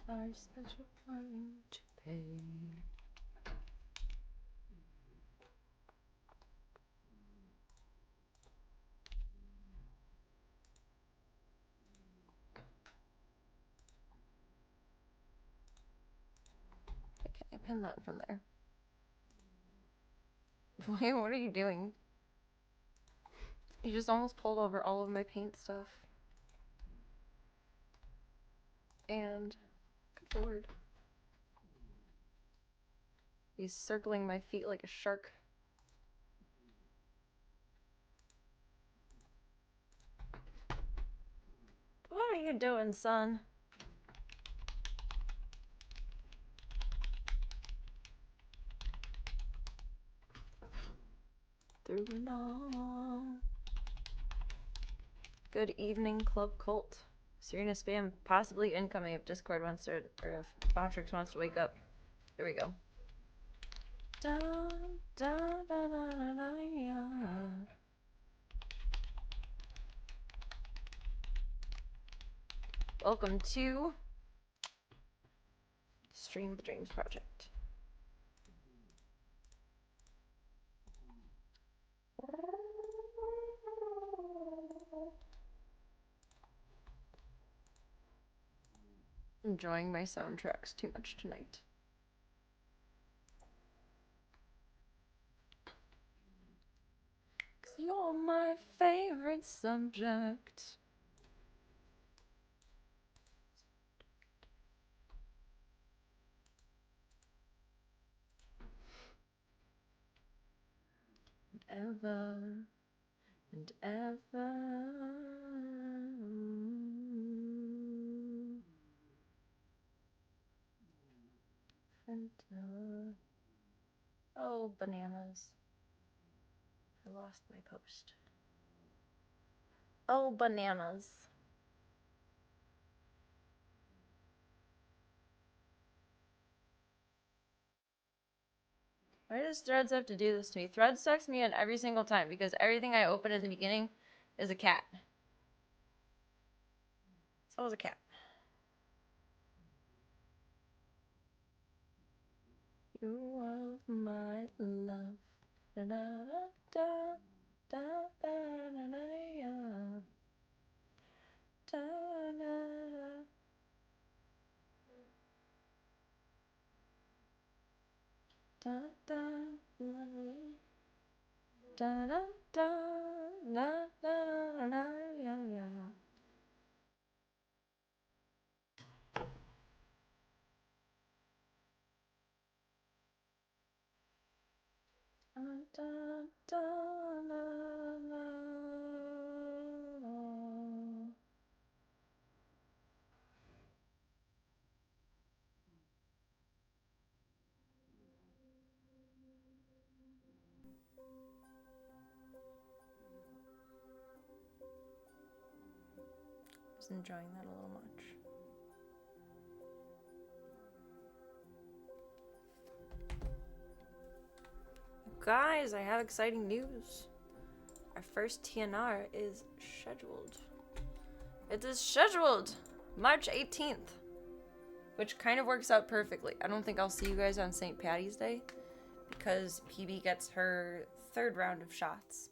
our special one to pay. Okay, I pin that from there. Wait, what are you doing? You just almost pulled over all of my paint stuff. And, good lord. He's circling my feet like a shark. What are you doing, son? Through it all. Good evening, Club Cult. Serena spam possibly incoming if Discord wants to, or if Bontrix wants to wake up. There we go. Da, da, da, da, da, da, yeah. Welcome to Stream the Dreams Project. Enjoying my soundtracks too much tonight. Cause you're my favorite subject. Ever and ever. And oh, bananas. I lost my post. Oh, bananas. Why does Threads have to do this to me? Threads sucks me in every single time because everything I open at the beginning is a cat. It's always a cat. You are my love. Da da da da da da da da da da da da da da da da da yeah. Da da da Just enjoying that a little much. Guys, I have exciting news. Our first TNR is scheduled. It is scheduled March 18th, which kind of works out perfectly. I don't think I'll see you guys on St. Patty's Day because PB gets her 3rd round of shots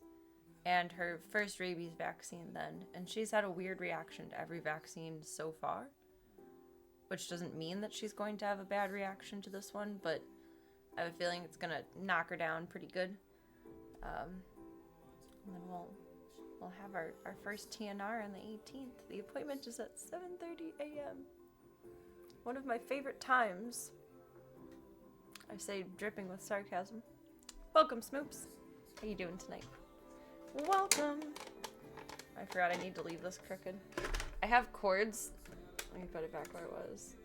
and her first rabies vaccine then, and she's had a weird reaction to every vaccine so far, which doesn't mean that she's going to have a bad reaction to this one, but I have a feeling it's gonna knock her down pretty good. And then we'll have our first TNR on the 18th. The appointment is at 7:30 a.m. One of my favorite times. I say dripping with sarcasm. Welcome, Smoops. How you doing tonight? Welcome. I forgot I need to leave this crooked. I have cords. Let me put it back where it was.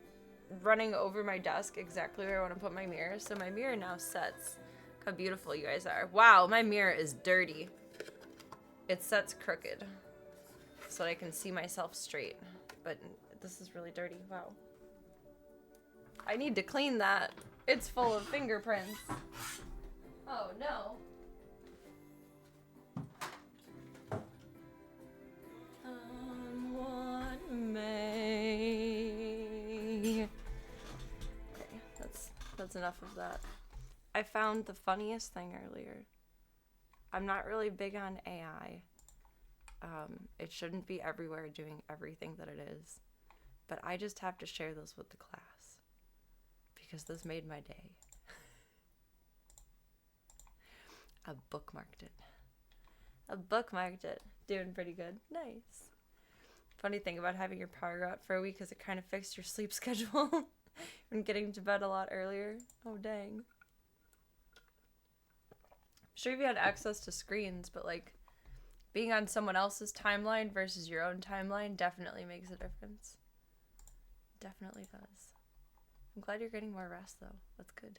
Running over my desk exactly where I want to put my mirror. So my mirror now sets. Look how beautiful you guys are. Wow, my mirror is dirty. It sets crooked so that I can see myself straight. But this is really dirty. Wow. I need to clean that. It's full of fingerprints. Oh no. What may enough of that. I found the funniest thing earlier. I'm not really big on AI. It shouldn't be everywhere doing everything that it is. But I just have to share this with the class. Because this made my day. I bookmarked it. Doing pretty good. Nice. Funny thing about having your power go out for a week is it kind of fixed your sleep schedule. And getting to bed a lot earlier. Oh, dang. I'm sure if you had access to screens, but like being on someone else's timeline versus your own timeline definitely makes a difference. Definitely does. I'm glad you're getting more rest though. That's good.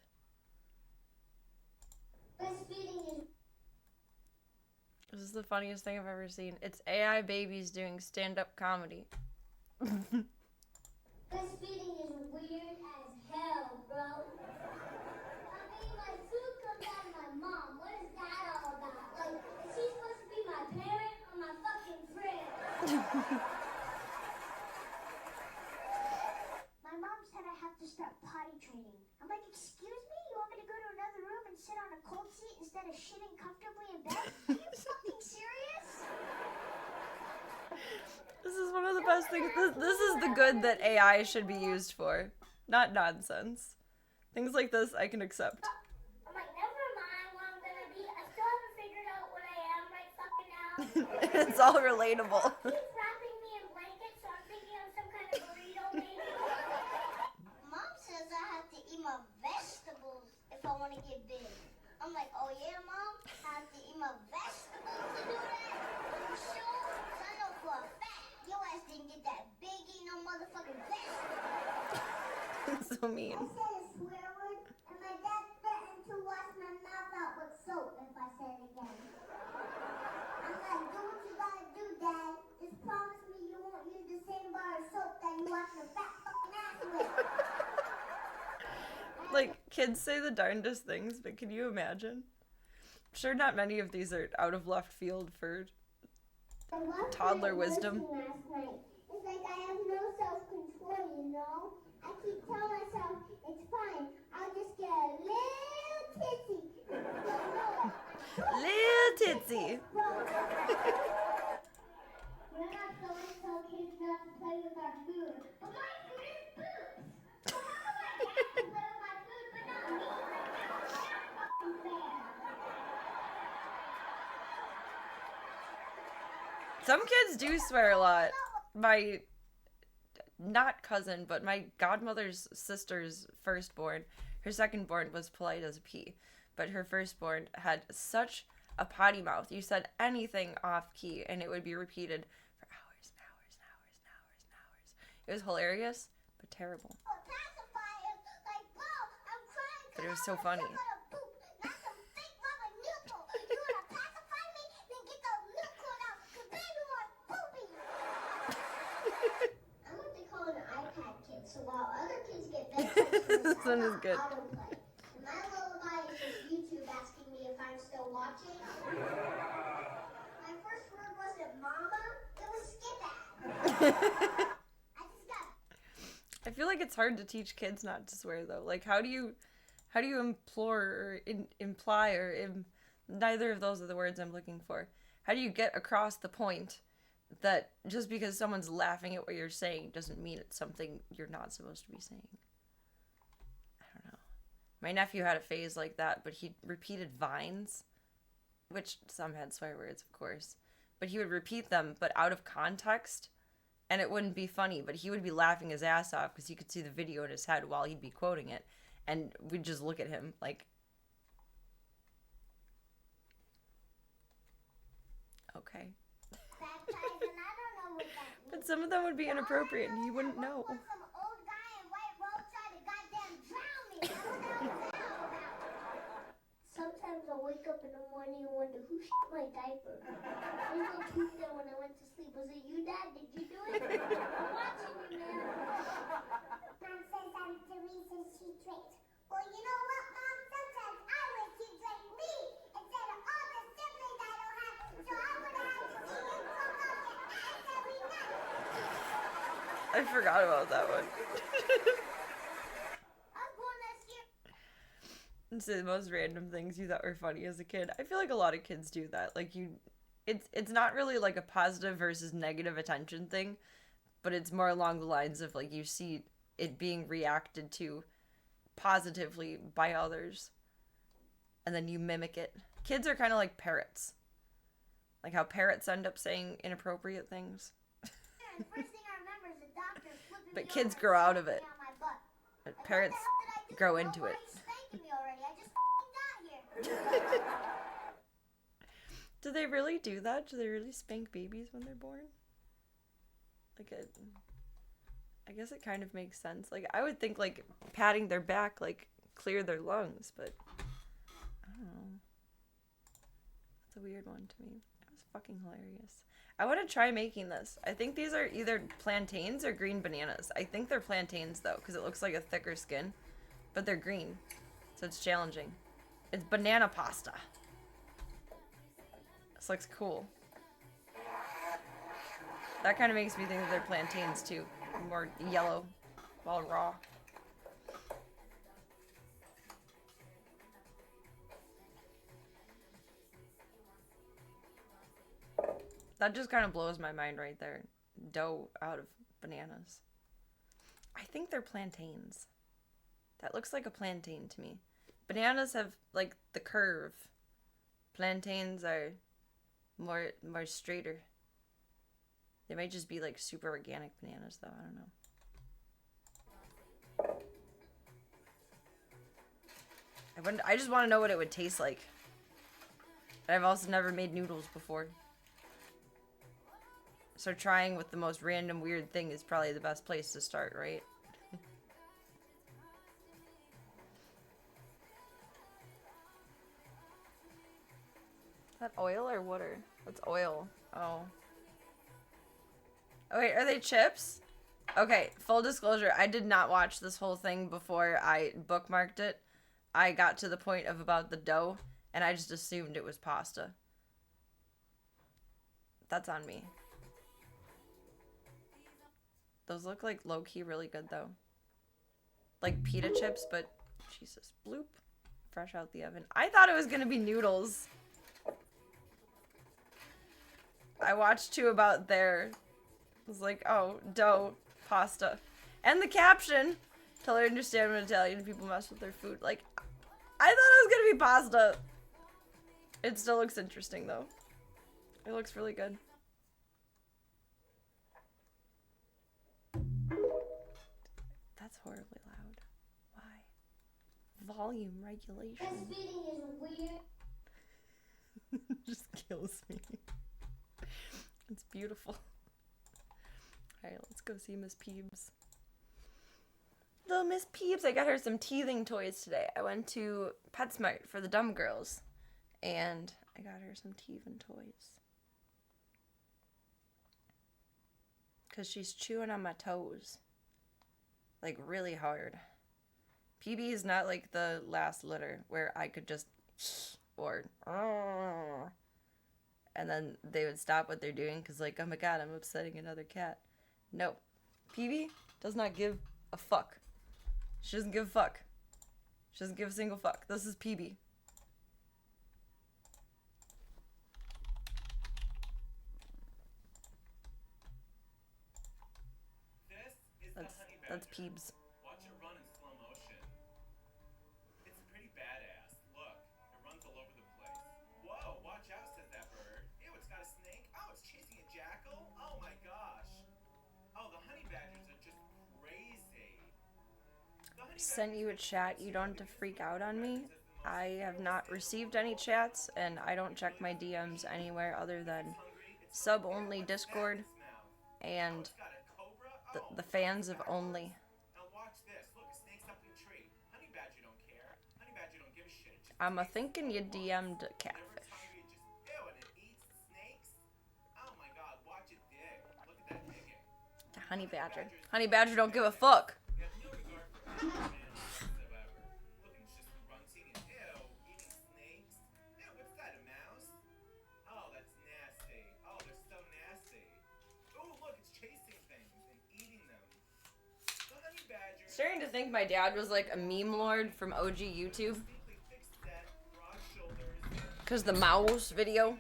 This is the funniest thing I've ever seen. It's AI babies doing stand-up comedy. Breastfeeding is weird as hell, bro. I mean, my food comes out of my mom. What is that all about? Like, is she supposed to be my parent or my fucking friend? My mom said I have to start potty training. I'm like, excuse me? You want me to go to another room and sit on a cold seat instead of shitting comfortably in bed? Are you fucking serious? This is one of the best things. This is the good that AI should be used for. Not nonsense. Things like this I can accept. I'm like, never mind what I'm gonna be. I still haven't figured out what I am right fucking now. It's all relatable. He's wrapping me in blankets, so I'm thinking I'm some kind of burrito maybe. Mom says I have to eat my vegetables if I want to get big. I'm like, oh yeah, Mom? I have to eat my vegetables to do that? You sure? 'Cause I know for a fact your ass didn't get that big eating no motherfucking vegetables. So mean. I said a swear word, and my dad threatened to wash my mouth out with soap if I said it again. I'm like, do what you gotta do, Dad. Just promise me you won't use the same bar of soap that you wash your fat fucking ass with. Like, kids say the darndest things, but can you imagine? I'm sure not many of these are out of left field for toddler wisdom. Last night. It's like I have no self-control, you know? I keep telling myself, it's fine. I'll just get a little titsy. Little titsy. We're not going to tell kids not to play with our food. But my food is boobs. So how do I get to play with my food but not me? Like, that's fucking fair. Some kids do swear a lot. My, not cousin, but my godmother's sister's firstborn, her secondborn was polite as a pea, but her firstborn had such a potty mouth. You said anything off key and it would be repeated for hours and hours and hours and hours and hours. It was hilarious, but terrible. But it was so funny. So while other kids get bedtime, This one is good. autoplay. And my lullaby is just YouTube asking me if I'm still watching. My first word wasn't mama, it was skip at. I just got. I feel like it's hard to teach kids not to swear though. Like how do you implore or imply or neither of those are the words I'm looking for. How do you get across the point that just because someone's laughing at what you're saying doesn't mean it's something you're not supposed to be saying? I don't know. My nephew had a phase like that, but he repeated vines, which some had swear words, of course, but he would repeat them, but out of context, and it wouldn't be funny, but he would be laughing his ass off because you could see the video in his head while he'd be quoting it, and we'd just look at him like, okay. But some of them would be inappropriate and he wouldn't know. Some old guy in white robe tried to goddamn drown me. I don't know what that was about. Sometimes I wake up in the morning and wonder who shit my diaper. There's no tooth there when I went to sleep. Was it you, Dad? Did you do it? I'm watching you, man. Mom says I'm the reason she drinks. Well, you know what, Mom? Sometimes I wish you drank me instead of all the siblings I don't have, so I would have had to see you come off your ass every night. I forgot about that one. I was born last year. It's the most random things you thought were funny as a kid. I feel like a lot of kids do that. Like it's not really like a positive versus negative attention thing, but it's more along the lines of like you see it being reacted to positively by others, and then you mimic it. Kids are kind of like parrots. Like how parrots end up saying inappropriate things. And first thing I remember is the doctor flipping But me kids over grow and out of it. slapping me on my butt. But Like, parrots what the hell did I do? grow Bro, into why it. are you spanking me already? I just got here. Do they really do that? Do they really spank babies when they're born? Like I guess it kind of makes sense. Like I would think like patting their back like clear their lungs, but I don't know. That's a weird one to me. It was fucking hilarious. I want to try making this. I think these are either plantains or green bananas. I think they're plantains though, because it looks like a thicker skin, but they're green, so it's challenging. It's banana pasta. This looks cool. That kind of makes me think that they're plantains too. More yellow, while raw. That just kind of blows my mind right there. Dough out of bananas. I think they're plantains. That looks like a plantain to me. Bananas have like the curve. Plantains are more straighter. They might just be like super organic bananas though, I don't know. I just want to know what it would taste like. I've also never made noodles before. So trying with the most random weird thing is probably the best place to start, right? Is that oil or water? That's oil. Oh. Oh wait, are they chips? Okay, full disclosure, I did not watch this whole thing before I bookmarked it. I got to the point of about the dough, and I just assumed it was pasta. That's on me. Those look like low-key really good, though. Like pita chips, but Jesus, bloop. Fresh out the oven. I thought it was gonna be noodles. I watched two about there. I was like, oh, dough, pasta. And the caption, till I understand when Italian people mess with their food. Like, I thought it was gonna be pasta. It still looks interesting, though. It looks really good. That's horribly loud. Why? Volume regulation. This feeding is weird. Just kills me. It's beautiful. Alright, let's go see Miss Peebs. Little Miss Peebs, I got her some teething toys today. I went to PetSmart for the dumb girls, and I got her some teething toys. Because she's chewing on my toes. Like, really hard. PB is not like the last litter, where I could just, or, and then they would stop what they're doing, because like, oh my god, I'm upsetting another cat. No. PB does not give a fuck. She doesn't give a fuck. She doesn't give a single fuck. This is PB. That's Peebs. Watch it run in slow motion. It's pretty badass. Look, it runs all over the place. Whoa, watch out, says that bird. Ew, it's got a snake. Oh, it's chasing a jackal. Oh my gosh. Oh, the honey badgers are just crazy. Sent you a chat. You don't have to freak out on me. I have not received any chats, and I don't check my DMs anywhere other than sub-only Discord and the fans of only. Now watch this. Look, a snake's up in the tree. Honey badger don't care. Honey badger don't give a shit. I'm a thinking you DM'd a catfish. Ew, and it eats snakes. Oh my god, watch it dig. Look at that digging. The honey badger. Honey badger don't give a fuck. They have no regard for animals whatsoever. Look, and it's just grunting and ew, eating snakes. Ew, what's that, a mouse? Oh, that's nasty. Oh, they're so nasty. Ooh, look, it's chasing things and eating them. The honey badger. Starting to think my dad was like a meme lord from OG YouTube. Because the mouse video Loose.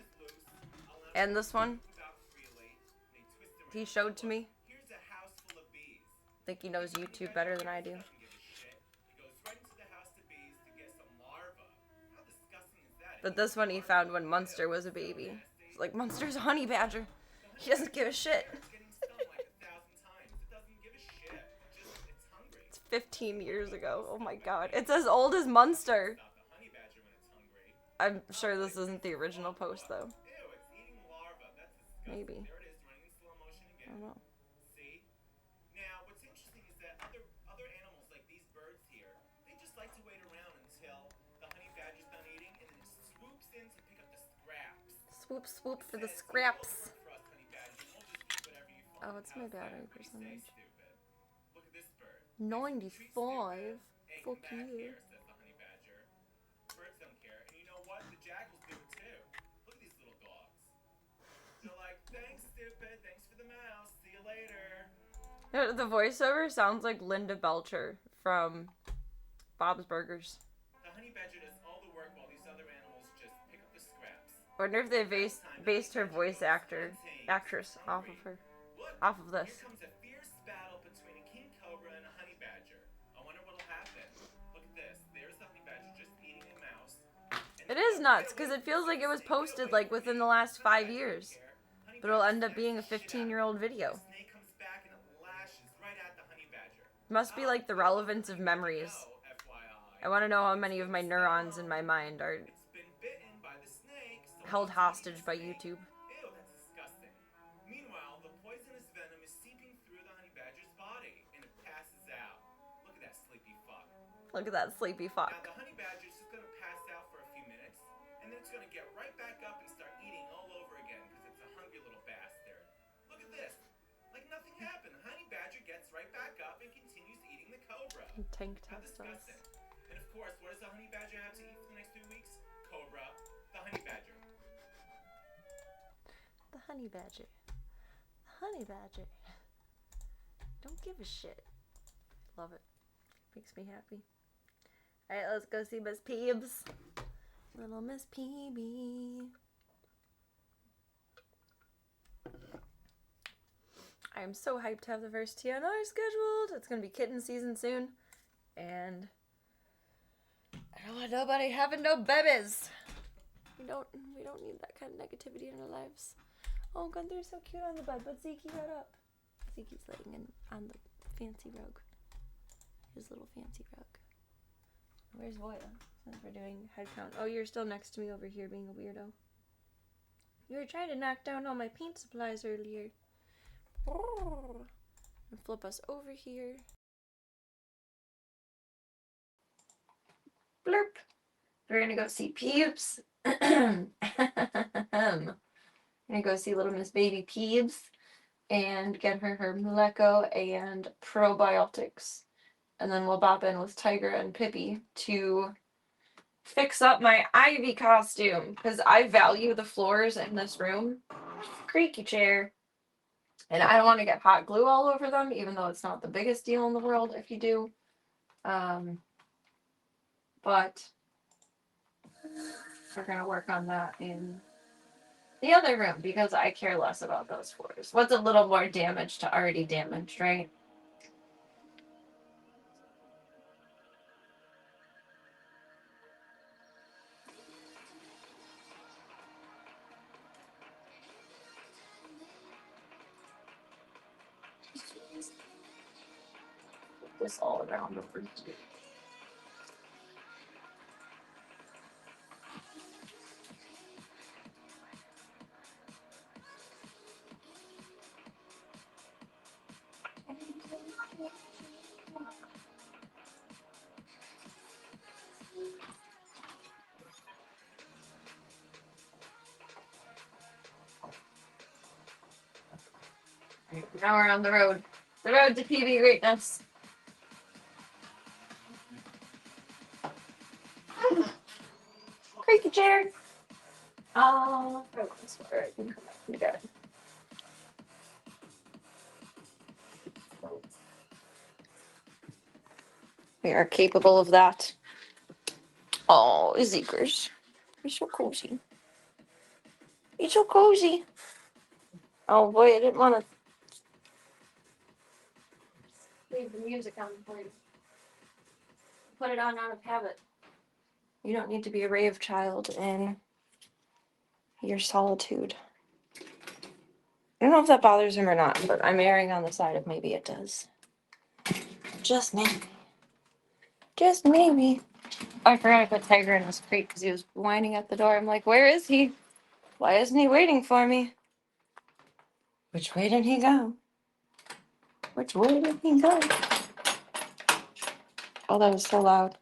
I'll now and this one move out freely. They twist around. he showed to me. Here's a house full of bees. I think he knows YouTube better than I do. Doesn't give a shit. He goes right into the house to bees to get some larvae. How disgusting is that? But this one he found when Munster was a baby. It's like, Munster's a honey badger. He doesn't give a shit. It's getting stung like 1,000 times. It doesn't give a shit. It's hungry. It's 15 years ago. Oh my god. It's as old as Munster. Stop the honey badger when it's hungry. I'm sure this isn't the original post though. Ew, it's eating larvae. That's disgusting. Maybe. There it is, running in slow motion I again. don't know. See? Now, what's interesting is that other animals like these birds here, they just like to wait around until the honey badger's done eating and then swoops in to pick up the scraps. Swoop, swoop for the Says, scraps. "You'll work for us, honey badger, and we'll just eat whatever you find Oh, it's my outside battery of where you stay, percentage. stupid." Look at this bird. 95. Hey, Fuck come back you. here, says the honey badger. Birds don't care, and you know what? The jackals do it too. Look at these little dogs. They're like, "Thanks, stupid. Thanks for the mouse. See you later." The voiceover sounds like Linda Belcher from Bob's Burgers. The honey badger does all the work while these other animals just pick up the scraps. I wonder if they based her voice actress off of her, Look, off of this. here comes a fierce battle between a king cobra and a honey badger. I wonder what'll happen. Look at this. There's the honey badger just eating a mouse. And It is nuts because it feels like it was posted like within the last 5 years, but it'll end up being a 15-year-old video. The snake comes back and it lashes right at the honey badger. Must be like the relevance of memories. Oh, FYI. I want to know how many of my neurons in my mind are It's been bitten by the snake. So held it's hostage eating by the snake. YouTube. Ew, that's disgusting. Meanwhile, the poisonous venom is seeping through the honey badger's body, and it passes out. Look at that sleepy fuck. Look at that sleepy fuck. Now, the honey badger's just gonna pass out for a few minutes, and then it's gonna get right back up and start eating all over again, because it's a hungry little bastard. Look at this. Like nothing happened. The honey badger gets right back up and continues eating the cobra. Tank How test us. disgusting. And of course, what does the honey badger have to eat for the next 2 weeks? Cobra. The honey badger. The honey badger. The honey badger. Don't give a shit. Love it. Makes me happy. Alright, let's go see Miss Peebs. Little Miss Peeby. I am so hyped to have the first TNR scheduled. It's gonna be kitten season soon. And I don't want nobody having no babies. We don't need that kind of negativity in our lives. Oh, Gunther's so cute on the bed, but Zeke got up. Zeke's laying on the fancy rug. His little fancy rug. Where's Voya? Since we're doing head count. Oh, you're still next to me over here being a weirdo. You were trying to knock down all my paint supplies earlier. Oh. And flip us over here. Blurp. We're gonna go see Peebs. I'm gonna go see little Miss Baby Peebs and get her Mleko and probiotics. And then we'll bop in with Tiger and Pippi to fix up my Ivy costume because I value the floors in this room. Creaky chair. And I don't want to get hot glue all over them, even though it's not the biggest deal in the world if you do. But we're going to work on that in the other room because I care less about those floors. What's a little more damage to already damaged, right? Put this all around the room. Now we're on the road. The road to PB greatness. Creaky chair. Oh, this way. I can come back to bed. We are capable of that. Oh, Zekers. You're so cozy. You're so cozy. Oh boy, I didn't want to leave the music on for you. Put it on out of habit. You don't need to be a rave child in your solitude. I don't know if that bothers him or not, but I'm erring on the side of maybe it does. Just maybe. Just maybe. Oh, I forgot I put Tiger in his crate because he was whining at the door. I'm like, where is he? Why isn't he waiting for me? Which way did he go? Which way did he go? Oh, that was so loud.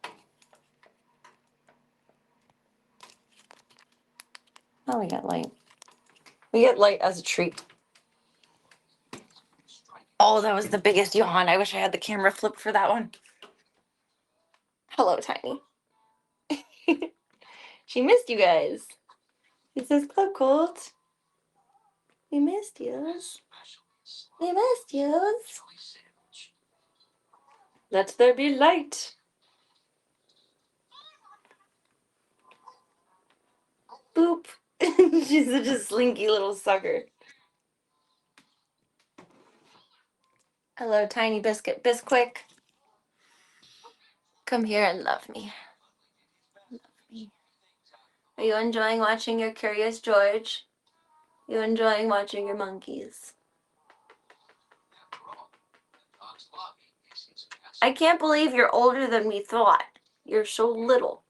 Oh, we got light. We get light as a treat. Oh, that was the biggest yawn. I wish I had the camera flipped for that one. Hello, Tiny. She missed you guys. It says Club Colt. We missed yous. We missed yous. Let there be light. Boop. She's such a slinky little sucker. Hello, Tiny Biscuit Bisquick. Come here and love me. Love me. Are you enjoying watching your Curious George? You enjoying watching your monkeys? I can't believe you're older than we thought. You're so little.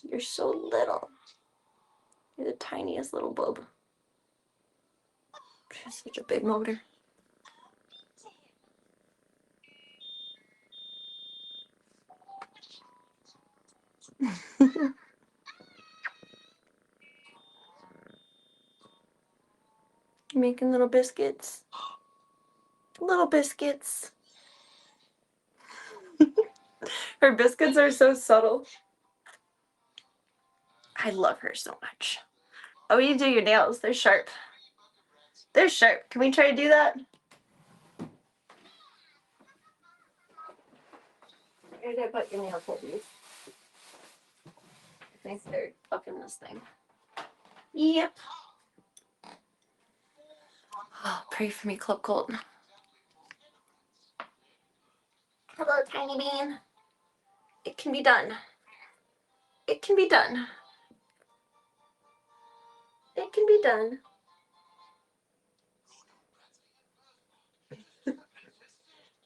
You're so little. You're the tiniest little bub. She has such a big motor. Making little biscuits. Little biscuits. Her biscuits are so subtle. I love her so much. Oh, you do your nails. They're sharp. They're sharp. Can we try to do that? Where did I put your nail clippers? I think they're up in this thing. Yep. Oh, pray for me, Club Colt. Hello, Tiny Bean. It can be done. It can be done. It can be done.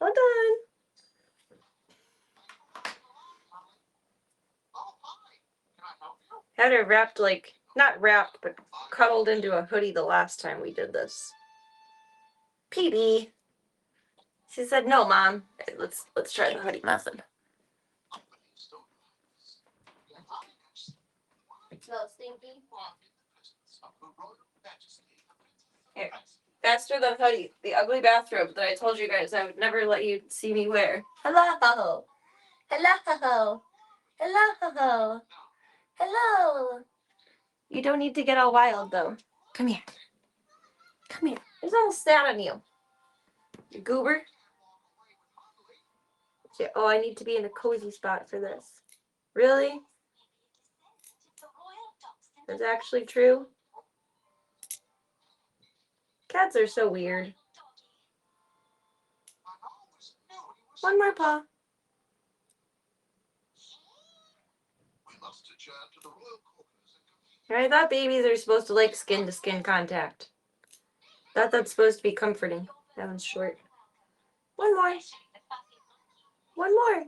Well done. Had her wrapped like, not wrapped, but cuddled into a hoodie the last time we did this. PB. She said, no, Mom. Let's try the hoodie method. Smell stinky? Here. Faster than hoodie. The ugly bathrobe that I told you guys I would never let you see me wear. Hello. Hello. Hello. Hello. You don't need to get all wild, though. Come here. Come here. There's almost sat on you. You goober. Oh, I need to be in a cozy spot for this. Really? That's actually true? Cats are so weird. One more paw. I thought babies are supposed to like skin-to-skin contact. Thought that's supposed to be comforting. That one's short. One more. One more.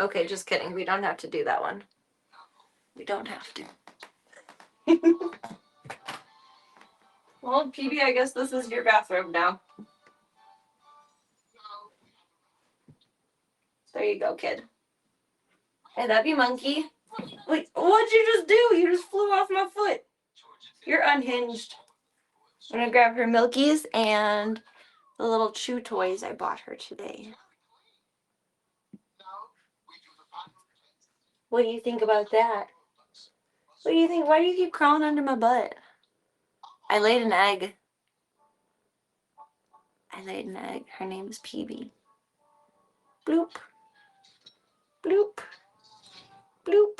Okay, just kidding. We don't have to do that one. We don't have to. Well, PB, I guess this is your bathrobe now. There you go, kid. Hey, that'd be monkey. Wait, what'd you just do? You just flew off my foot. You're unhinged. I'm gonna grab her Milkies and the little chew toys I bought her today. What do you think about that? What do you think? Why do you keep crawling under my butt? I laid an egg. Her name is PB. Bloop. Bloop. Bloop.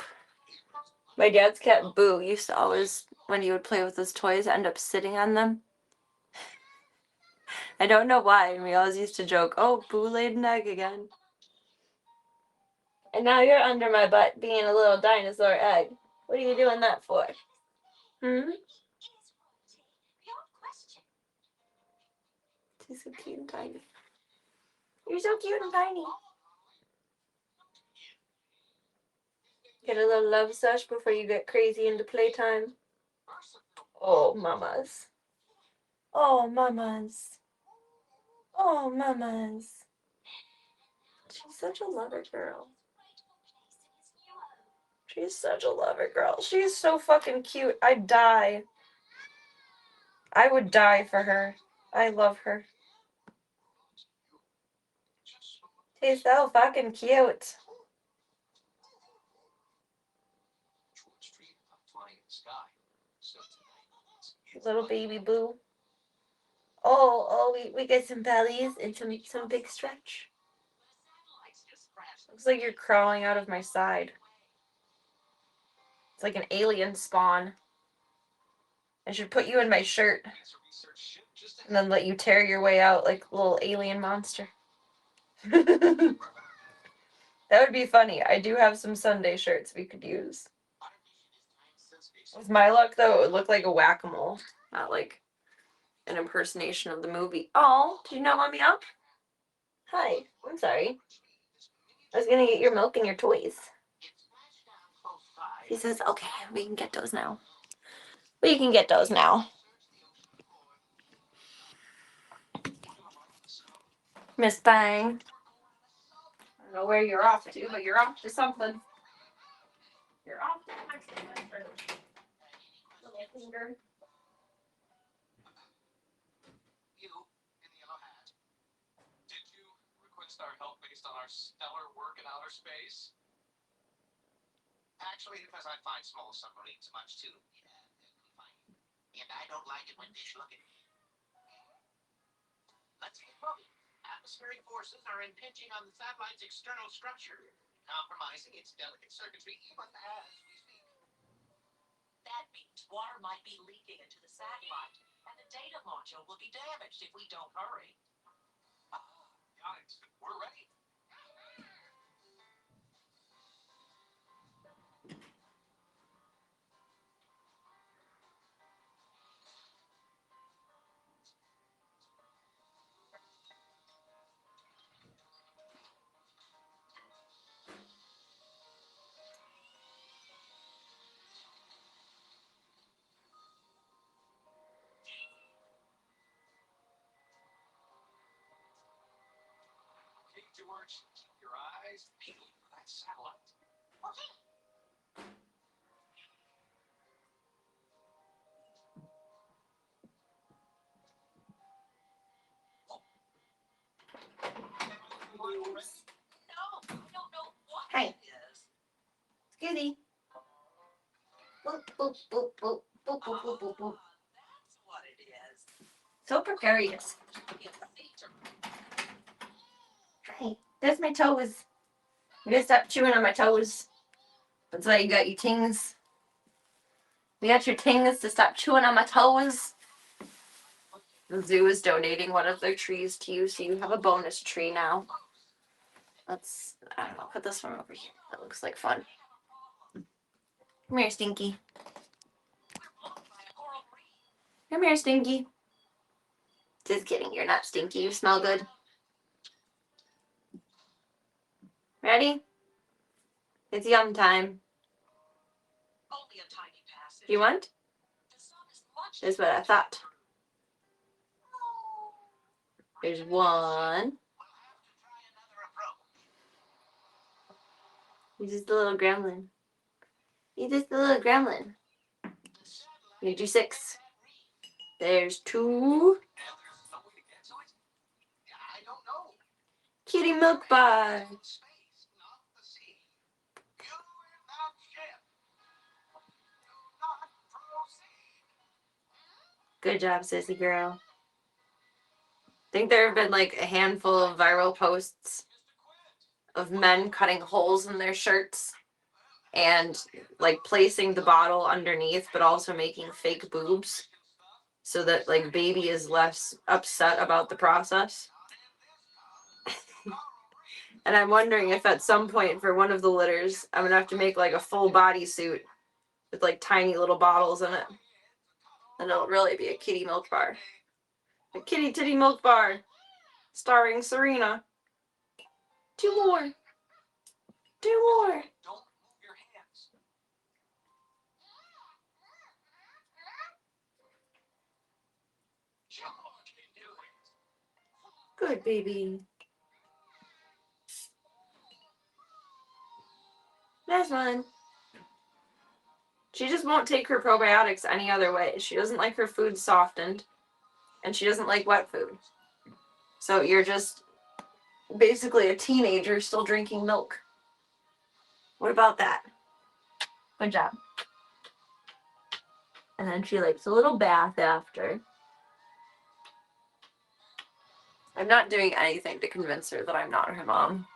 My dad's cat Boo used to always, when he would play with his toys, end up sitting on them. I don't know why, and we always used to joke, oh, Boo laid an egg again. And now you're under my butt being a little dinosaur egg. What are you doing that for? Hmm? She's so cute and tiny. You're so cute and tiny. Get a little love sush before you get crazy into playtime. Oh, mamas. Oh, mamas. Oh, mamas. She's such a lover girl. She's such a lover girl. She's so fucking cute. I'd die. I would die for her. I love her. She's so fucking cute. Little baby Boo. Oh, we get some bellies and some big stretch. Looks like you're crawling out of my side. It's like an alien spawn. I should put you in my shirt and then let you tear your way out like a little alien monster. That would be funny. I do have some Sunday shirts we could use. With my luck, though, it would look like a whack-a-mole, not like an impersonation of the movie. Oh, did you not want me up? Hi, I'm sorry. I was gonna get your milk and your toys. He says, okay, we can get those now. We can get those now. Miss Bang. I don't know where you're off to, but you're off to something. You're off to something, my friend. Little finger. You, in the yellow hat. Did you request our help based on our stellar work in outer space? Actually, because I find small submarines much too confining. And I don't like it when dish looking. Let's get moving. Atmospheric forces are impinging on the satellite's external structure, compromising its delicate circuitry even as we speak. That means water might be leaking into the satellite, and the data module will be damaged if we don't hurry. Got it. We're ready. Okay, George, keep your eyes peeled for that satellite. No, I don't know what Hey. it is. Excuse Boop, boop, boop, boop, boop, boop, boop, boop, boop. That's what it is. So precarious. It's feature. Hey, there's my toes. You gotta stop chewing on my toes. That's why you got your tings. You got your tings to stop chewing on my toes. The zoo is donating one of their trees to you, so you have a bonus tree now. Let's, I don't know, put this one over here. That looks like fun. Come here, Stinky. Come here, Stinky. Just kidding, you're not stinky. You smell good. Ready? It's yum time. Only a tiny passage. You want? The sun is much. That's what I thought. There's one. He's just a little gremlin. He's just a little gremlin. Need you 6. There's 2. I don't know. Kitty milk bar. Space, not the sea. You in that ship. Do not proceed. Good job, sissy girl. I think there have been like a handful of viral posts of men cutting holes in their shirts and like placing the bottle underneath, but also making fake boobs so that like baby is less upset about the process. And I'm wondering if at some point for one of the litters, I'm gonna have to make like a full bodysuit with like tiny little bottles in it. And it'll really be a kitty milk bar. A kitty titty milk bar starring Serena. 2 more. 2 more. Don't move your hands. George, you do it. Good baby. That's one. She just won't take her probiotics any other way. She doesn't like her food softened, and she doesn't like wet food. So you're just basically a teenager still drinking milk. What about that? Good job. And then she likes a little bath after. I'm not doing anything to convince her that I'm not her mom.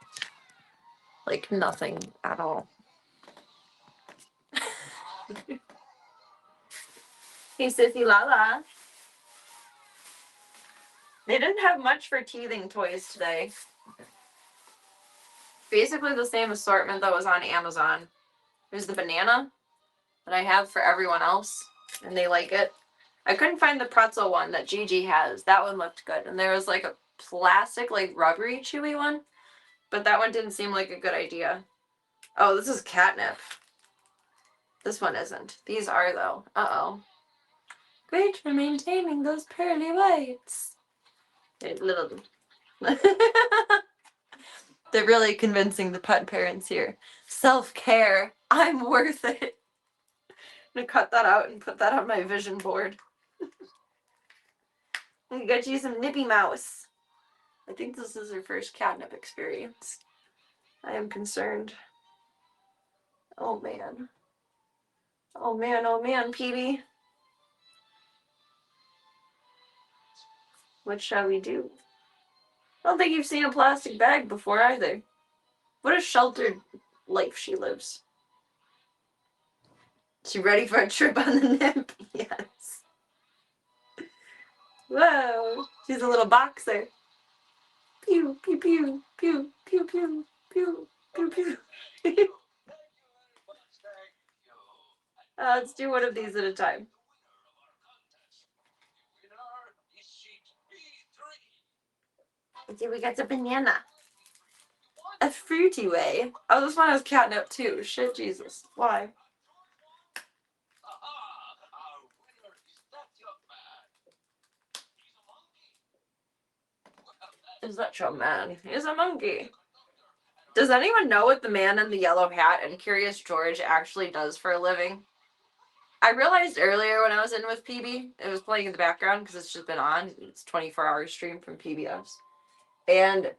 Like, nothing at all. Hey, Sissy Lala. They didn't have much for teething toys today. Basically the same assortment that was on Amazon. There's the banana that I have for everyone else, and they like it. I couldn't find the pretzel one that Gigi has. That one looked good. And there was like a plastic, like rubbery, chewy one, but that one didn't seem like a good idea. Oh, this is catnip. This one isn't. These are, though. Uh-oh. Great for maintaining those pearly whites. They're little... They're really convincing the pet parents here. Self-care. I'm worth it. I'm gonna cut that out and put that on my vision board. I got you some Nippy Mouse. I think this is her first catnip experience. I am concerned. Oh man. Oh man, Peebee. What shall we do? I don't think you've seen a plastic bag before either. What a sheltered life she lives. She ready for a trip on the nip? Yes. Whoa. She's a little boxer. Pew, pew, pew, pew, pew, pew, pew, pew, pew. Let's do one of these at a time. Okay, we got the banana. A fruity way. Oh, this one has catnip too. Shit, Jesus. Why? Is that your man? He's a monkey. Does anyone know what the man in the yellow hat and Curious George actually does for a living? I realized earlier when I was in with PB, it was playing in the background because it's just been on. It's 24-hour stream from PBS. And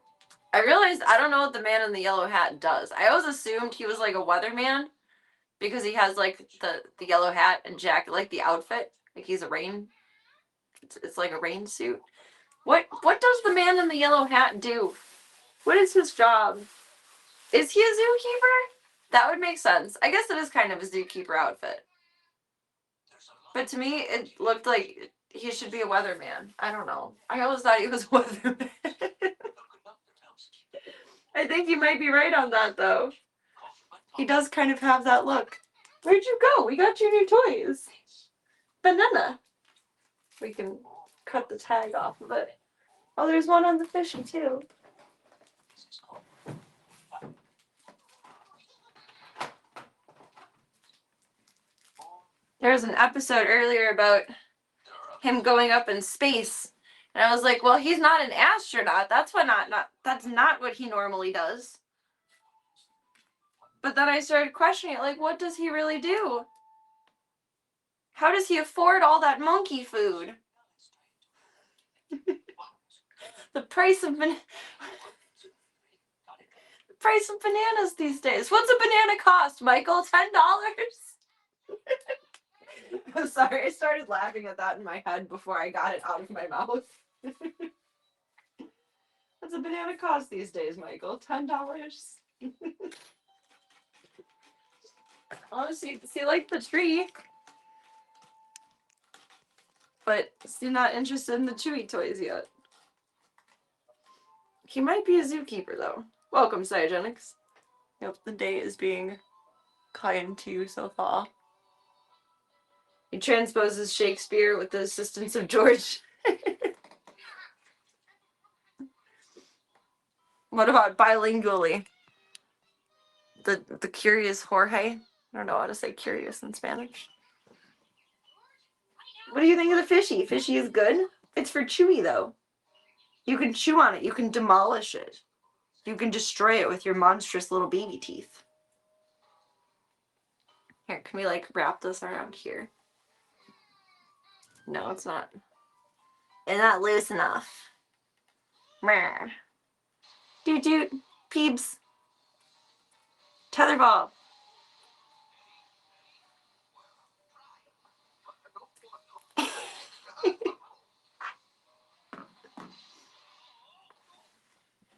I realized I don't know what the man in the yellow hat does. I always assumed he was like a weatherman because he has like the yellow hat and jacket, like the outfit. Like he's a rain. It's like a rain suit. What does the man in the yellow hat do? What is his job? Is he a zookeeper? That would make sense. I guess it is kind of a zookeeper outfit. But to me, it looked like he should be a weatherman. I don't know. I always thought he was a weatherman. I think you might be right on that, though. He does kind of have that look. Where'd you go? We got you new toys. Banana. We can cut the tag off of it. Oh, there's one on the fishy, too. There was an episode earlier about him going up in space. And I was like, well, he's not an astronaut. That's not what he normally does. But then I started questioning it, like, what does he really do? How does he afford all that monkey food? The price of bananas these days. What's a banana cost, Michael? $10? I'm sorry, I started laughing at that in my head before I got it out of my mouth. What's a banana cost these days, Michael? $10? Oh, see, like the tree. But he's not interested in the Chewy toys yet. He might be a zookeeper, though. Welcome, Cygenix. Hope the day is being kind to you so far. He transposes Shakespeare with the assistance of George. What about bilingually? The curious Jorge? I don't know how to say curious in Spanish. What do you think of the fishy? Fishy is good? It's for Chewy, though. You can chew on it. You can demolish it. You can destroy it with your monstrous little baby teeth. Here, can we, like, wrap this around here? No, it's not. It's not loose enough. Meh. Doot doot. Peebs. Tetherball.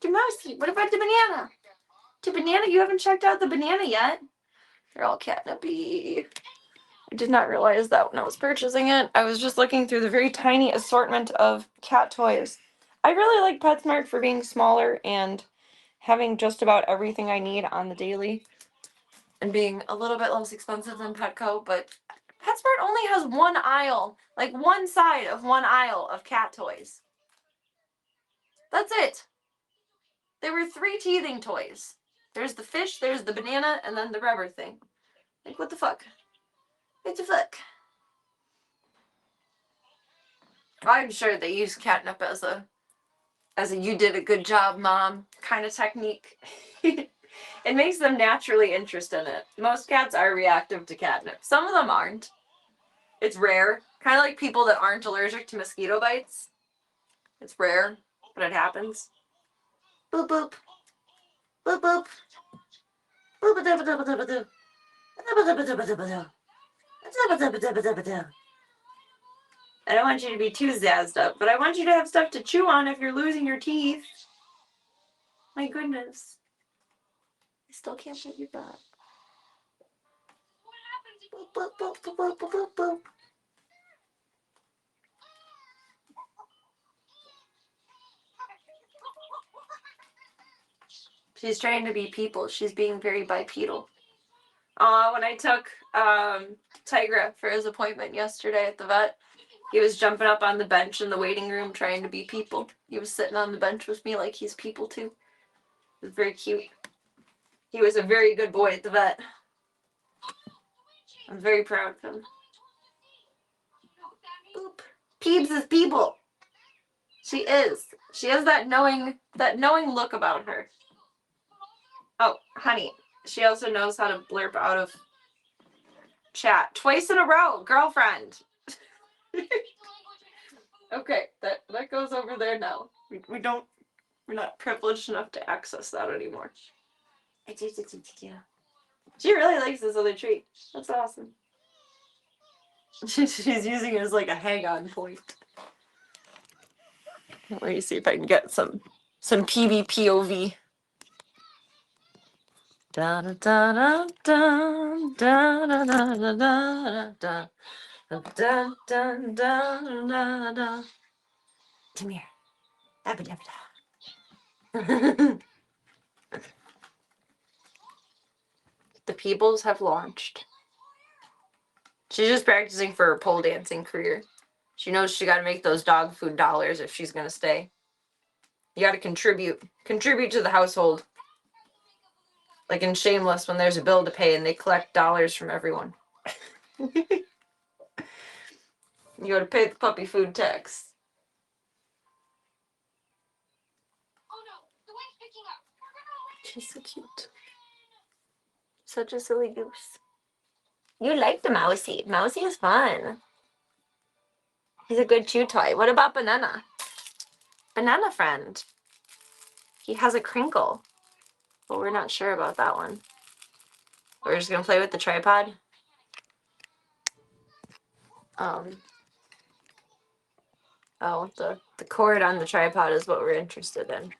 Mousy, what about the banana? The banana? You haven't checked out the banana yet. They're all catnipy. I did not realize that when I was purchasing it. I was just looking through the very tiny assortment of cat toys. I really like PetSmart for being smaller and having just about everything I need on the daily and being a little bit less expensive than Petco, but PetSmart only has one aisle, like one side of one aisle of cat toys. That's it. There were 3 teething toys. There's the fish, there's the banana, and then the rubber thing. Like, what the fuck? What the fuck? I'm sure they use catnip as a you did a good job, mom kind of technique. It makes them naturally interested in it. Most cats are reactive to catnip. Some of them aren't. It's rare. Kind of like people that aren't allergic to mosquito bites. It's rare, but it happens. Boop boop. Boop boop. Boop boop boop boop boop boop. I don't want you to be too zazzed up, but I want you to have stuff to chew on if you're losing your teeth. My goodness. I still can't believe that. Boop, boop, boop, boop, boop, boop, boop. She's trying to be people. She's being very bipedal. When I took Tigra for his appointment yesterday at the vet, he was jumping up on the bench in the waiting room trying to be people. He was sitting on the bench with me like he's people too. It was very cute. He was a very good boy at the vet. I'm very proud of him. Boop. Peebs is people. She is. She has that knowing look about her. Oh, honey. She also knows how to blurp out of chat. Twice in a row, girlfriend. Okay, that goes over there now. We're not privileged enough to access that anymore. She really likes this other tree. That's awesome. She's using it as like a hang-on point. Let me see if I can get some PvPOV. Da da da da da da da da da da da da da da. Come here. The Peebles have launched. She's just practicing for her pole dancing career. She knows she got to make those dog food dollars if she's going to stay. You got to contribute to the household. Like in Shameless, when there's a bill to pay and they collect dollars from everyone. You got to pay the puppy food tax. She's so cute. Such a silly goose. You like the Mousy. Mousy is fun. He's a good chew toy. What about Banana? Banana friend. He has a crinkle. But we're not sure about that one. We're just going to play with the tripod. The cord on the tripod is what we're interested in.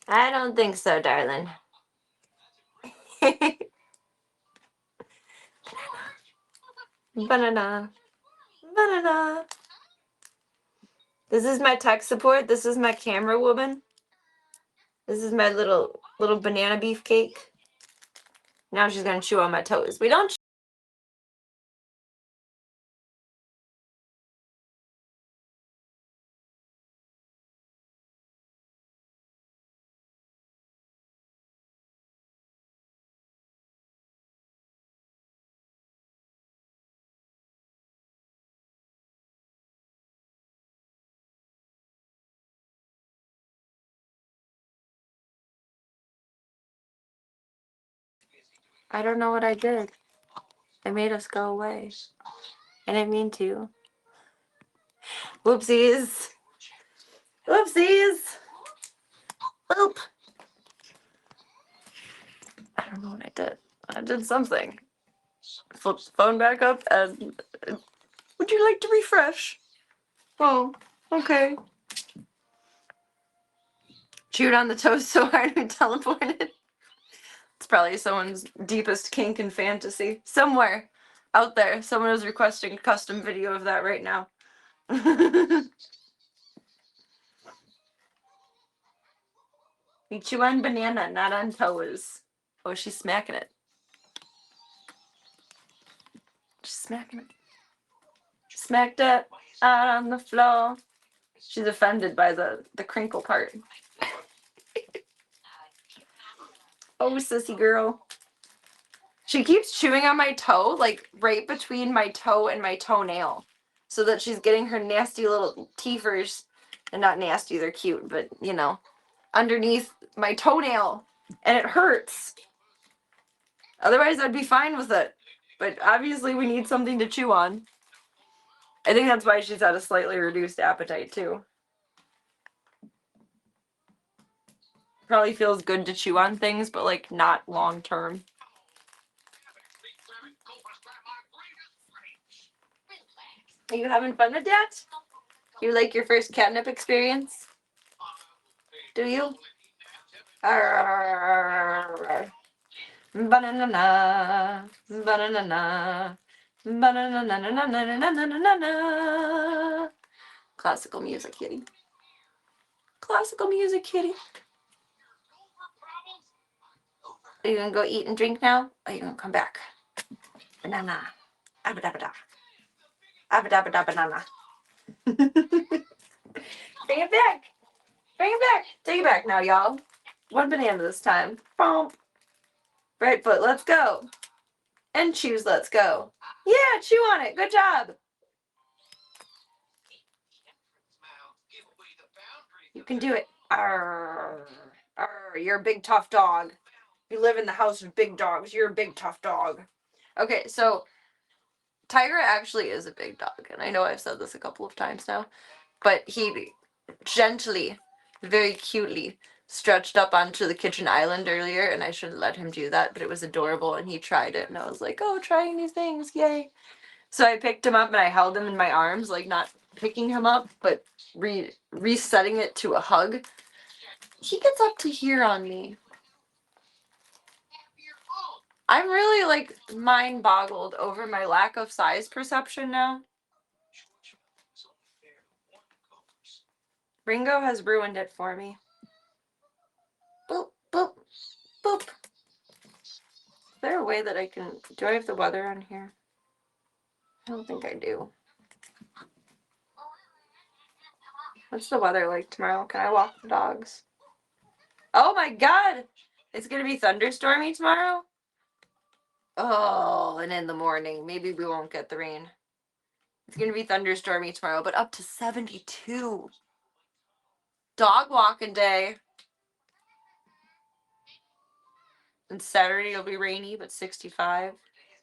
I don't think so, darling. Banana. Banana. This is my tech support. This is my camera woman. This is my little banana beefcake. Now she's gonna chew on my toes. We don't. I don't know what I did. It made us go away. I didn't mean to. Whoopsies. Whoopsies. Oop. I don't know what I did. I did something. Flip the phone back up and would you like to refresh? Oh, okay. Chewed on the toast so hard we teleported. It's probably someone's deepest kink and fantasy. Somewhere out there, someone is requesting a custom video of that right now. You chew on banana, not on toes. Oh, she's smacking it. She's smacking it. Smacked it out on the floor. She's offended by the crinkle part. Oh, sissy girl. She keeps chewing on my toe, like right between my toe and my toenail. So that she's getting her nasty little teethers. And not nasty, they're cute, but you know, underneath my toenail. And it hurts. Otherwise, I'd be fine with it. But obviously, we need something to chew on. I think that's why she's had a slightly reduced appetite, too. Probably feels good to chew on things, but, like, not long term. Are you having fun with that? You like your first catnip experience? Do you? Banana, banana, banana. Classical music, kitty. Classical music, kitty. Are you gonna go eat and drink now? Or are you gonna come back? Banana. Abba-dabba-da. Abba-dabba-da banana. Bring it back. Bring it back. Take it back now, y'all. One banana this time. Boom. Right foot, let's go. And choose, let's go. Yeah, chew on it. Good job. You can do it. Arr. Arr. You're a big, tough dog. You live in the house of big dogs. You're a big, tough dog. Okay, so Tiger actually is a big dog, and I know I've said this a couple of times now, but he gently, very cutely stretched up onto the kitchen island earlier, and I shouldn't let him do that, but it was adorable, and he tried it, and I was like, oh, trying new things, yay. So I picked him up, and I held him in my arms, like not picking him up, but resetting it to a hug. He gets up to here on me. I'm really, like, mind-boggled over my lack of size perception now. Ringo has ruined it for me. Boop, boop, boop. Is there a way that I can... Do I have the weather on here? I don't think I do. What's the weather like tomorrow? Can I walk the dogs? Oh my god! It's gonna be thunderstormy tomorrow? Oh, and in the morning. Maybe we won't get the rain. It's gonna be thunderstormy tomorrow, but up to 72. Dog walking day. And Saturday will be rainy, but 65.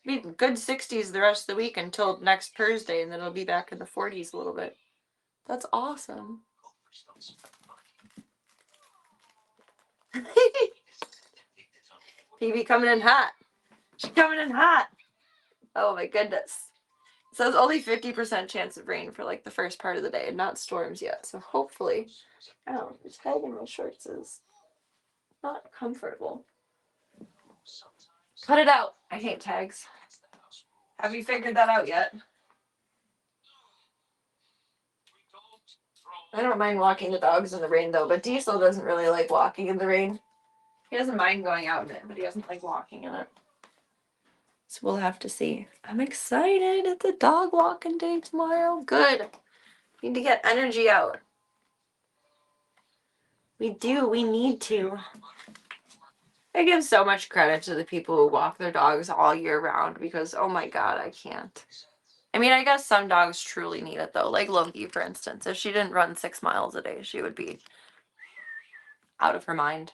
It'll be good 60s the rest of the week until next Thursday, and then it'll be back in the 40s a little bit. That's awesome. Phoebe coming in hot. She's coming in hot. Oh my goodness. It says only 50% chance of rain for like the first part of the day, and not storms yet. So hopefully, oh, the tag in my shorts is not comfortable. Cut it out. I hate tags. Have you figured that out yet? I don't mind walking the dogs in the rain though, but Diesel doesn't really like walking in the rain. He doesn't mind going out in it, but he doesn't like walking in it. So we'll have to see. I'm excited. It's a dog walking day tomorrow. Good. Need to get energy out. We do. We need to. I give so much credit to the people who walk their dogs all year round because, oh my God, I can't. I mean, I guess some dogs truly need it though. Like Loki, for instance. If she didn't run 6 miles a day, she would be out of her mind.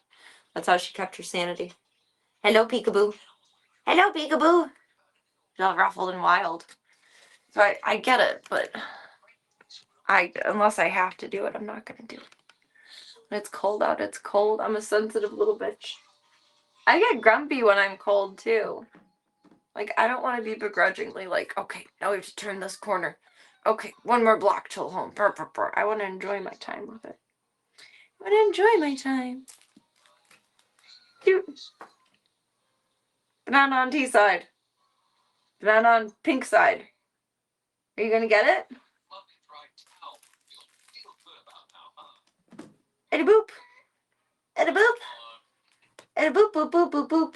That's how she kept her sanity. Hello, Peekaboo. Hello, Peekaboo. She's all ruffled and wild. So I get it, but unless I have to do it, I'm not gonna do it. When it's cold out, it's cold. I'm a sensitive little bitch. I get grumpy when I'm cold too. Like, I don't want to be begrudgingly like, okay, now we have to turn this corner. Okay, 1 more block till home. Brr, brr, brr. I want to enjoy my time with it. I want to enjoy my time. Cute. Banana on T side. Banana on pink side. Are you gonna get it? Eddie boop. Eddie boop. Eddie boop boop boop boop boop.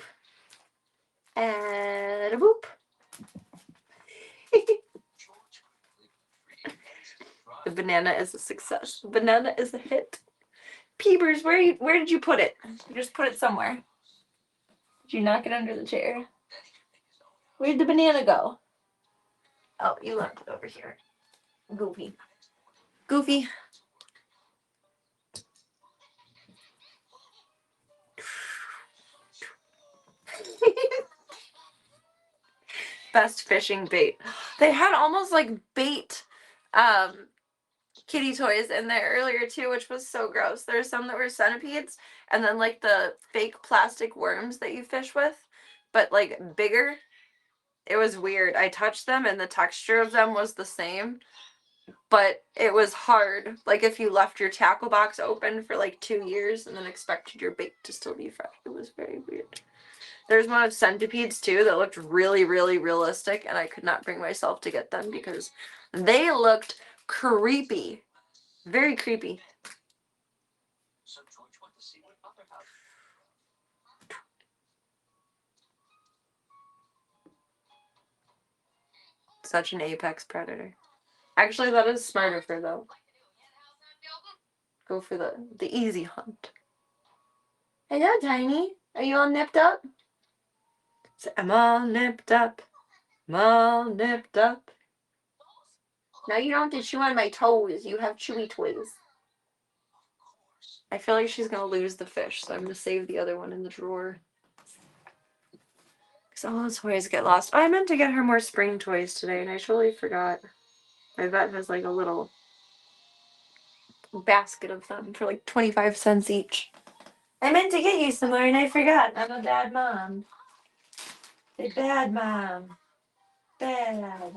Eddie boop. The banana is a success. The banana is a hit. Peebers, where did you put it? You just put it somewhere. Did you knock it under the chair? Where'd the banana go? Oh, you left it over here. Goofy. Goofy. Best fishing bait. They had almost like bait kitty toys in there earlier too, which was so gross. There were some that were centipedes and then like the fake plastic worms that you fish with, but like bigger. It was weird. I touched them and the texture of them was the same, but it was hard. Like if you left your tackle box open for like 2 years and then expected your bait to still be fresh. It was very weird. There's one of centipedes too that looked really, really realistic, and I could not bring myself to get them because they looked creepy. Very creepy. Such an apex predator. Actually, that is smarter for though. Go for the easy hunt. Hello, Tiny. Are you all nipped up? I'm all nipped up. I'm all nipped up. Now you don't have to chew on my toes. You have chewy toys. I feel like she's gonna lose the fish, so I'm gonna save the other one in the drawer. Because all the toys get lost. Oh, I meant to get her more spring toys today, and I totally forgot. My vet has like a little basket of them for like 25 cents each. I meant to get you some more, and I forgot. I'm a bad mom. A bad mom. Bad.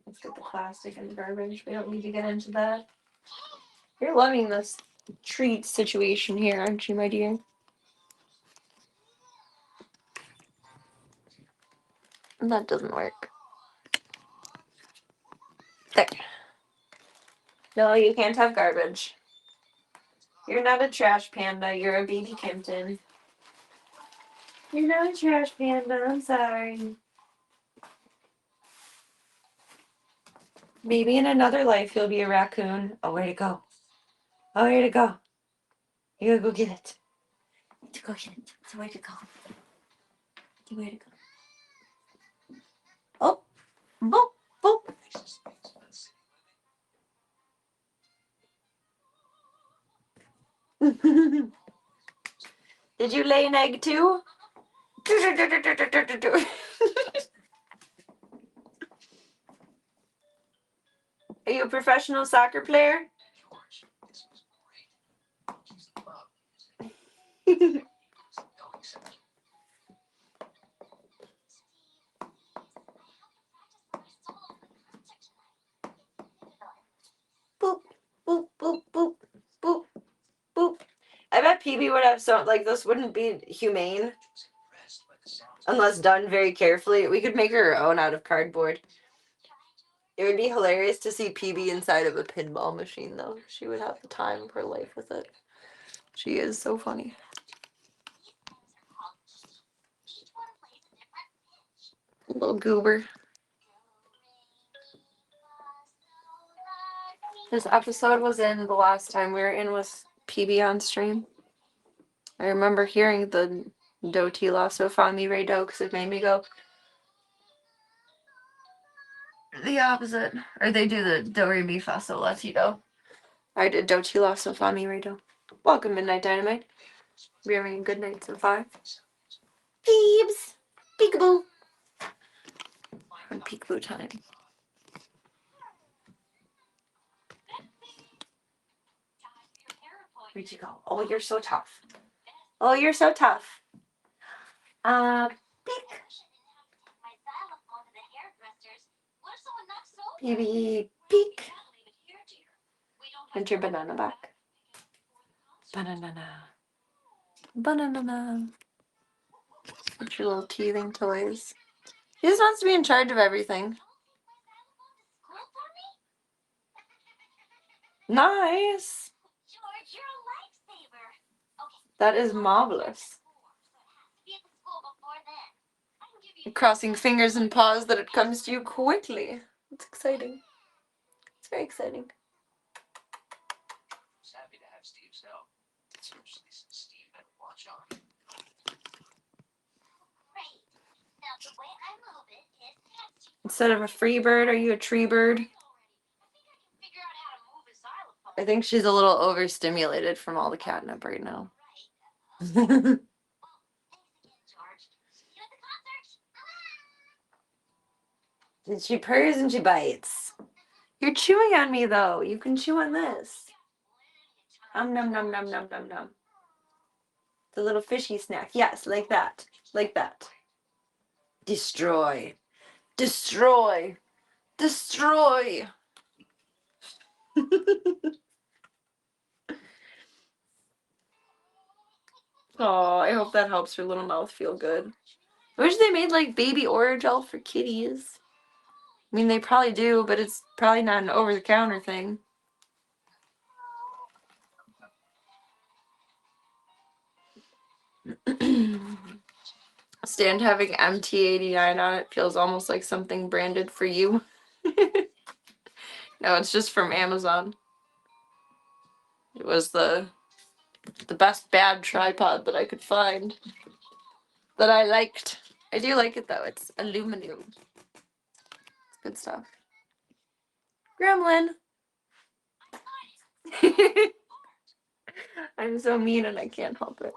Let's get the plastic and the garbage. We don't need to get into that. You're loving this treat situation here, aren't you, my dear? And that doesn't work. There. No, you can't have garbage. You're not a trash panda. You're a baby Kimpton. You're not a trash panda. I'm sorry. Maybe in another life you'll be a raccoon. Oh, where'd it go? Oh, where'd it go? You gotta go get it. To go get it. So where'd it go? Where'd it go? Oh, boop, boop. Did you lay an egg too? Are you a professional soccer player? Boop, boop, boop, boop, boop, boop. I bet PB would have some, like, this wouldn't be humane. unless done very carefully. We could make her own out of cardboard. It would be hilarious to see PB inside of a pinball machine, though. She would have the time of her life with it. She is so funny. Little goober. This episode was in the last time we were in with PB on stream. I remember hearing the Do Ti La So Fa Mi Re Do because it made me go the opposite. Or they do the Do Re Mi Fa So La Ti Do. I did Do Ti La So Fa Mi Re Do. Welcome, Midnight Dynamite. We're having a good night so far. Peebs! Peekaboo! Peekaboo time. Where'd you go? Oh, you're so tough. Oh, you're so tough. Peek. PB, peek. And your banana back. Banana. Banana. With your little teething toys. He just wants to be in charge of everything. Nice. That is marvelous. Crossing fingers and paws that it comes to you quickly. It's exciting. It's very exciting. Happy to have Steve's help. Seriously, Steve better watch on. Instead of a free bird, are you a tree bird? I think she's a little overstimulated from all the catnip right now. She purrs and she bites. You're chewing on me though. You can chew on this. Nom nom nom nom nom nom. The little fishy snack. Yes, like that. Like that. Destroy. Destroy. Destroy. Oh, I hope that helps her little mouth feel good. I wish they made like baby Orajel for kitties. I mean, they probably do, but it's probably not an over-the-counter thing. Stand having MT89 on it feels almost like something branded for you. No, it's just from Amazon. It was the best bad tripod that I could find that I liked. I do like it though. It's aluminum. It's good stuff. Gremlin. I'm so mean and I can't help it.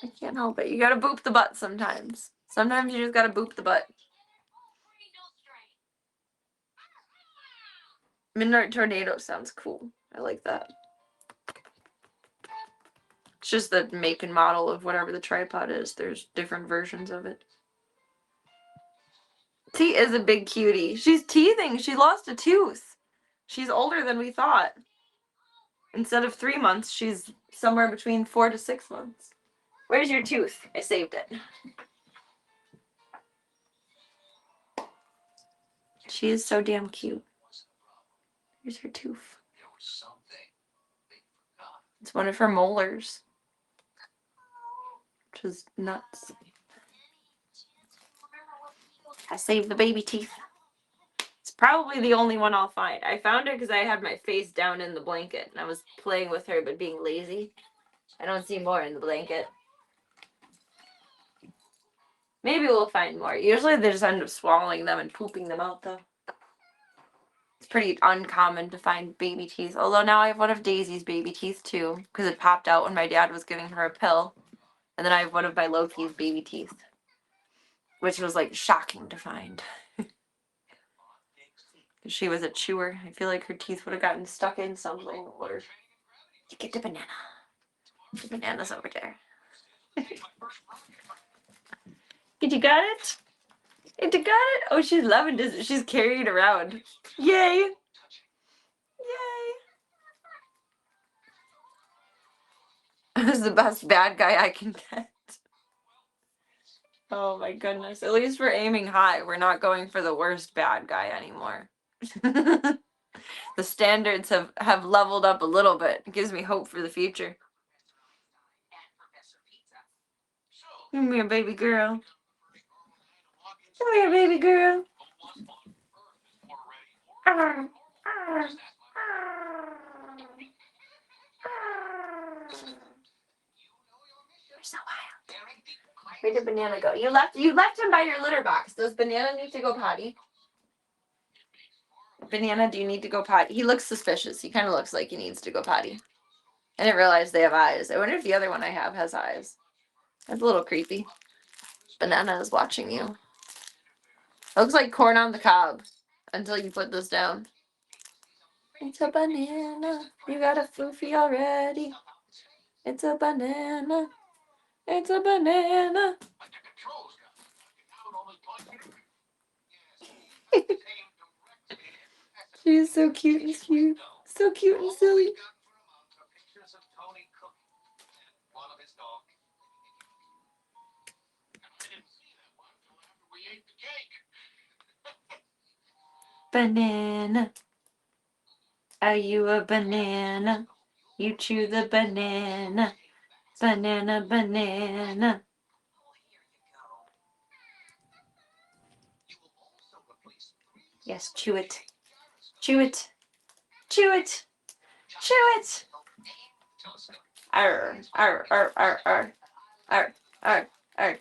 I can't help it. You gotta boop the butt sometimes. Sometimes you just gotta boop the butt. Midnight Tornado sounds cool. I like that. It's just the make and model of whatever the tripod is. There's different versions of it. T is a big cutie. She's teething. She lost a tooth. She's older than we thought. Instead of 3 months, she's somewhere between 4 to 6 months. Where's your tooth? I saved it. She is so damn cute. Here's her tooth. It's one of her molars. Which is nuts. I saved the baby teeth. It's probably the only one I'll find. I found her because I had my face down in the blanket and I was playing with her but being lazy. I don't see more in the blanket. Maybe we'll find more. Usually they just end up swallowing them and pooping them out though. It's pretty uncommon to find baby teeth. Although now I have one of Daisy's baby teeth too because it popped out when my dad was giving her a pill. And then I have one of my Loki's baby teeth. Which was like shocking to find. She was a chewer. I feel like her teeth would have gotten stuck in something or you get the banana. The banana's over there. Did you got it? Did you got it? Oh, she's loving this. She's carrying it around. Yay! Yay! This is the best bad guy I can get. Oh my goodness. At least we're aiming high. We're not going for the worst bad guy anymore. The standards have leveled up a little bit. It gives me hope for the future. Come here, baby girl. Come here, baby girl. Arr, arr, arr. You're so wild. Where did Banana go? You left him by your litter box. Does Banana need to go potty? Banana, do you need to go potty? He looks suspicious. He kind of looks like he needs to go potty. I didn't realize they have eyes. I wonder if the other one I have has eyes. That's a little creepy. Banana is watching you. It looks like corn on the cob until you put this down. It's a banana. You got a foofy already. It's a banana. It's a banana. She's so cute and cute. So cute and silly. Banana. Are you a banana? You chew the banana. Banana, banana. Yes, chew it. Chew it. Chew it. Chew it. Arr, arr, arr, arr, arr. Arr, arr, arr.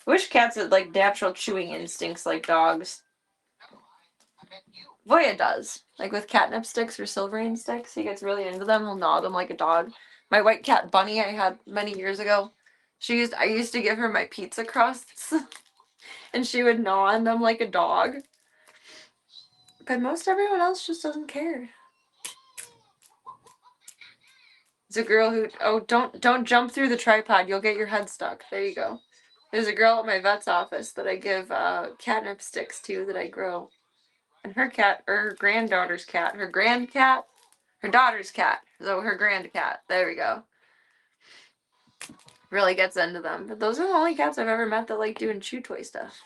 I wish cats had like natural chewing instincts like dogs. Voya does. Like with catnip sticks or silverine sticks, he gets really into them. He'll gnaw them like a dog. My white cat Bunny I had many years ago. I used to give her my pizza crusts and she would gnaw on them like a dog. But most everyone else just doesn't care. It's a girl who don't jump through the tripod, you'll get your head stuck. There you go. There's a girl at my vet's office that I give catnip sticks to that I grow. And her cat, or her granddaughter's cat, her grandcat, her daughter's cat, so her grandcat, there we go. Really gets into them. But those are the only cats I've ever met that like doing chew toy stuff.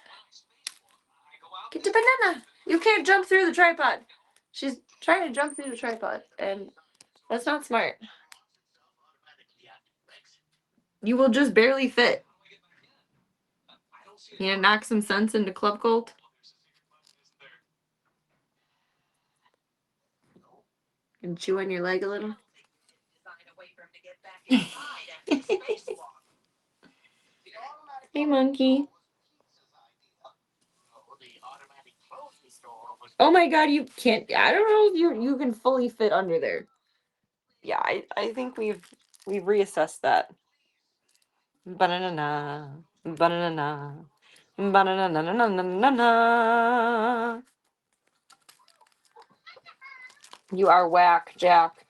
Get to Banana! You can't jump through the tripod! She's trying to jump through the tripod, and that's not smart. You will just barely fit. You know, knock some sense into Club Colt. And chew on your leg a little. Hey, monkey. Oh my god, you can't. I don't know if you can fully fit under there. Yeah, I think we've reassessed that. Banana, banana, banana, na na na na na na. You are whack, Jack.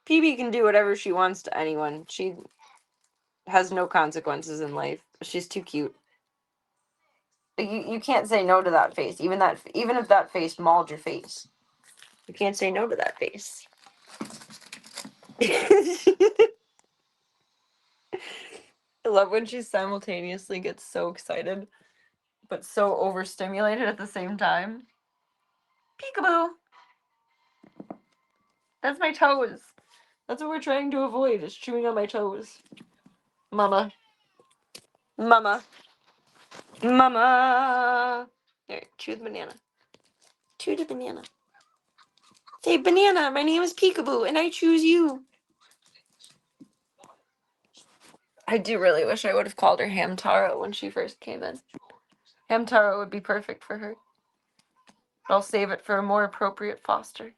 PB can do whatever she wants to anyone. She has no consequences in life. She's too cute. You can't say no to that face. Even if that face mauled your face, you can't say no to that face. I love when she simultaneously gets so excited, but so overstimulated at the same time. Peekaboo! That's my toes. That's what we're trying to avoid, is chewing on my toes. Mama. Mama. Mama! Here, chew the banana. Chew the banana. Say, Banana, my name is Peekaboo, and I choose you. I do really wish I would have called her Hamtaro when she first came in. Hamtaro would be perfect for her. I'll save it for a more appropriate foster.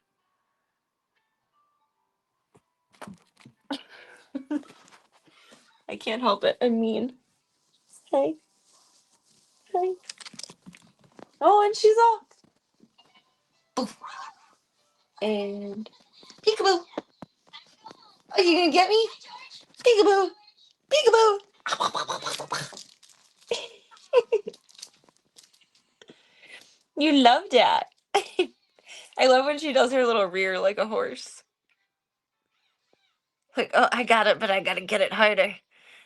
I can't help it. I'm mean. Hey. Hey. Oh, and she's off. Oof. And Peekaboo. Are you gonna get me? Peekaboo. Peekaboo. You love that. I love when she does her little rear like a horse. Like, oh, I got it, but I gotta get it harder.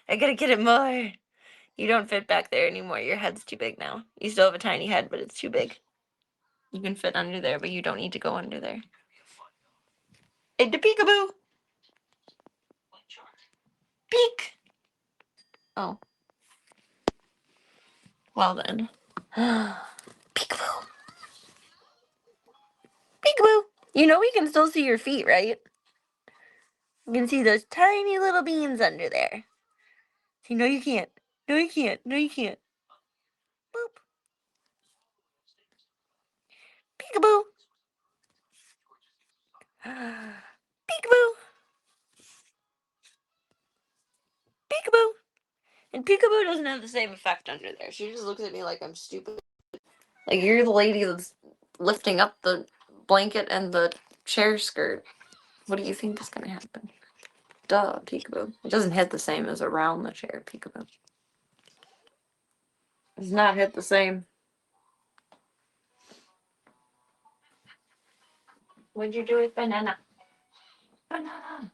I gotta get it more. You don't fit back there anymore. Your head's too big now. You still have a tiny head, but it's too big. You can fit under there, but you don't need to go under there. Hey, the peekaboo! Peek! Oh. Well then. Peekaboo! Peekaboo! You know we can still see your feet, right? You can see those tiny little beans under there. See, no you can't. No you can't. No you can't. Boop. Peekaboo! Peekaboo! Peekaboo! And Peekaboo doesn't have the same effect under there. She just looks at me like I'm stupid. Like, you're the lady that's lifting up the blanket and the chair skirt. What do you think is gonna happen? Duh, Peekaboo. It doesn't hit the same as around the chair, Peekaboo. It's not hit the same. What'd you do with banana? Banana.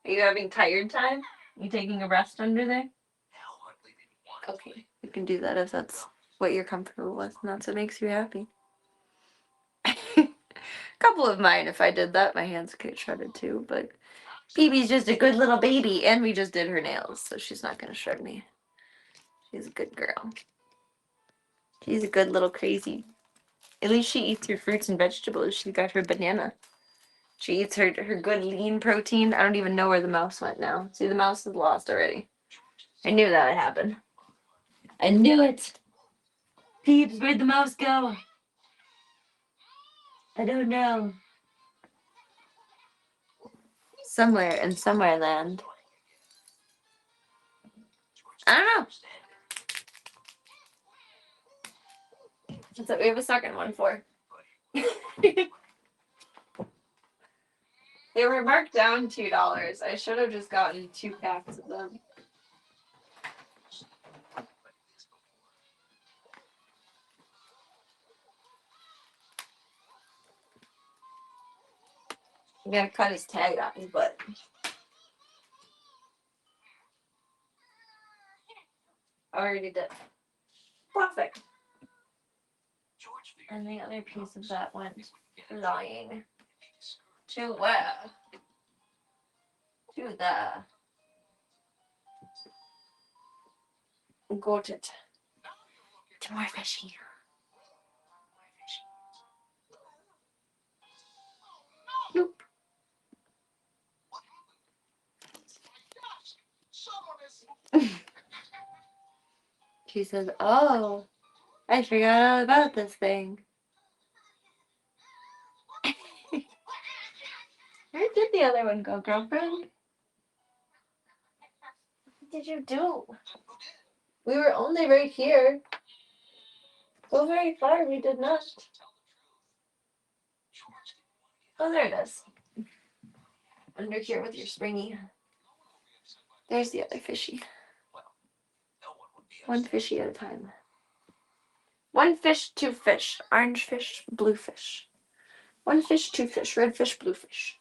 Are you having tired time? You taking a rest under there? Okay, you can do that if that's what you're comfortable with and that's what makes you happy. A couple of mine, if I did that, my hands could get shredded too, but Phoebe's just a good little baby, and we just did her nails, so she's not gonna shred me. She's a good girl. She's a good little crazy. At least she eats her fruits and vegetables. She got her banana. She eats her good lean protein. I don't even know where the mouse went now. See, the mouse is lost already. I knew that would happen. I knew it. Peeps, where'd the mouse go? I don't know. Somewhere in somewhere land. I don't know. That's what we have a second one for. They were marked down $2. I should have just gotten 2 packs of them. I'm gonna cut his tag on his butt. I already did. Perfect. And the other piece of that went flying to where? To the. Got it. To more fishy. Nope. She says, "Oh, I forgot all about this thing." Where did the other one go, girlfriend? What did you do? We were only right here. Go very far, we did not. Oh, there it is. Under here with your springy. There's the other fishy. One fishy at a time. One fish, two fish. Orange fish, blue fish. One fish, two fish. Red fish, blue fish.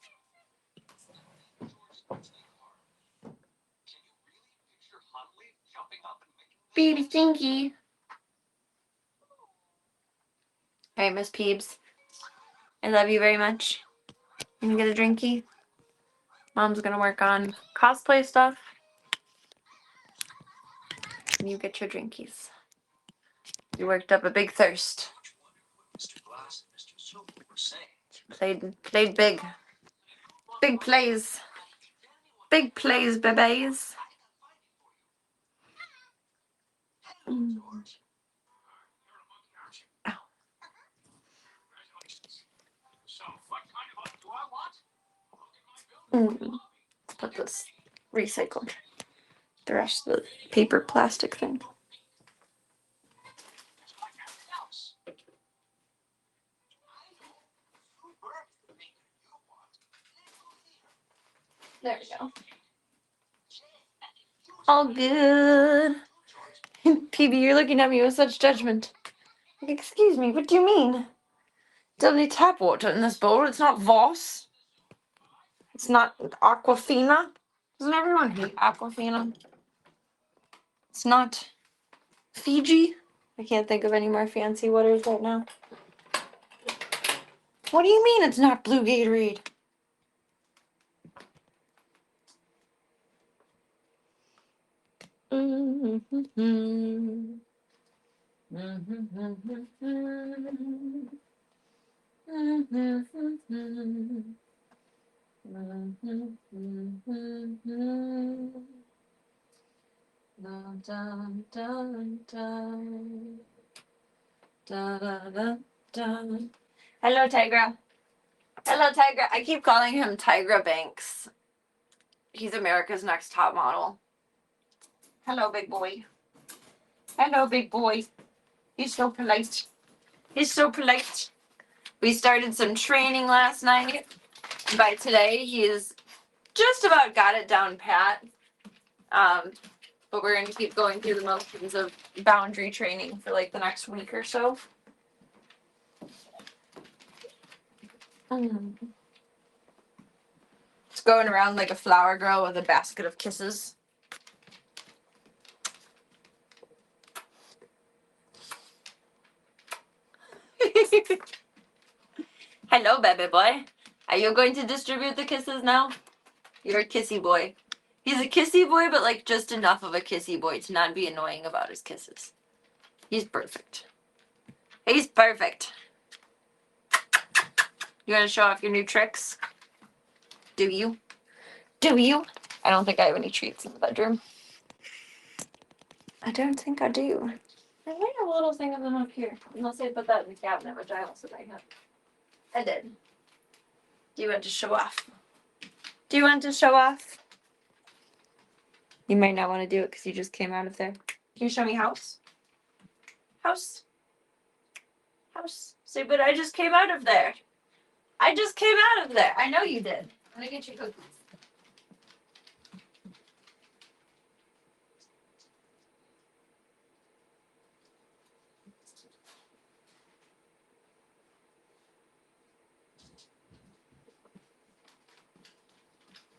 Baby Stinky. Alright, Miss Peebs. I love you very much. Can you get a drinky? Mom's gonna work on cosplay stuff. And you get your drinkies. You worked up a big thirst. Played big. Big plays. Big plays, babies. Mm. Ow. Let's put this recycled. The rest of the paper plastic thing. There we go. All good. PB, you're looking at me with such judgment. Like, excuse me, what do you mean? It's only tap water in this bowl. It's not Voss. It's not Aquafina. Doesn't everyone hate Aquafina? It's not Fiji. I can't think of any more fancy waters right now. What do you mean it's not Blue Gatorade? Hello, Tigra. Hello, Tigra. I keep calling him Tigra Banks. He's America's Next Top Model. Hello, big boy. Hello, big boy. He's so polite. He's so polite. We started some training last night. By today, he's just about got it down pat. But we're going to keep going through the motions of boundary training for like the next week or so. It's going around like a flower girl with a basket of kisses. Hello, baby boy. Are you going to distribute the kisses now? You're a kissy boy. He's a kissy boy, but like just enough of a kissy boy to not be annoying about his kisses. He's perfect. He's perfect. You want to show off your new tricks? Do you? Do you? I don't think I have any treats in the bedroom. I don't think I do. I might have a little thing of them up here. Unless I put that in the cabinet, which I also might have. I did. Do you want to show off? Do you want to show off? You might not want to do it because you just came out of there. Can you show me house? House? House? Say, but I just came out of there. I just came out of there. I know you did. I'm going to get you cookies.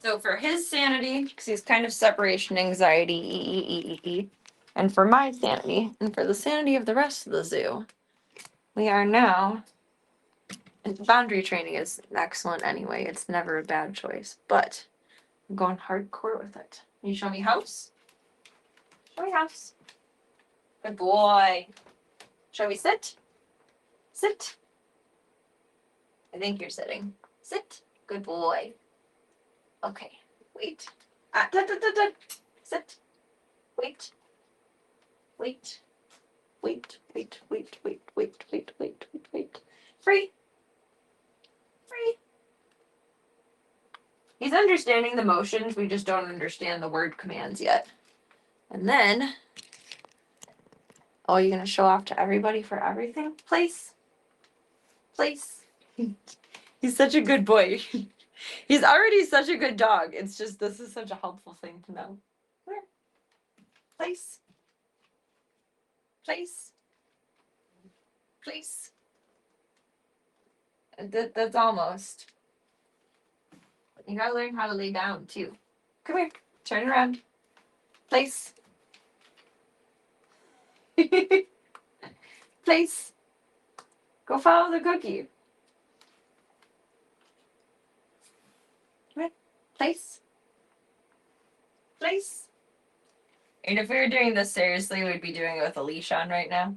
So for his sanity, because he's kind of separation anxiety, and for my sanity, and for the sanity of the rest of the zoo, we are now, and boundary training is excellent anyway. It's never a bad choice, but I'm going hardcore with it. Can you show me house? Show me house. Good boy. Shall we sit? Sit. I think you're sitting. Sit. Good boy. Okay. Wait. Sit. Wait. Wait. Wait. Wait. Free. Free. He's understanding the motions. We just don't understand the word commands yet. And then, oh, you're gonna show off to everybody for everything? Place. He's such a good boy. He's already such a good dog. It's just, this is such a helpful thing to know. Where? Place. That's almost. You gotta learn how to lay down too. Come here. Turn around. Place. Place. Go follow the cookie. Come here. Place. And if we were doing this seriously, we'd be doing it with a leash on right now.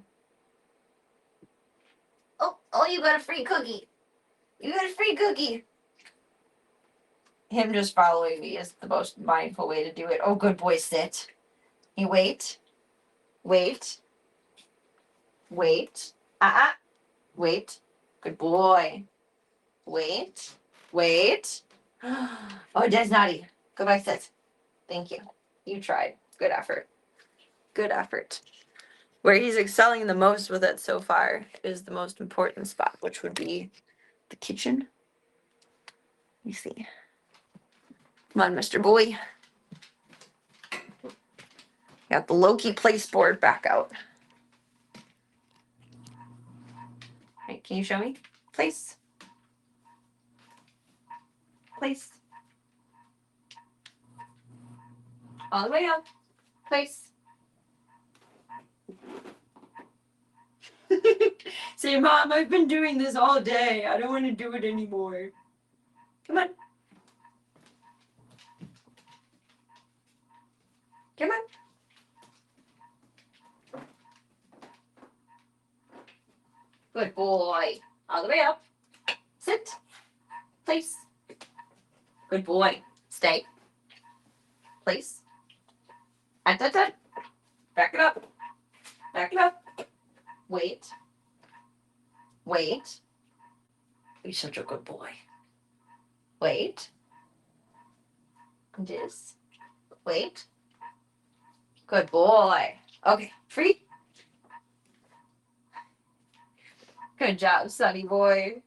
Oh, you got a free cookie. Him just following me is the most mindful way to do it. Oh, good boy, sit. You wait. Wait. Wait. Good boy. Wait. Oh, that's naughty. Go back, sit. Thank you. You tried. Good effort. Where he's excelling the most with it so far is the most important spot, which would be the kitchen. You see. Come on, Mr. Boy. Got the Loki place board back out. Right, can you show me? Place. Place. All the way up. Place. Say, Mom, I've been doing this all day. I don't want to do it anymore. Come on. Come on. Good boy. All the way up. Sit. Place. Good boy. Stay. Place. Back it up. Back it up. Wait. Wait. You're such a good boy. Wait. This. Wait. Good boy. Okay, free. Good job, Sonny boy.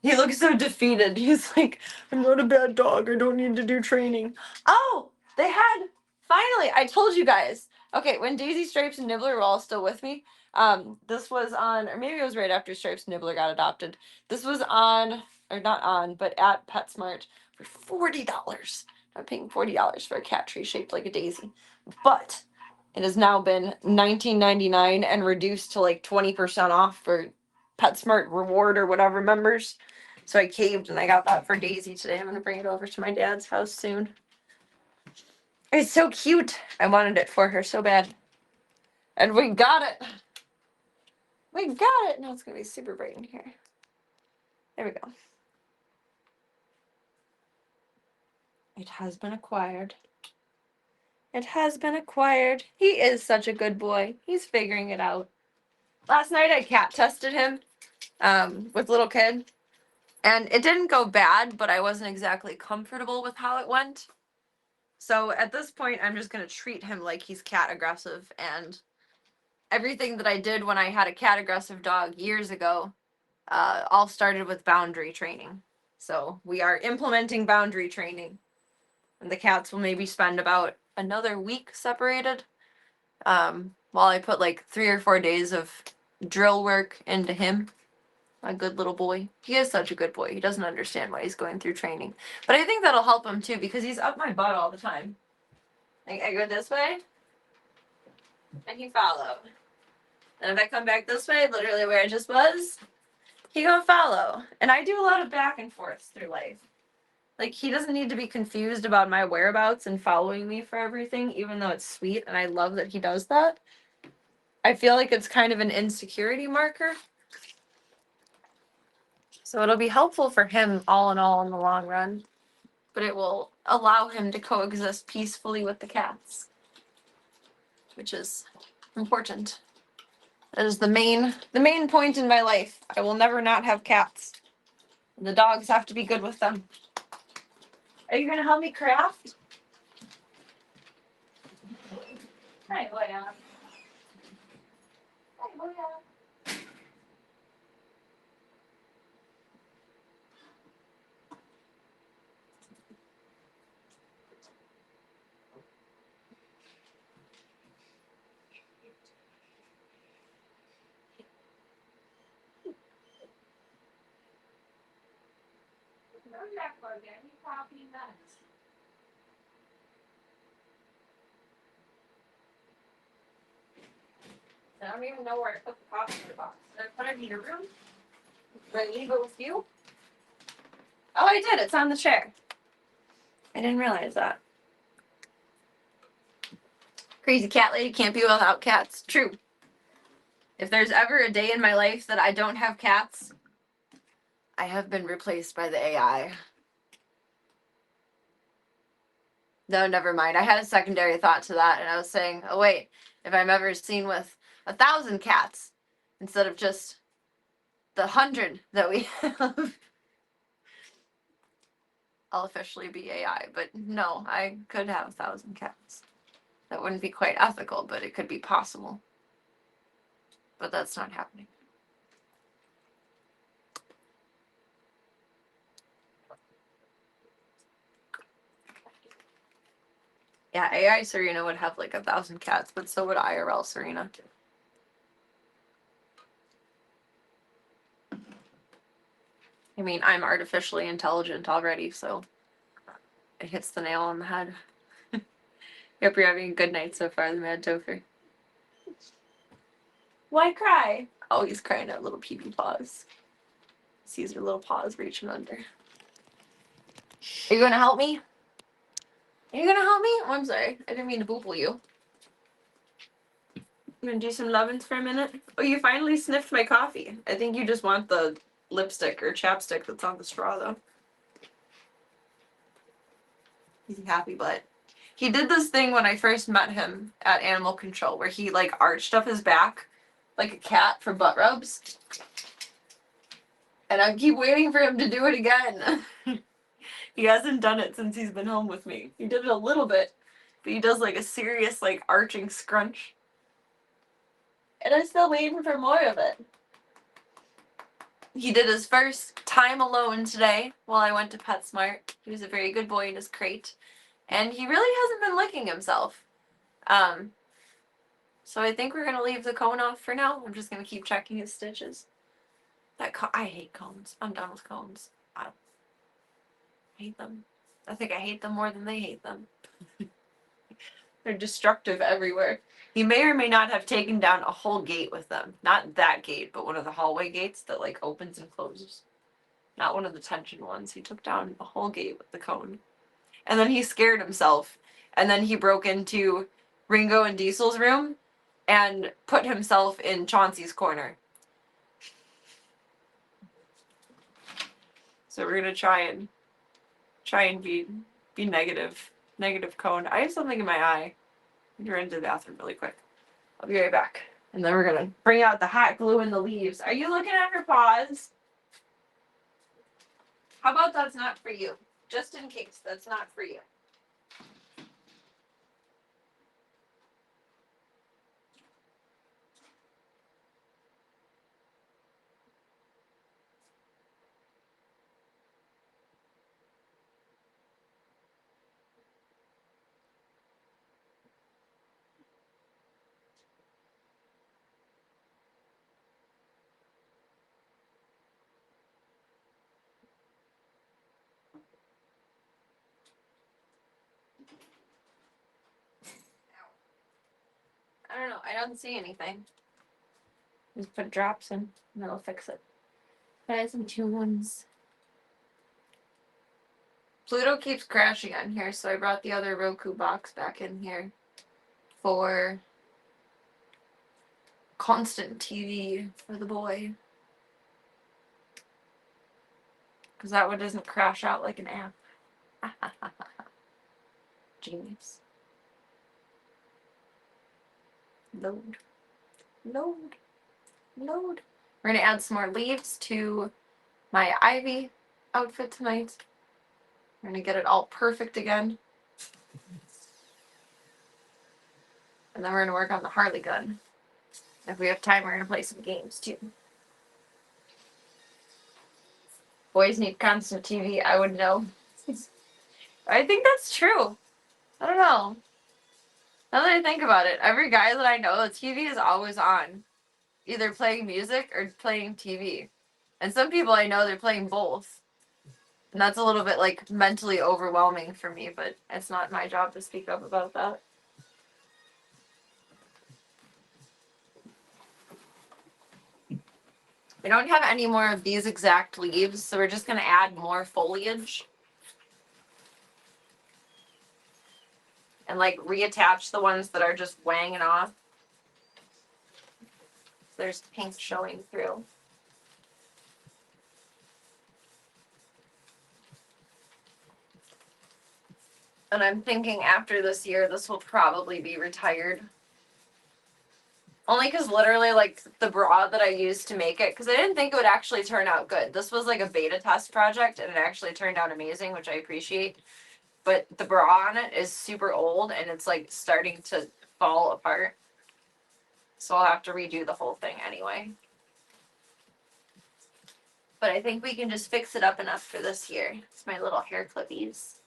He looks so defeated. He's like, I'm not a bad dog. I don't need to do training. Oh, they had, finally, I told you guys. Okay, when Daisy, Stripes, and Nibbler were all still with me, this was on, or maybe it was right after Stripes and Nibbler got adopted. This was on, or not on, but at PetSmart for $40. I'm paying $40 for a cat tree shaped like a daisy. But it has now been $19.99 and reduced to like 20% off for PetSmart reward or whatever members. So I caved and I got that for Daisy today. I'm gonna bring it over to my dad's house soon. It's so cute. I wanted it for her so bad. And we got it. We got it. Now it's gonna be super bright in here. There we go. It has been acquired. It has been acquired. He is such a good boy. He's figuring it out. Last night I cat tested him with little kid. And it didn't go bad, but I wasn't exactly comfortable with how it went. So at this point, I'm just going to treat him like he's cat aggressive. And everything that I did when I had a cat aggressive dog years ago all started with boundary training. So we are implementing boundary training. And the cats will maybe spend about another week separated while I put like 3 or 4 days of drill work into him. A good little boy. He is such a good boy. He doesn't understand why he's going through training. But I think that'll help him too because he's up my butt all the time. Like I go this way and he follow. And if I come back this way, literally where I just was, he gonna follow. And I do a lot of back and forths through life. Like he doesn't need to be confused about my whereabouts and following me for everything, even though it's sweet and I love that he does that. I feel like it's kind of an insecurity marker. So it'll be helpful for him all in all in the long run. But it will allow him to coexist peacefully with the cats. Which is important. That is the main point in my life. I will never not have cats. The dogs have to be good with them. Are you gonna help me craft? Hi, Leia. Hi, Leia. No, Jack Logan, you copy nuts. I don't even know where I put the coffee in the box. Did I put it in your room? Did I leave it with you? Oh, I did. It's on the chair. I didn't realize that. Crazy cat lady can't be without cats. True. If there's ever a day in my life that I don't have cats, I have been replaced by the AI. No, never mind. I had a secondary thought to that, and I was saying, oh wait, if I'm ever seen with 1,000 cats instead of just the 100 that we have, I'll officially be AI. But no, I could have 1,000 cats. That wouldn't be quite ethical, but it could be possible. But that's not happening. Yeah, AI Serena would have like 1,000 cats, but so would IRL Serena. I mean, I'm artificially intelligent already, so it hits the nail on the head. Hope you're having a good night so far, the Mad Topher. Why cry? Oh, he's crying at little pee-pee paws. Sees her little paws reaching under. Are you gonna help me? Are you gonna help me? Oh, I'm sorry. I didn't mean to boople you. You gonna do some lovin's for a minute? Oh, you finally sniffed my coffee. I think you just want the lipstick or chapstick that's on the straw, though. He's a happy butt. He did this thing when I first met him at Animal Control where he, like, arched up his back like a cat for butt rubs. And I keep waiting for him to do it again. He hasn't done it since he's been home with me. He did it a little bit, but he does, like, a serious, like, arching scrunch. And I'm still waiting for more of it. He did his first time alone today while I went to PetSmart. He was a very good boy in his crate. And he really hasn't been licking himself. So I think we're going to leave the cone off for now. I'm just going to keep checking his stitches. I hate cones. I'm done with cones. I hate them. I think I hate them more than they hate them. They're destructive everywhere. He may or may not have taken down a whole gate with them. Not that gate, but one of the hallway gates that, like, opens and closes. Not one of the tension ones. He took down a whole gate with the cone. And then he scared himself. And then he broke into Ringo and Diesel's room and put himself in Chauncey's corner. So we're gonna try and be negative cone. I have something in my eye. I'm gonna run to the bathroom really quick. I'll be right back. And then we're gonna bring out the hot glue and the leaves. Are you looking at her paws? How about that's not for you? Just in case, that's not for you. I don't know. I don't see anything. Just put drops in and that'll fix it. But I have some 2-1s. Pluto keeps crashing on here, so I brought the other Roku box back in here for constant TV for the boy. Because that one doesn't crash out like an app. Genius. Load. Load. Load. We're going to add some more leaves to my Ivy outfit tonight. We're going to get it all perfect again. And then we're going to work on the Harley gun. If we have time, we're going to play some games too. Boys need constant TV, I would know. I think that's true. I don't know. Now that I think about it, every guy that I know, the TV is always on. Either playing music or playing TV. And some people I know, they're playing both. And that's a little bit, like, mentally overwhelming for me, but it's not my job to speak up about that. We don't have any more of these exact leaves, so we're just going to add more foliage. And, like, reattach the ones that are just wanging off. There's pink showing through. And I'm thinking after this year, this will probably be retired. Only because literally, like, the bra that I used to make it, because I didn't think it would actually turn out good. This was like a beta test project, and it actually turned out amazing, which I appreciate. But the bra on it is super old, and it's, like, starting to fall apart. So I'll have to redo the whole thing anyway. But I think we can just fix it up enough for this year. It's my little hair clippies.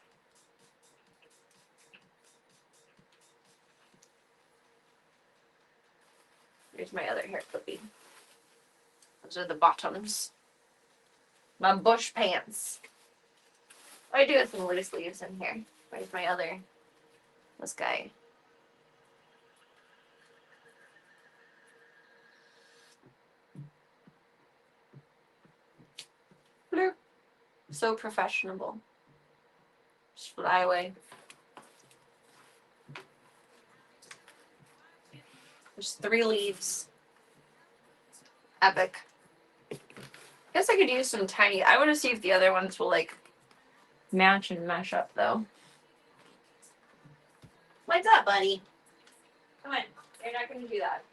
Here's my other hair clippy. Those are the bottoms. My bush pants. I do have some loose sleeves in here. Where's my other? This guy. Bloop. So professional. Just fly away. There's 3 leaves. Epic. Guess I could use some tiny. I want to see if the other ones will like match and mesh up though. What's up, buddy? Come on. You're not going to do that.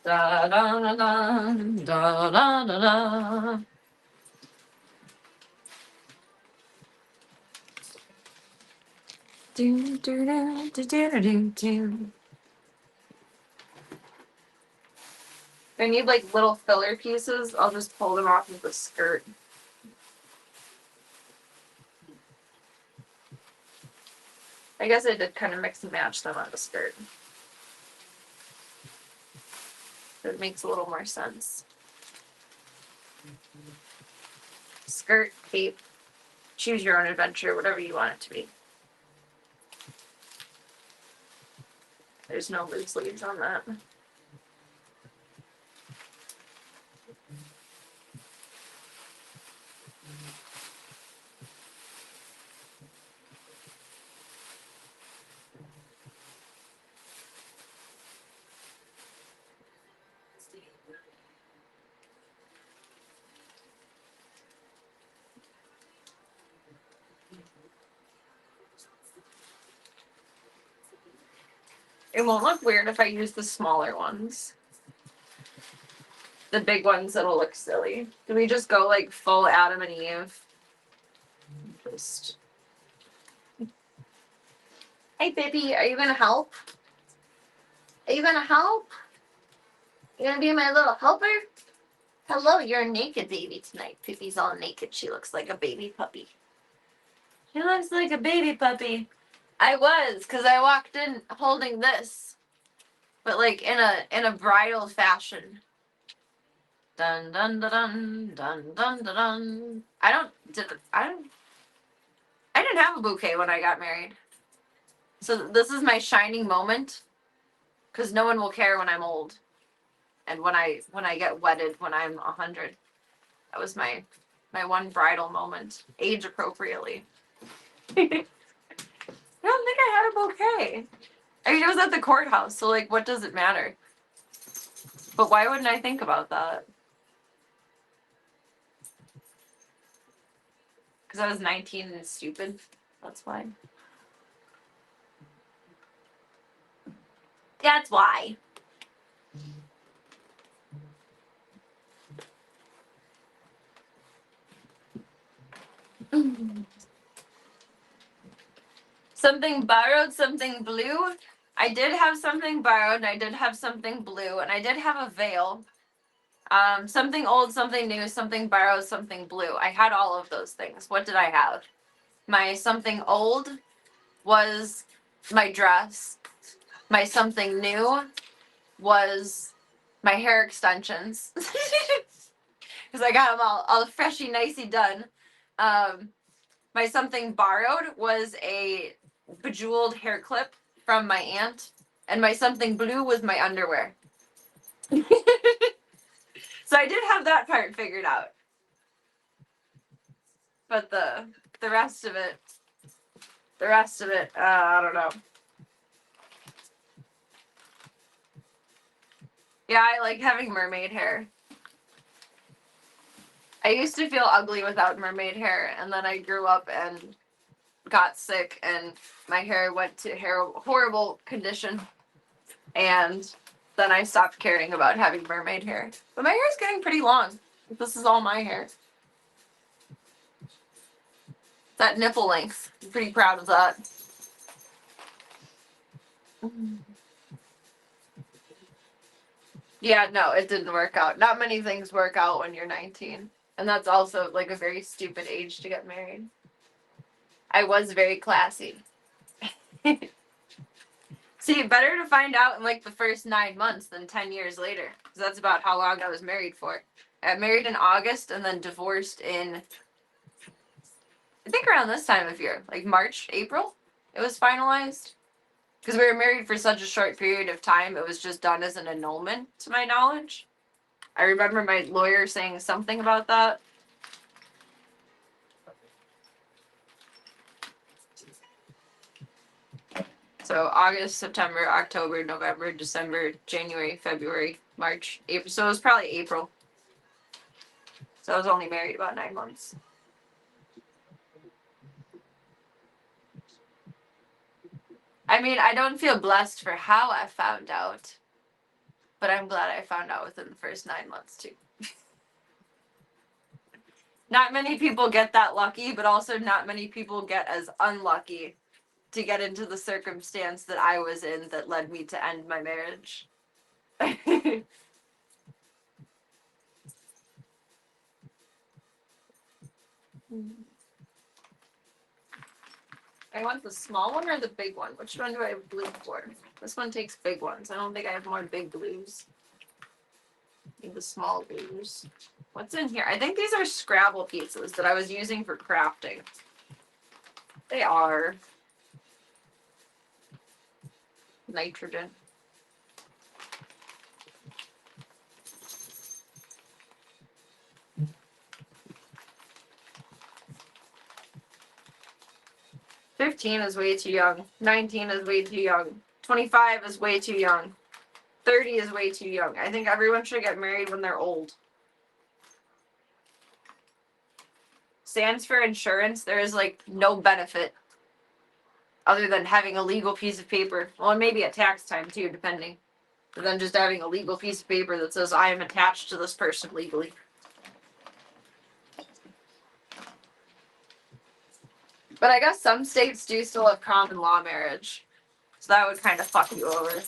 Da da da da da da da da. Do do do do do do do. If I need like little filler pieces, I'll just pull them off of the skirt. I guess I did kind of mix and match them on the skirt. It makes a little more sense. Skirt, cape, choose your own adventure, whatever you want it to be. There's no loose sleeves on that. It won't look weird if I use the smaller ones. The big ones, it'll look silly. Do we just go like full Adam and Eve? Just... Hey, baby, are you gonna help? Are you gonna help? You gonna be my little helper? Hello, you're a naked baby tonight. Pippi's all naked. She looks like a baby puppy. She looks like a baby puppy. I was, because I walked in holding this. But like in a bridal fashion. Dun dun dun dun dun dun dun dun. I didn't have a bouquet when I got married. So this is my shining moment. Because no one will care when I'm old. And when I get wedded when I'm 100. That was my one bridal moment. Age appropriately. I don't think I had a bouquet. I mean, it was at the courthouse, so like, what does it matter? But why wouldn't I think about that? Because I was 19 and stupid. That's why. That's why. Something borrowed, something blue. I did have something borrowed, and I did have something blue, and I did have a veil. Something old, something new, something borrowed, something blue. I had all of those things. What did I have? My something old was my dress. My something new was my hair extensions. Because I got them all freshy, nicey done. My something borrowed was a bejeweled hair clip from my aunt. And my something blue was my underwear. So I did have that part figured out. But the rest of it, I don't know. Yeah, I like having mermaid hair. I used to feel ugly without mermaid hair, and then I grew up and got sick, and my hair went to horrible condition. And then I stopped caring about having mermaid hair. But my hair is getting pretty long. This is all my hair. That nipple length. I'm pretty proud of that. Yeah, no, it didn't work out. Not many things work out when you're 19. And that's also like a very stupid age to get married. I was very classy. See, better to find out in like the first 9 months than 10 years later. Because that's about how long I was married for. I got married in August and then divorced in, I think around this time of year. Like March, April, it was finalized. Because we were married for such a short period of time, it was just done as an annulment, to my knowledge. I remember my lawyer saying something about that. So August, September, October, November, December, January, February, March, April. So it was probably April. So I was only married about 9 months. I mean, I don't feel blessed for how I found out, but I'm glad I found out within the first 9 months too. Not many people get that lucky, but also not many people get as unlucky to get into the circumstance that I was in that led me to end my marriage. I want the small one or the big one? Which one do I have blue for? This one takes big ones. I don't think I have more big blues. Need the small blues. What's in here? I think these are Scrabble pieces that I was using for crafting. They are. Nitrogen. $15 is way too young. 19 is way too young. 25 is way too young. 30 is way too young. I think everyone should get married when they're old. Stands for insurance. There is like no benefit other than having a legal piece of paper. Well, and maybe at tax time too, depending. But then just having a legal piece of paper that says I am attached to this person legally. But I guess some states do still have common law marriage. So that would kind of fuck you over.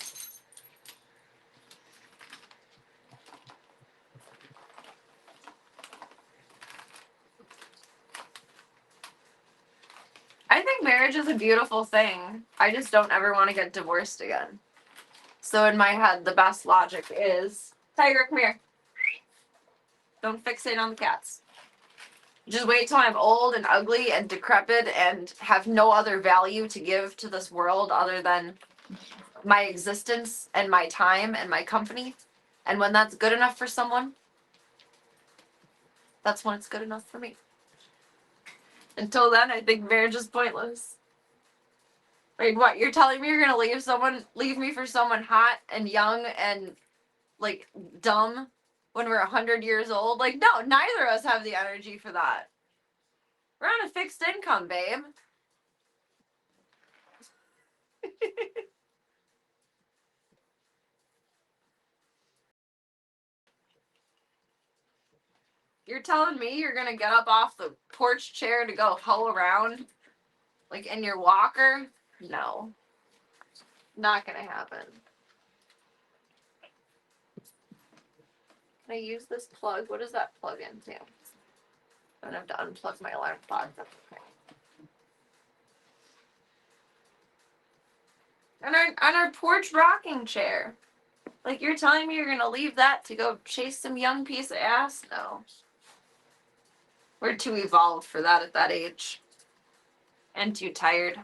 I think marriage is a beautiful thing. I just don't ever want to get divorced again. So in my head, the best logic is, Tiger, come here. Don't fixate on the cats. Just wait till I'm old and ugly and decrepit and have no other value to give to this world other than my existence and my time and my company. And when that's good enough for someone, that's when it's good enough for me. Until then, I think marriage is pointless. Like, what? You're telling me you're gonna leave me for someone hot and young and, like, dumb when we're 100 years old? Like, no, neither of us have the energy for that. We're on a fixed income, babe. You're telling me you're gonna get up off the porch chair to go hoe around, like, in your walker? No. Not gonna happen. Can I use this plug? What does that plug into? I don't have to unplug my alarm clock. That's okay. On our porch rocking chair. Like, you're telling me you're gonna leave that to go chase some young piece of ass? No. We're too evolved for that at that age. And too tired.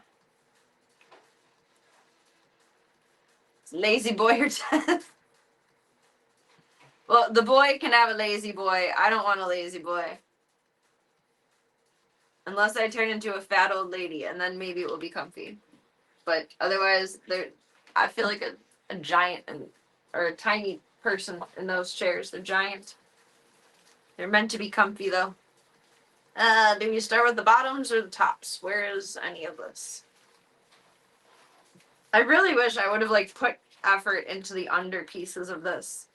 It's lazy boy or death. Well, the boy can have a lazy boy. I don't want a lazy boy. Unless I turn into a fat old lady, and then maybe it will be comfy. But otherwise, I feel like a giant or a tiny person in those chairs. They're giant. They're meant to be comfy, though. Do you start with the bottoms or the tops? Where is any of this? I really wish I would have, like, put effort into the under pieces of this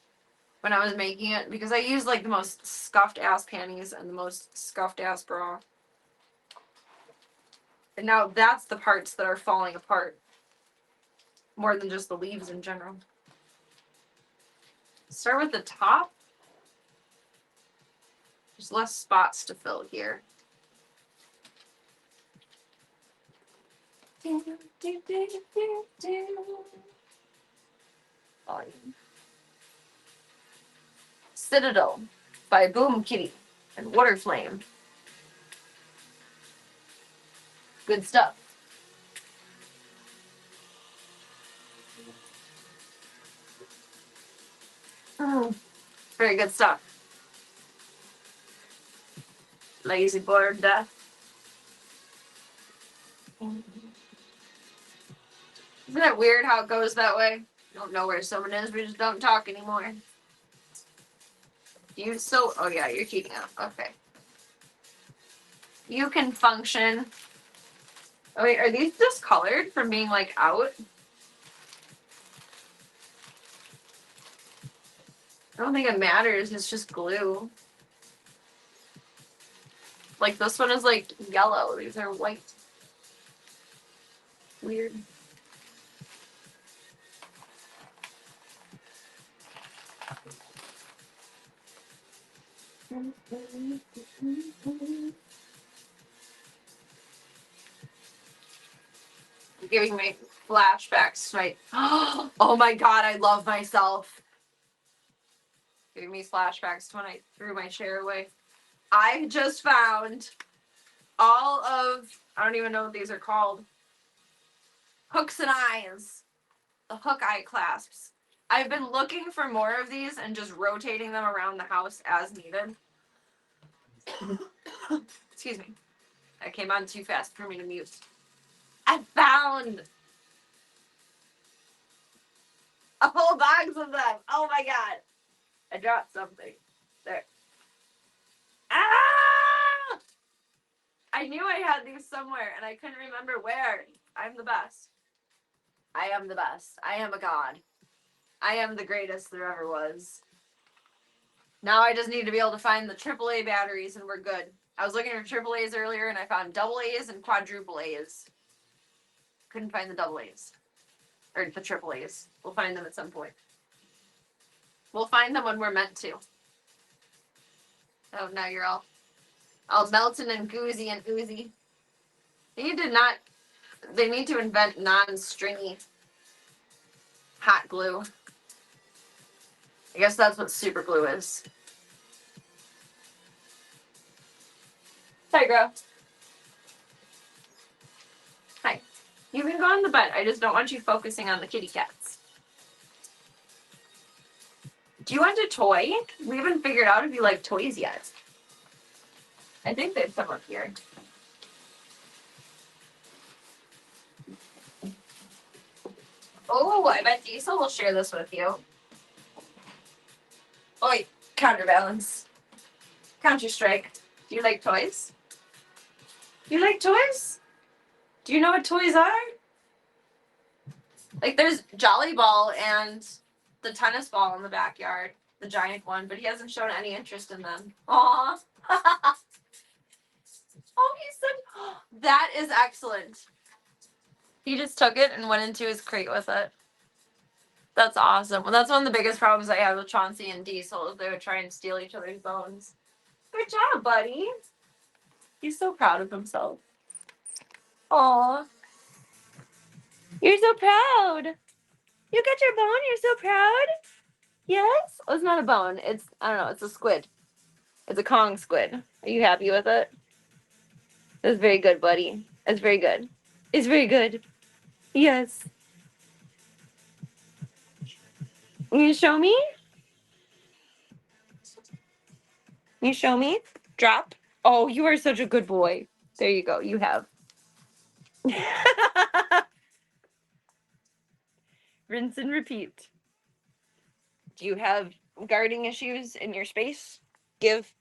when I was making it, because I used, like, the most scuffed ass panties and the most scuffed ass bra. And now that's the parts that are falling apart. more than just the leaves in general. Start with the top. There's less spots to fill here. Citadel by Boom Kitty and Water Flame. Good stuff. Very good stuff. Lazy bird. Isn't it weird how it goes that way? You don't know where someone is, we just don't talk anymore. You still, oh yeah, you're keeping up. Okay. You can function. Oh wait, are these discolored from being like out? I don't think it matters, it's just glue. Like this one is like yellow, these are white. Weird. Giving me flashbacks tonight. Oh my god, I love myself. Giving me flashbacks to when I threw my chair away. I just found all of, I don't even know what these are called. Hooks and eyes. The hook eye clasps. I've been looking for more of these and just rotating them around the house as needed. Excuse me. That came on too fast for me to mute. I found a whole box of them. Oh my god. I dropped something. There. Ah! I knew I had these somewhere and I couldn't remember where. I'm the best. I am the best. I am a god. I am the greatest there ever was. Now I just need to be able to find the AAA batteries and we're good. I was looking for AAAs earlier and I found double A's and quadruple A's. Couldn't find the double A's. Or the triple A's. We'll find them at some point. We'll find them when we're meant to. Oh, now you're all melting and goozy and oozy. They need to invent non-stringy hot glue. I guess that's what super glue is. Hi, girl. Hi. You can go on the bed. I just don't want you focusing on the kitty cats. Do you want a toy? We haven't figured out if you like toys yet. I think they've come up here. Oh, I bet Diesel will share this with you. Oi, counterbalance. Counter-Strike. Do you like toys? You like toys? Do you know what toys are? Like there's Jolly Ball and the tennis ball in the backyard. The giant one, but he hasn't shown any interest in them. Aww. Oh, he said, that is excellent. He just took it and went into his crate with it. That's awesome. Well, that's one of the biggest problems I have with Chauncey and Diesel is they would try and steal each other's bones. Good job, buddy. He's so proud of himself. Aw. You're so proud. You got your bone? You're so proud? Yes? Oh, it's not a bone. It's, I don't know, it's a squid. It's a Kong squid. Are you happy with it? That's very good, buddy. That's very good. It's very good. Yes. You show me? You show me? Drop. Oh, you are such a good boy. There you go. You have. Rinse and repeat. Do you have guarding issues in your space? Give.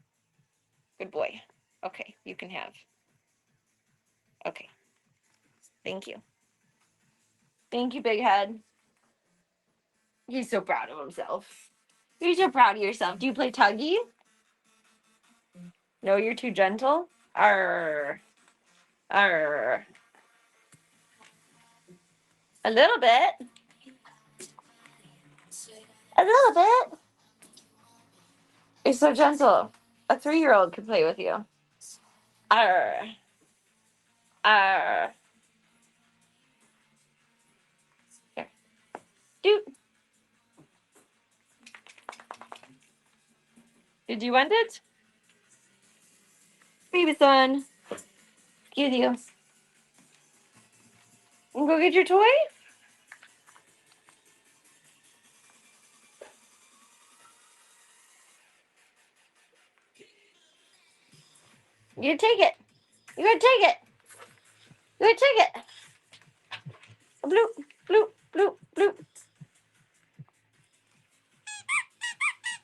Good boy. Okay, you can have. Okay. Thank you. Thank you, Big Head. He's so proud of himself. You're so proud of yourself. Do you play tuggy? No, you're too gentle? Arr. Arr. A little bit. A little bit. You're so gentle. A 3-year-old could play with you. Arr. Arr. Here. Doot. Did you want it? Baby son. Excuse you. Go get your toy? You take it. You gotta take it. You gotta take it. Bloop, bloop, bloop, bloop.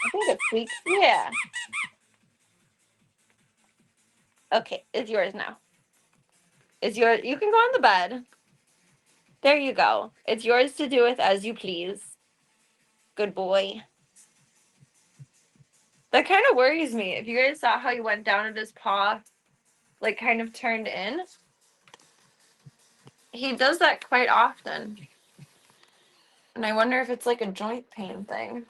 I think it's sweet. Yeah. Okay, it's yours now. It's yours. You can go on the bed. There you go. It's yours to do with as you please. Good boy. That kind of worries me. If you guys saw how he went down and his paw, like, kind of turned in, he does that quite often. And I wonder if it's like a joint pain thing.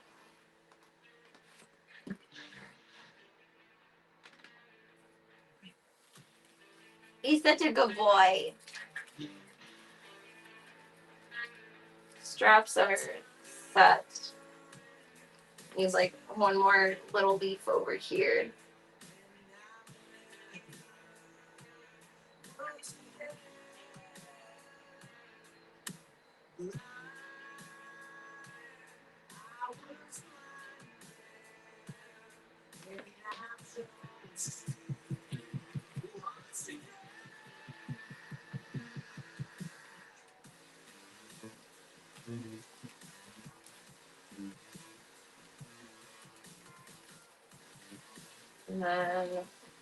He's such a good boy. Straps are set. He's like one more little leaf over here. And then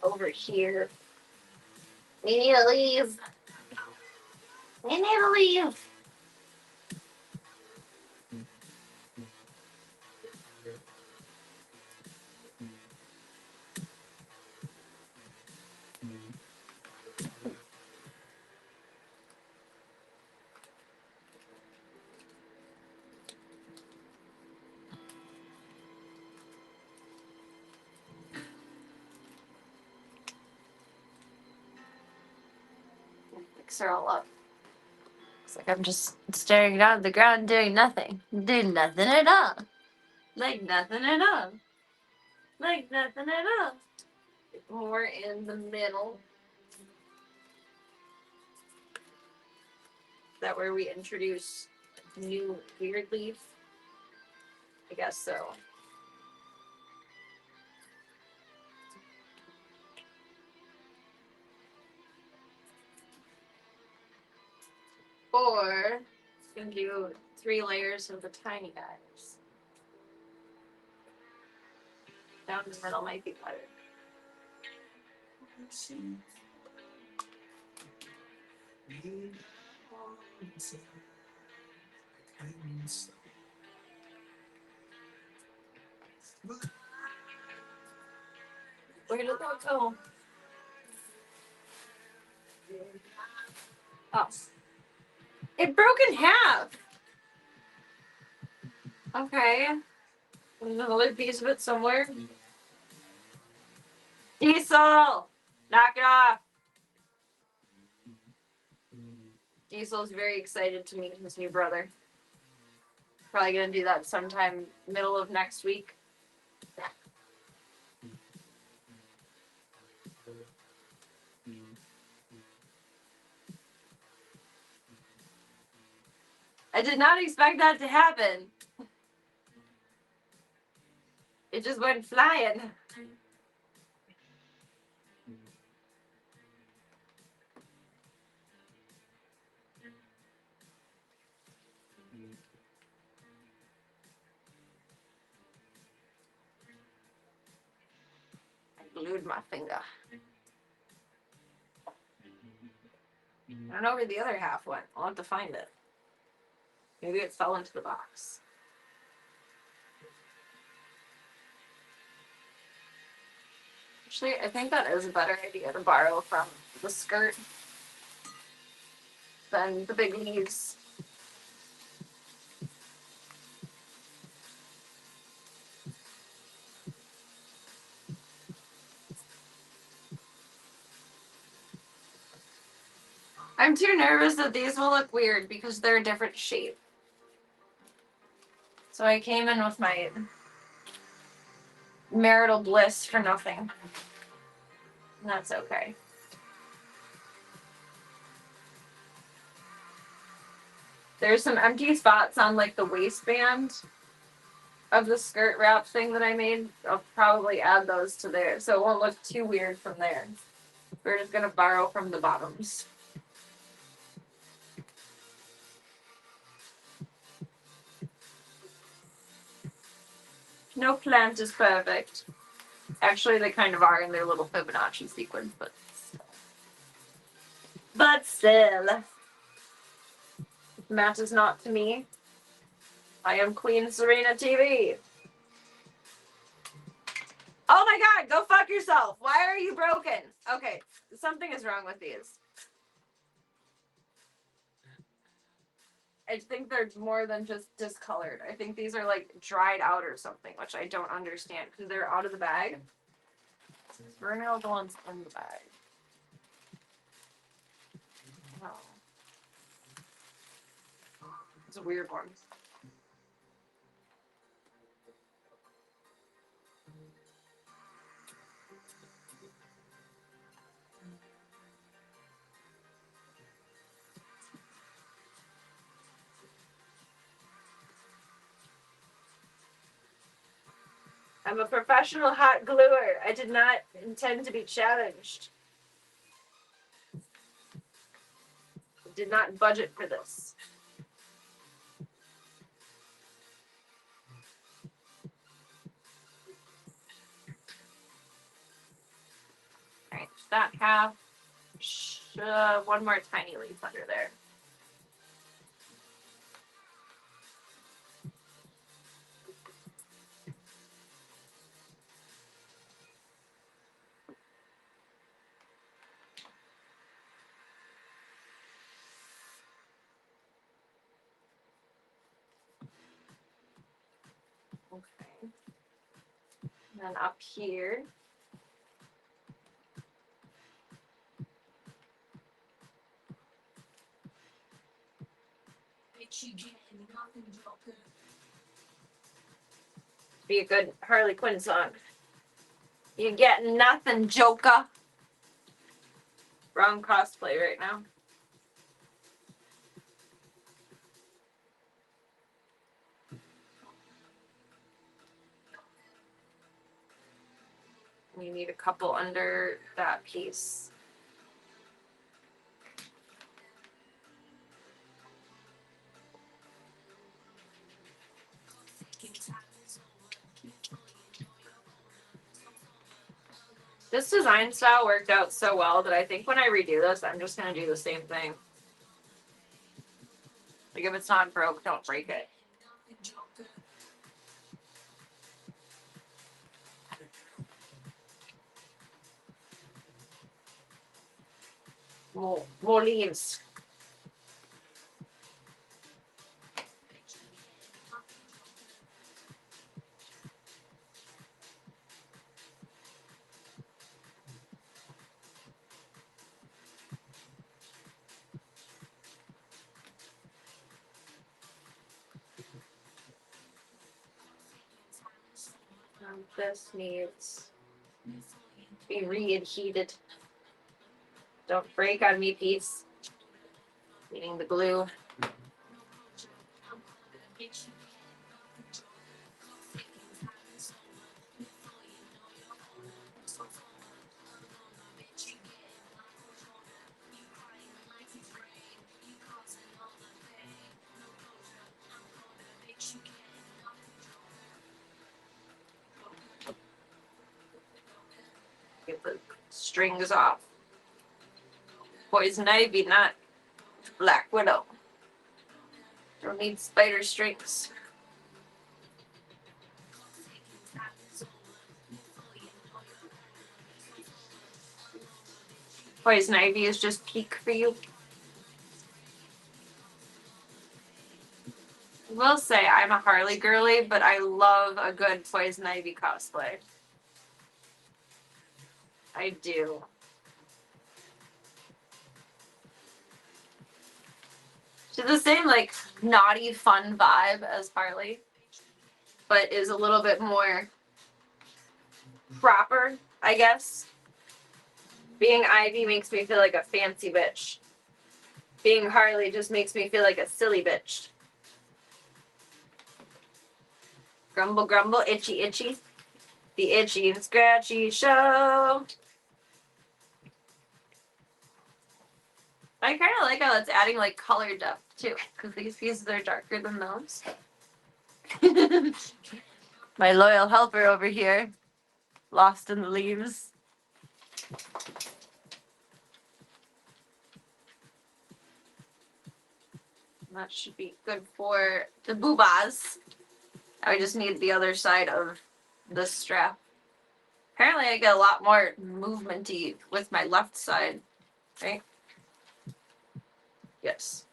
over here. We need to leave. We need to leave. Fix her all up. It's like I'm just staring down at the ground doing nothing. Doing nothing at all. Like nothing at all. Like nothing at all. More in the middle. Is that where we introduce new weird leaf? I guess so. Or you can do 3 layers of the tiny guys. Down the middle might be better. Where did that go? Oh. It broke in half. Okay. There's another piece of it somewhere. Diesel! Knock it off! Diesel's very excited to meet his new brother. Probably gonna do that sometime middle of next week. I did not expect that to happen. It just went flying. I glued my finger. I don't know where the other half went. I'll have to find it. Maybe it fell into the box. Actually, I think that is a better idea to borrow from the skirt than the big leaves. I'm too nervous that these will look weird because they're a different shape. So I came in with my marital bliss for nothing. And that's okay. There's some empty spots on like the waistband of the skirt wrap thing that I made. I'll probably add those to there so it won't look too weird from there. We're just gonna borrow from the bottoms. No plant is perfect. Actually, they kind of are in their little Fibonacci sequence, but still. Matters not to me. I am Queen Serena TV. Oh my god, go fuck yourself. Why are you broken? Okay, something is wrong with these. I think they're more than just discolored. I think these are like dried out or something, which I don't understand because they're out of the bag. Vernal the ones in the bag. Oh. It's a weird one. I'm a professional hot gluer. I did not intend to be challenged. I did not budget for this. Alright, that half. One more tiny leaf under there. Okay. And then up here. Be a good Harley Quinn song. You get nothing, Joker. Wrong cosplay right now. We need a couple under that piece. This design style worked out so well that I think when I redo this, I'm just going to do the same thing. Like, if it's not broke, don't break it. More leaves. This needs to be reheated. Don't break on me, piece. Meaning the glue. Get the strings off. Poison Ivy, not Black Widow. Don't need spider strings. Poison Ivy is just peak for you. I will say I'm a Harley girly, but I love a good Poison Ivy cosplay. I do. She's the same, like, naughty, fun vibe as Harley, but is a little bit more proper, I guess. Being Ivy makes me feel like a fancy bitch. Being Harley just makes me feel like a silly bitch. Grumble, grumble, itchy, itchy. The Itchy and Scratchy Show. I kind of like how it's adding, like, color depth, too, because these pieces are darker than those. My loyal helper over here, lost in the leaves. That should be good for the boobas. I just need the other side of the strap. Apparently I get a lot more movement-y with my left side, right? Yes.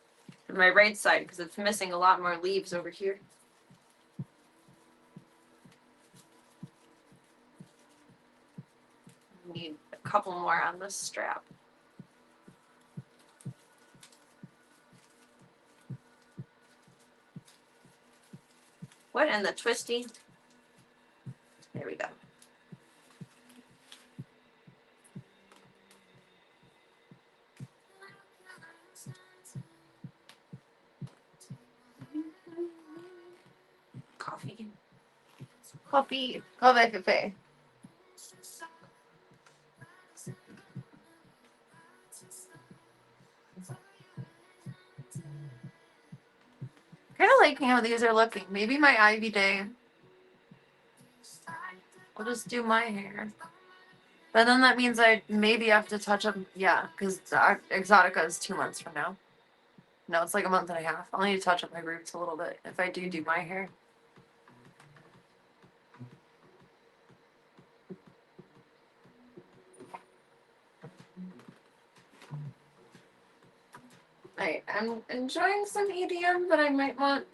With my right side, because it's missing a lot more leaves over here. Need a couple more on this strap. What in the twisty? There we go. Coffee. Coffee. Cafe. Kind of liking how these are looking. Maybe my Ivy day. I'll just do my hair. But then that means I maybe have to touch up. Yeah, because Exotica is 2 months from now. No, it's like a month and a half. I'll need to touch up my roots a little bit if I do my hair. I'm enjoying some EDM, but I might want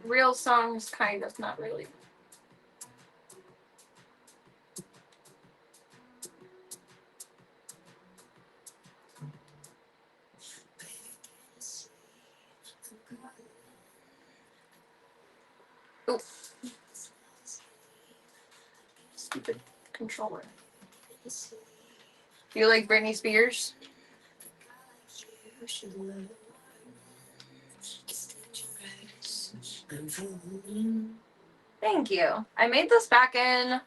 real songs, kind of, not really. Ooh. Stupid controller. Do you like Britney Spears? Thank you. I made this back in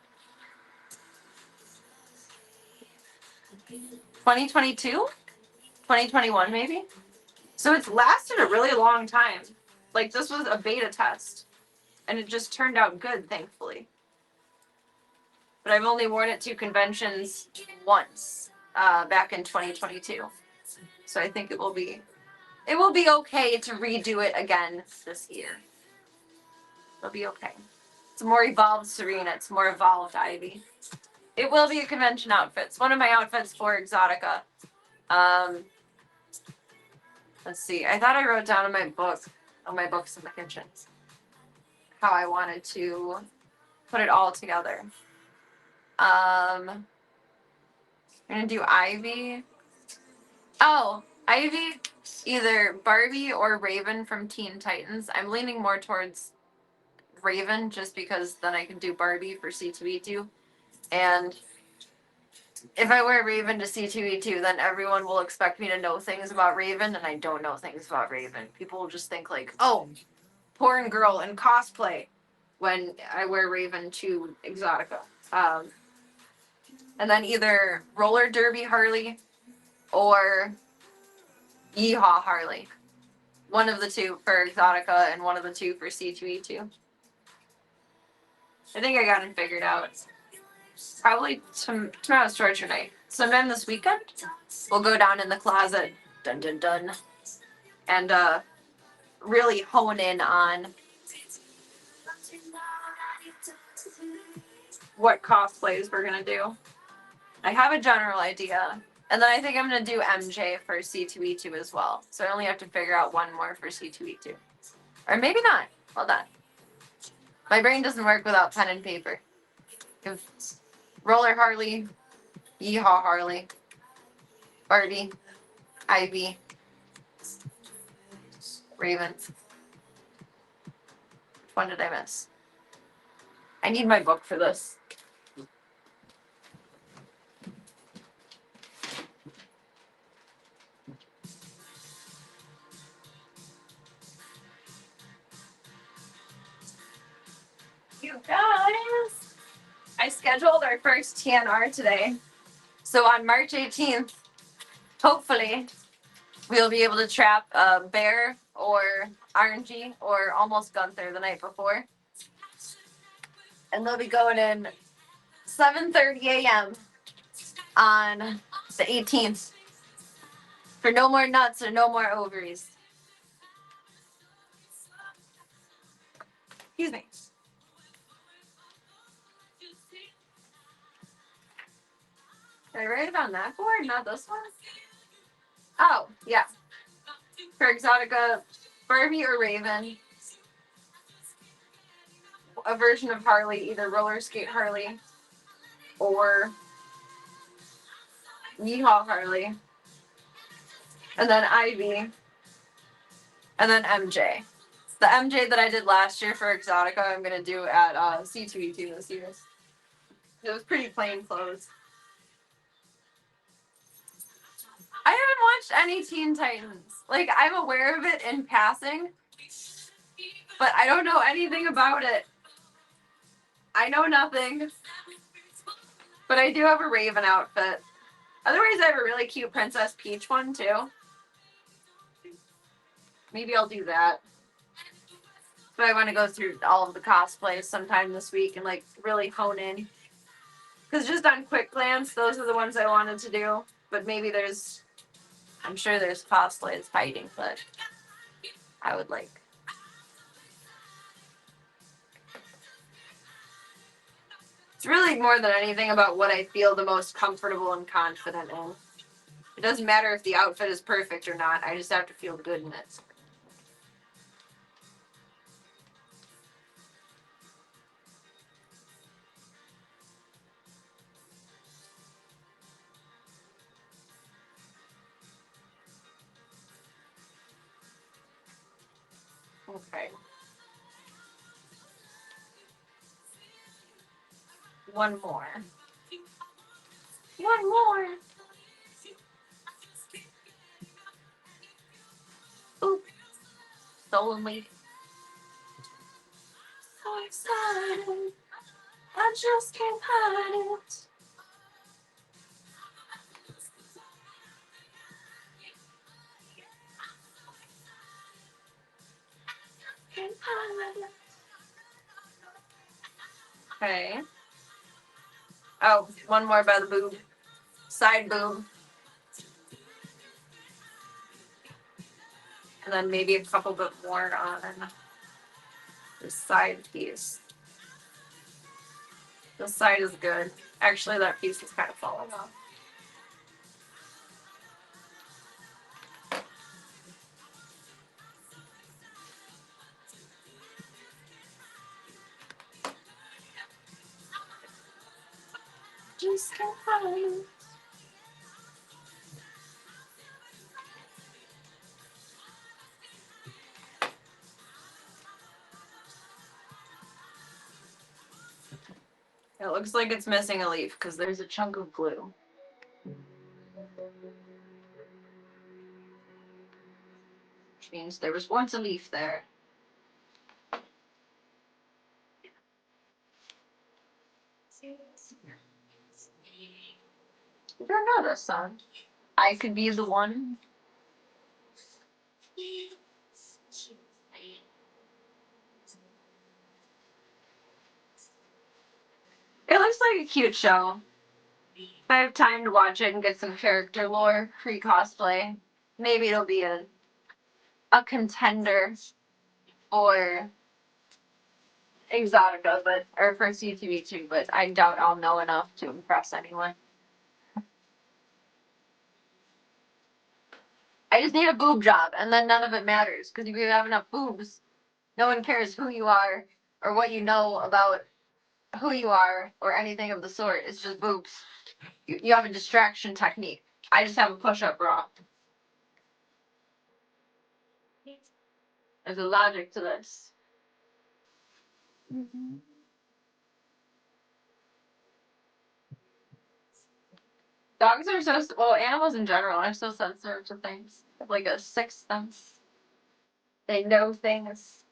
2022? 2021, maybe? So it's lasted a really long time. Like, this was a beta test. And it just turned out good, thankfully. But I've only worn it to conventions once, back in 2022. So I think it will be okay to redo it again this year. It'll be okay. It's a more evolved Serena. It's more evolved Ivy. It will be a convention outfit. It's one of my outfits for Exotica. Let's see. I thought I wrote down in my book, on my books in the kitchen, how I wanted to put it all together. I'm gonna do Ivy. Oh, Ivy, either Barbie or Raven from Teen Titans. I'm leaning more towards Raven just because then I can do Barbie for C2E2. And if I wear Raven to C2E2, then everyone will expect me to know things about Raven, and I don't know things about Raven. People will just think like, oh, porn girl in cosplay when I wear Raven to Exotica. And then either Roller Derby Harley or Yeehaw Harley. One of the two for Exotica and one of the two for C2E2. I think I got it figured out. Probably tomorrow's torture night. Sometime this weekend, we'll go down in the closet, dun dun dun, and really hone in on what cosplays we're gonna do. I have a general idea, and then I think I'm gonna do MJ for C2E2 as well. So I only have to figure out one more for C2E2, or maybe not. Hold on, my brain doesn't work without pen and paper. If Roller Harley, Yeehaw Harley, Barbie, Ivy, Ravens. Which one did I miss? I need my book for this. You guys, I scheduled our first TNR today. So on March 18th, hopefully, we'll be able to trap a bear or RNG or almost Gunther the night before. And they'll be going in 7:30 a.m. on the 18th for no more nuts or no more ovaries. Excuse me. Did I write it on that board, not this one? Oh, yeah. For Exotica, Barbie or Raven. A version of Harley, either roller skate Harley or Yeehaw Harley. And then Ivy. And then MJ. The MJ that I did last year for Exotica, I'm going to do at C2E2 this year. It was pretty plain clothes. I haven't watched any Teen Titans. Like, I'm aware of it in passing, but I don't know anything about it. I know nothing. But I do have a Raven outfit. Otherwise, I have a really cute Princess Peach one, too. Maybe I'll do that. But I want to go through all of the cosplays sometime this week and, like, really hone in. Because just on quick glance, those are the ones I wanted to do. But maybe there's... I'm sure there's cosplays hiding, but I would like... It's really more than anything about what I feel the most comfortable and confident in. It doesn't matter if the outfit is perfect or not. I just have to feel good in it. Okay. One more. One more. Ooh. Stolen leaf. So excited. I just can't hide it. Can't hide it. Okay. Oh, one more by the boob. Side boob. And then maybe a couple bit more on the side piece. The side is good. Actually, that piece is kind of falling off. Just can't hide it. It looks like it's missing a leaf because there's a chunk of glue. Which means there was once a leaf there. You're not a son. I could be the one. It looks like a cute show. If I have time to watch it and get some character lore pre-cosplay, maybe it'll be a contender or Exotica, but or for C2E2, but I doubt I'll know enough to impress anyone. I just need a boob job, and then none of it matters, because if you have enough boobs, no one cares who you are or what you know about who you are or anything of the sort. It's just boobs. You have a distraction technique. I just have a push-up bra. There's a logic to this. Dogs are so, well, animals in general are so sensitive to things. They have like a sixth sense. They know things.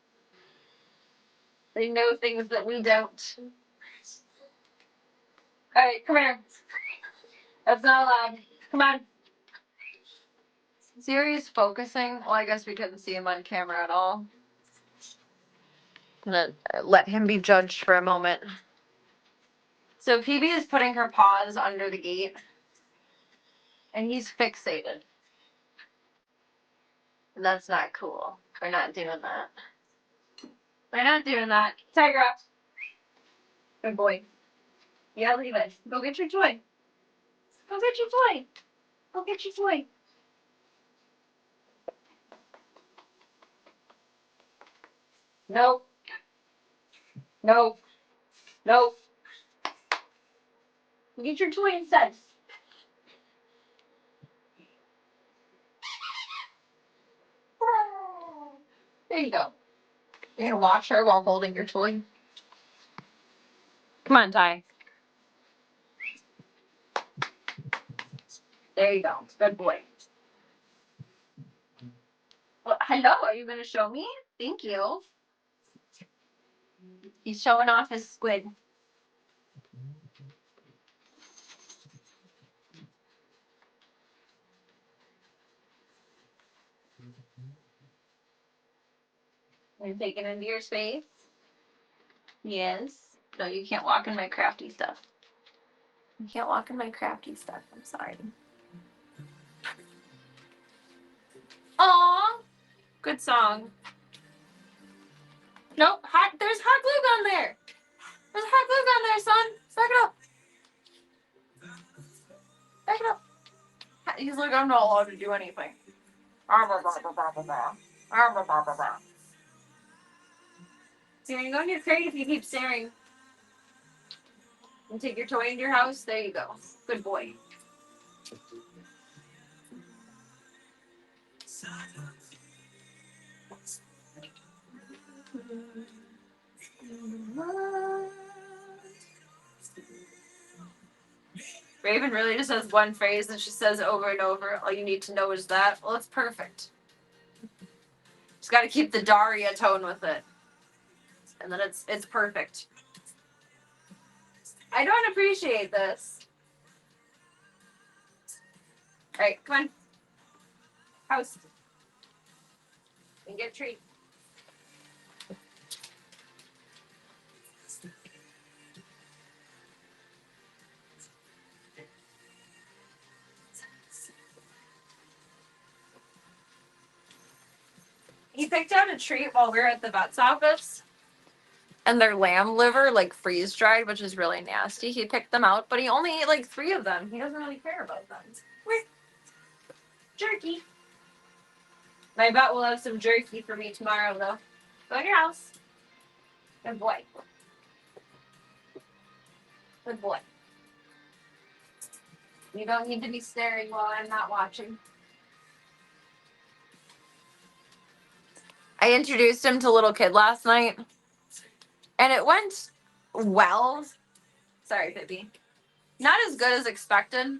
They know things that we don't. Alright, come here. That's not allowed. Come on. Siri's focusing. Well, I guess we couldn't see him on camera at all. I'm gonna let him be judged for a moment. So Phoebe is putting her paws under the gate. And he's fixated. And that's not cool. We're not doing that. We're not doing that. Tiger up. Good boy. Yeah, leave it. Go get your toy. Go get your toy. Go get your toy. Nope. Nope. Nope. Get your toy instead. There you go. You're gonna watch her while holding your toy. Come on, Ty. There you go. Good boy. Well, hello, are you gonna show me? Thank you. He's showing off his squid. You're taking into your space? Yes. No, you can't walk in my crafty stuff. You can't walk in my crafty stuff. I'm sorry. Aww. Good song. Nope. There's hot glue gun there. There's hot glue gun there, son. Back it up. Back it up. He's like, I'm not allowed to do anything. So you're going to get crate if you keep staring. And take your toy into your house. There you go. Good boy. Raven really just has one phrase that she says over and over. All you need to know is that. Well, it's perfect. Just got to keep the Daria tone with it. And then it's perfect. I don't appreciate this. All right, come on. House. And get a treat. He picked out a treat while we were at the vet's office. And their lamb liver, like freeze dried, which is really nasty. He picked them out, but he only ate like 3 of them. He doesn't really care about them. Jerky. I bet we'll have some jerky for me tomorrow, though. Go in your house. Good boy. Good boy. You don't need to be staring while I'm not watching. I introduced him to little kid last night. And it went well. Sorry, Pippi. Not as good as expected.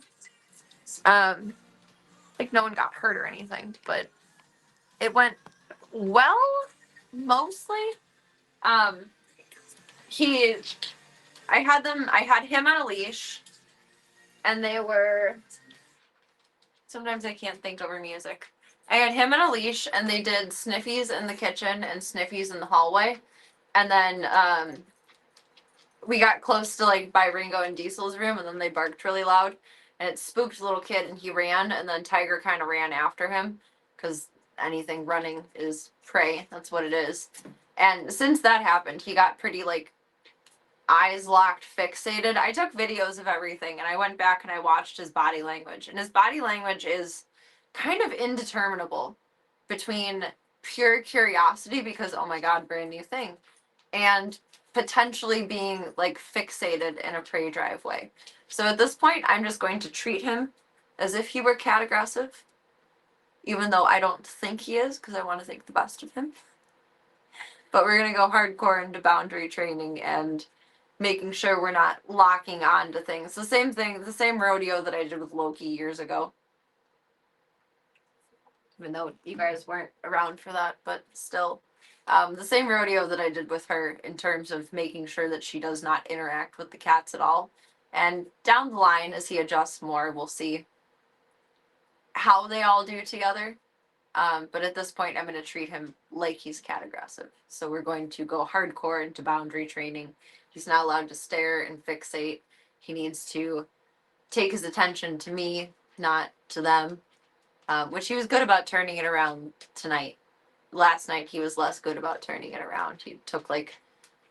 Like no one got hurt or anything, but it went well, mostly. I had him on a leash, and they were, sometimes I can't think over music. I had him on a leash, and they did sniffies in the kitchen and sniffies in the hallway. And then we got close to like by Ringo and Diesel's room, and then they barked really loud, and it spooked the little kid, and he ran, and then Tiger kind of ran after him, because anything running is prey. That's what it is. And since that happened, he got pretty like eyes locked, fixated. I took videos of everything, and I went back and I watched his body language, and his body language is kind of indeterminable between pure curiosity because oh my god, brand new thing, and potentially being like fixated in a prey drive way. So at this point, I'm just going to treat him as if he were cat aggressive, even though I don't think he is, because I want to think the best of him. But we're going to go hardcore into boundary training and making sure we're not locking on to things. The same thing, the same rodeo that I did with Loki years ago. Even though you guys weren't around for that, but still. The same rodeo that I did with her in terms of making sure that she does not interact with the cats at all. And down the line, as he adjusts more, we'll see how they all do together. But at this point, I'm going to treat him like he's cat aggressive. So we're going to go hardcore into boundary training. He's not allowed to stare and fixate. He needs to take his attention to me, not to them. Which he was good about turning it around tonight. Last night he was less good about turning it around. He took like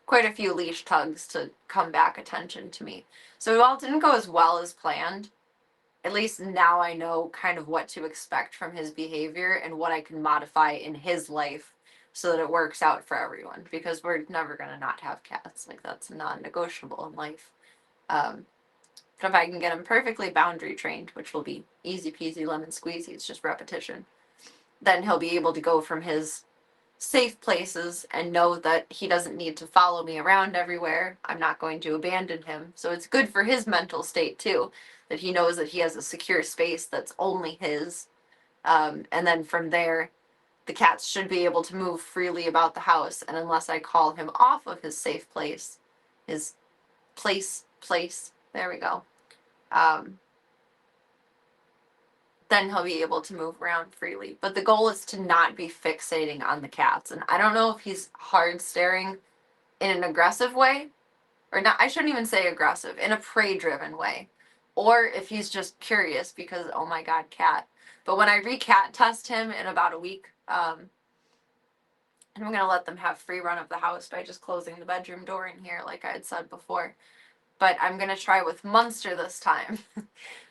quite a few leash tugs to come back attention to me. So while it didn't go as well as planned, at least now I know kind of what to expect from his behavior and what I can modify in his life so that it works out for everyone. Because we're never going to not have cats. Like, that's non-negotiable in life. But if I can get him perfectly boundary trained, which will be easy peasy lemon squeezy, it's just repetition, then he'll be able to go from his safe places and know that he doesn't need to follow me around everywhere. I'm not going to abandon him. So it's good for his mental state too, that he knows that he has a secure space that's only his. And then from there, the cats should be able to move freely about the house. And unless I call him off of his safe place, his place, there we go. Then he'll be able to move around freely. But the goal is to not be fixating on the cats. And I don't know if he's hard staring in an aggressive way, or not. I shouldn't even say aggressive, in a prey-driven way, or if he's just curious because, oh my god, cat. But when I re-cat test him in about a week, and I'm going to let them have free run of the house by just closing the bedroom door in here, like I had said before. But I'm going to try with Munster this time.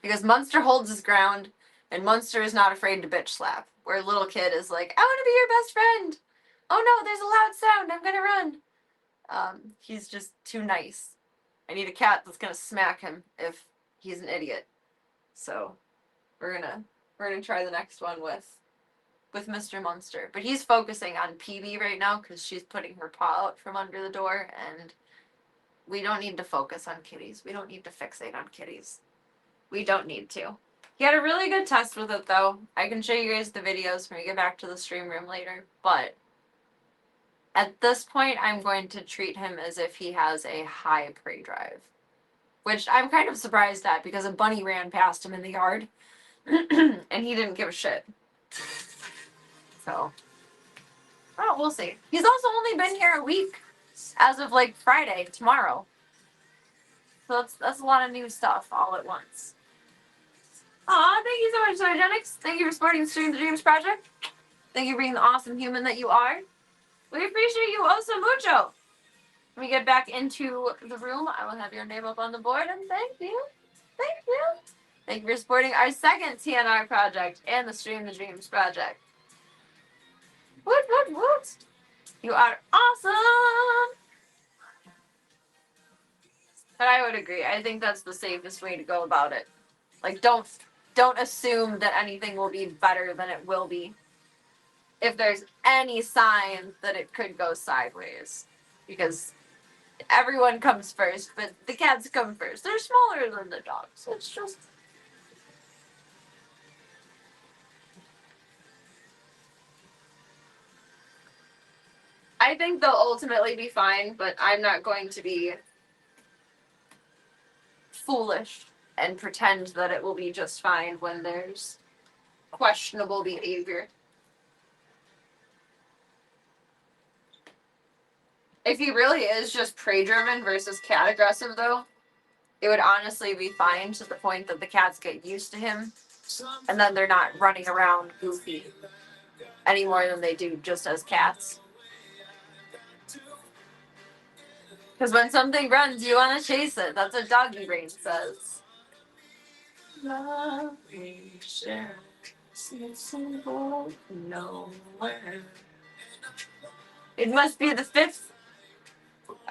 Because Munster holds his ground, and Munster is not afraid to bitch slap. Where a little kid is like, I want to be your best friend. Oh no, there's a loud sound. I'm going to run. He's just too nice. I need a cat that's going to smack him if he's an idiot. So we're gonna try the next one with Mr. Munster. But he's focusing on PB right now because she's putting her paw out from under the door, and we don't need to focus on kitties. We don't need to fixate on kitties. We don't need to. He had a really good test with it, though. I can show you guys the videos when we get back to the stream room later. But at this point, I'm going to treat him as if he has a high prey drive. Which I'm kind of surprised at, because a bunny ran past him in the yard. And he didn't give a shit. So, oh, we'll see. He's also only been here a week. As of like Friday, tomorrow. So that's a lot of new stuff all at once. Aw, thank you so much, Zoogenics. Thank you for supporting the Stream the Dreams project. Thank you for being the awesome human that you are. We appreciate you oh so mucho. When we get back into the room, I will have your name up on the board, and thank you. Thank you. Thank you for supporting our second TNR project and the Stream the Dreams project. Woot, woot, woot. You are awesome. But I would agree. I think that's the safest way to go about it. Like, don't assume that anything will be better than it will be if there's any sign that it could go sideways. Because everyone comes first, but the cats come first. They're smaller than the dogs. It's just... I think they'll ultimately be fine, but I'm not going to be foolish and pretend that it will be just fine when there's questionable behavior. If he really is just prey-driven versus cat-aggressive, though, it would honestly be fine to the point that the cats get used to him, and then they're not running around goofy any more than they do just as cats. Because when something runs, you want to chase it. That's what doggy brain says. Love we share, nowhere. It must be the 5th.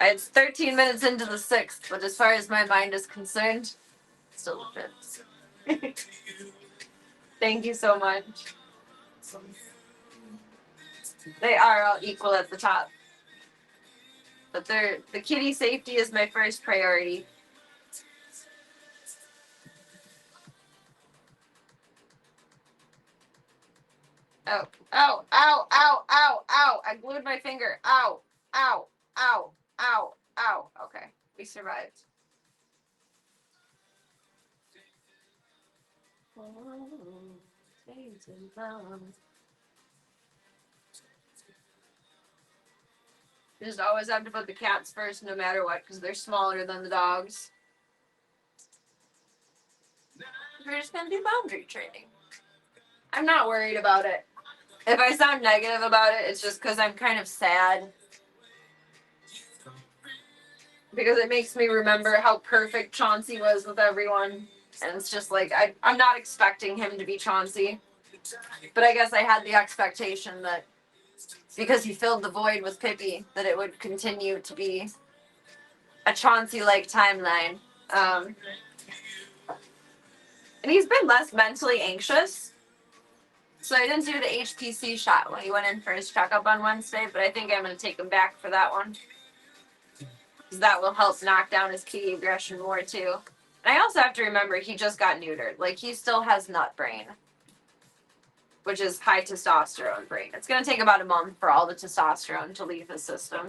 It's 13 minutes into the 6th, but as far as my mind is concerned, still the 5th. Thank you so much. They are all equal at the top. But the kitty safety is my first priority. Oh, ow, ow, ow, ow, ow. I glued my finger. Ow, ow, ow, ow, ow. Okay, we survived. You just always have to put the cats first no matter what, because they're smaller than the dogs. We're just gonna do boundary training. I'm not worried about it. If I sound negative about it, it's just because I'm kind of sad. Because it makes me remember how perfect Chauncey was with everyone. And it's just like, I'm not expecting him to be Chauncey. But I guess I had the expectation that because he filled the void with Pippi, that it would continue to be a Chauncey-like timeline. And he's been less mentally anxious. So I didn't do the HPC shot when he went in for his checkup on Wednesday, but I think I'm going to take him back for that one. Because that will help knock down his kitty aggression more, too. And I also have to remember he just got neutered. Like, he still has nut brain, which is high testosterone brain. It's going to take about a month for all the testosterone to leave his system.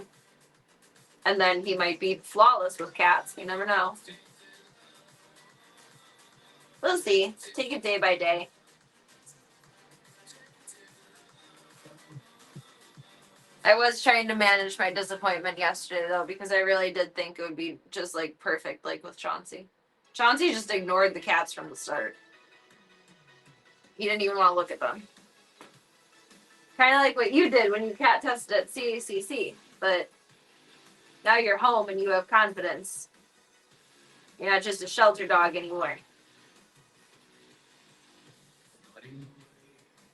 And then he might be flawless with cats. You never know. We'll see. Take it day by day. I was trying to manage my disappointment yesterday, though, because I really did think it would be just, like, perfect, like with Chauncey. Chauncey just ignored the cats from the start. He didn't even want to look at them. Kind of like what you did when you cat tested at CACC, but now you're home and you have confidence. You're not just a shelter dog anymore.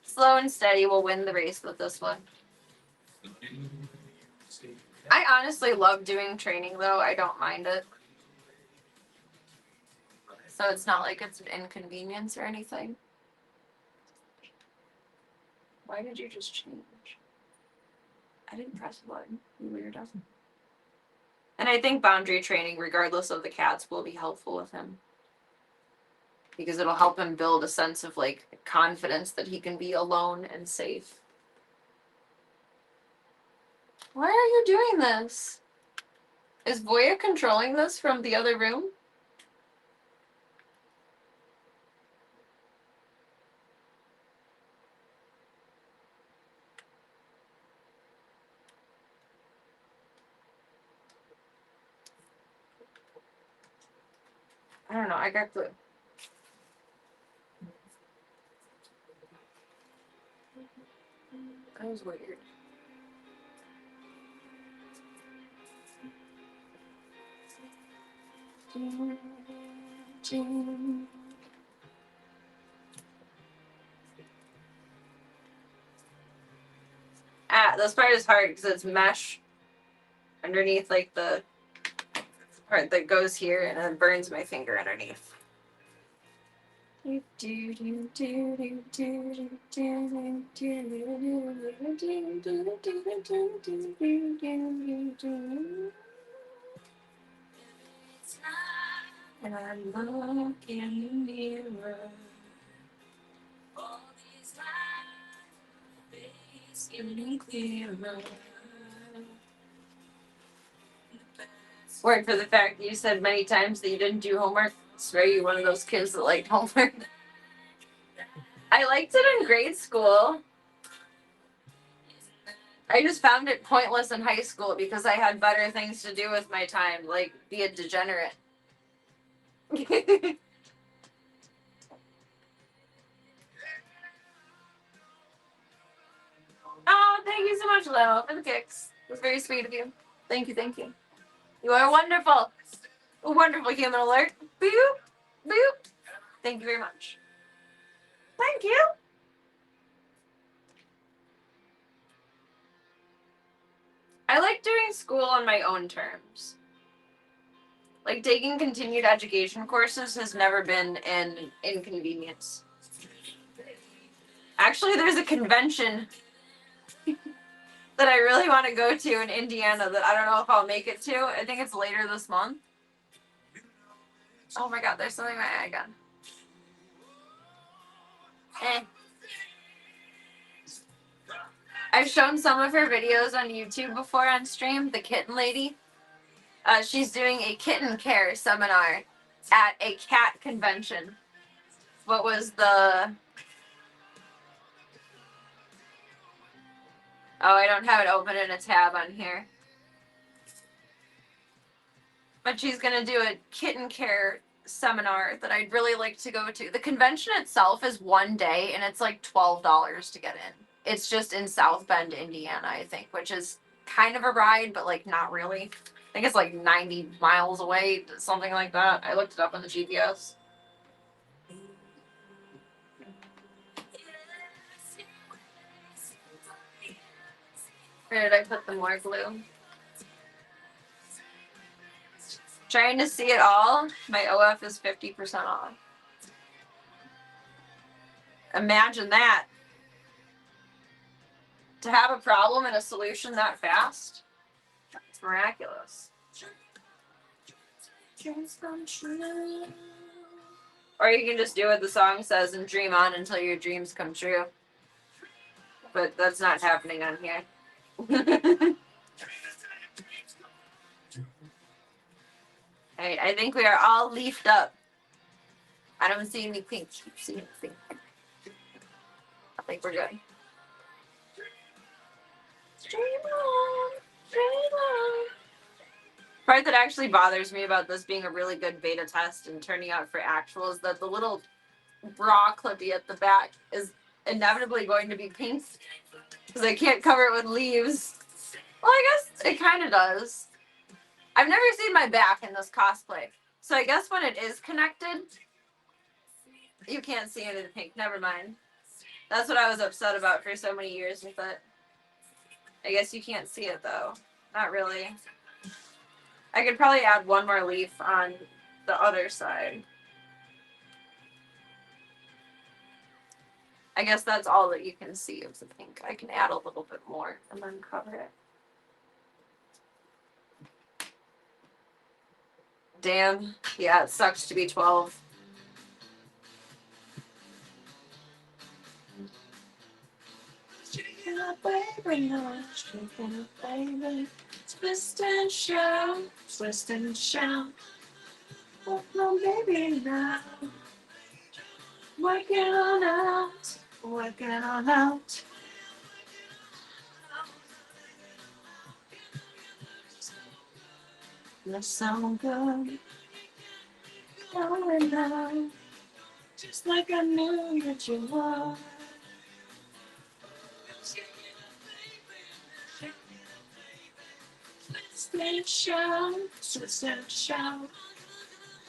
Slow and steady will win the race with this one. I honestly love doing training, though. I don't mind it. So it's not like it's an inconvenience or anything. Why did you just change? I didn't press the button. You weirdo. And I think boundary training, regardless of the cats, will be helpful with him. Because it'll help him build a sense of, like, confidence that he can be alone and safe. Why are you doing this? Is Voya controlling this from the other room? I don't know, I got glue. That was weird. Ah, this part is hard because it's mesh underneath, like, the part that goes here and then burns my finger underneath. And I look in the mirror. All these lies, face getting clearer. Word for the fact that you said many times that you didn't do homework. I swear you're one of those kids that liked homework. I liked it in grade school. I just found it pointless in high school because I had better things to do with my time, like be a degenerate. Oh, thank you so much, Leo, for the kicks. It was very sweet of you. Thank you, thank you. You are wonderful. A wonderful human alert. Boop, boop. Thank you very much. Thank you. I like doing school on my own terms. Like, taking continued education courses has never been an inconvenience. Actually, there's a convention that I really want to go to in Indiana that I don't know if I'll make it to. I think it's later this month. Oh my god, there's something in my eye again. I've shown some of her videos on YouTube before on stream, the kitten lady. She's doing a kitten care seminar at a cat convention. What was the... Oh, I don't have it open in a tab on here. But she's going to do a kitten care seminar that I'd really like to go to. The convention itself is one day, and it's like $12 to get in. It's just in South Bend, Indiana, I think, which is kind of a ride, but like not really. I think it's like 90 miles away, something like that. I looked it up on the GPS. Where did I put the more glue? Trying to see it all. My OF is 50% off. Imagine that. To have a problem and a solution that fast, it's miraculous. Or you can just do what the song says and dream on until your dreams come true. But that's not happening on here. Alright, I think we are all leafed up. I don't see any pink. See anything. I think we're good. Dream on, dream on. The part that actually bothers me about this being a really good beta test and turning out for actual is that the little bra clippy at the back is inevitably going to be pink because I can't cover it with leaves. Well, I guess it kind of does. I've never seen my back in this cosplay, so I guess when it is connected, you can't see it in pink. Never mind. That's what I was upset about for so many years with it. I guess you can't see it though. Not really. I could probably add one more leaf on the other side. I guess that's all that you can see of the pink. I can add a little bit more and then cover it. Damn. Yeah, it sucks to be 12. Twist and shout, twist and shout. Oh, no, baby, now. Working on out, working on out. That's so good. Going out, just like I knew that you were. Twist and shout, twist and shout.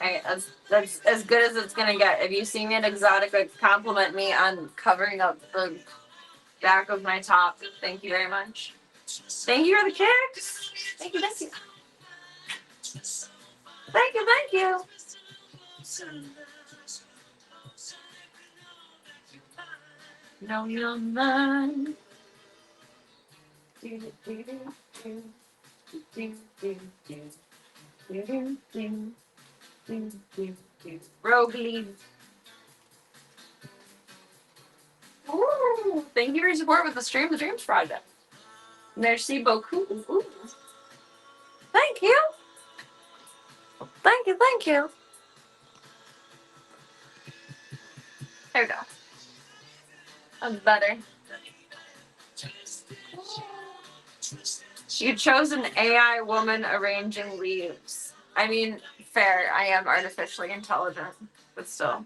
Alright, that's as good as it's gonna get. If you see me at Exotica, compliment me on covering up the back of my top. Thank you very much. Thank you for the kicks. Thank you, thank you. Thank you, thank you. No, you're mine. Rogue Lead. Ooh, thank you for your support with the Stream the Dreams project. Merci beaucoup. Ooh. Thank you. Thank you, thank you. There we go. That's better. You chose an AI woman arranging leaves. I mean, fair. I am artificially intelligent, but still.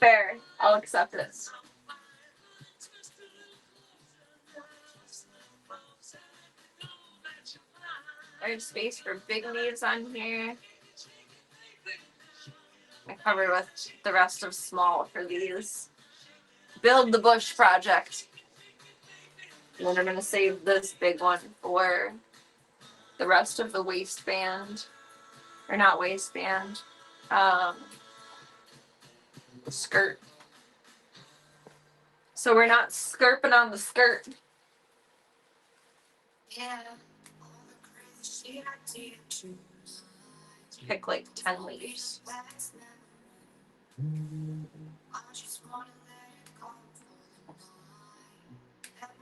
Fair. I'll accept it. There's space for big leaves on here. I cover with the rest of small for these. Build the bush project. And then I'm going to save this big one for the rest of the waistband. Or not waistband. Skirt. So we're not skirping on the skirt. Pick like 10 leaves.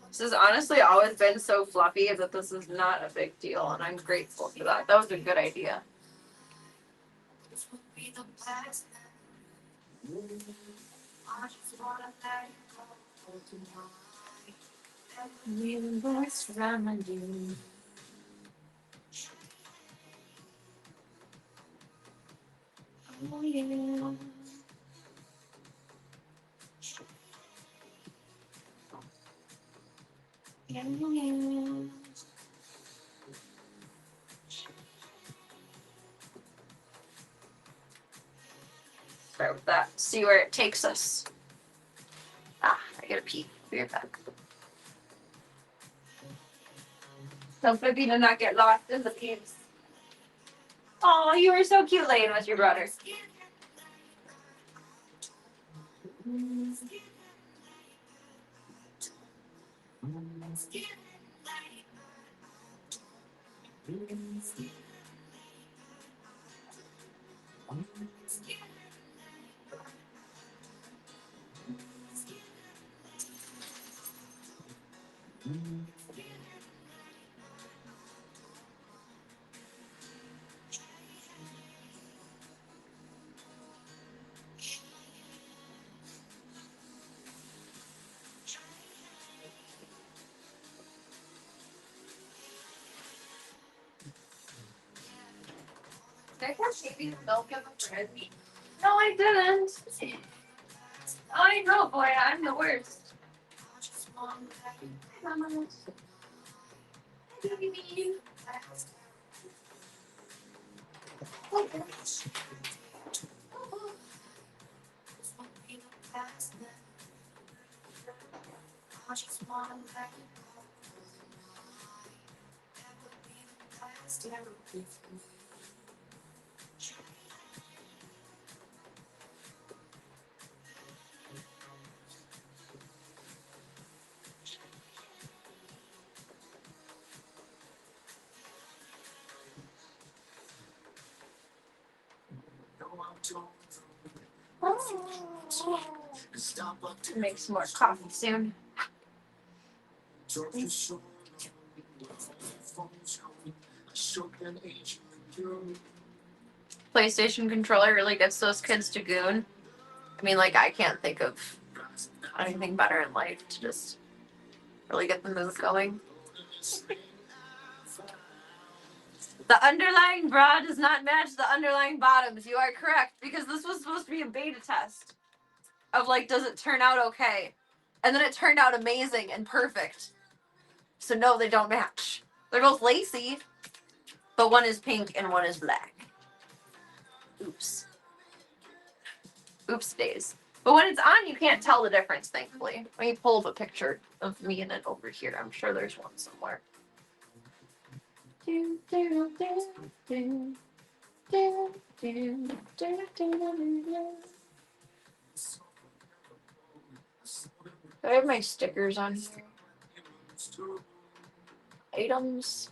This has honestly always been so fluffy that this is not a big deal, and I'm grateful for that. That was a good idea. Start with that. See where it takes us. Ah, I gotta pee. Be right back. Don't forget to not get lost in the peas. Oh, you were so cute laying with your brother. Did I have baby milk in the fridge? No, I didn't. I know, boy, I'm the worst. Make some more coffee soon. PlayStation controller really gets those kids to goon. I mean, like, I can't think of anything better in life to just really get the mood going. The underlying bra does not match the underlying bottoms. You are correct, because this was supposed to be a beta test of, like, does it turn out okay? And then it turned out amazing and perfect. So no, they don't match. They're both lacy, but one is pink and one is black. Oops. Oops days. But when it's on, you can't tell the difference, thankfully. Let me pull up a picture of me in it over here. I'm sure there's one somewhere. I have my stickers on here. Items.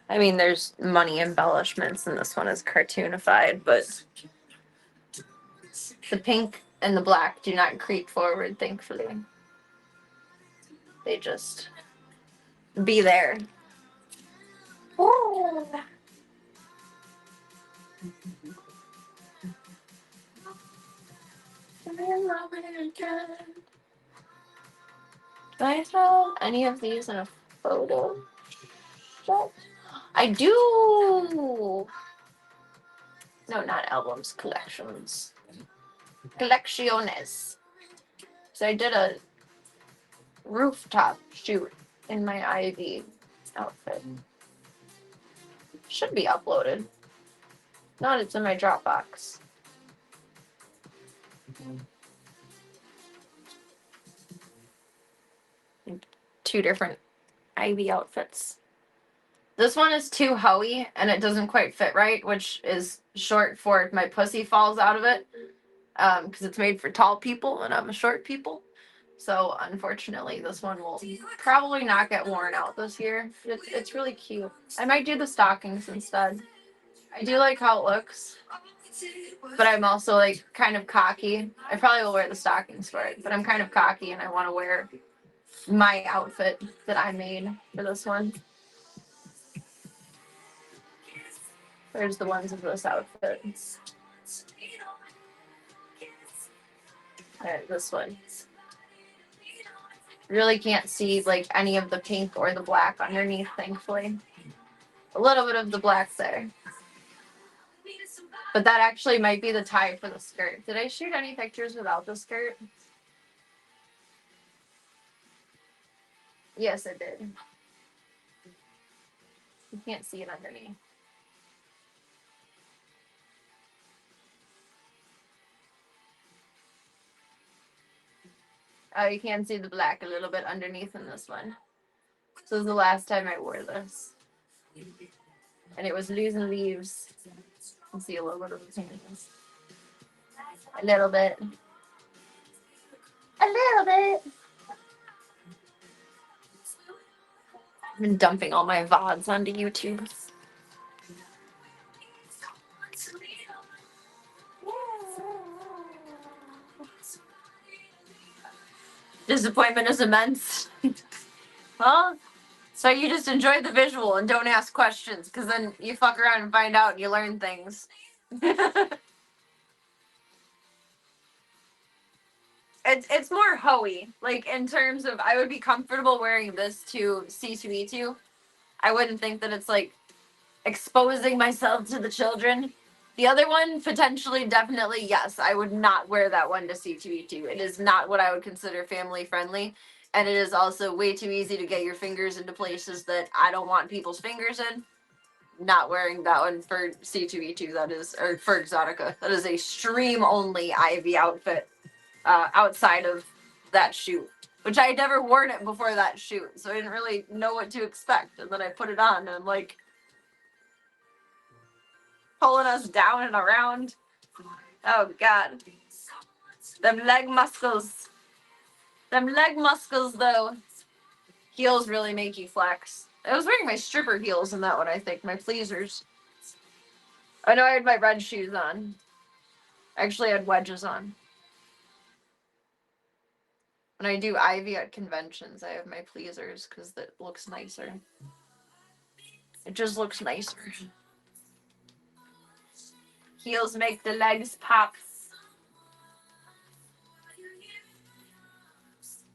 I mean, there's money embellishments, and this one is cartoonified, but the pink and the black do not creep forward, thankfully. They just be there. Ooh. Do I have any of these in a photo set? I do. No, not albums, collections. Colecciones. So I did a rooftop shoot in my Ivy outfit. Should be uploaded. Not, it's in my Dropbox. Two different Ivy outfits. This one is too hoey and it doesn't quite fit right, which is short for my pussy falls out of it. Because it's made for tall people and I'm a short people. So unfortunately, this one will probably not get worn out this year. It's really cute. I might do the stockings instead. I do like how it looks, but I'm also like kind of cocky. I probably will wear the stockings for it, but I'm kind of cocky and I want to wear my outfit that I made for this one. There's the ones of this outfit. Alright, this one. Really can't see like any of the pink or the black underneath, thankfully. A little bit of the black there. But that actually might be the tie for the skirt. Did I shoot any pictures without the skirt? Yes, I did. You can't see it underneath. Oh, you can see the black a little bit underneath in this one. This was the last time I wore this. And it was losing leaves. You can see a little bit of the panties. A little bit. A little bit. I've been dumping all my VODs onto YouTube. Disappointment is immense. Well, so you just enjoy the visual and don't ask questions, because then you fuck around and find out and you learn things. It's more hoey, like in terms of I would be comfortable wearing this to C2E2. I wouldn't think that it's like exposing myself to the children. The other one, potentially, definitely, yes. I would not wear that one to C2E2. It is not what I would consider family friendly. And it is also way too easy to get your fingers into places that I don't want people's fingers in. Not wearing that one for C2E2, that is, or for Exotica. That is a stream only Ivy outfit outside of that shoot. Which I had never worn it before that shoot, so I didn't really know what to expect. And then I put it on and I'm like, pulling us down and around. Oh God. Them leg muscles. Them leg muscles though. Heels really make you flex. I was wearing my stripper heels in that one, I think. My pleasers. I know I had my red shoes on. Actually, I had wedges on. When I do Ivy at conventions, I have my pleasers because that looks nicer. It just looks nicer. Heels make the legs pop.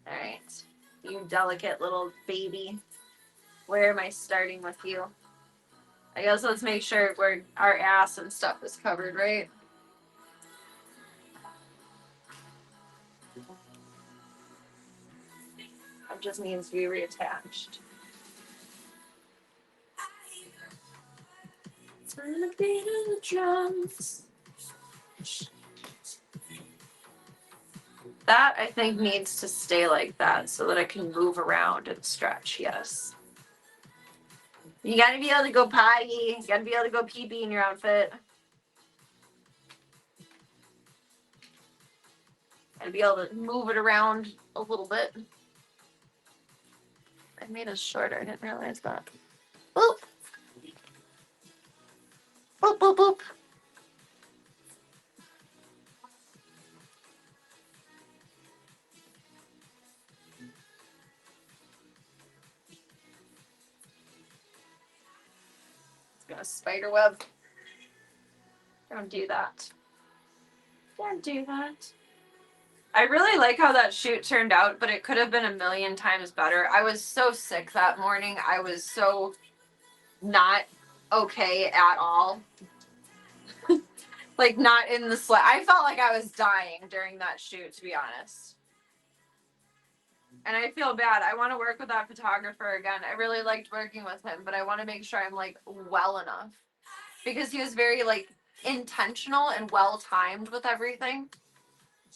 Alright. You delicate little baby. Where am I starting with you? I guess let's make sure where our ass and stuff is covered, right? It just needs to be reattached. Turn the beat of the drums. That, I think, needs to stay like that so that I can move around and stretch, yes. You gotta be able to go potty. You gotta be able to go pee-pee in your outfit. Gotta be able to move it around a little bit. I made it shorter, I didn't realize that. Boop! Boop, boop, boop. Got a spider web. Don't do that. Don't do that. I really like how that shoot turned out, but it could have been a million times better. I was so sick that morning. I was so not okay at all. Like, not in the sweat. I felt like I was dying during that shoot, to be honest. And I feel bad. I want to work with that photographer again. I really liked working with him, but I want to make sure I'm like well enough because he was very like intentional and well timed with everything.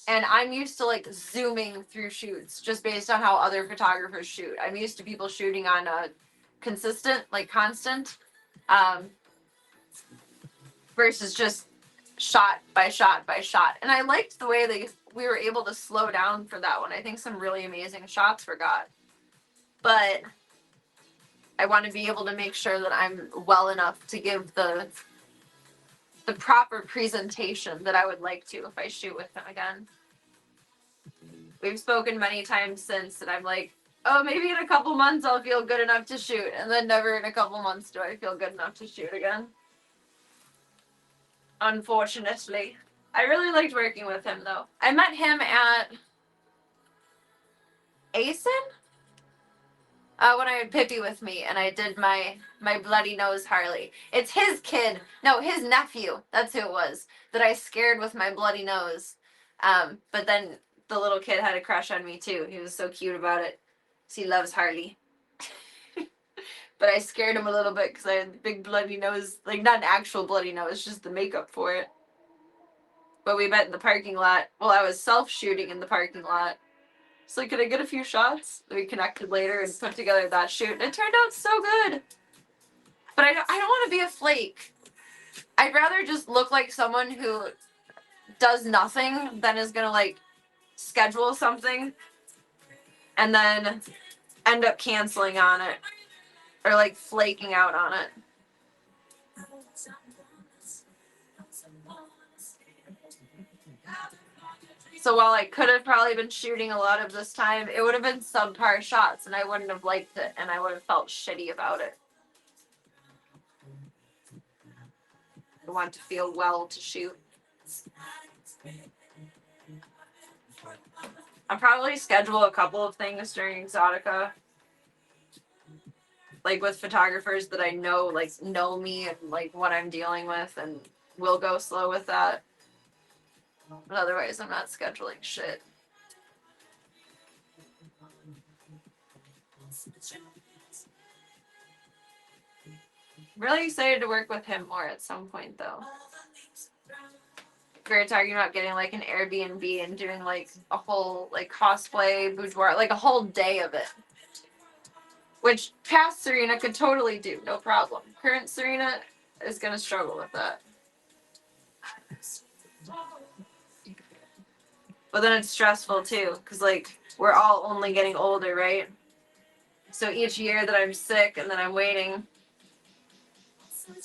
And I'm used to like zooming through shoots just based on how other photographers shoot. I'm used to people shooting on a consistent, like constant, um, versus just shot by shot by shot. And I liked the way that we were able to slow down for that one. I think some really amazing shots were got. But I want to be able to make sure that I'm well enough to give the proper presentation that I would like to if I shoot with him again. We've spoken many times since, and I'm like, oh, maybe in a couple months I'll feel good enough to shoot, and then never in a couple months do I feel good enough to shoot again. Unfortunately. I really liked working with him, though. I met him at ASIN when I had Pippi with me, and I did my bloody nose Harley. It's his kid, no, his nephew, that's who it was, that I scared with my bloody nose. But then the little kid had a crush on me, too. He was so cute about it. He loves Harley. But I scared him a little bit because I had the big bloody nose, like not an actual bloody nose, just the makeup for it. But we met in the parking lot. Well, I was self-shooting in the parking lot. So could I get a few shots? We connected later and put together that shoot. And it turned out so good. But I don't want to be a flake. I'd rather just look like someone who does nothing than is going to, like, schedule something and then end up canceling on it. Or, like, flaking out on it. So while I could have probably been shooting a lot of this time, it would have been subpar shots, and I wouldn't have liked it, and I would have felt shitty about it. I want to feel well to shoot. I'll probably schedule a couple of things during Exotica. Like with photographers that I know, like, know me and, like, what I'm dealing with, and will go slow with that. But otherwise, I'm not scheduling shit. Really excited to work with him more at some point, though. We were talking about getting, like, an Airbnb and doing, like, a whole, like, cosplay boudoir, like, a whole day of it. Which past Serena could totally do, no problem. Current Serena is gonna struggle with that. But then it's stressful too, because like we're all only getting older, right? So each year that I'm sick and then I'm waiting,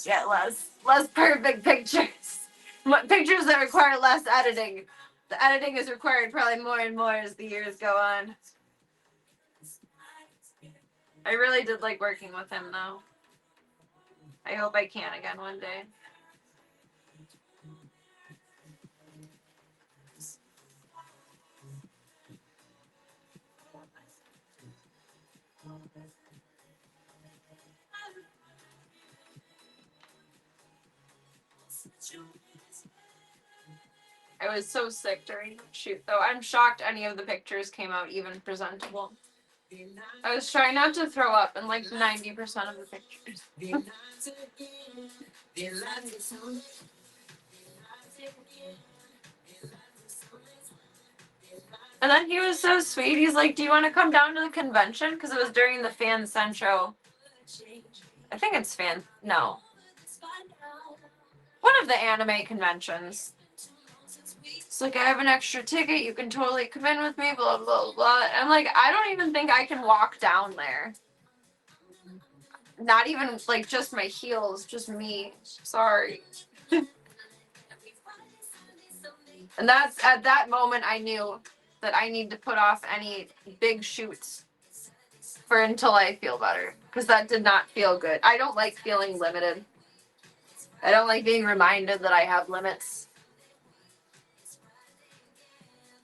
get less perfect pictures. Pictures that require less editing. The editing is required probably more and more as the years go on. I really did like working with him though. I hope I can again one day. I was so sick during the shoot though. I'm shocked any of the pictures came out even presentable. I was trying not to throw up in like 90% of the pictures. And then he was so sweet. He's like, do you want to come down to the convention? Because it was during the Fan Centro. I think it's no. One of the anime conventions. It's like, I have an extra ticket. You can totally come in with me, blah, blah, blah. And I'm like, I don't even think I can walk down there. Not even, like, just my heels. Just me. Sorry. And that's, at that moment, I knew that I need to put off any big shoots for until I feel better. Because that did not feel good. I don't like feeling limited. I don't like being reminded that I have limits.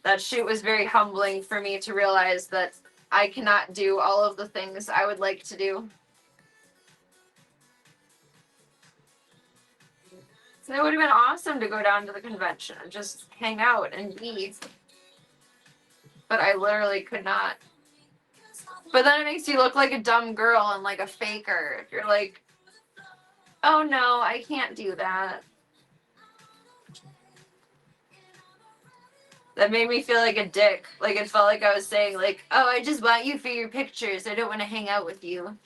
That shoot was very humbling for me to realize that I cannot do all of the things I would like to do. So it would have been awesome to go down to the convention and just hang out and be. But I literally could not. But then it makes you look like a dumb girl and like a faker. If you're like, oh no, I can't do that. That made me feel like a dick. Like it felt like I was saying like, oh, I just want you for your pictures. I don't want to hang out with you.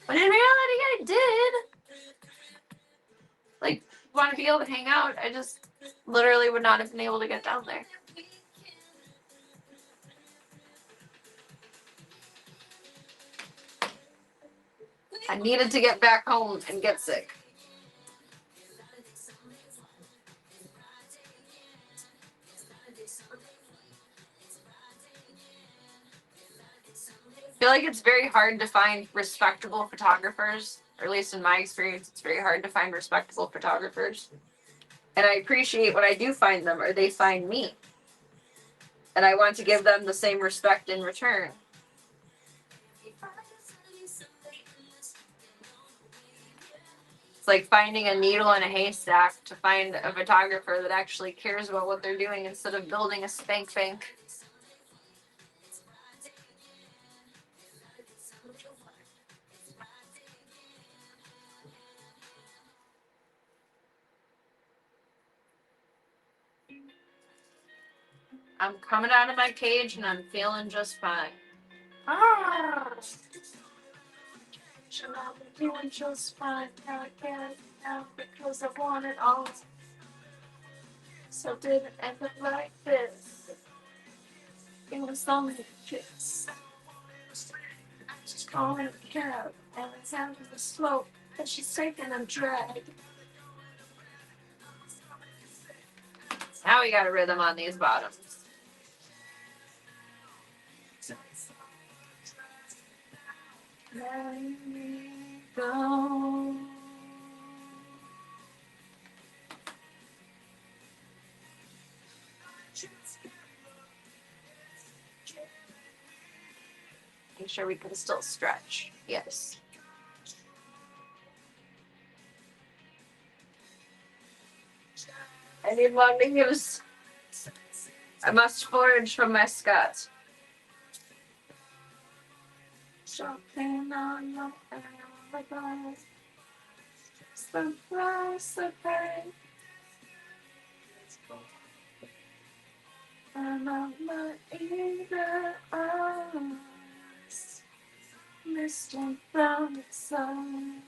But in reality, I did. Like, want to be able to hang out. I just literally would not have been able to get down there. I needed to get back home and get sick. I feel like it's very hard to find respectable photographers, or at least in my experience, it's very hard to find respectable photographers. And I appreciate when I do find them, or they find me. And I want to give them the same respect in return. It's like finding a needle in a haystack to find a photographer that actually cares about what they're doing instead of building a spank bank. I'm coming out of my cage and I'm feeling just fine. Ah! I'm feeling just fine. Now I can't now because I want it all. So did it end up like this? It was only a kiss. I just called a cab and it's down to the slope and she's taking a drag. Now we got a rhythm on these bottoms. Let me go. Make sure we can still stretch. Yes. I need long leaves. I must forage from my Scott. Something on your alibi. Surprise, surprise. And on my eager eyes, Mr. Brown sun.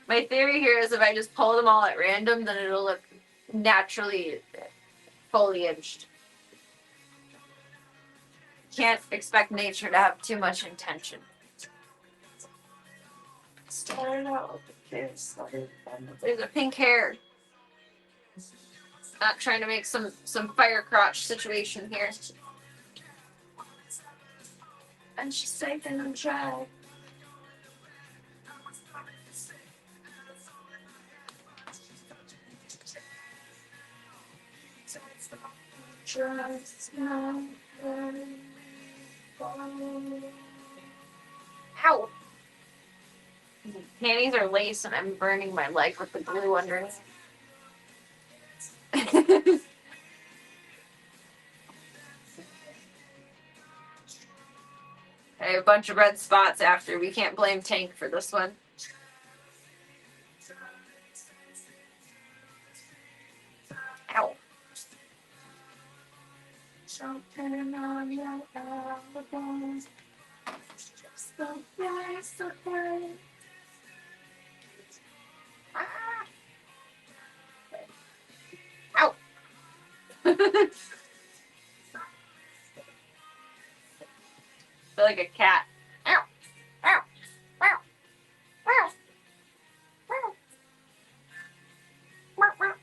My theory here is if I just pull them all at random, then it'll look naturally foliaged. Can't expect nature to have too much intention. Started out with the kids. There's a pink hair. Not trying to make some fire crotch situation here. And she's taking a drive. Just not ow! Panties are lace and I'm burning my leg with the glue underneath. I have a bunch of red spots after. We can't blame Tank for this one. Ow. Something on your album. Surprise, surprise. Ah. Ow. Feel like a cat. Ow. Ow. Ow. Ow. Ow. Ow. Ow.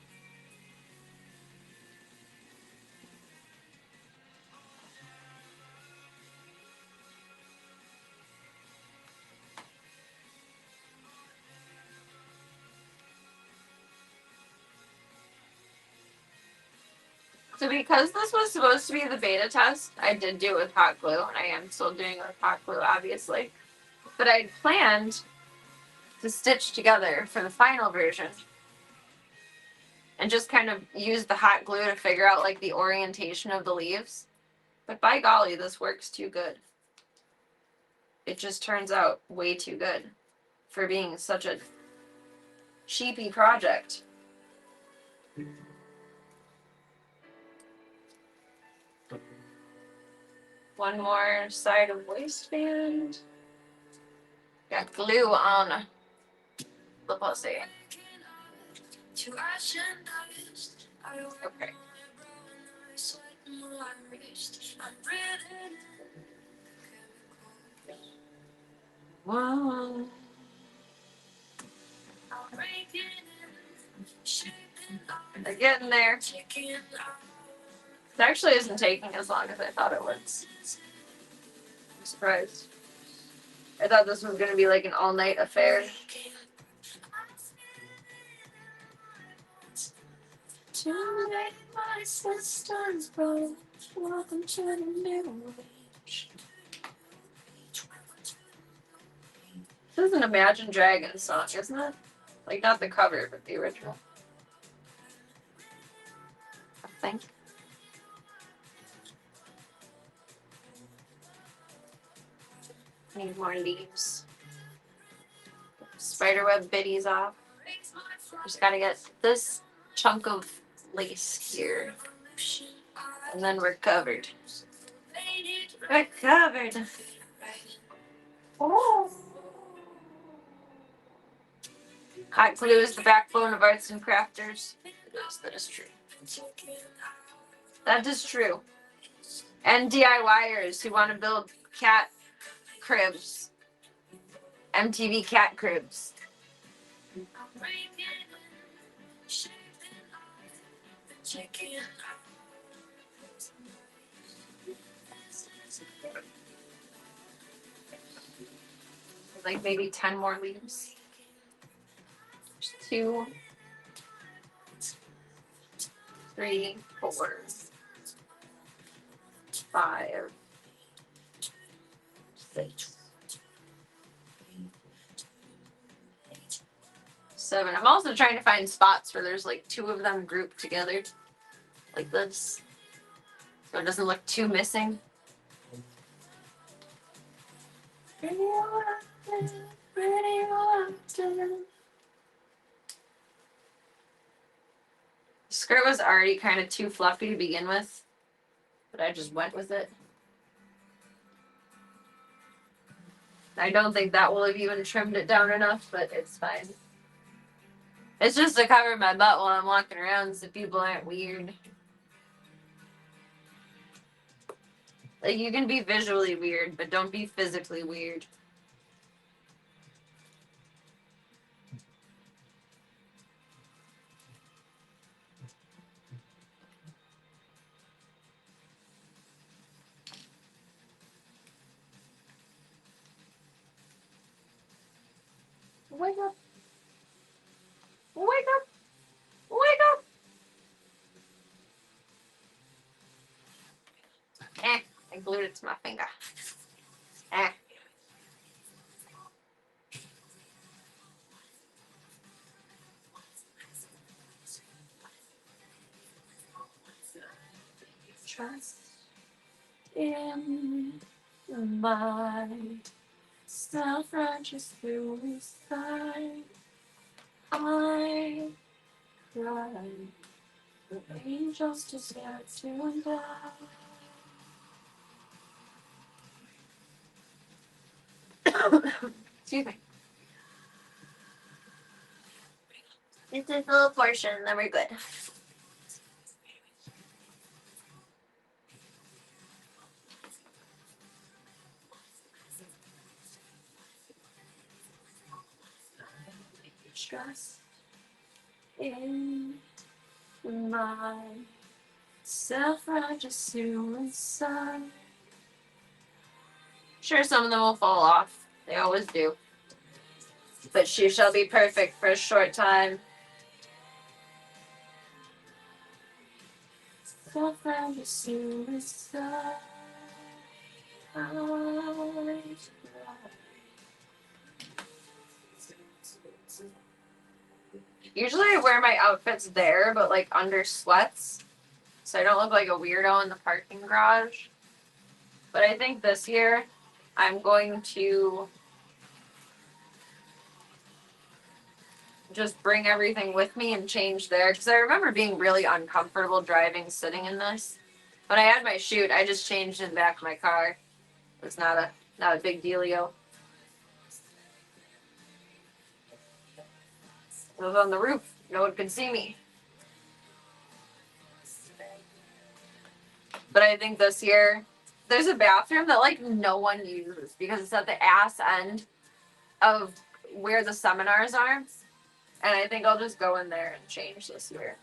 So because this was supposed to be the beta test, I did do it with hot glue, and I am still doing it with hot glue, obviously. But I'd planned to stitch together for the final version. and just kind of use the hot glue to figure out like the orientation of the leaves. But by golly, this works too good. It just turns out way too good for being such a cheapy project. One more side of waistband. Got glue on the pussy. Okay. Wow. They're getting there. It actually isn't taking as long as I thought it would. I'm surprised. I thought this was going to be like an all-night affair. Tonight, my sisters broke. Welcome to the middle age. This is an Imagine Dragons song, isn't it? Like, not the cover, but the original. I think. Need more leaves. Spiderweb biddies off. Just gotta get this chunk of lace here. And then we're covered. We're covered. Oh. Hot glue is the backbone of arts and crafters. Yes, that is true. That is true. And DIYers who want to build cat cribs. MTV cat cribs. Like maybe 10 more leaves. 2, 3, 4, 5, 6, 7. I'm also trying to find spots where there's like 2 of them grouped together. Like this. So it doesn't look too missing. The skirt was already kind of too fluffy to begin with, but I just went with it. I don't think that will have even trimmed it down enough, but it's fine. It's just to cover my butt while I'm walking around so people aren't weird. Like, you can be visually weird, but don't be physically weird. Wake up. Wake up. Wake up. I glued it to my finger. Trust in my self-righteous suicide. I cried for angels to start to die. Excuse me. It's a little portion, then we're good. Trust in my self-righteous suicide. Sure, some of them will fall off. They always do. But she shall be perfect for a short time. Self-righteous suicide. Usually I wear my outfits there, but like under sweats, so I don't look like a weirdo in the parking garage. But I think this year I'm going to just bring everything with me and change there, because I remember being really uncomfortable driving sitting in this. When I had my shoot, I just changed in the back of my car. It's not a big dealio. I was on the roof. No one could see me. But I think this year, there's a bathroom that like no one uses because it's at the ass end of where the seminars are. And I think I'll just go in there and change this year.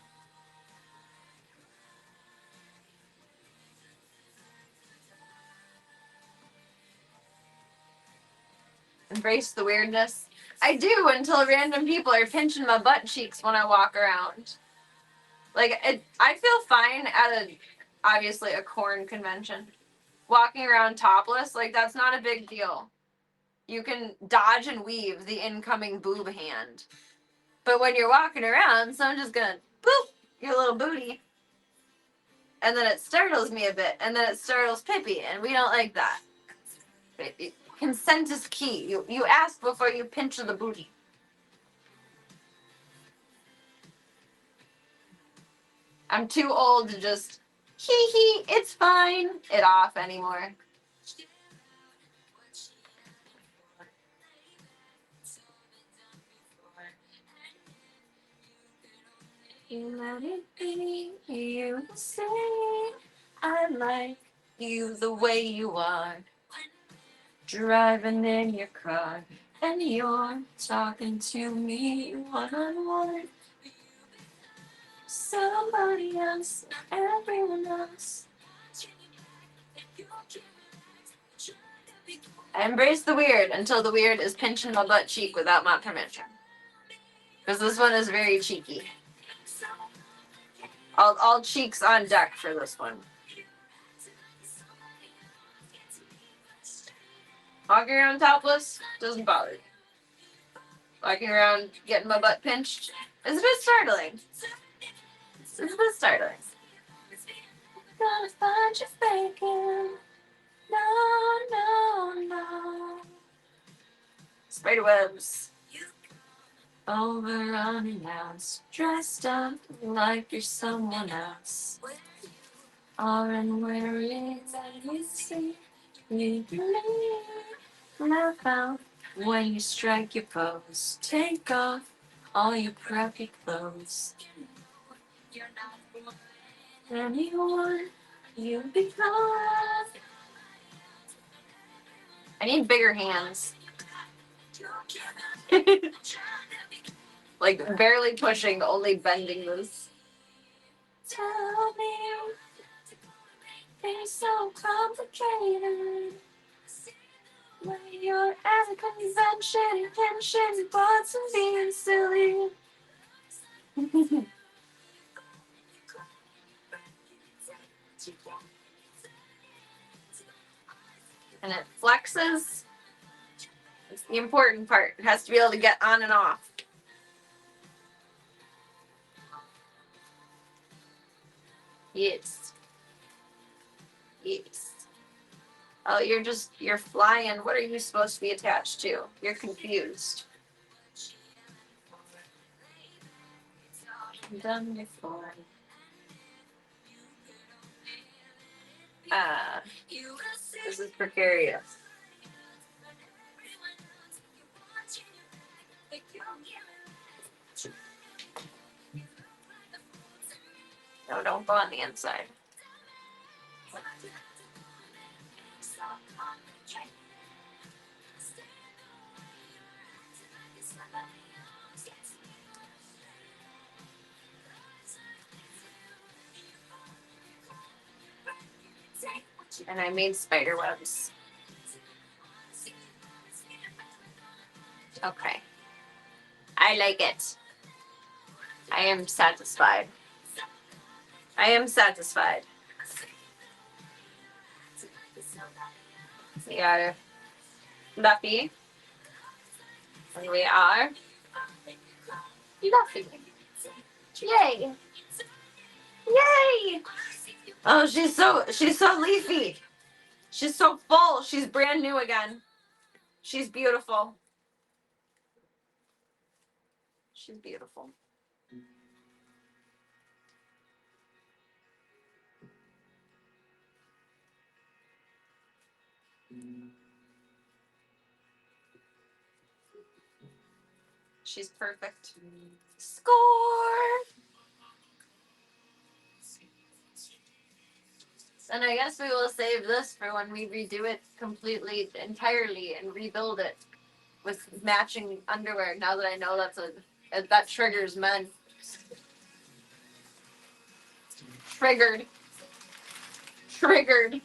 Embrace the weirdness. I do until random people are pinching my butt cheeks when I walk around. Like, I feel fine at obviously a corn convention. Walking around topless, like, that's not a big deal. You can dodge and weave the incoming boob hand. But when you're walking around, someone's just gonna boop your little booty. And then it startles me a bit, and then it startles Pippi, and we don't like that. Consent is key. You ask before you pinch the booty. I'm too old to just hee, it's fine, it off anymore. You let it be, you say I like you the way you are. Driving in your car, and you're talking to me one-on-one. Somebody else, everyone else. I embrace the weird until the weird is pinching my butt cheek without my permission. Because this one is very cheeky. All cheeks on deck for this one. Walking around topless doesn't bother me. Walking around getting my butt pinched is a bit startling. It's a bit startling. Gonna find you faking. No. Spiderwebs. Over unannounced, dressed up like you're someone else. Aren't wearing that you see. You believe. Laugh out when you strike your pose. Take off all your preppy clothes. Anyone you become. I need bigger hands. Like barely pushing, only bending this. Tell me it's so complicated. When you're at a convention, tension, thoughts and being silly. And it flexes. It's the important part. It has to be able to get on and off. Yes. Oh, you're flying. What are you supposed to be attached to? You're confused. Done before. This is precarious. No, don't go on the inside. And I made spider webs. Okay. I like it. I am satisfied. We are Buffy. And we are Fluffy. Yay! Yay! Oh, she's so leafy. She's so full. She's brand new again. She's beautiful. She's beautiful. She's perfect. Score! And I guess we will save this for when we redo it completely, entirely, and rebuild it with matching underwear. Now that I know that triggers men. Triggered. Triggered.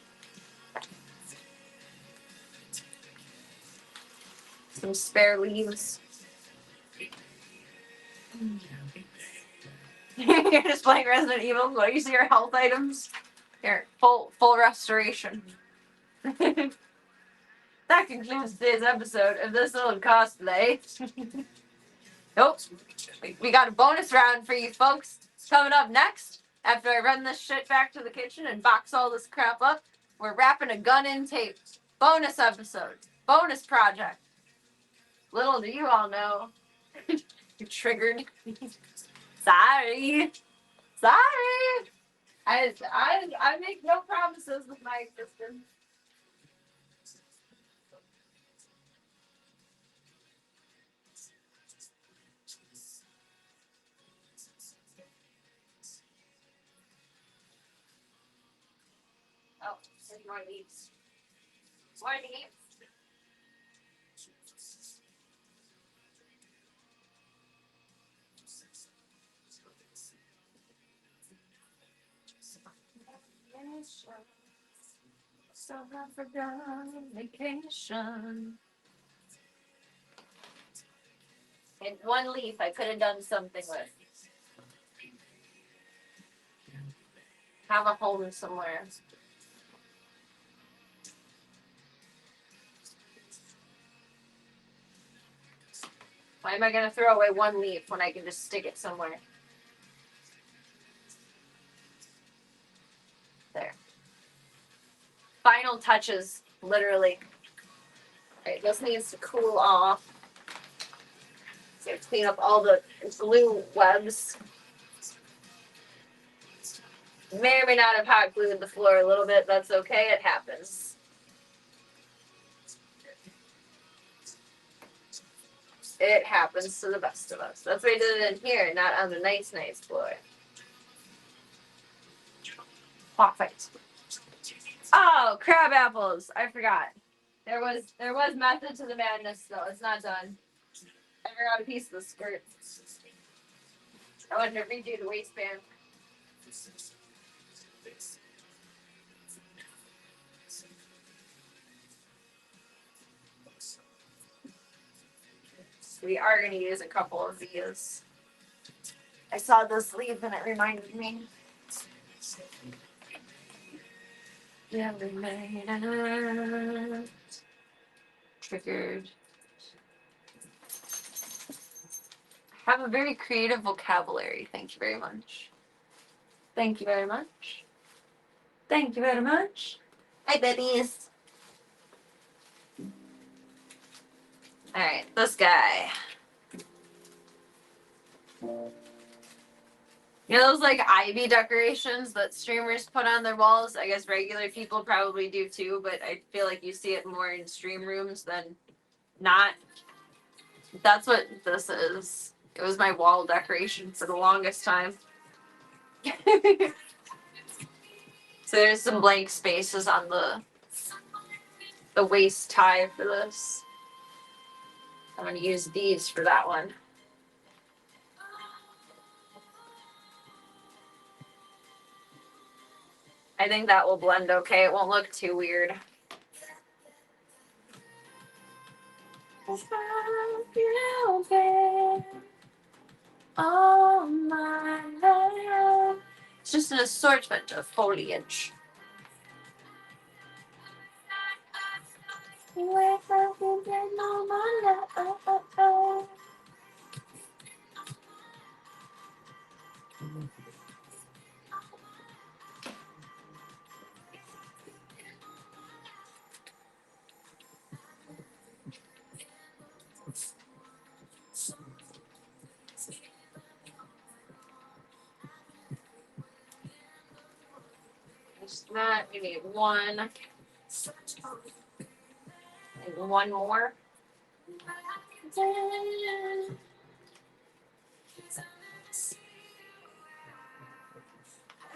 Some spare leaves. You're just playing Resident Evil. What do you see your health items? Here, full restoration. That concludes today's episode of this little cosplay. Nope. We got a bonus round for you folks. Coming up next, after I run this shit back to the kitchen and box all this crap up, we're wrapping a gun in tape. Bonus episode. Bonus project. Little do you all know. You're triggered. Sorry. Sorry. I make no promises with my existence. Oh, there's more leaves. More leaves. South Africa vacation. And one leaf I could have done something with. Have a home somewhere. Why am I going to throw away one leaf when I can just stick it somewhere? There. Final touches, literally. Alright, this needs to cool off. So clean up all the glue webs. May or may not have hot glued the floor a little bit. That's okay. It happens. It happens to the best of us. That's why I did it in here, not on the nice floor. Perfect. Oh, crab apples. I forgot. There was method to the madness though. It's not done. I forgot a piece of the skirt. I wanted to redo the waistband. We are going to use a couple of these. I saw this leaf and it reminded me. Yeah, triggered. I have a very creative vocabulary. Thank you very much. Thank you very much. Thank you very much. Hi, babies. Alright, this guy. You know those like ivy decorations that streamers put on their walls? I guess regular people probably do too, but I feel like you see it more in stream rooms than not. That's what this is. It was my wall decoration for the longest time. So there's some blank spaces on the waist tie for this. I'm going to use these for that one. I think that will blend okay. It won't look too weird. Oh my love. It's just an assortment of foliage. That we need one. And one more.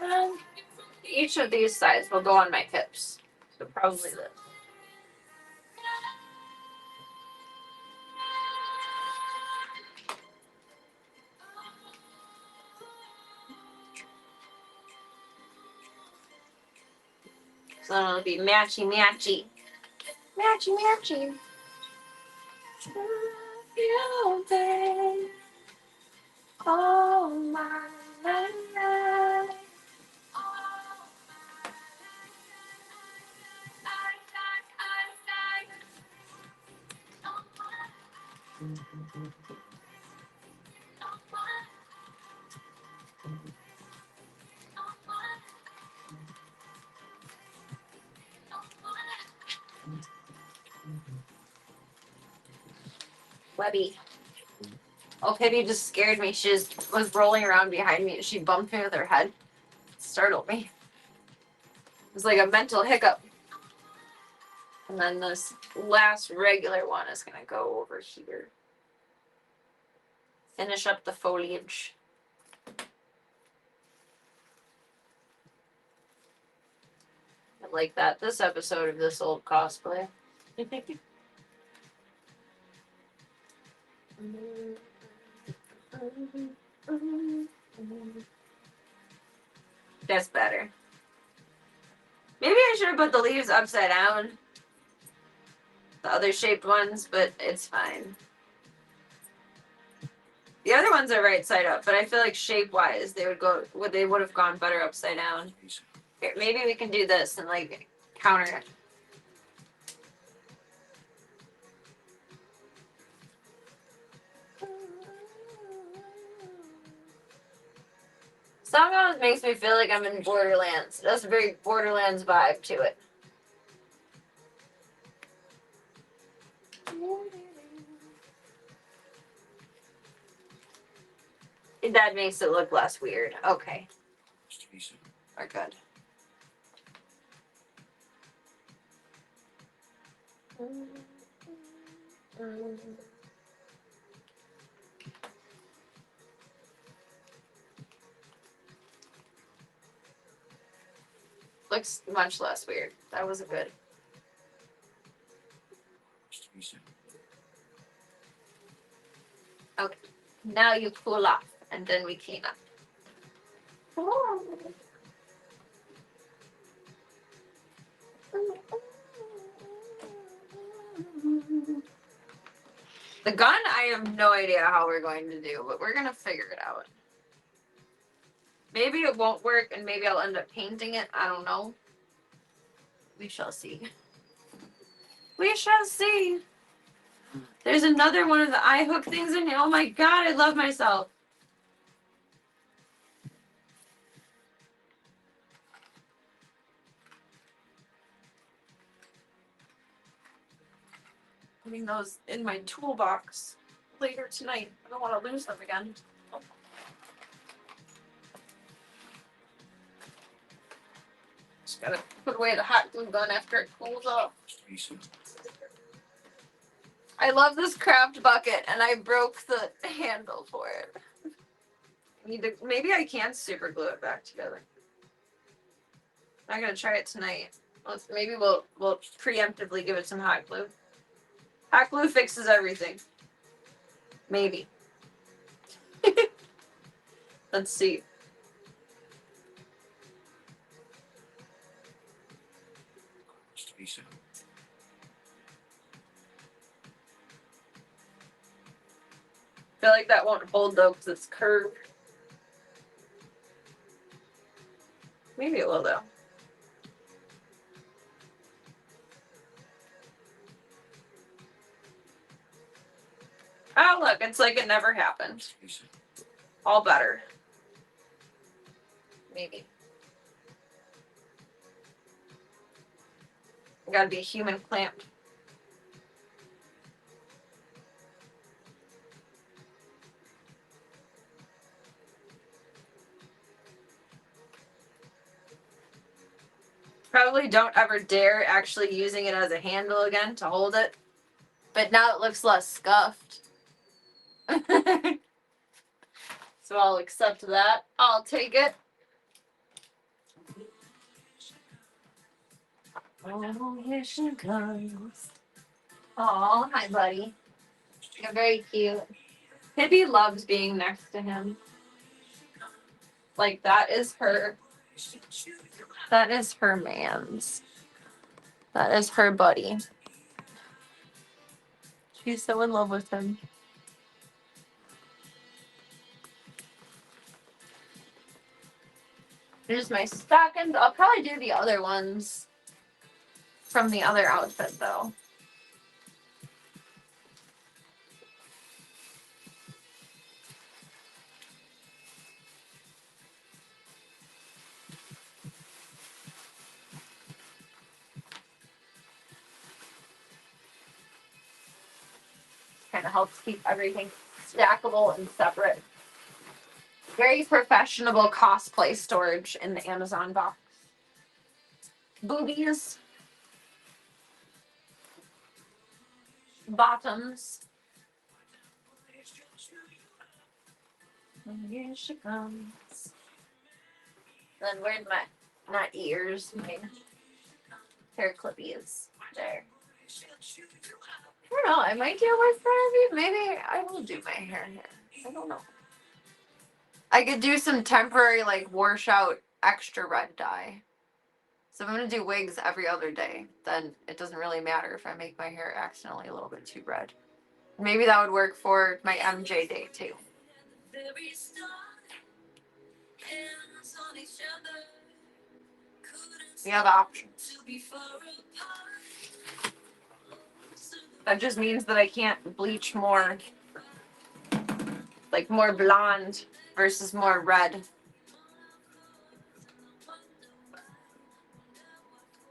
And each of these sides will go on my hips. So probably this. So it'll be matchy matchy. Matchy matchy. You, babe. Oh my life. Webby. Oh, Pibby just scared me. She just was rolling around behind me and she bumped me with her head. Startled me. It was like a mental hiccup. And then this last regular one is going to go over here. Finish up the foliage. I like that. This episode of this old cosplay. That's better. Maybe I should have put the leaves upside down. The other shaped ones, but it's fine. The other ones are right side up, but I feel like shape-wise they would have gone better upside down. Here, maybe we can do this and like counter it. Somehow it makes me feel like I'm in Borderlands. It has a very Borderlands vibe to it. That makes it look less weird. Okay. We're good. Looks much less weird. That was good. Okay. Now you cool off and then we clean up. The gun, I have no idea how we're going to do, but we're going to figure it out. Maybe it won't work and maybe I'll end up painting it. I don't know. We shall see. We shall see. There's another one of the eye hook things in here. Oh my god, I love myself. Putting those in my toolbox later tonight. I don't want to lose them again. Just gotta put away the hot glue gun after it cools off. I love this craft bucket, and I broke the handle for it. Maybe I can super glue it back together. I'm gonna try it tonight. Maybe we'll preemptively give it some hot glue. Hot glue fixes everything. Maybe. Let's see. I feel like that won't hold though because it's curved. Maybe it will though. Oh look, it's like it never happened. All better. Maybe. I gotta be human clamped. Probably don't ever dare actually using it as a handle again to hold it. But now it looks less scuffed. So I'll accept that. I'll take it. Oh, here she comes. Oh, hi, buddy. You're very cute. Pibby loves being next to him. Like, that is her. That is her man's. That is her buddy. She's so in love with him. Here's my stockings. I'll probably do the other ones from the other outfit, though. Kind of helps keep everything stackable and separate. Very professional cosplay storage in the Amazon box. Boobies. Bottoms. And here she comes. Then where'd my, not ears, my hair clippies. There. I don't know, I might do it in front of you. Maybe I will do my hair here. I don't know. I could do some temporary, like, wash out extra red dye. So if I'm going to do wigs every other day, then it doesn't really matter if I make my hair accidentally a little bit too red. Maybe that would work for my MJ day, too. We have options. That just means that I can't bleach more, like more blonde versus more red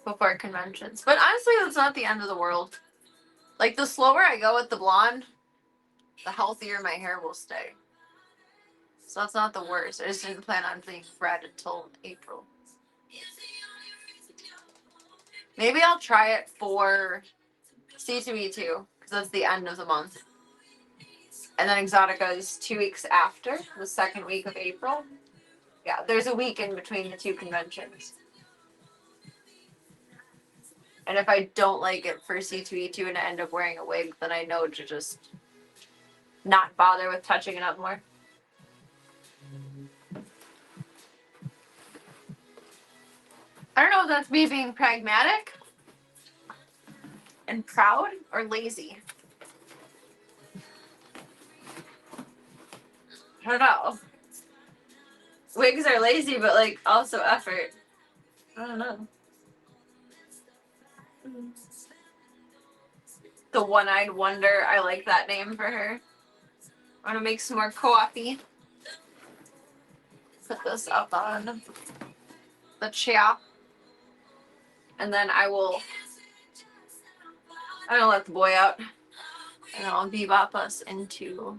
before conventions. But honestly, that's not the end of the world. Like, the slower I go with the blonde, the healthier my hair will stay. So that's not the worst. I just didn't plan on being red until April. Maybe I'll try it for C2E2, because that's the end of the month. And then Exotica is 2 weeks after, the second week of April. Yeah, there's a week in between the two conventions. And if I don't like it for C2E2 and I end up wearing a wig, then I know to just not bother with touching it up more. I don't know if that's me being pragmatic and proud or lazy. I don't know. Wigs are lazy, but like also effort. I don't know. The One-Eyed Wonder. I like that name for her. I'm gonna make some more coffee. Put this up on the chair. And then I'm gonna let the boy out. And I'll bebop us into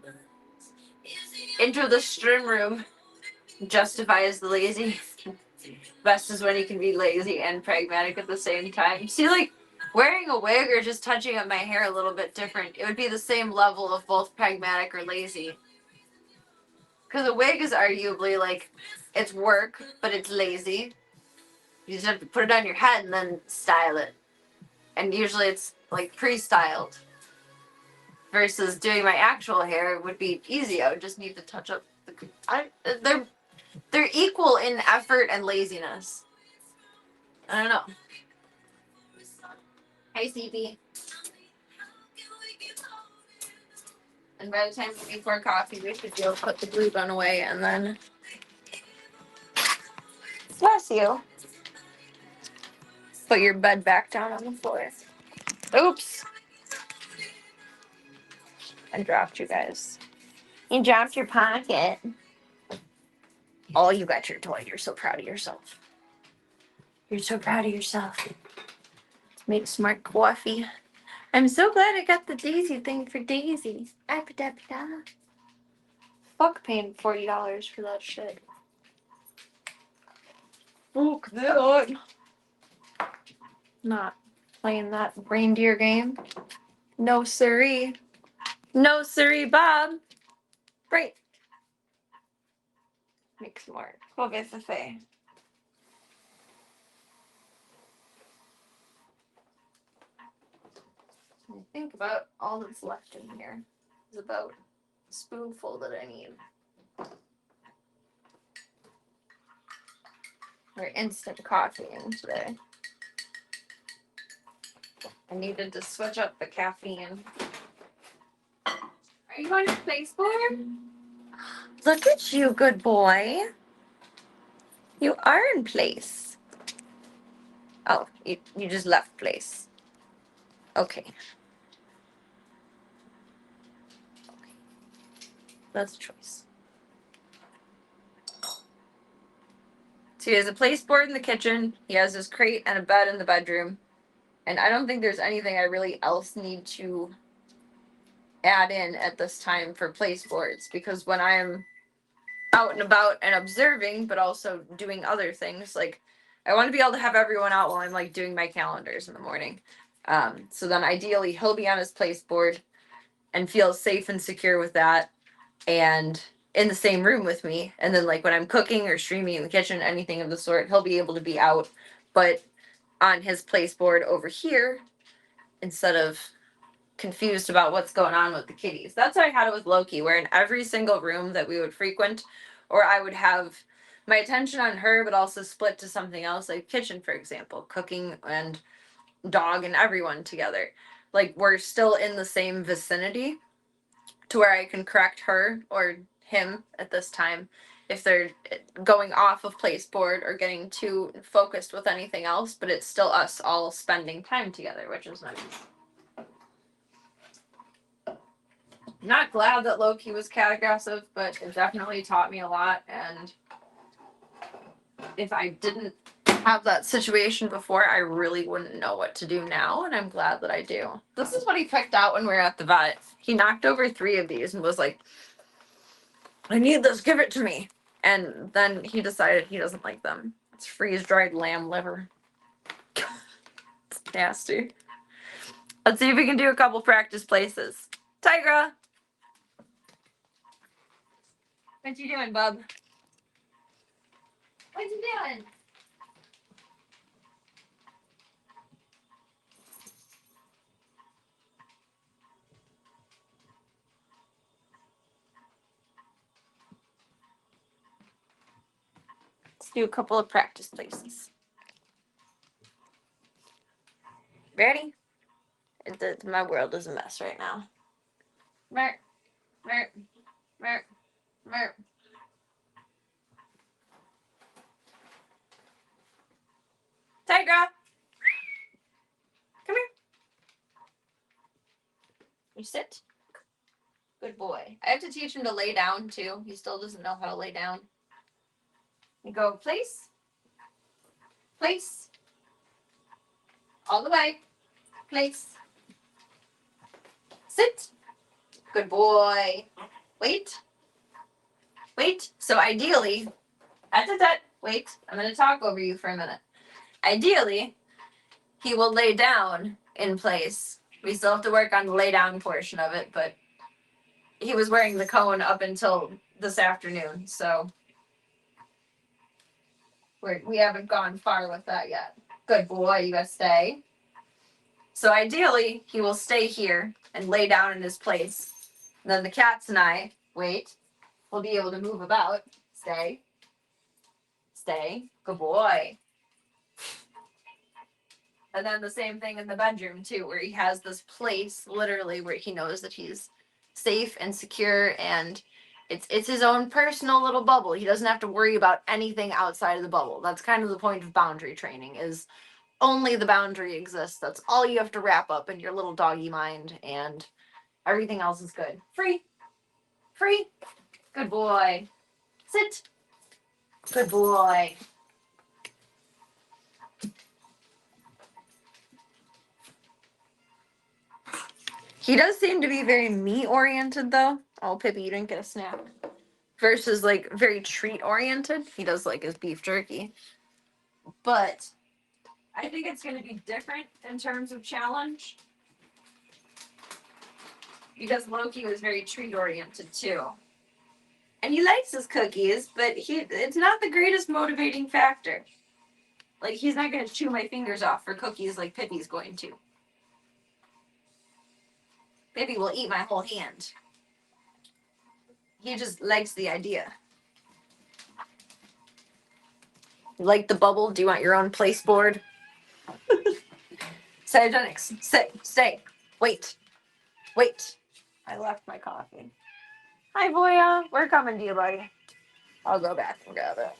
the stream room. Justifies the lazy. Best is when you can be lazy and pragmatic at the same time. See, like, wearing a wig or just touching up my hair a little bit different, it would be the same level of both pragmatic or lazy. Because a wig is arguably, like, it's work, but it's lazy. You just have to put it on your head and then style it. And usually it's, like, pre-styled. Versus doing my actual hair would be easy. I would just need to touch up the... They're equal in effort and laziness. I don't know. Hi, CB. And by the time we make more coffee, we should be able to put the glue gun away and then... Bless you. Put your bed back down on the floor. Oops. I dropped you guys. You dropped your pocket. Oh, you got your toy. You're so proud of yourself. You're so proud of yourself. Let's make smart coffee. I'm so glad I got the Daisy thing for Daisy. Fuck paying $40 for that shit. Fuck that. Not playing that reindeer game. No siree. No siree, Bob. Right. Make some more. Cove Fefe. I think about all that's left in here is about a spoonful that I need. We're instant coffee in today. I needed to switch up the caffeine. Are you going to baseboard? Look at you, good boy. You are in place. Oh, you just left place. Okay. That's a choice. So he has a place board in the kitchen. He has his crate and a bed in the bedroom. And I don't think there's anything I really else need to add in at this time for place boards, because when I'm out and about and observing, but also doing other things, like I want to be able to have everyone out while I'm like doing my calendars in the morning. So then ideally he'll be on his place board and feel safe and secure with that, and in the same room with me. And then like when I'm cooking or streaming in the kitchen, anything of the sort, he'll be able to be out, but on his place board over here, instead of confused about what's going on with the kitties. That's how I had it with Loki, where in every single room that we would frequent, or I would have my attention on her, but also split to something else, like kitchen, for example, cooking and dog and everyone together. Like we're still in the same vicinity to where I can correct her or him at this time if they're going off of place board or getting too focused with anything else, but it's still us all spending time together, which is nice. Not glad that Loki was cat aggressive, but it definitely taught me a lot. And if I didn't have that situation before, I really wouldn't know what to do now. And I'm glad that I do. This is what he picked out when we were at the vet. He knocked over 3 of these and was like, I need this, give it to me. And then he decided he doesn't like them. It's freeze-dried lamb liver. It's nasty. Let's see if we can do a couple practice places. Tigra! What you doing, bub? What you doing? Let's do a couple of practice places. Ready? My world is a mess right now. Merp, merp, merp, merp. Tigra! Come here. You sit. Good boy. I have to teach him to lay down too. He still doesn't know how to lay down. You go place. Place. All the way. Place. Sit. Good boy. Wait. Wait. So ideally, wait. I'm going to talk over you for a minute. Ideally, he will lay down in place. We still have to work on the lay down portion of it, but he was wearing the cone up until this afternoon, so we haven't gone far with that yet. Good boy, you gotta stay. So ideally, he will stay here and lay down in his place. And then the cats and I, will be able to move about. Stay. Stay. Good boy. And then the same thing in the bedroom too, where he has this place literally where he knows that he's safe and secure, and it's his own personal little bubble. He doesn't have to worry about anything outside of the bubble. That's kind of the point of boundary training, is only the boundary exists. That's all you have to wrap up in your little doggy mind, and everything else is good. Free. Free. Good boy. Sit. Good boy. He does seem to be very me oriented though. Oh, Pippi, you didn't get a snack. Versus like very treat oriented. He does like his beef jerky. But I think it's going to be different in terms of challenge. Because Loki was very treat oriented too. And he likes his cookies, but it's not the greatest motivating factor. Like, he's not going to chew my fingers off for cookies like Pippi's going to. Pippi will eat my whole hand. He just likes the idea. Like the bubble? Do you want your own place board? Cytogenics. Stay. Wait. I left my coffee. Hi, Voya. We're coming to you, buddy. I'll go back and grab it.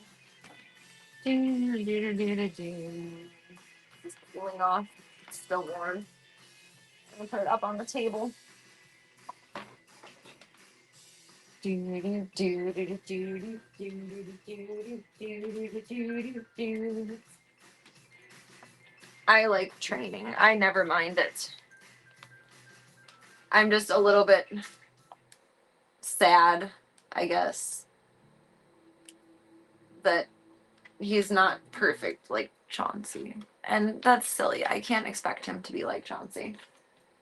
It's cooling off. It's still warm. I'm gonna put it up on the table. I like training. I never mind it. I'm just a little bit sad, I guess, that he's not perfect like Chauncey. And that's silly. I can't expect him to be like Chauncey.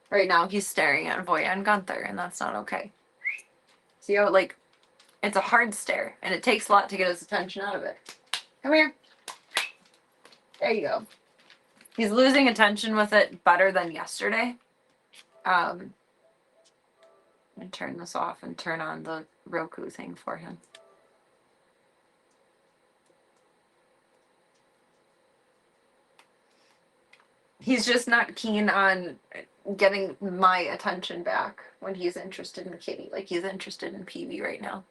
Right now, he's staring at Voya and Gunther, and that's not okay. See how, like, it's a hard stare, and it takes a lot to get his attention out of it. Come here. There you go. He's losing attention with it better than yesterday. And turn this off and turn on the Roku thing for him. He's just not keen on getting my attention back when he's interested in Kitty. Like, he's interested in Peavy right now.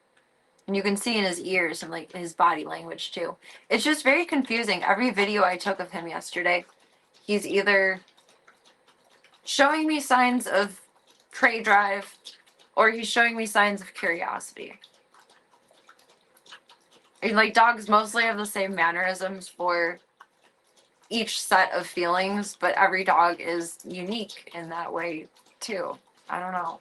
And you can see in his ears and, like, his body language, too. It's just very confusing. Every video I took of him yesterday, he's either showing me signs of prey drive or he's showing me signs of curiosity. And, like, dogs mostly have the same mannerisms for each set of feelings, but every dog is unique in that way too. I don't know.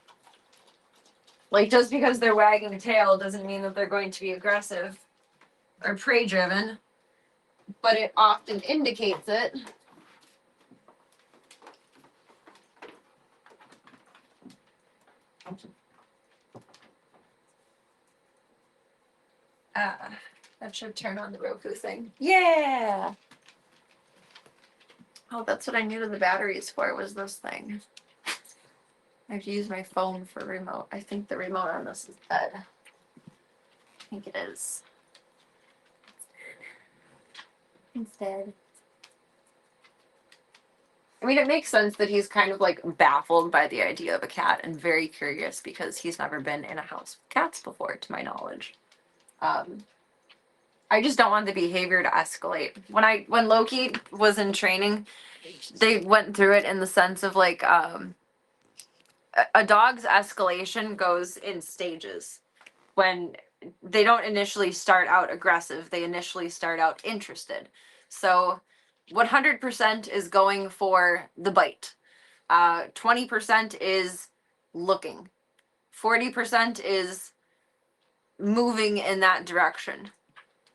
Like, just because they're wagging a tail doesn't mean that they're going to be aggressive or prey driven, but it often indicates it. That should turn on the Roku thing. Yeah. Oh, that's what I needed the batteries for, was this thing. I have to use my phone for remote. I think the remote on this is dead. I think it is. It's dead. I mean, it makes sense that he's kind of like baffled by the idea of a cat and very curious because he's never been in a house with cats before, to my knowledge. I just don't want the behavior to escalate. When Loki was in training, they went through it in the sense of like a dog's escalation goes in stages. When they don't initially start out aggressive, they initially start out interested. So 100% is going for the bite. 20% is looking. 40% is moving in that direction.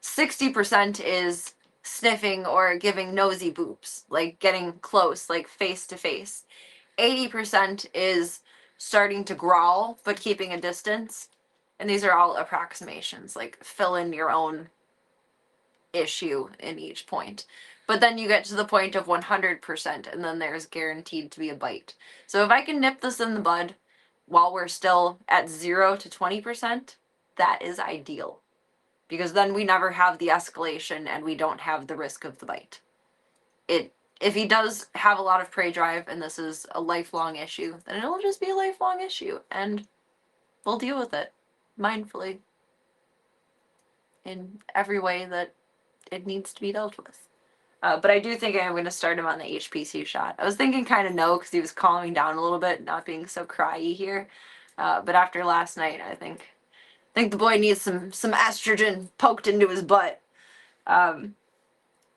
60% is sniffing or giving nosy boops, like getting close, like face to face. 80% is starting to growl, but keeping a distance. And these are all approximations, like fill in your own issue in each point. But then you get to the point of 100%, and then there's guaranteed to be a bite. So if I can nip this in the bud while we're still at 0 to 20%, that is ideal. Because then we never have the escalation and we don't have the risk of the bite. If he does have a lot of prey drive and this is a lifelong issue, then it'll just be a lifelong issue and we'll deal with it mindfully in every way that it needs to be dealt with. But I do think I'm going to start him on the HPC shot. I was thinking kind of no, because he was calming down a little bit, not being so cryy here. But after last night, I think the boy needs some estrogen poked into his butt. And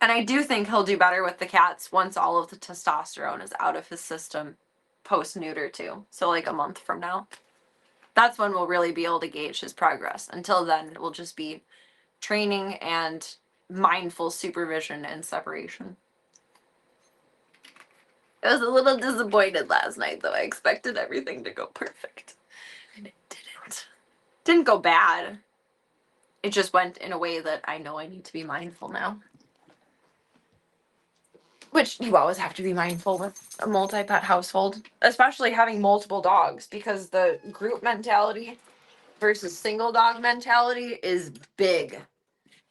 I do think he'll do better with the cats once all of the testosterone is out of his system post-neuter too. So like a month from now. That's when we'll really be able to gauge his progress. Until then, it will just be training and mindful supervision and separation. I was a little disappointed last night, though. I expected everything to go perfect. And it didn't. Didn't go bad. It just went in a way that I know I need to be mindful now. Which you always have to be mindful with a multi-pet household, especially having multiple dogs, because the group mentality versus single dog mentality is big.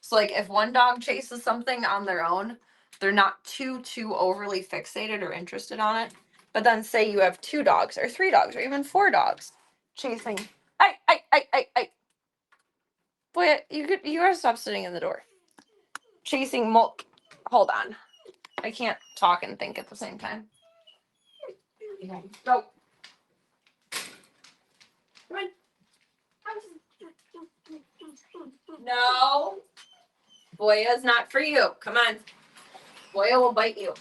So like if one dog chases something on their own, they're not too overly fixated or interested on it. But then say you have 2 dogs or 3 dogs or even 4 dogs chasing. I. Boy, you gotta stop sitting in the door. Chasing hold on. I can't talk and think at the same time. Go. Come on. No. Boya's not for you. Come on. Boya will bite you.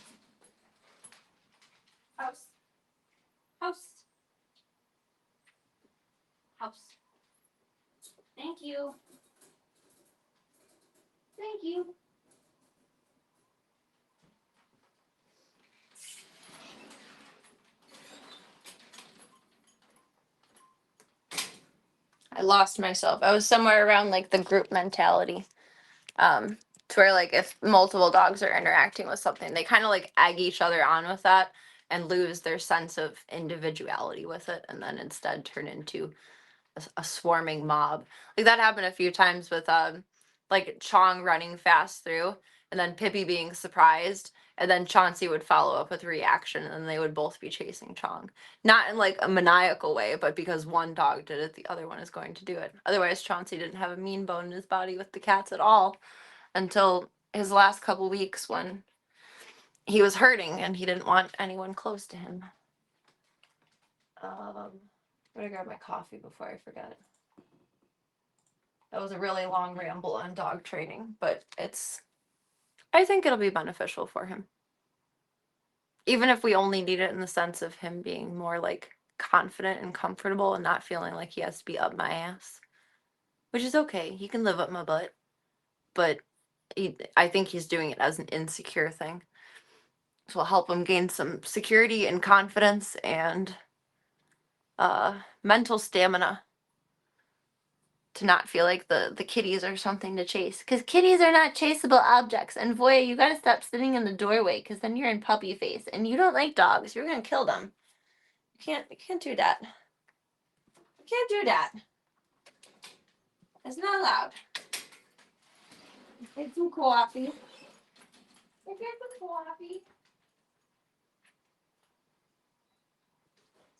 House. House. House. Thank you. Thank you. I lost myself. I was somewhere around like the group mentality. To where like if multiple dogs are interacting with something, they kind of like egg each other on with that and lose their sense of individuality with it, and then instead turn into a swarming mob. Like that happened a few times with like Chong running fast through and then Pippi being surprised, and then Chauncey would follow up with a reaction, and then they would both be chasing Chong. Not in like a maniacal way, but because one dog did it, the other one is going to do it. Otherwise Chauncey didn't have a mean bone in his body with the cats at all until his last couple weeks when he was hurting and he didn't want anyone close to him. I'm gonna grab my coffee before I forget. That was a really long ramble on dog training, but I think it'll be beneficial for him. Even if we only need it in the sense of him being more like confident and comfortable and not feeling like he has to be up my ass. Which is okay. He can live up my butt. But I think he's doing it as an insecure thing. So we'll help him gain some security and confidence and mental stamina to not feel like the kitties are something to chase. Because kitties are not chaseable objects. And Voya, you gotta stop sitting in the doorway, because then you're in puppy face. And you don't like dogs. You're gonna kill them. You can't do that. You can't do that. It's not allowed. Get some coffee. Get some coffee.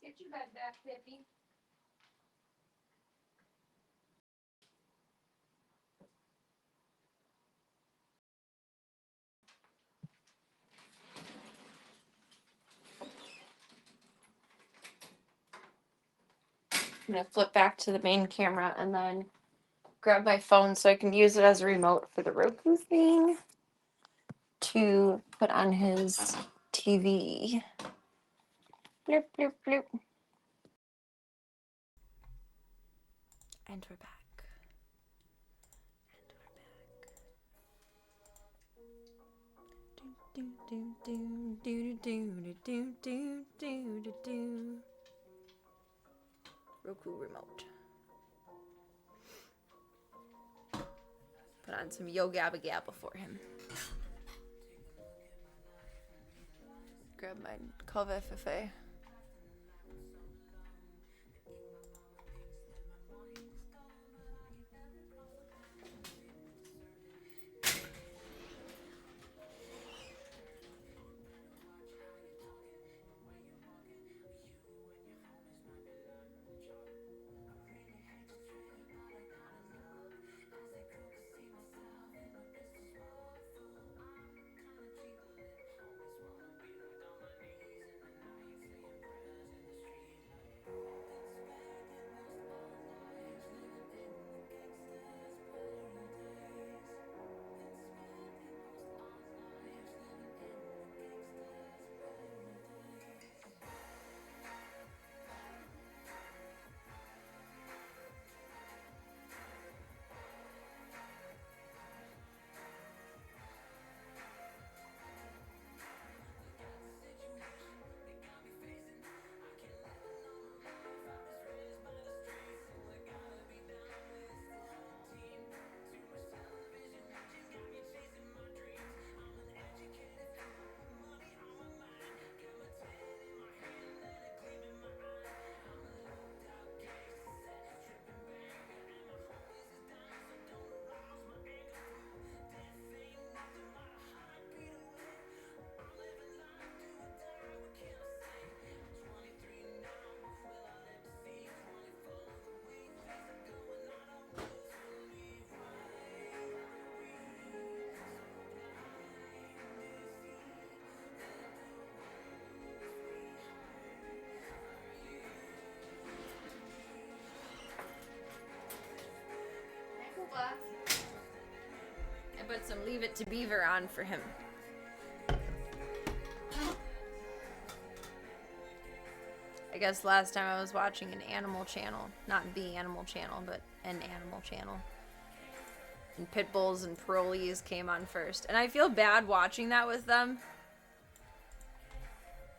Get your bed back, Pippi. I'm gonna flip back to the main camera and then grab my phone so I can use it as a remote for the Roku thing to put on his TV. Bloop, bloop, bloop. And we're back. Roku remote. Put on some Yo Gabba Gabba for him. Grab my Cove Fefe. I put some Leave It to Beaver on for him. I guess last time I was watching an animal channel. Not the animal channel, but an animal channel. And pit bulls and parolees came on first. And I feel bad watching that with them.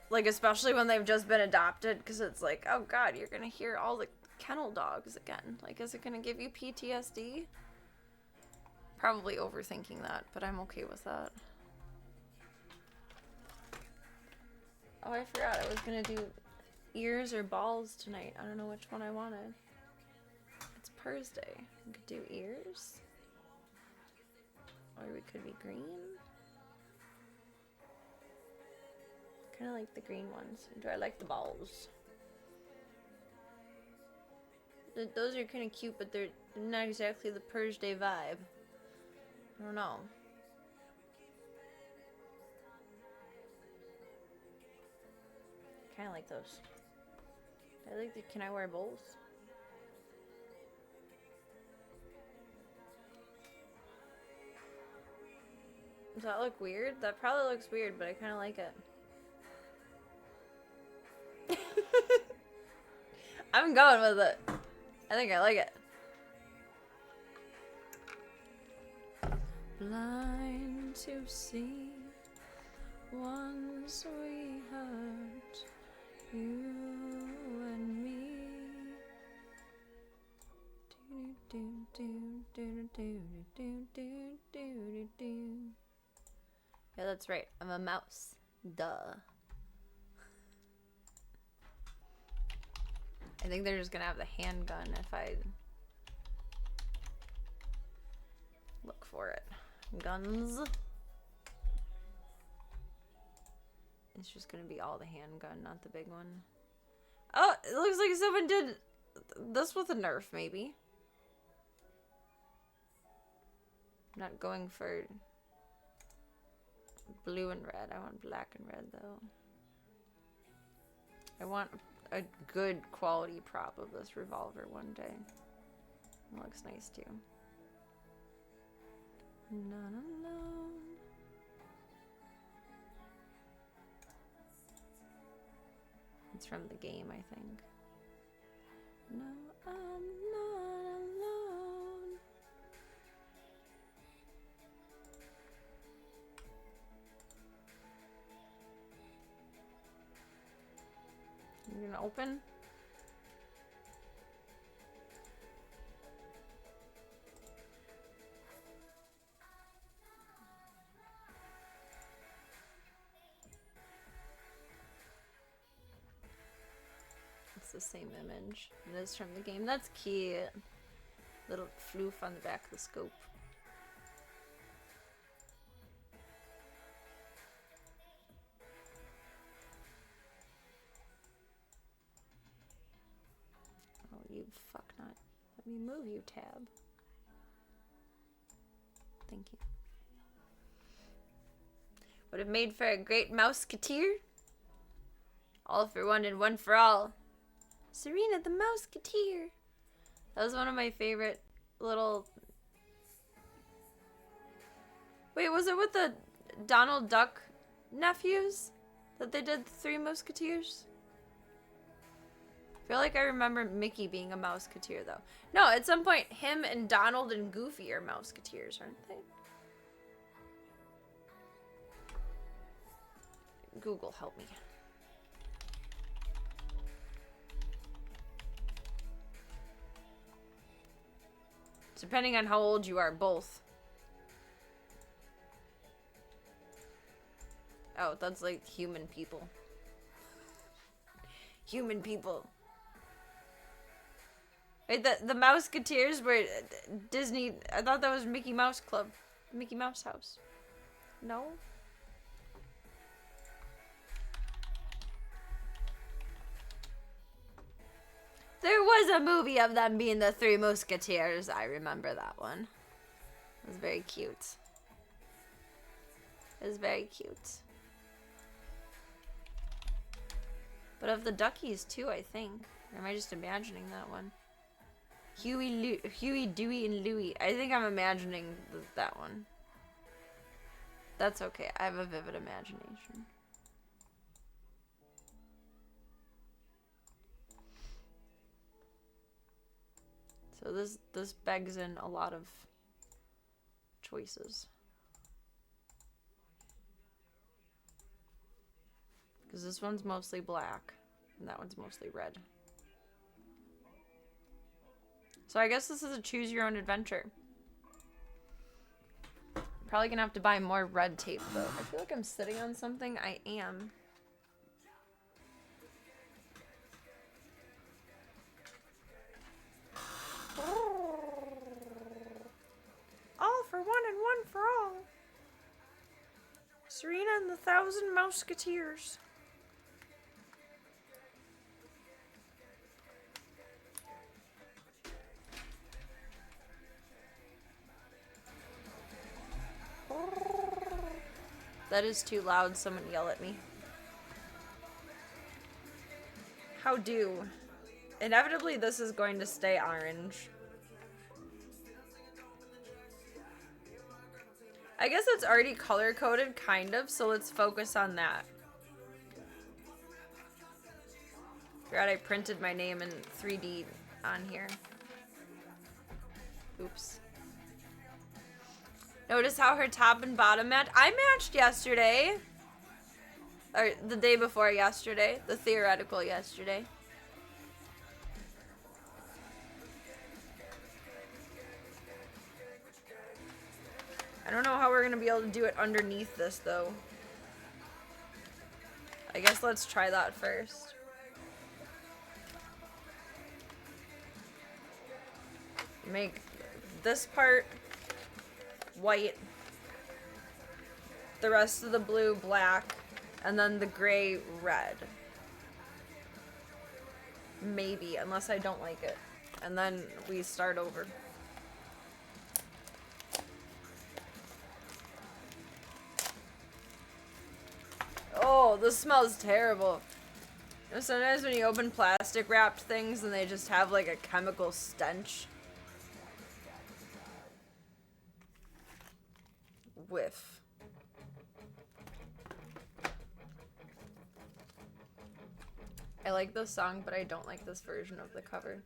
Like, especially when they've just been adopted. Because it's like, oh god, you're going to hear all the kennel dogs again. Like, is it going to give you PTSD? Probably overthinking that, but I'm okay with that. Oh, I forgot I was going to do ears or balls tonight. I don't know which one I wanted. It's Purrs Day. We could do ears. Or we could be green. Kind of like the green ones. Do I like the balls? Those are kind of cute, but they're not exactly the Purge Day vibe. I don't know. Kind of like those. I like the. Can I wear both? Does that look weird? That probably looks weird, but I kind of like it. I'm going with it. I think I like it. Blind to see once we hurt you and me. Do do do do do do do do. Yeah, that's right. I'm a mouse. Duh. I think they're just gonna have the handgun if I look for it. Guns. It's just gonna be all the handgun, not the big one. Oh, it looks like someone did this with a Nerf, maybe. I'm not going for blue and red. I want black and red, though. I want a good quality prop of this revolver one day. It looks nice, too. Not alone. It's from the game, I think. No, I'm not alone. You gonna open? It's the same image. It is from the game. That's cute. Little floof on the back of the scope. Oh, you fucknut. Let me move you, tab. Thank you. Would have made for a great Mouseketeer. All for one and one for all. Serena the Mouseketeer. That was one of my favorite little... Wait, was it with the Donald Duck nephews that they did the Three Musketeers? I feel like I remember Mickey being a Mouseketeer, though. No, at some point, him and Donald and Goofy are Mouseketeers, aren't they? Google, help me. Depending on how old you are, both. Oh, that's like human people. Human people. Wait, the Mouseketeers were Disney. I thought that was Mickey Mouse Club. Mickey Mouse House. No? There was a movie of them being the Three Musketeers. I remember that one. It was very cute. It was very cute. But of the Duckies too, I think. Or am I just imagining that one? Huey, Dewey, and Louie. I think I'm imagining that one. That's okay. I have a vivid imagination. So this begs in a lot of choices. Because this one's mostly black, and that one's mostly red. So I guess this is a choose your own adventure. Probably gonna have to buy more red tape though. I feel like I'm sitting on something. I am. All for one and one for all. Serena and the Thousand Musketeers. That is too loud. Someone yell at me. How do? Inevitably, this is going to stay orange. I guess it's already color-coded, kind of, so let's focus on that. Forgot I printed my name in 3D on here. Oops. Notice how her top and bottom match? I matched yesterday. Or the day before yesterday. The theoretical yesterday. I don't know how we're going to be able to do it underneath this, though. I guess let's try that first. Make this part white, the rest of the blue black, and then the gray red. Maybe, unless I don't like it. And then we start over. Oh, this smells terrible. You know, sometimes when you open plastic wrapped things and they just have like a chemical stench. Whiff. I like this song, but I don't like this version of the cover.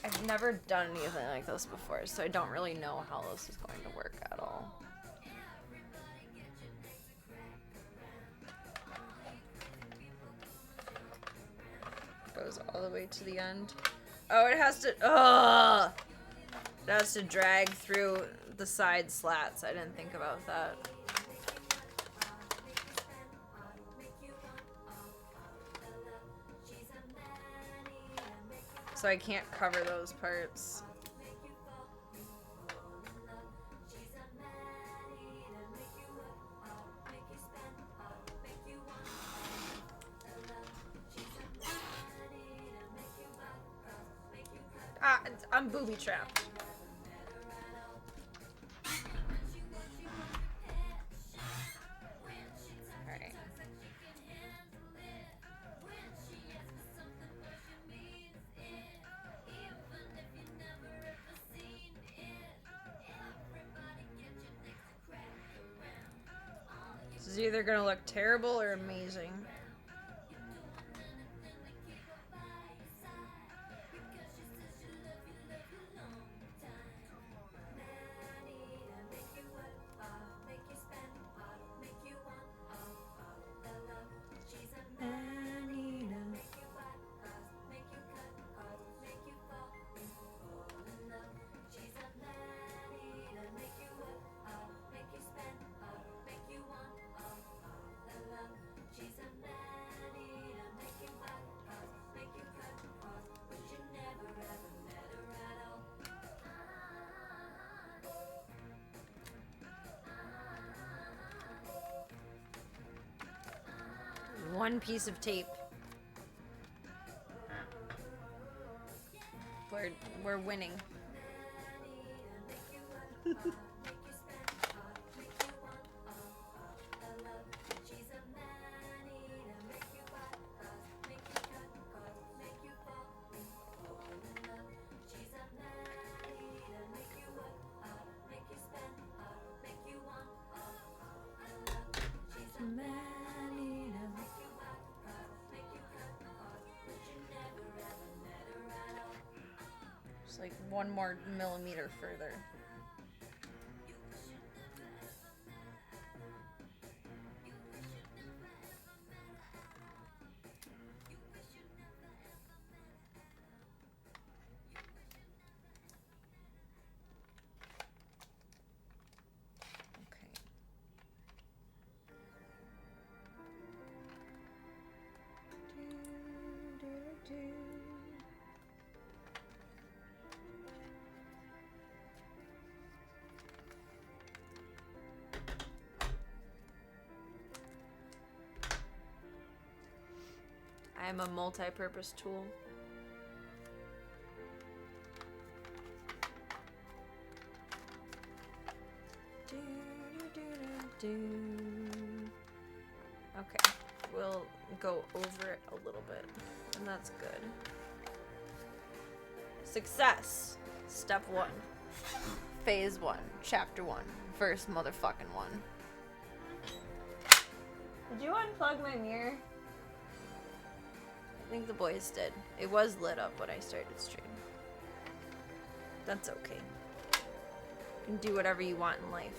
I've never done anything like this before, so I don't really know how this is going to work at all. Goes all the way to the end. Oh, it has to... Ugh! It has to drag through the side slats. I didn't think about that. So I can't cover those parts. Ah, I'm booby trapped. Alright. This is either gonna look terrible or amazing. One piece of tape. We're winning. Just like 1 more millimeter further. I am a multi-purpose tool. Okay, we'll go over it a little bit, and that's good. Success. Step 1. Phase 1. Chapter 1. First motherfucking one. Did you unplug my mirror? I think the boys did. It was lit up when I started stream. That's okay. You can do whatever you want in life.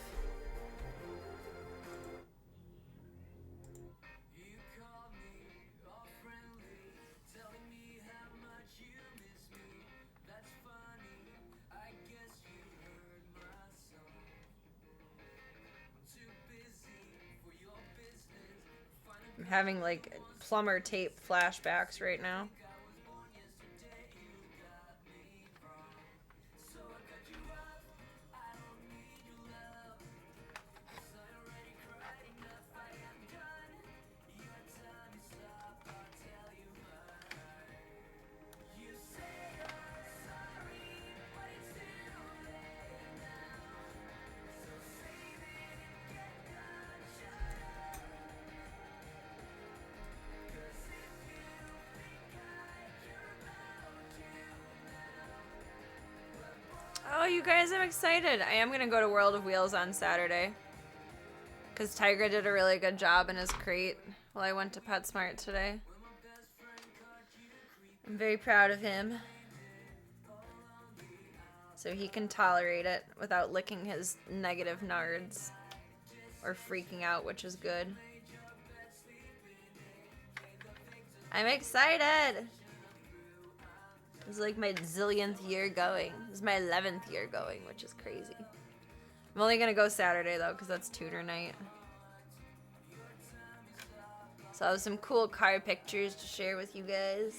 I'm having like plumber tape flashbacks right now. Oh, you guys, I'm excited. I am going to go to World of Wheels on Saturday. Because Tiger did a really good job in his crate while I went to PetSmart today. I'm very proud of him. So he can tolerate it without licking his negative nards. Or freaking out, which is good. I'm excited! This is like my zillionth year going. This is my 11th year going, which is crazy. I'm only gonna go Saturday though, because that's tutor night. So I have some cool car pictures to share with you guys.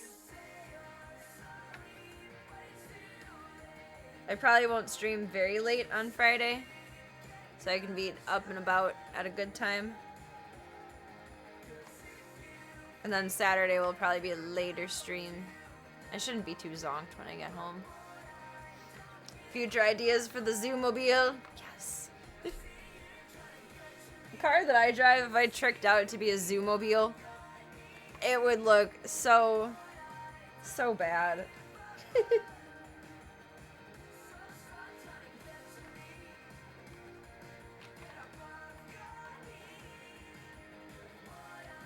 I probably won't stream very late on Friday, so I can be up and about at a good time. And then Saturday will probably be a later stream. I shouldn't be too zonked when I get home. Future ideas for the Zoomobile? Yes. The car that I drive, if I tricked out to be a Zoomobile, it would look so bad.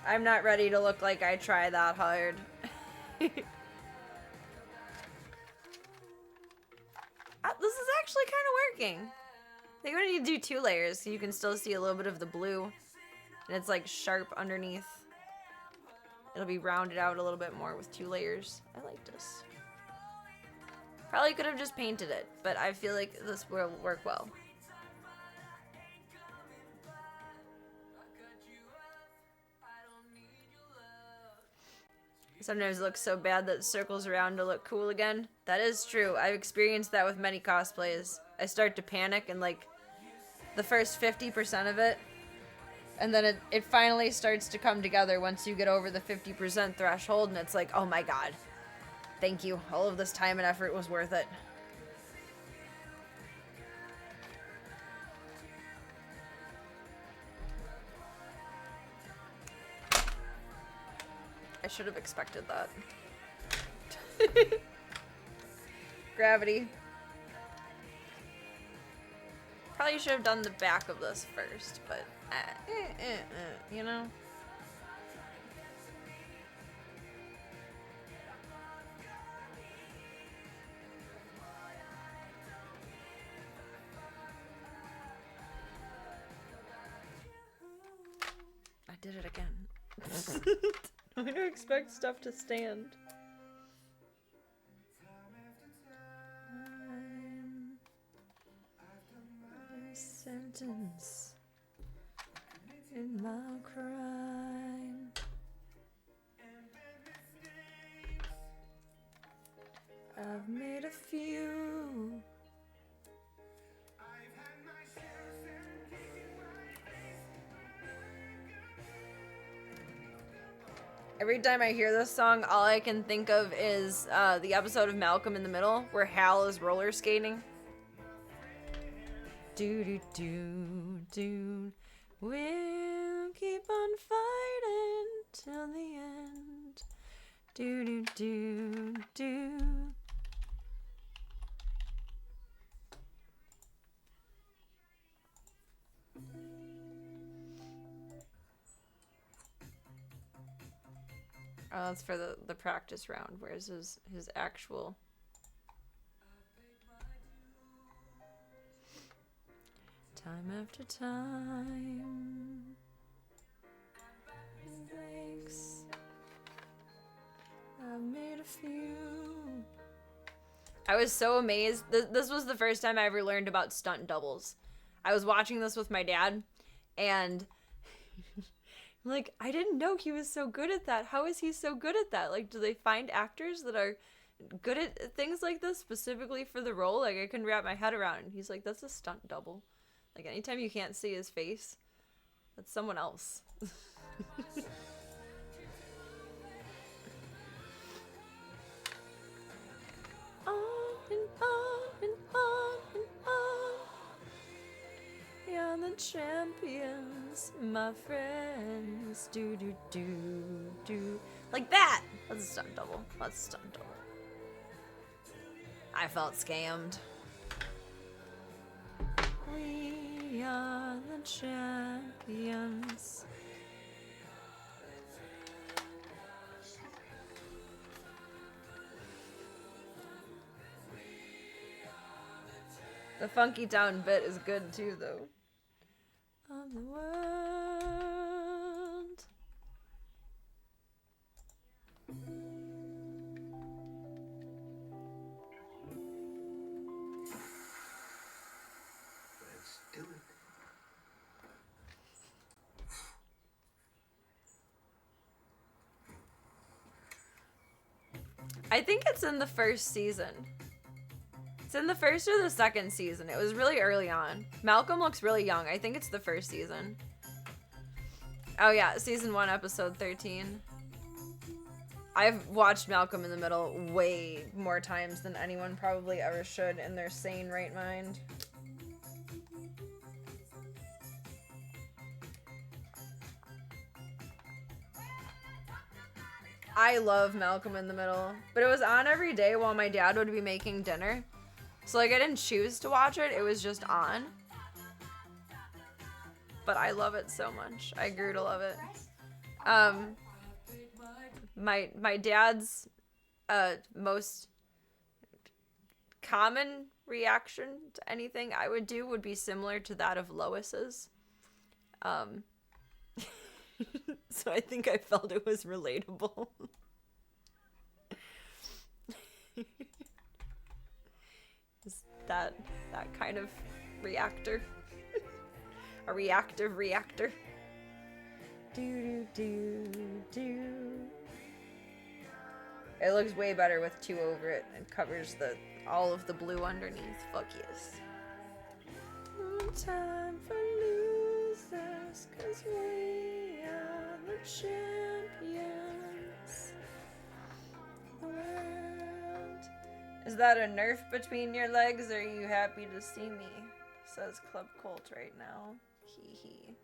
I'm not ready to look like I try that hard. This is actually kind of working. I think we need to do 2 layers so you can still see a little bit of the blue. And it's like sharp underneath. It'll be rounded out a little bit more with 2 layers. I like this. Probably could have just painted it, but I feel like this will work well. Sometimes it looks so bad that it circles around to look cool again. That is true. I've experienced that with many cosplays. I start to panic and like the first 50% of it And then it finally starts to come together once you get over the 50% threshold, and it's like, oh my god. Thank you. All of this time and effort was worth it. I should have expected that. Gravity. Probably should have done the back of this first, but you know? I did it again. I don't expect stuff to stand. Sentence in my crime. I've made a few. Every time I hear this song, all I can think of is the episode of Malcolm in the Middle where Hal is roller skating. Do do do do. We'll keep on fighting till the end. Do do do do. Oh, that's for the practice round. Where's his actual? Time after time, mistakes. I've made a few. I was so amazed. This was the first time I ever learned about stunt doubles. I was watching this with my dad, and like, I didn't know he was so good at that. How is he so good at that? Like, do they find actors that are good at things like this specifically for the role? Like, I couldn't wrap my head around it. He's like, that's a stunt double. Like, anytime you can't see his face, that's someone else. On and on and on and on. You're the champions, my friends. Do do do do. Like that! That's a stunt double. That's a stunt double. I felt scammed. We are the champions. The Funky Town bit is good too, though. Of the world. Let's do it. I think it's in the first season. It's in the first or the second season. It was really early on. Malcolm looks really young. I think it's the first season. Oh yeah, season 1, episode 13. I've watched Malcolm in the Middle way more times than anyone probably ever should in their sane right mind. I love Malcolm in the Middle, but it was on every day while my dad would be making dinner. So like I didn't choose to watch it, it was just on. But I love it so much. I grew to love it. My dad's most common reaction to anything I would do would be similar to that of Lois's. So I think I felt it was relatable. that kind of reactor. A reactive reactor. Do do do do. It looks way better with 2 over it and covers all of the blue underneath. Fuck yes. No time for losers. us, 'cause we are the champions of the world. Is that a nerf between your legs, or are you happy to see me? Says Club Colt right now. Hee hee.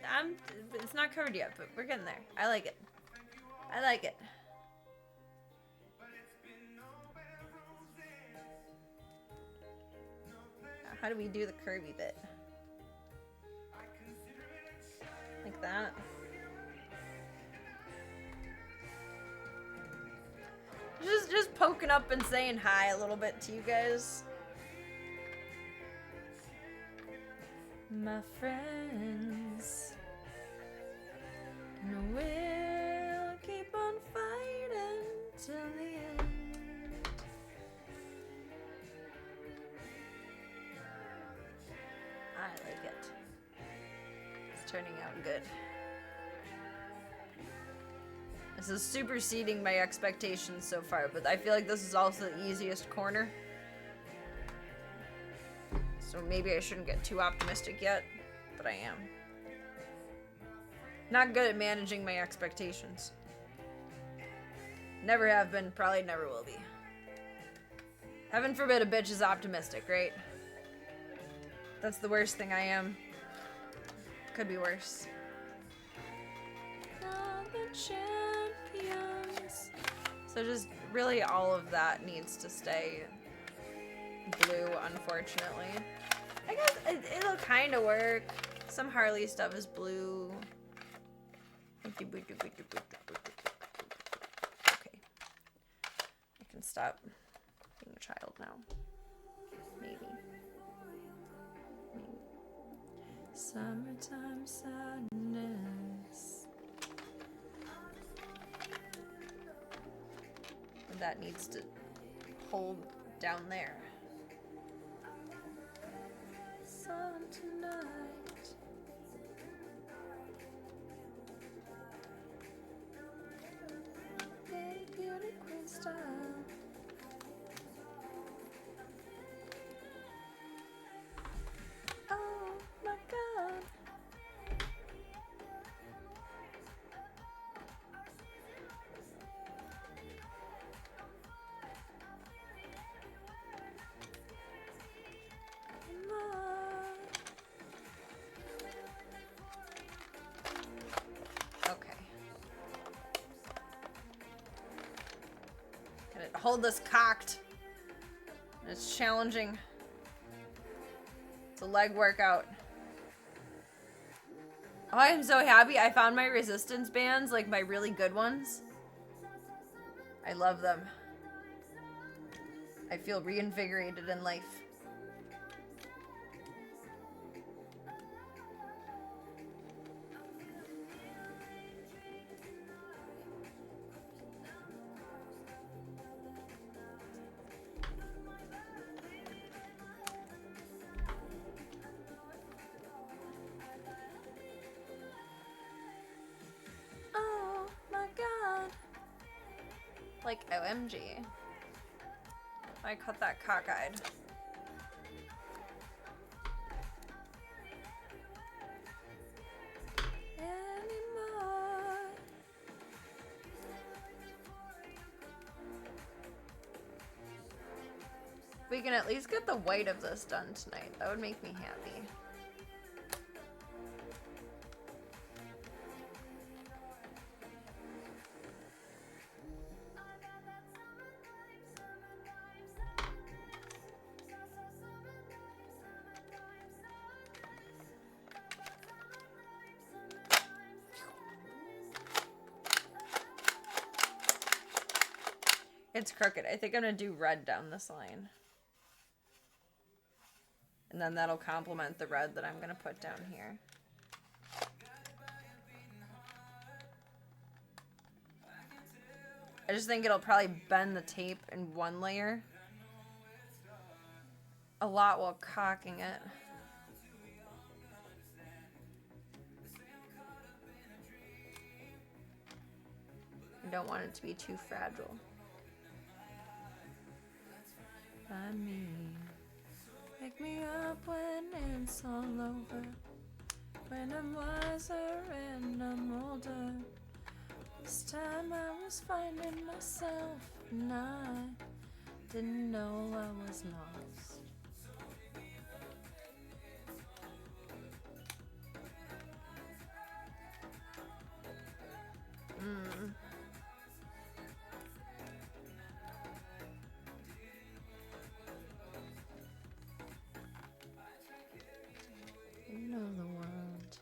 I'm it's not covered yet, but we're getting there. I like it. I like it. How do we do the curvy bit? Like that. Just poking up and saying hi a little bit to you guys. My friends, and we'll keep on fighting till the end. I like it. It's turning out good. This is superseding my expectations so far, but I feel like this is also the easiest corner. So maybe I shouldn't get too optimistic yet, but I am. Not good at managing my expectations. Never have been, probably never will be. Heaven forbid a bitch is optimistic, right? That's the worst thing I am. Could be worse. Champions. So just really all of that needs to stay blue, unfortunately. I guess it'll kind of work. Some Harley stuff is blue. Okay. I can stop being a child now. Maybe. Summertime sadness. And that needs to hold down there. Sun tonight. Very beauty queen style. Oh my god. Okay. Can it hold this cocked? It's challenging. It's a leg workout. Oh, I'm so happy I found my resistance bands, like my really good ones. I love them. I feel reinvigorated in life. Oh my god. Like, OMG. I caught that cockeyed. Anymore. We can at least get the white of this done tonight. That would make me happy. It's crooked. I think I'm gonna do red down this line. And then that'll complement the red that I'm gonna put down here. I just think it'll probably bend the tape in one layer a lot while cocking it. I don't want it to be too fragile. I mean, wake me up when it's all over. When I'm wiser and I'm older. This time I was finding myself and I didn't know I was lost. You know the world.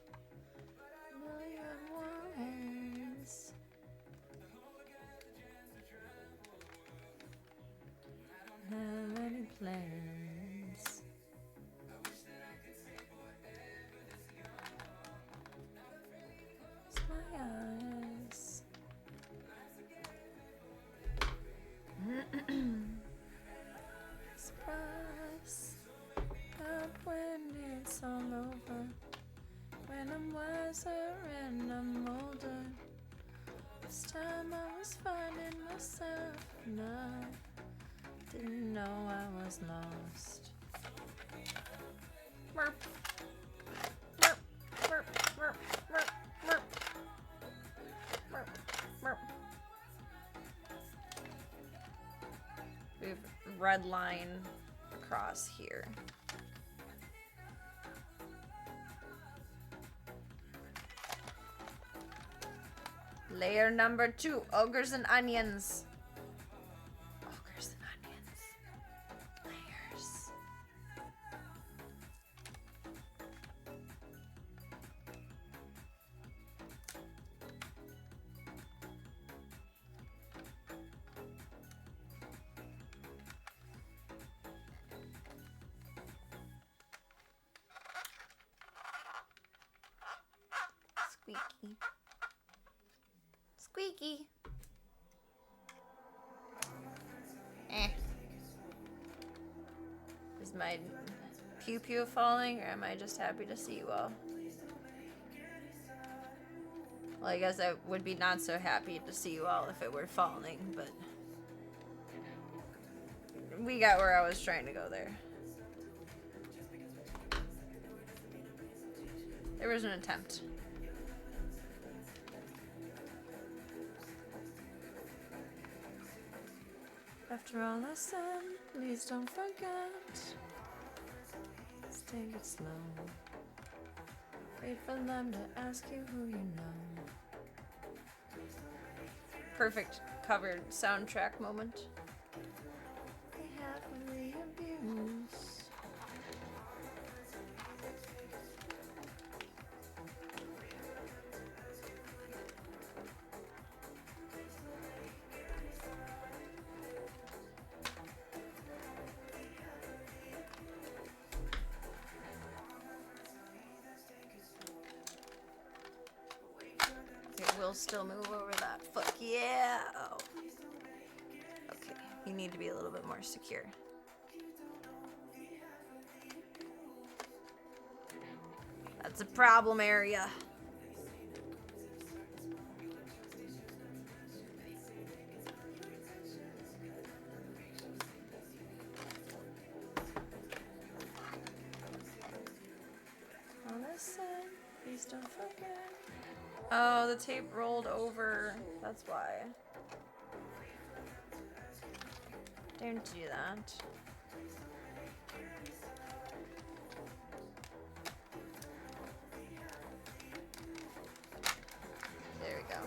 Million ways. Have any plans? It's my eyes. Surprise. Up when it's all over. When I'm wiser and I'm older. This time I was finding myself and I didn't know I was lost. Merp. Merp. Merp. Merp. Merp. Merp. Merp. Merp. We have a red line across here. Layer number 2, ogres and onions. Ogres and onions. Layers. Squeaky. Squeaky. Is my pew pew falling, or am I just happy to see you all? Well, I guess I would be not so happy to see you all if it were falling, but we got where I was trying to go there. There was an attempt. After all I said, please don't forget. Let's take it slow. Wait for them to ask you who you know. Perfect covered soundtrack moment. They have really abused. It will still move over that. Fuck yeah! Oh. Okay, you need to be a little bit more secure. That's a problem area. Listen, please don't forget. Oh, the tape rolled over. That's why. Don't do that. There we go.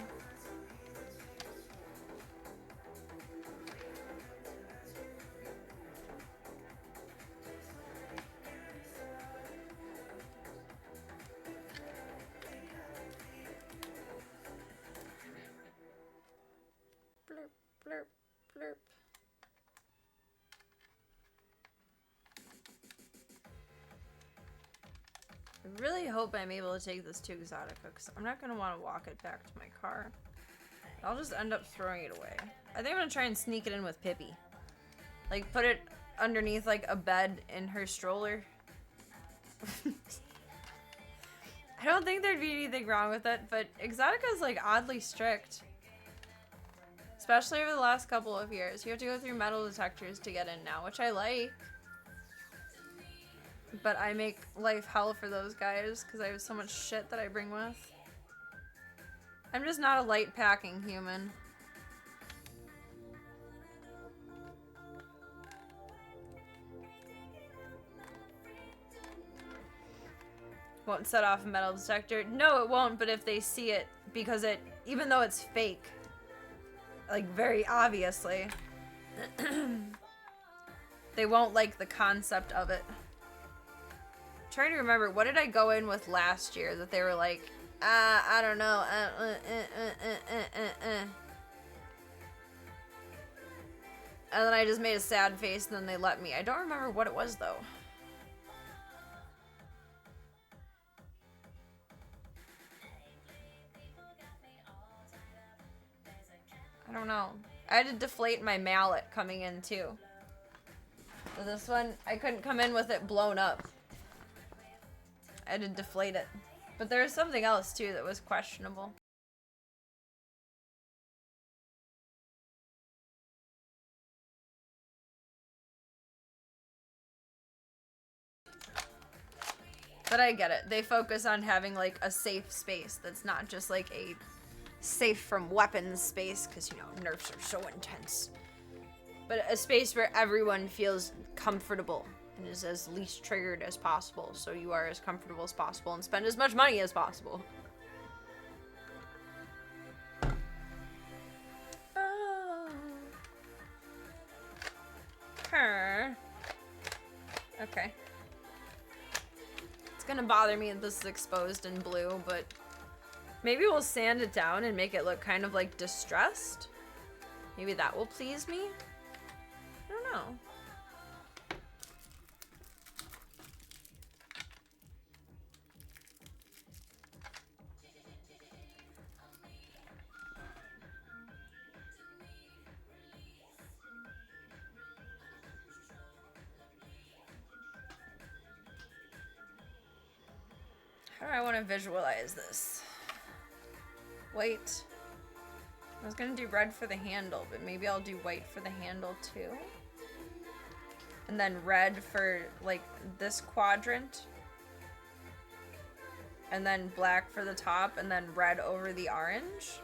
Blurp, blurp, blurp. I really hope I'm able to take this to Exotica, because I'm not going to want to walk it back to my car. I'll just end up throwing it away. I think I'm going to try and sneak it in with Pippi. Like, put it underneath, like, a bed in her stroller. I don't think there'd be anything wrong with it, but Exotica is, like, oddly strict. Especially over the last couple of years. You have to go through metal detectors to get in now, which I like. But I make life hell for those guys because I have so much shit that I bring with. I'm just not a light packing human. Won't set off a metal detector. No, it won't, but if they see it, because it, even though it's fake, like very obviously, they won't like the concept of it. I'm trying to remember, what did I go in with last year that they were like, I don't know, and then I just made a sad face and then they let me. I don't remember what it was though. I don't know. I had to deflate my mallet coming in too. So this one, I couldn't come in with it blown up. I had to deflate it. But there was something else too that was questionable. But I get it. They focus on having like a safe space that's not just like a safe from weapons space, because, you know, nerfs are so intense. But a space where everyone feels comfortable and is as least triggered as possible, so you are as comfortable as possible and spend as much money as possible. Oh. Her. Okay. It's gonna bother me that this is exposed in blue, but maybe we'll sand it down and make it look kind of like distressed. Maybe that will please me. I don't know. How do I want to visualize this? White. I was gonna do red for the handle, but maybe I'll do white for the handle too. And then red for like this quadrant. And then black for the top, and then red over the orange.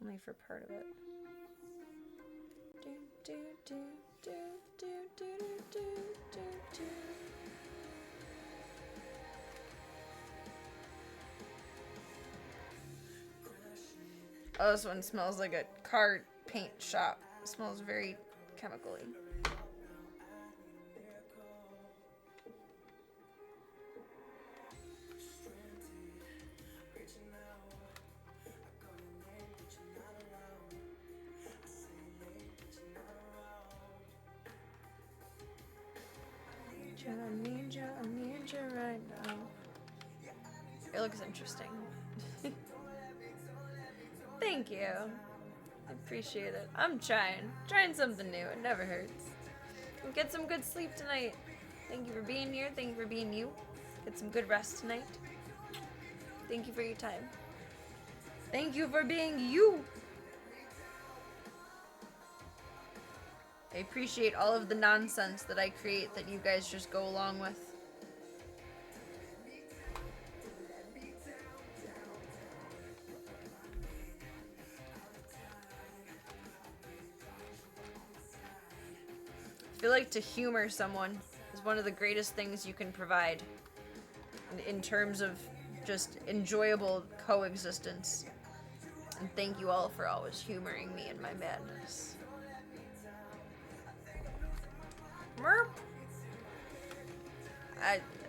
Only for part of it. Do, do, do, do, do, do, do, do, do. Oh, this one smells like a car paint shop. It smells very chemically. I need you right now. It looks interesting. Thank you. I appreciate it. I'm trying something new. It never hurts. Get some good sleep tonight. Thank you for being here. Thank you for being you. Get some good rest tonight. Thank you for your time. Thank you for being you. I appreciate all of the nonsense that I create that you guys just go along with. I feel like to humor someone is one of the greatest things you can provide in terms of just enjoyable coexistence. And thank you all for always humoring me in my madness. Merp.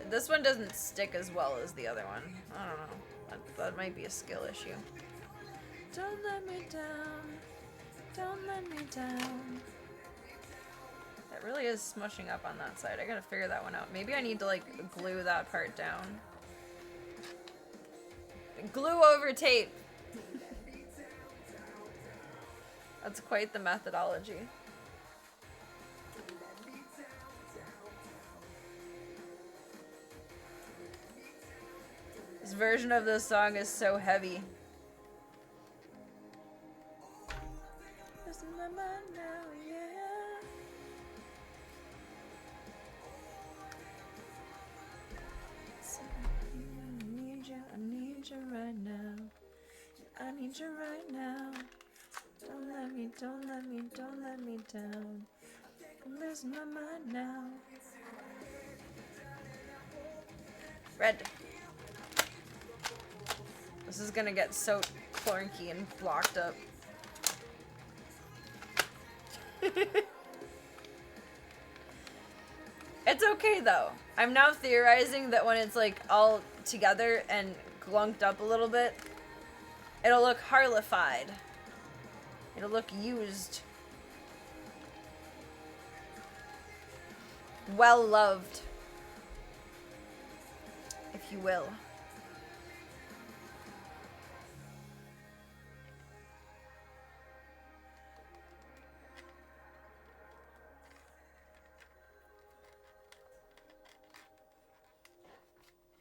This one doesn't stick as well as the other one. I don't know. That might be a skill issue. Don't let me down. Don't let me down. That really is smushing up on that side. I gotta figure that one out. Maybe I need to like glue that part down. Glue over tape. That's quite the methodology. This version of this song is so heavy. Losing my mind now, yeah. I need you right now. I need you right now. Don't let me down. I'm losing my mind now. Red. This is gonna get so clunky and blocked up. It's okay though. I'm now theorizing that when it's like all together and glunked up a little bit, it'll look harlified. It'll look used. Well loved. If you will.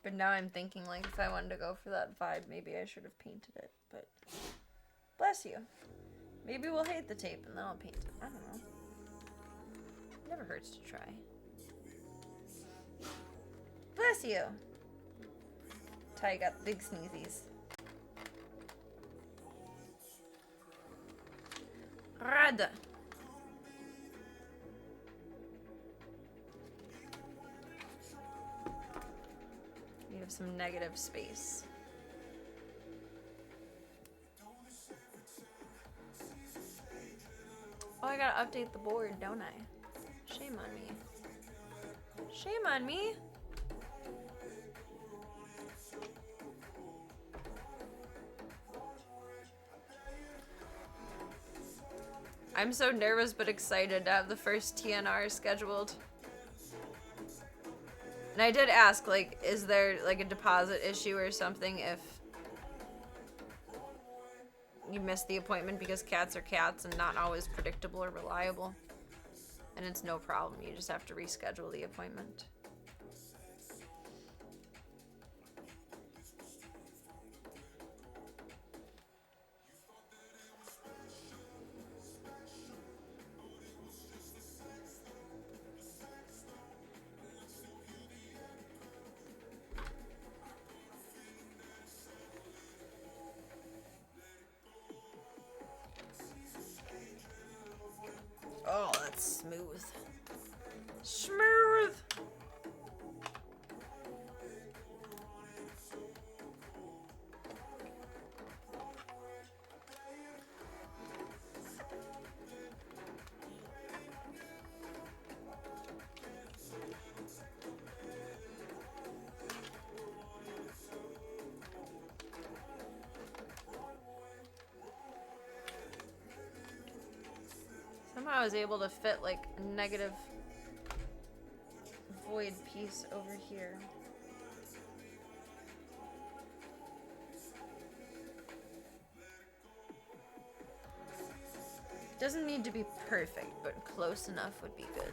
But now I'm thinking, like, if I wanted to go for that vibe, maybe I should have painted it. But, bless you. Maybe we'll hate the tape and then I'll paint it. I don't know. Never hurts to try. Bless you. Ty got big sneezies. Red. You have some negative space. Oh, I gotta update the board, don't I? Shame on me. Shame on me. I'm so nervous but excited to have the first TNR scheduled. And I did ask, like, is there like a deposit issue or something if you miss the appointment, because cats are cats and not always predictable or reliable. And it's no problem, you just have to reschedule the appointment. Oh, that's smooth. Smooth! Somehow I was able to fit like a negative void piece over here. Doesn't need to be perfect, but close enough would be good.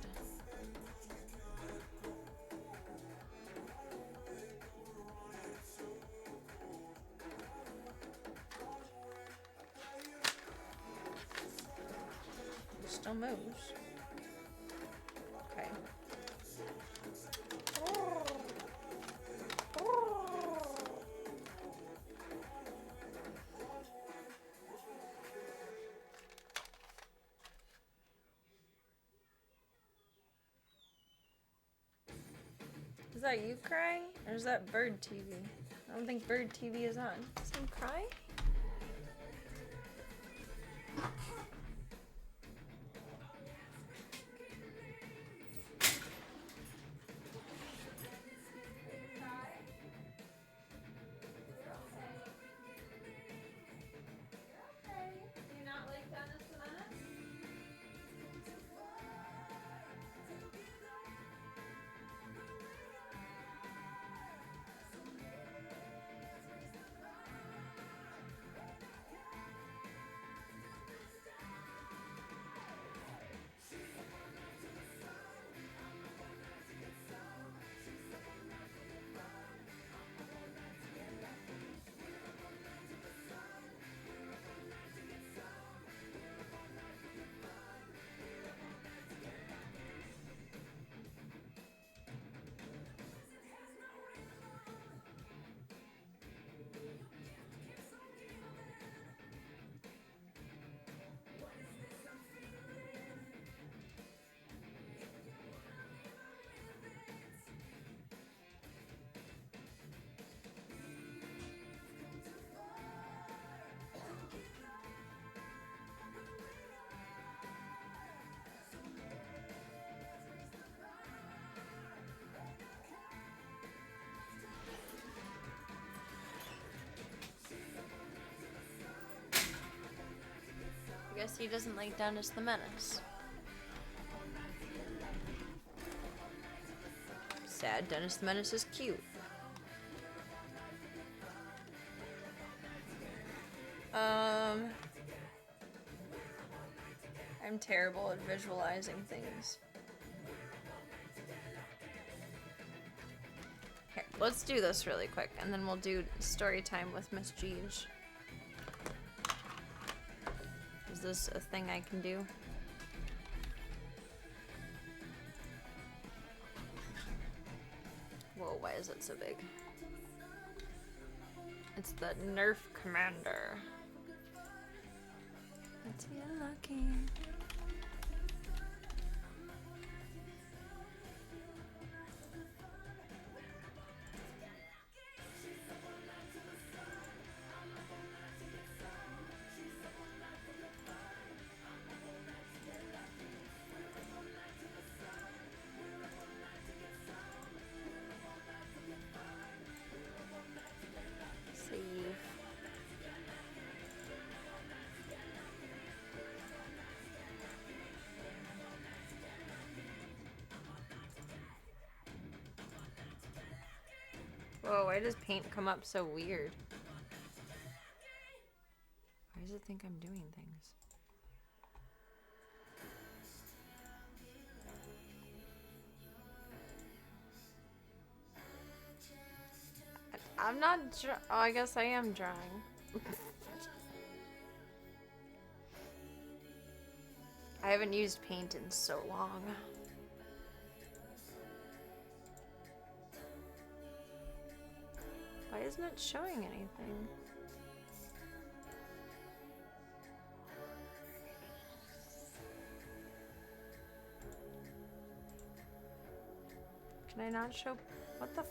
Still moves. Okay. Is that you crying? Or is that Bird TV? I don't think Bird TV is on. Is him crying? guess he doesn't like Dennis the Menace. Sad, Dennis the Menace is cute. I'm terrible at visualizing things. Here, let's do this really quick, and then we'll do story time with Miss Jeej. Is this a thing I can do? Whoa, why is it so big? It's the Nerf Commander. It's you lucky. Save. Whoa, why does paint come up so weird? Why does it think I'm doing things? I'm not oh, I guess I am drawing. I haven't used paint in so long. Why isn't it showing anything? Can I not show? What the f?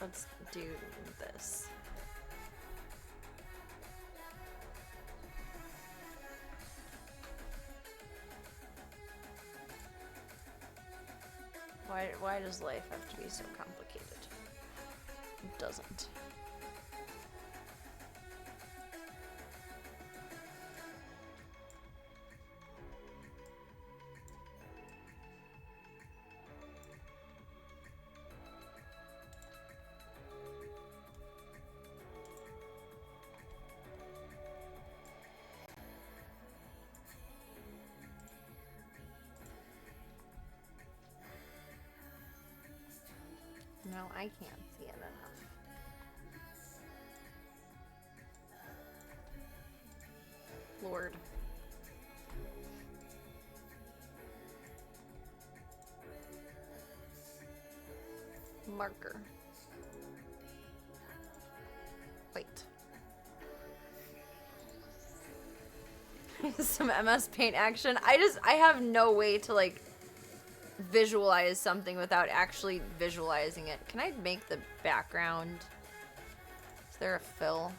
Let's do this. Why does life have to be so complicated? It doesn't. No, I can't see it enough. Lord. Marker. Wait. Some MS Paint action. I have no way to like visualize something without actually visualizing it. Can I make the background? Is there a fill?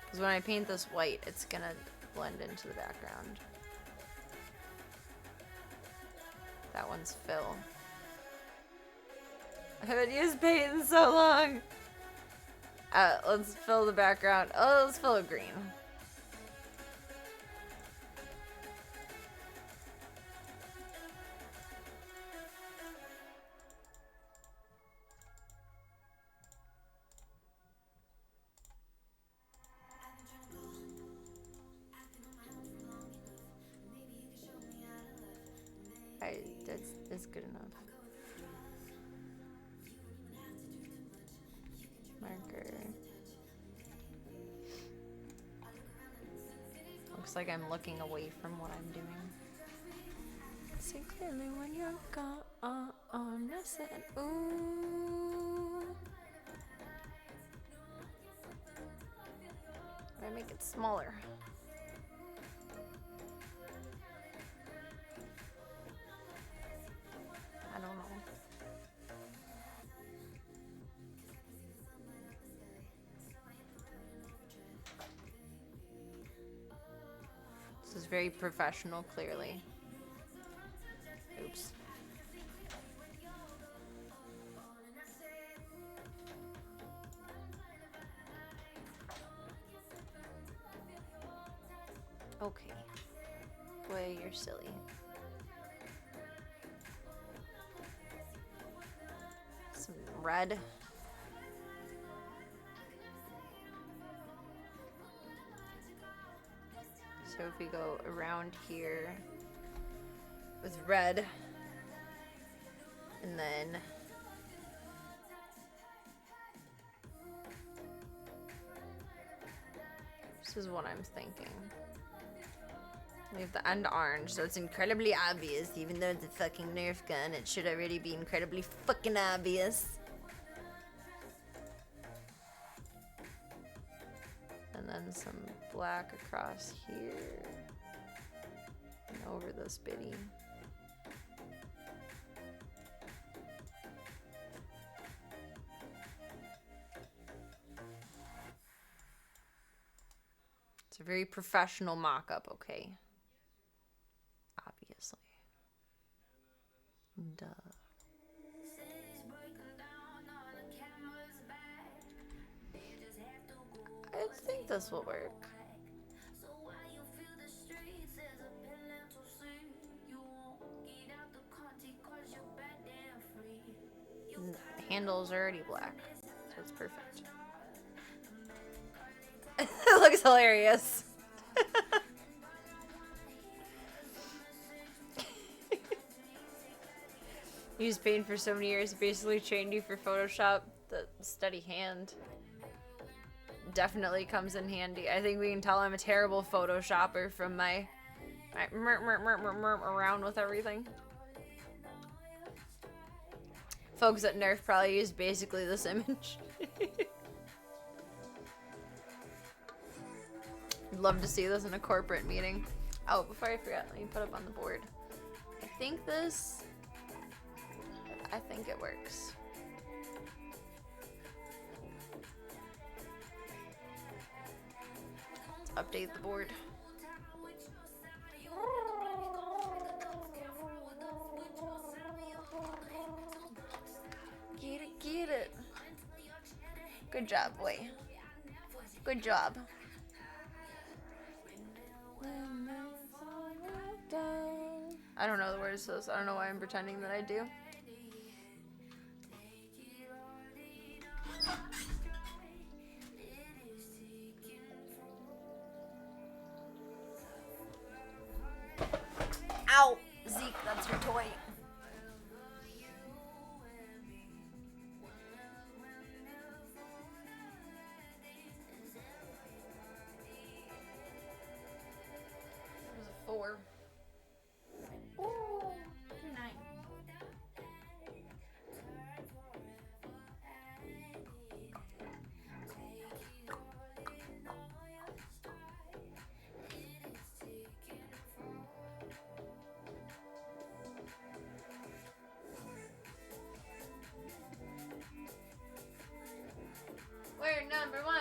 Because when I paint this white, it's gonna blend into the background. That one's fill. I haven't used paint in so long. Let's fill the background. Oh, let's fill it green. That's good enough. Marker. Looks like I'm looking away from what I'm doing. See clearly when you're gone. I said, ooh. I make it smaller. I don't know. very professional, clearly. Oops. Okay. Boy, you're silly. Some red. So if we go around here with red, and then this is what I'm thinking. We have the end orange, so it's incredibly obvious, even though it's a fucking Nerf gun, it should already be incredibly fucking obvious. And then some black across here. And over this bitty. It's a very professional mock-up, okay? Obviously. Duh. I think this will work. The handle's already black, so it's perfect. It looks hilarious. Used paint for so many years, basically trained you for Photoshop. The steady hand definitely comes in handy. I think we can tell I'm a terrible Photoshopper from my around with everything. Folks at Nerf probably used basically this image. I'd love to see this in a corporate meeting. Oh, before I forget, let me put up on the board. I think it works. Let's update the board. Get it. Good job, boy. Good job. I don't know the words to this. I don't know why I'm pretending that I do. Ow! Zeke, that's your toy. There's a 4. Ooh, 9. We're number 1.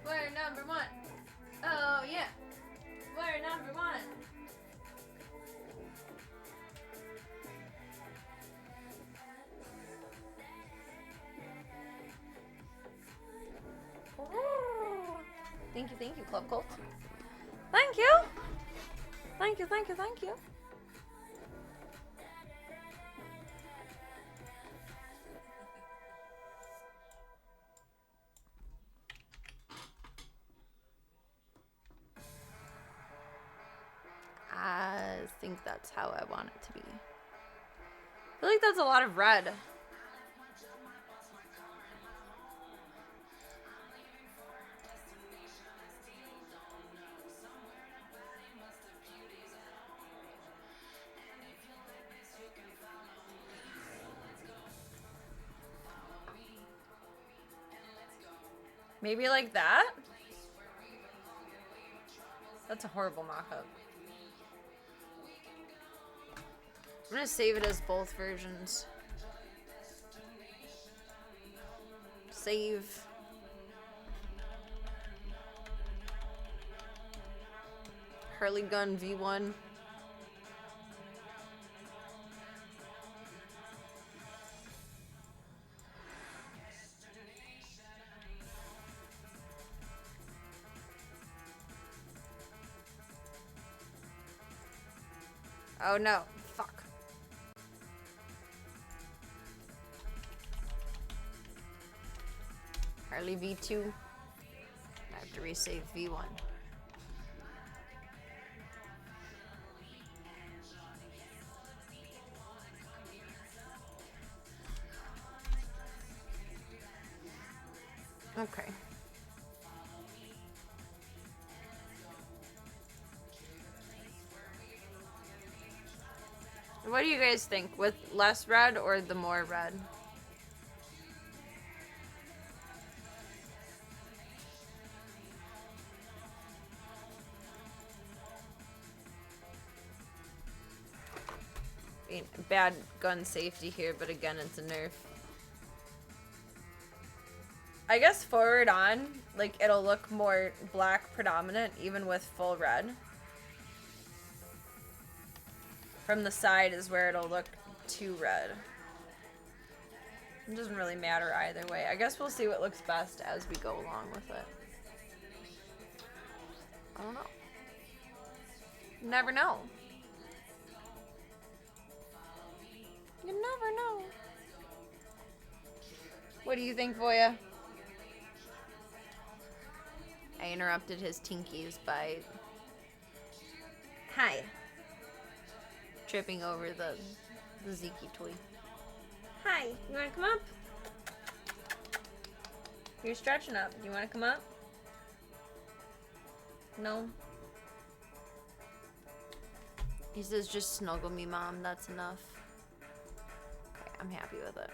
We're number 1. Oh yeah. We're number 1. Thank you, Club Cult. Thank you. Thank you. I think that's how I want it to be. I feel like that's a lot of red. Maybe like that? That's a horrible mock-up. I'm gonna save it as both versions. Save. Harley Gun V1. Oh no, fuck. Harley V2. I have to resave V1. Okay. What do you guys think? With less red or the more red? Bad gun safety here, but again, it's a nerf. I guess forward on, like, it'll look more black predominant, even with full red. From the side is where it'll look too red. It doesn't really matter either way. I guess we'll see what looks best as we go along with it. I don't know. Never know. You never know. What do you think, Voya? I interrupted his tinkies by... Hi. Tripping over the Ziki toy. Hi, you wanna come up? You're stretching up. You wanna come up? No? He says, just snuggle me, Mom. That's enough. Okay, I'm happy with it.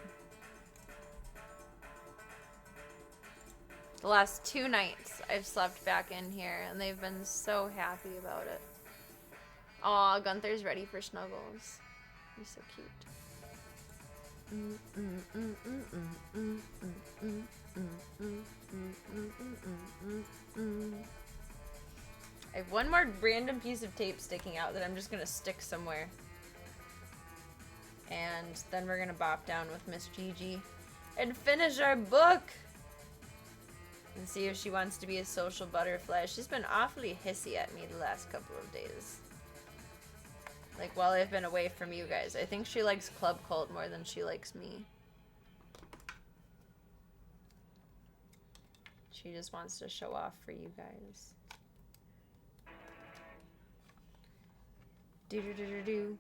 The last 2 nights I've slept back in here, and they've been so happy about it. Aw, Gunther's ready for snuggles. He's so cute. I have one more random piece of tape sticking out that I'm just gonna stick somewhere. And then we're gonna bop down with Miss Gigi and finish our book! And see if she wants to be a social butterfly. She's been awfully hissy at me the last couple of days. Like, while I've been away from you guys. I think she likes Club Cult more than she likes me. She just wants to show off for you guys. Do-do-do-do-do.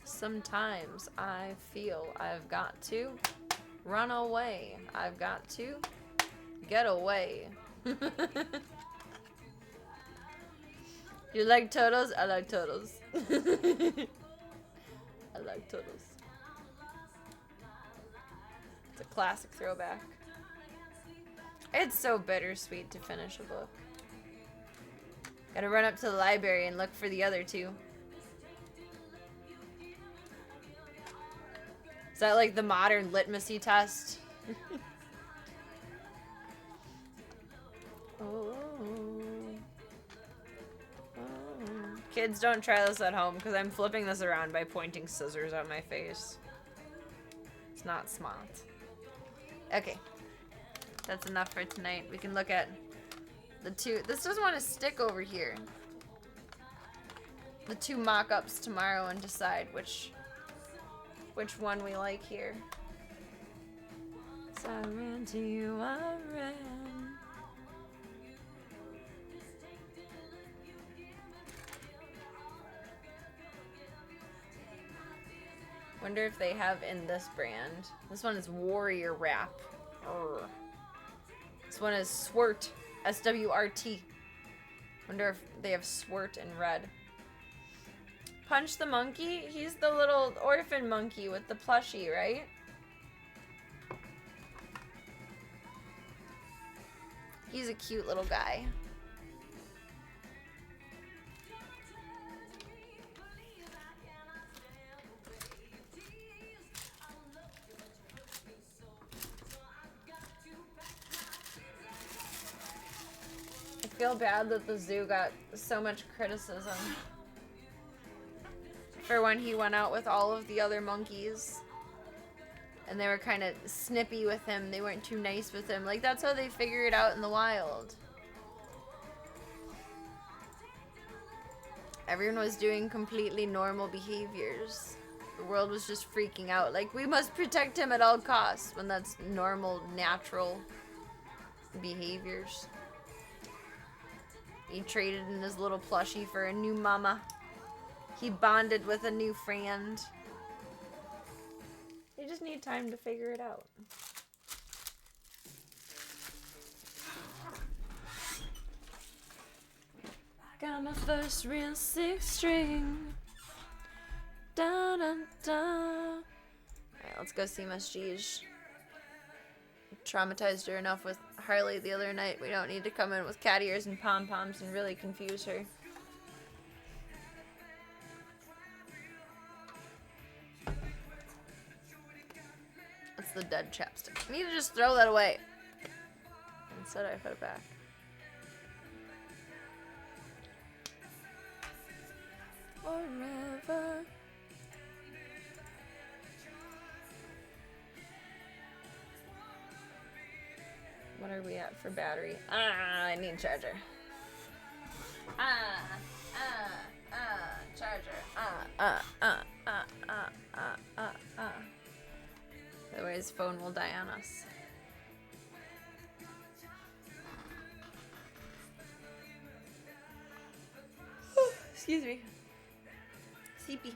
Sometimes I feel I've got to run away. I've got to get away. You like turtles? I like turtles. I like turtles. It's a classic throwback. It's so bittersweet to finish a book. Gotta run up to the library and look for the other 2. Is that like the modern litmus-y test? Oh. Kids, don't try this at home because I'm flipping this around by pointing scissors at my face. It's not smart. Okay. That's enough for tonight. We can look at the 2. This doesn't want to stick over here. The 2 mock-ups tomorrow and decide which one we like here. So I ran to you, I ran. Wonder if they have in this brand. This one is Warrior Wrap. Urgh. This one is Swert. S-W-R-T. Wonder if they have Swert in red. Punch the Monkey? He's the little orphan monkey with the plushie, right? He's a cute little guy. feel bad that the zoo got so much criticism for when he went out with all of the other monkeys. And they were kind of snippy with him. They weren't too nice with him. Like, that's how they figure it out in the wild. Everyone was doing completely normal behaviors. The world was just freaking out. Like, we must protect him at all costs, when that's normal, natural behaviors. He traded in his little plushie for a new mama. He bonded with a new friend. They just need time to figure it out. Got my first real 6-string. Da da da. Alright, let's go see Miss Jeej. Traumatized her enough with Harley the other night. We don't need to come in with cat ears and pom-poms and really confuse her. That's the dead chapstick. I need to just throw that away. Instead, I put it back. Forever. What are we at for battery? I need a charger. Charger. Otherwise, phone will die on us. Excuse me. Sleepy.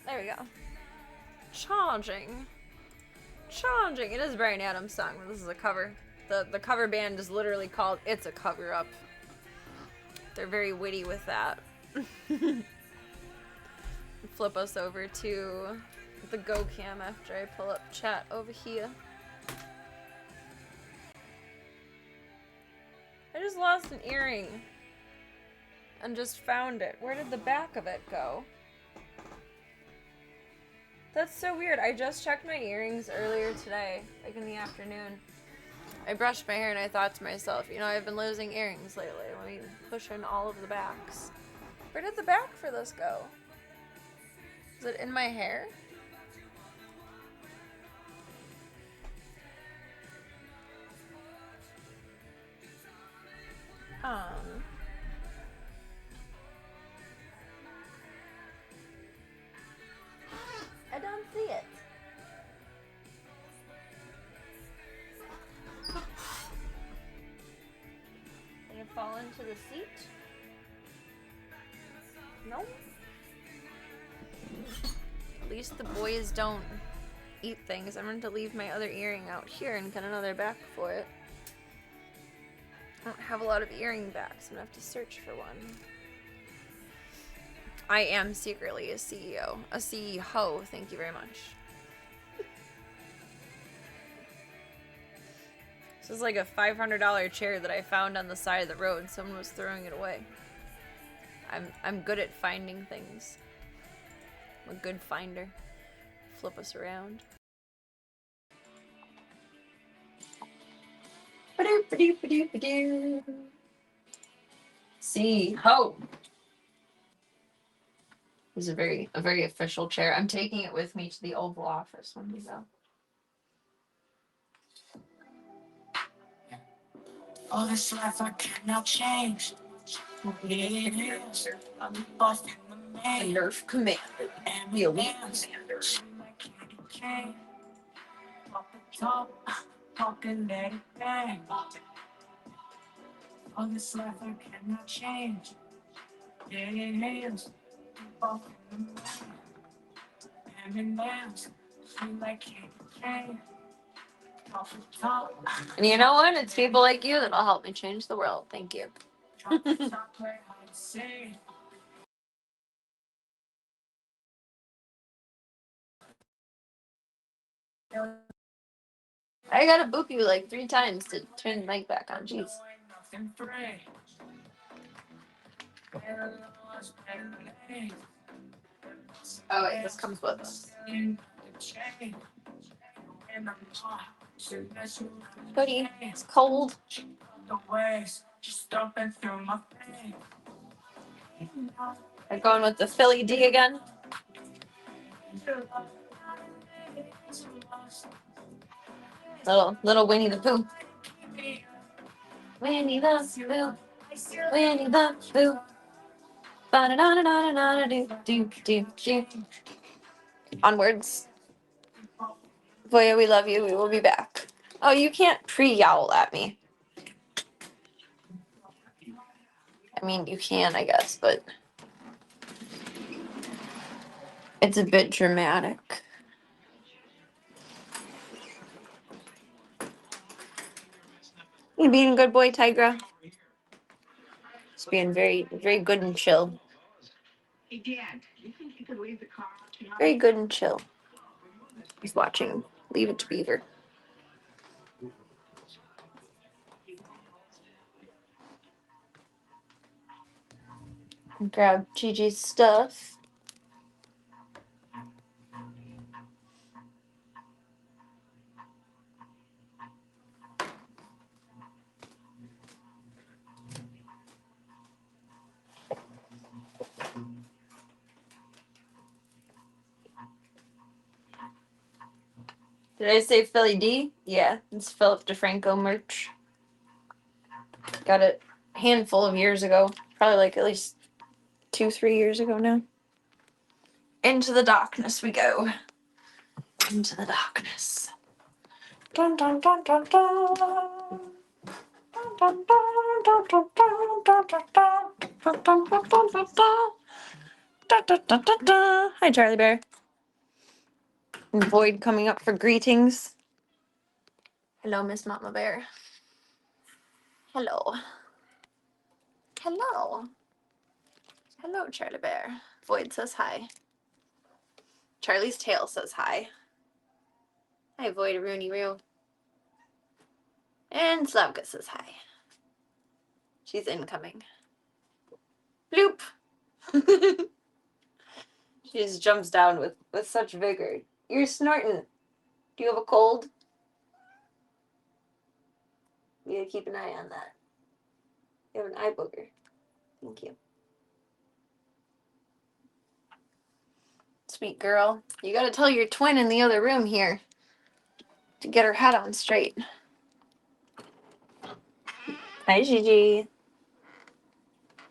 There we go. Charging. It is a Bryan Adams song, but this is a cover. The cover band is literally called It's a Cover Up. They're very witty with that. Flip us over to the Go Cam after I pull up chat over here. I just lost an earring and just found it. Where did the back of it go? That's so weird. I just checked my earrings earlier today, like in the afternoon. I brushed my hair and I thought to myself, you know, I've been losing earrings lately. Let me push in all of the backs. Where did the back for this go? Is it in my hair? I don't see it. Did it fall into the seat? No. At least the boys don't eat things. I'm going to leave my other earring out here and get another back for it. I don't have a lot of earring backs. I'm going to have to search for one. I am secretly a CEO. A CEO, thank you very much. This is like a $500 chair that I found on the side of the road. Someone was throwing it away. I'm good at finding things. I'm a good finder. Flip us around. CEO. This is a very official chair. I'm taking it with me to the Oval Office when we go. All this life I cannot change. It is. I'm off in the main. Nerf Commander. And The Elite dance. Commander. My candy cane. Off the top, talking let it bang. All this life I cannot change. It is. Off in the main. And dance. Feel like candy cane. Off the top. And you know what? It's people like you that'll help me change the world. Thank you. Top, play hide and seek. I gotta boop you like 3 times to turn the mic back on. Jeez. Nothing free. Oh wait, this comes with us. Hoodie, it's cold. I'm going with the Philly D again. Little Winnie the Pooh. Winnie the Pooh. Winnie the Pooh. Ba-da-da-da-da-da-da-do-do-do-do. Onwards. Voya, we love you. We will be back. Oh, you can't pre-yowl at me. I mean, you can, I guess, but it's a bit dramatic. You being a good boy, Tigra? Just being very, very good and chill. Very good and chill. He's watching Leave It to Beaver. Grab Gigi's stuff. Did I say Philly D? Yeah, it's Philip DeFranco merch. Got it a handful of years ago. Probably like at least 2-3 years ago now. Into the darkness we go. Into the darkness. Dun dun dun dun dun. Dun dun dun dun dun dun dun dun dun dun dun dun dun dun. Da, da, da, da, da. Hi, Charlie Bear. And Void coming up for greetings. Hello, Miss Mama Bear. Hello. Hello. Hello, Charlie Bear. Void says hi. Charlie's tail says hi. Hi, Void Rooney Roo. And Slavka says hi. She's incoming. Bloop. She just jumps down with such vigor. You're snorting. Do you have a cold? You gotta keep an eye on that. You have an eye booger. Thank you. Sweet girl. You gotta tell your twin in the other room here to get her head on straight. Hi, Gigi.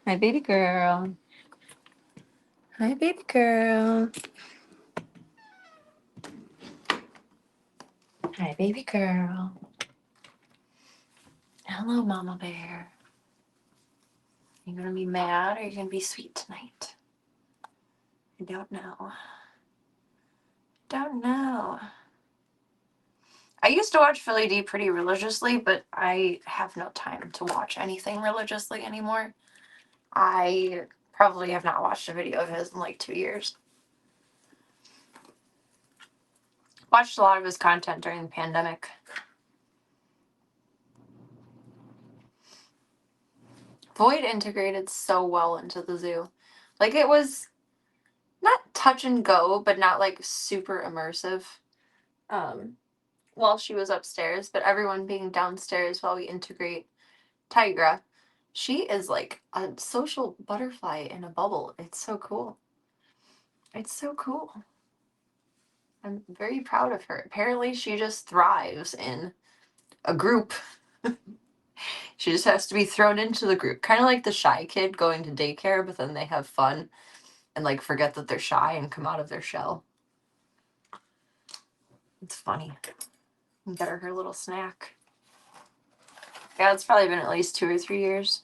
Hi, baby girl. Hi, baby girl. Hi, baby girl. Hello, Mama Bear. You gonna be mad or you gonna be sweet tonight? I don't know. Don't know. I used to watch Philly D pretty religiously, but I have no time to watch anything religiously anymore. I probably have not watched a video of his in like 2 years. Watched a lot of his content during the pandemic. Void integrated so well into the zoo. Like, it was not touch and go, but not like super immersive. While she was upstairs, but everyone being downstairs while we integrate Tigra. She is like a social butterfly in a bubble. It's so cool. It's so cool. I'm very proud of her. Apparently, she just thrives in a group. She just has to be thrown into the group. Kind of like the shy kid going to daycare, but then they have fun and like forget that they're shy and come out of their shell. It's funny. Get her little snack. Yeah, it's probably been at least 2 or 3 years.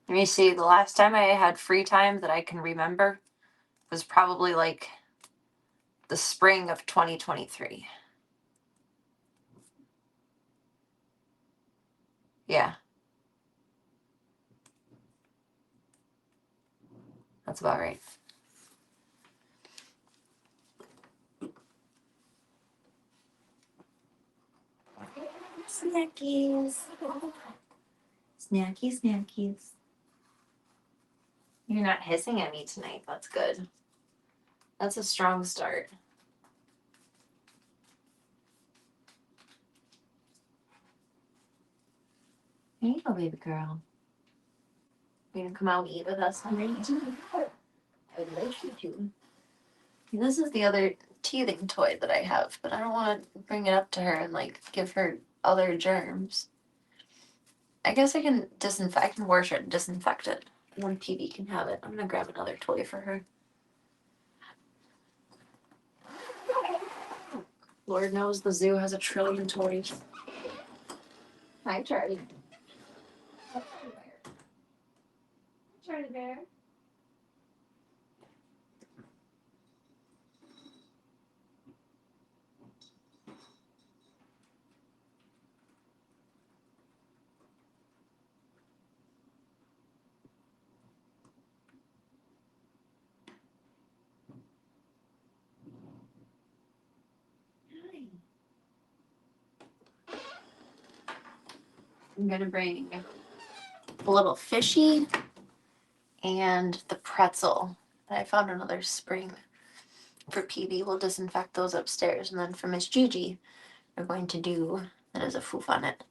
Let me see. The last time I had free time that I can remember was probably like the spring of 2023. Yeah. That's about right. Snackies. Snackies. You're not hissing at me tonight. That's good. That's a strong start. Here you go, baby girl. You gonna come out and eat with us tonight? I would like you to. This is the other teething toy that I have, but I don't want to bring it up to her and like give her other germs. I guess I can wash it and disinfect it. And then PB can have it. I'm gonna grab another toy for her. Lord knows the zoo has a trillion toys. Hi, Charlie. Charlie Bear. I'm gonna bring a little fishy and the pretzel. I found another spring for PB. We'll disinfect those upstairs, and then for Miss Gigi, we're going to do, that is a foof on it,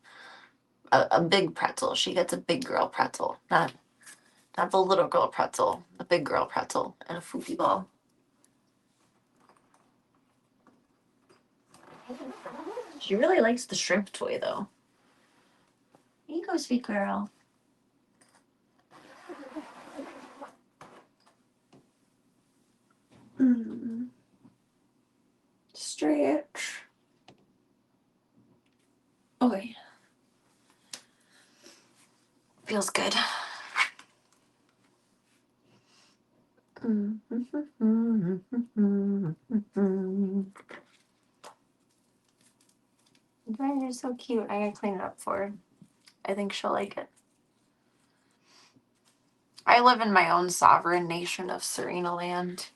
a big pretzel. She gets a big girl pretzel, not the little girl pretzel, the big girl pretzel, and a foofy ball. She really likes the shrimp toy, though. Here you go, sweet girl. Stretch. Okay. Feels good. You're so cute. I gotta clean it up for her. I think she'll like it. I live in my own sovereign nation of Serena Land.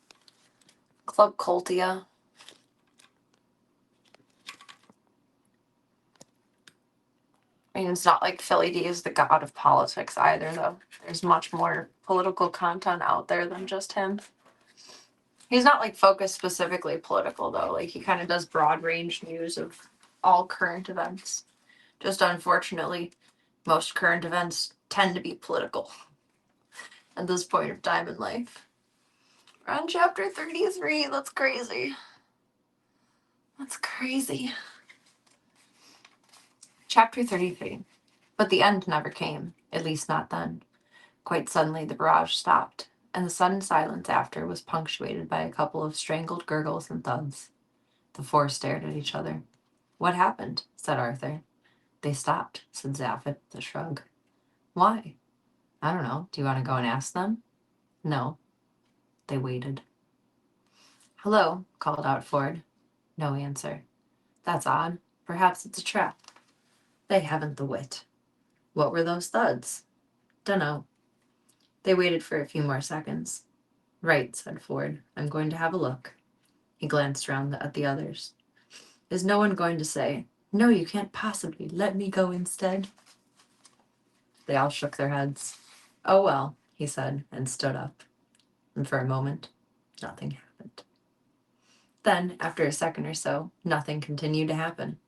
Club Coltia. I mean, it's not like Philly D is the god of politics either, though. There's much more political content out there than just him. He's not like focused specifically political, though. Like, he kind of does broad range news of all current events. Just unfortunately, most current events tend to be political at this point of time in life. We're on chapter 33. That's crazy. That's crazy. Chapter 33. But the end never came, at least not then. Quite suddenly the barrage stopped, and the sudden silence after was punctuated by a couple of strangled gurgles and thuds. The four stared at each other. What happened? Said Arthur. They stopped, said Zaphod with a shrug. Why? I don't know. Do you want to go and ask them? No. They waited. Hello, called out Ford. No answer. That's odd. Perhaps it's a trap. They haven't the wit. What were those thuds? Dunno. They waited for a few more seconds. Right, said Ford. I'm going to have a look. He glanced round at the others. Is no one going to say, no, you can't possibly, let me go instead? They all shook their heads. Oh well, he said, and stood up. And for a moment, nothing happened. Then, after a second or so, nothing continued to happen.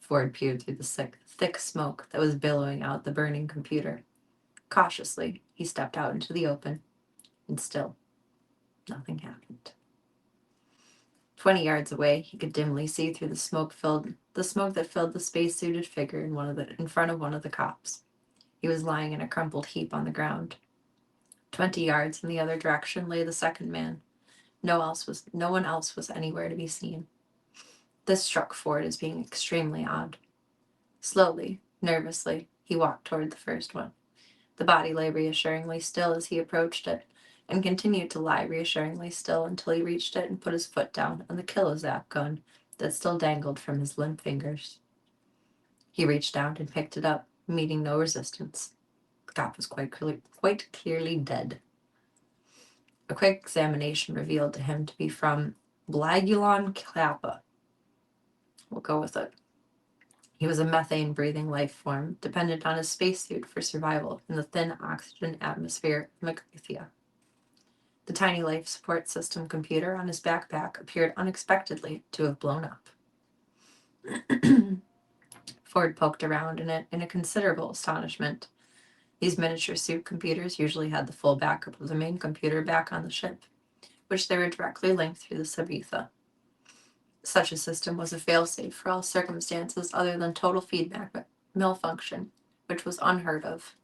Ford peered through the thick smoke that was billowing out the burning computer. Cautiously, he stepped out into the open, and still, nothing happened. 20 yards away, he could dimly see through the smoke that filled the space-suited figure in front of one of the cops. He was lying in a crumpled heap on the ground. 20 yards in the other direction lay the second man. No one else was anywhere to be seen. This struck Ford as being extremely odd. Slowly, nervously, he walked toward the first one. The body lay reassuringly still as he approached it, and continued to lie reassuringly still until he reached it and put his foot down on the Killozap gun that still dangled from his limp fingers. He reached out and picked it up, meeting no resistance. The cop was quite clearly dead. A quick examination revealed to him to be from Blagulon Kappa. We'll go with it. He was a methane-breathing life form, dependent on his spacesuit for survival in the thin oxygen atmosphere of Magrathea. The tiny life support system computer on his backpack appeared unexpectedly to have blown up. Ford poked around in it in a considerable astonishment. These miniature suit computers usually had the full backup of the main computer back on the ship, which they were directly linked through the Sabetha. Such a system was a failsafe for all circumstances other than total feedback malfunction, which was unheard of.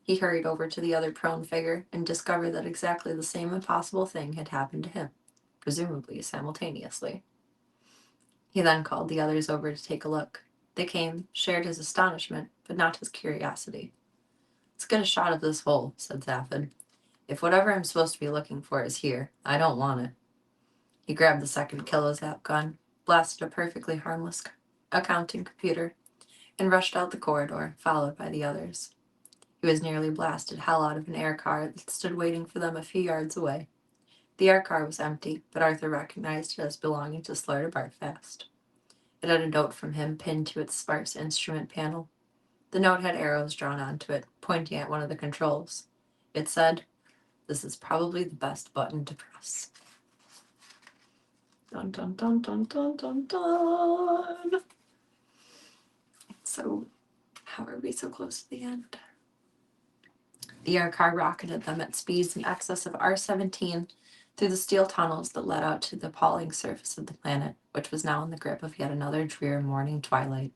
He hurried over to the other prone figure and discovered that exactly the same impossible thing had happened to him, presumably simultaneously. He then called the others over to take a look. They came, shared his astonishment, but not his curiosity. "Let's get a shot of this hole," said Zaphod. "If whatever I'm supposed to be looking for is here, I don't want it." He grabbed the second kilozap gun, blasted a perfectly harmless accounting computer, and rushed out the corridor, followed by the others. He was nearly blasted hell out of an air car that stood waiting for them a few yards away. The air car was empty, but Arthur recognized it as belonging to Slarta Bartfast. It had a note from him pinned to its sparse instrument panel. The note had arrows drawn onto it, pointing at one of the controls. It said, "This is probably the best button to press." Dun dun dun dun dun dun dun. So, how are we so close to the end? The air car rocketed them at speeds in excess of R-17 through the steel tunnels that led out to the appalling surface of the planet, which was now in the grip of yet another drear morning twilight.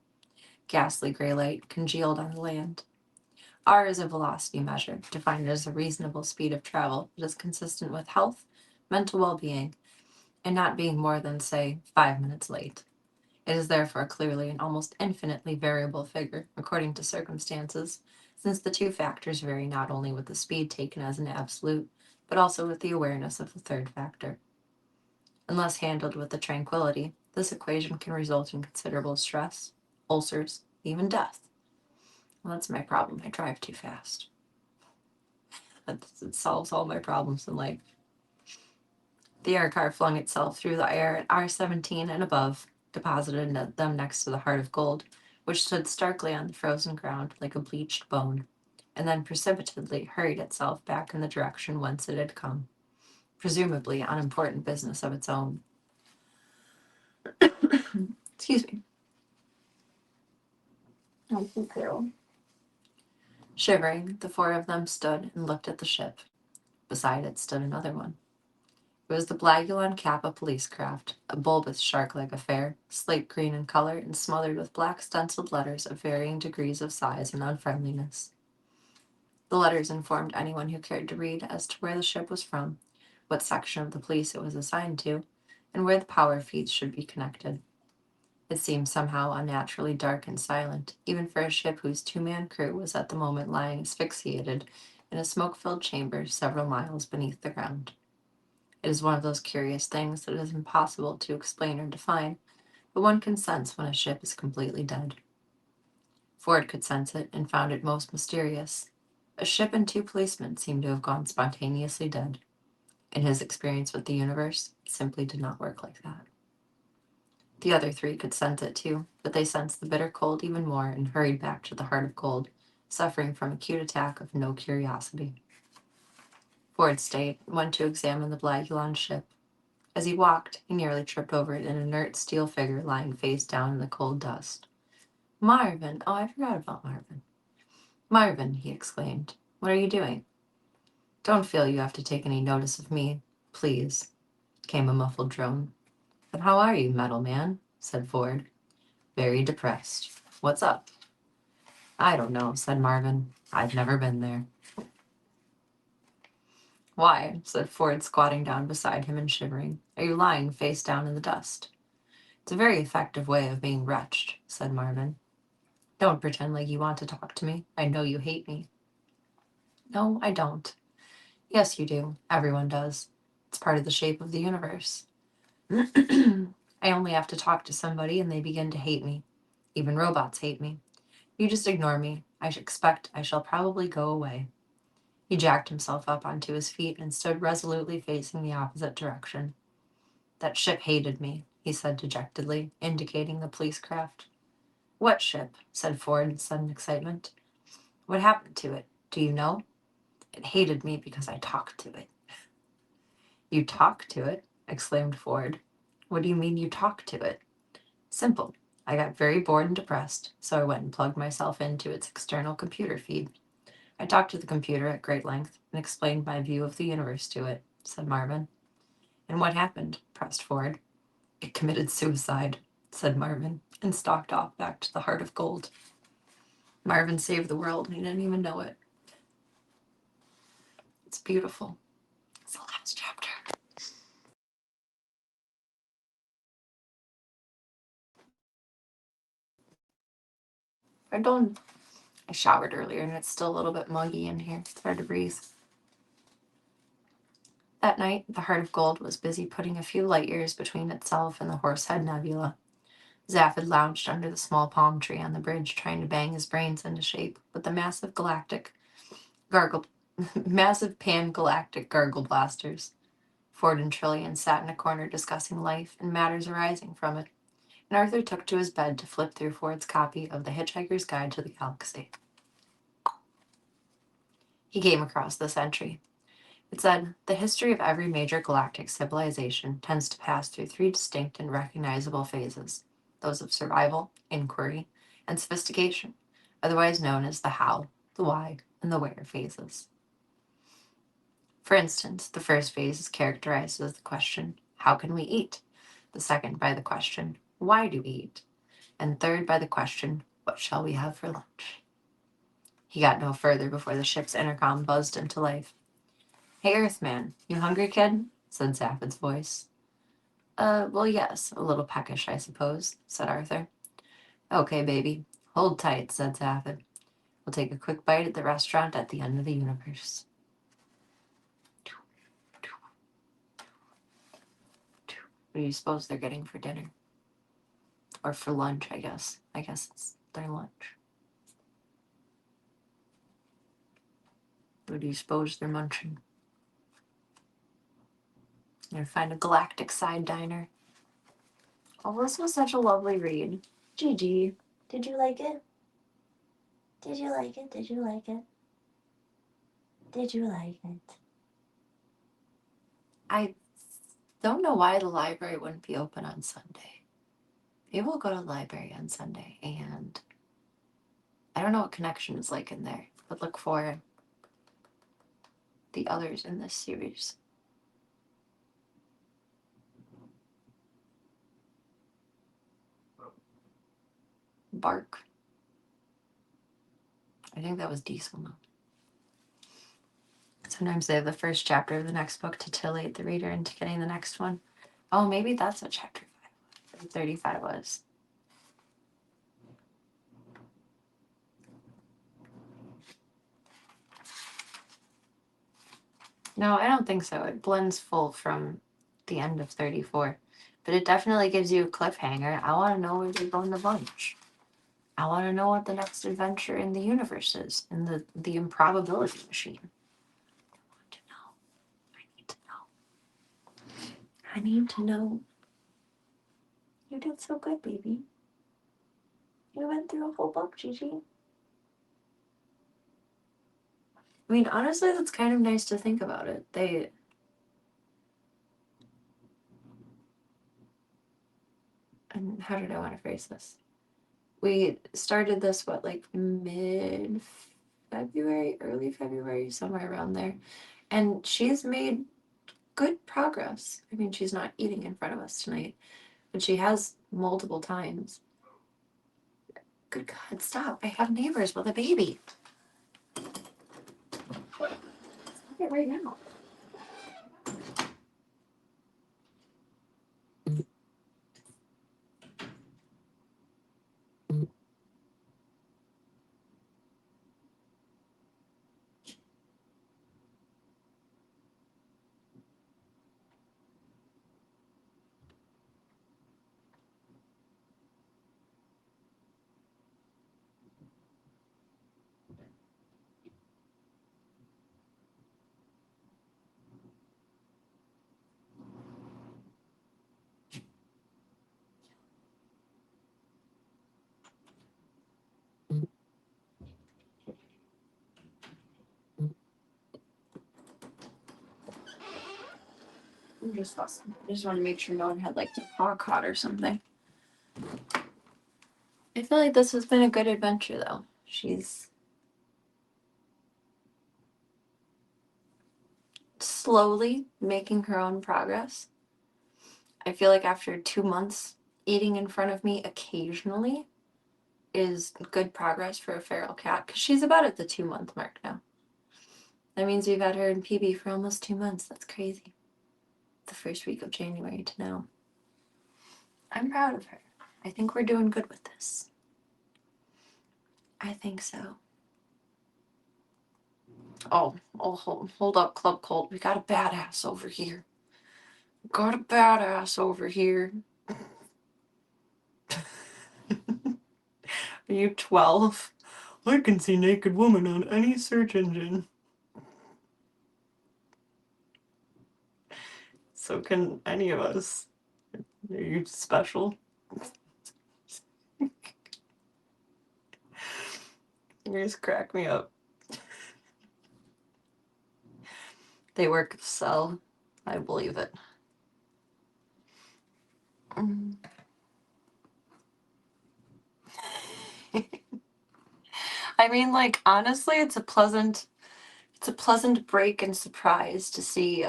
Ghastly gray light congealed on the land. R is a velocity measure, defined as a reasonable speed of travel that is consistent with health, mental well-being, and not being more than, say, 5 minutes late. It is therefore clearly an almost infinitely variable figure, according to circumstances, since the two factors vary not only with the speed taken as an absolute, but also with the awareness of the third factor. Unless handled with the tranquility, this equation can result in considerable stress, ulcers, even death. Well, that's my problem. I drive too fast. It solves all my problems in life. The air car flung itself through the air at R-17 and above, deposited them next to the Heart of Gold, which stood starkly on the frozen ground like a bleached bone, and then precipitately hurried itself back in the direction whence it had come, presumably on important business of its own. Excuse me. Shivering, the four of them stood and looked at the ship. Beside it stood another one. It was the Blagulon Kappa police craft, a bulbous shark-like affair, slate green in color and smothered with black stenciled letters of varying degrees of size and unfriendliness. The letters informed anyone who cared to read as to where the ship was from, what section of the police it was assigned to, and where the power feeds should be connected. It seemed somehow unnaturally dark and silent, even for a ship whose two-man crew was at the moment lying asphyxiated in a smoke-filled chamber several miles beneath the ground. It is one of those curious things that is impossible to explain or define, but one can sense when a ship is completely dead. Ford could sense it and found it most mysterious. A ship and two policemen seemed to have gone spontaneously dead. In his experience with the universe, it simply did not work like that. The other three could sense it too, but they sensed the bitter cold even more and hurried back to the Heart of Gold, suffering from acute attack of no curiosity. Ford stayed and went to examine the Blagulon ship. As he walked, he nearly tripped over an inert steel figure lying face down in the cold dust. "Marvin! Oh, I forgot about Marvin." "Marvin," he exclaimed, "what are you doing?" "Don't feel you have to take any notice of me, please," came a muffled drone. "But how are you, metal man?" said Ford. "Very depressed. What's up?" "I don't know," said Marvin. "I've never been there." "Why," said Ford, squatting down beside him and shivering, "are you lying face down in the dust?" "It's a very effective way of being wretched," said Marvin. "Don't pretend like you want to talk to me. I know you hate me." "No, I don't." "Yes, you do. Everyone does. It's part of the shape of the universe." "I only have to talk to somebody and they begin to hate me. Even robots hate me. You just ignore me. I expect I shall probably go away." He jacked himself up onto his feet and stood resolutely facing the opposite direction. "That ship hated me," he said dejectedly, indicating the police craft. What ship? Said Ford in sudden excitement. What happened to it? Do you know? It hated me because I talked to it. You talked to it? Exclaimed Ford. What do you mean you talked to it? Simple. I got very bored and depressed, so I went and plugged myself into its external computer feed. I talked to the computer at great length and explained my view of the universe to it, said Marvin. And what happened? Pressed Ford. It committed suicide, said Marvin, and stalked off back to the Heart of Gold. Marvin saved the world and he didn't even know it. It's beautiful. It's the last chapter. I showered earlier and it's still a little bit muggy in here. It's hard to breathe. That night, the Heart of Gold was busy putting a few light years between itself and the Horsehead Nebula. Zaphod lounged under the small palm tree on the bridge, trying to bang his brains into shape with the massive pan-galactic gargle blasters. Ford and Trillian sat in a corner discussing life and matters arising from it, and Arthur took to his bed to flip through Ford's copy of The Hitchhiker's Guide to the Galaxy. He came across this entry. It said, the history of every major galactic civilization tends to pass through three distinct and recognizable phases, those of survival, inquiry, and sophistication, otherwise known as the how, the why, and the where phases. For instance, the first phase is characterized as the question, how can we eat? The second by the question, why do we eat? And third by the question, what shall we have for lunch? He got no further before the ship's intercom buzzed into life. Hey, Earthman, you hungry, kid? Said Zaphod's voice. Well, yes, a little peckish, I suppose, said Arthur. Okay, baby. Hold tight, said Zaphod. We'll take a quick bite at the restaurant at the end of the universe. What do you suppose they're getting for dinner? Or for lunch, I guess. I guess it's their lunch. What do you suppose they're munching? They're gonna find a galactic side diner. Oh, this was such a lovely read. Gigi, did you like it? Did you like it? Did you like it? Did you like it? I don't know why the library wouldn't be open on Sunday. Maybe we'll go to the library on Sunday, and I don't know what connection is like in there, but look for the others in this series. Bark. I think that was Diesel Moon. Sometimes they have the first chapter of the next book to titillate the reader into getting the next one. Oh, maybe that's what chapter 35 was. No, I don't think so. It blends full from the end of 34. But it definitely gives you a cliffhanger. I want to know where they're going to lunch. I want to know what the next adventure in the universe is, in the improbability machine. I want to know. I need to know. I need to know. You did so good, baby. You went through a whole book, Gigi. I mean, honestly, that's kind of nice to think about it. And how did I want to phrase this? We started this, like mid-February, early February, somewhere around there. And she's made good progress. I mean, she's not eating in front of us tonight, but she has multiple times. Good God, stop. I have neighbors with a baby. Stop it right now. I'm just fussing. I just want to make sure no one had like the paw caught or something. I feel like this has been a good adventure though. She's slowly making her own progress. I feel like after 2 months, eating in front of me occasionally is good progress for a feral cat because she's about at the 2-month mark now. That means we've had her in PB for almost 2 months. That's crazy. The first week of January to now. I'm proud of her. I think we're doing good with this. I think so. Oh, hold up, Club Colt. We got a badass over here. Got a badass over here. Are you 12? I can see naked woman on any search engine. So can any of us. Are you special? You just crack me up. They work at the cell. I believe it. I mean, like, honestly, it's a pleasant break and surprise to see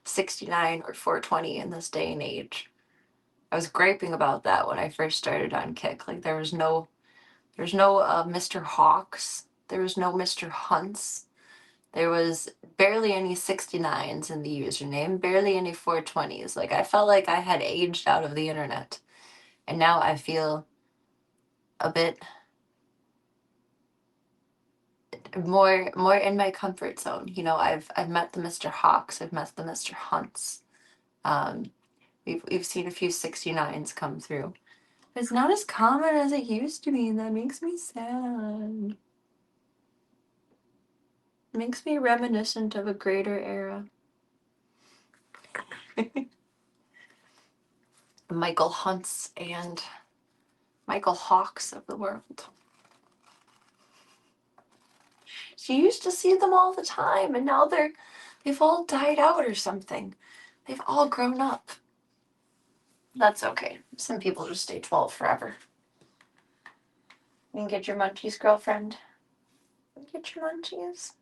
69 or 420 in this day and age. I was griping about that when I first started on Kick. Like, there's no Mr. Hawks. There was no Mr. Hunts. There was barely any 69s in the username, barely any 420s. Like, I felt like I had aged out of the internet. And now I feel a bit more in my comfort zone. You know, I've met the Mr. Hawks, I've met the Mr. Hunts. We've seen a few 69s come through. It's not as common as it used to be, and that makes me sad. It makes me reminiscent of a greater era. Michael Hunts and Michael Hawks of the world. You used to see them all the time, and now they've all died out or something. They've all grown up. That's okay. Some people just stay 12 forever. You can get your munchies, girlfriend. Get your munchies.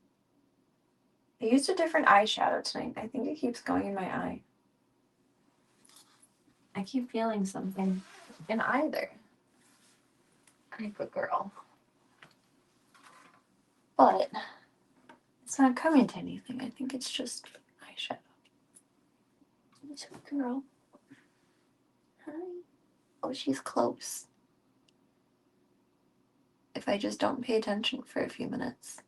I used a different eyeshadow tonight. I think it keeps going in my eye. I keep feeling something in either. I'm a girl. But it's not coming to anything. I think it's just eyeshadow. Sweet girl. Hi. Oh, she's close. If I just don't pay attention for a few minutes,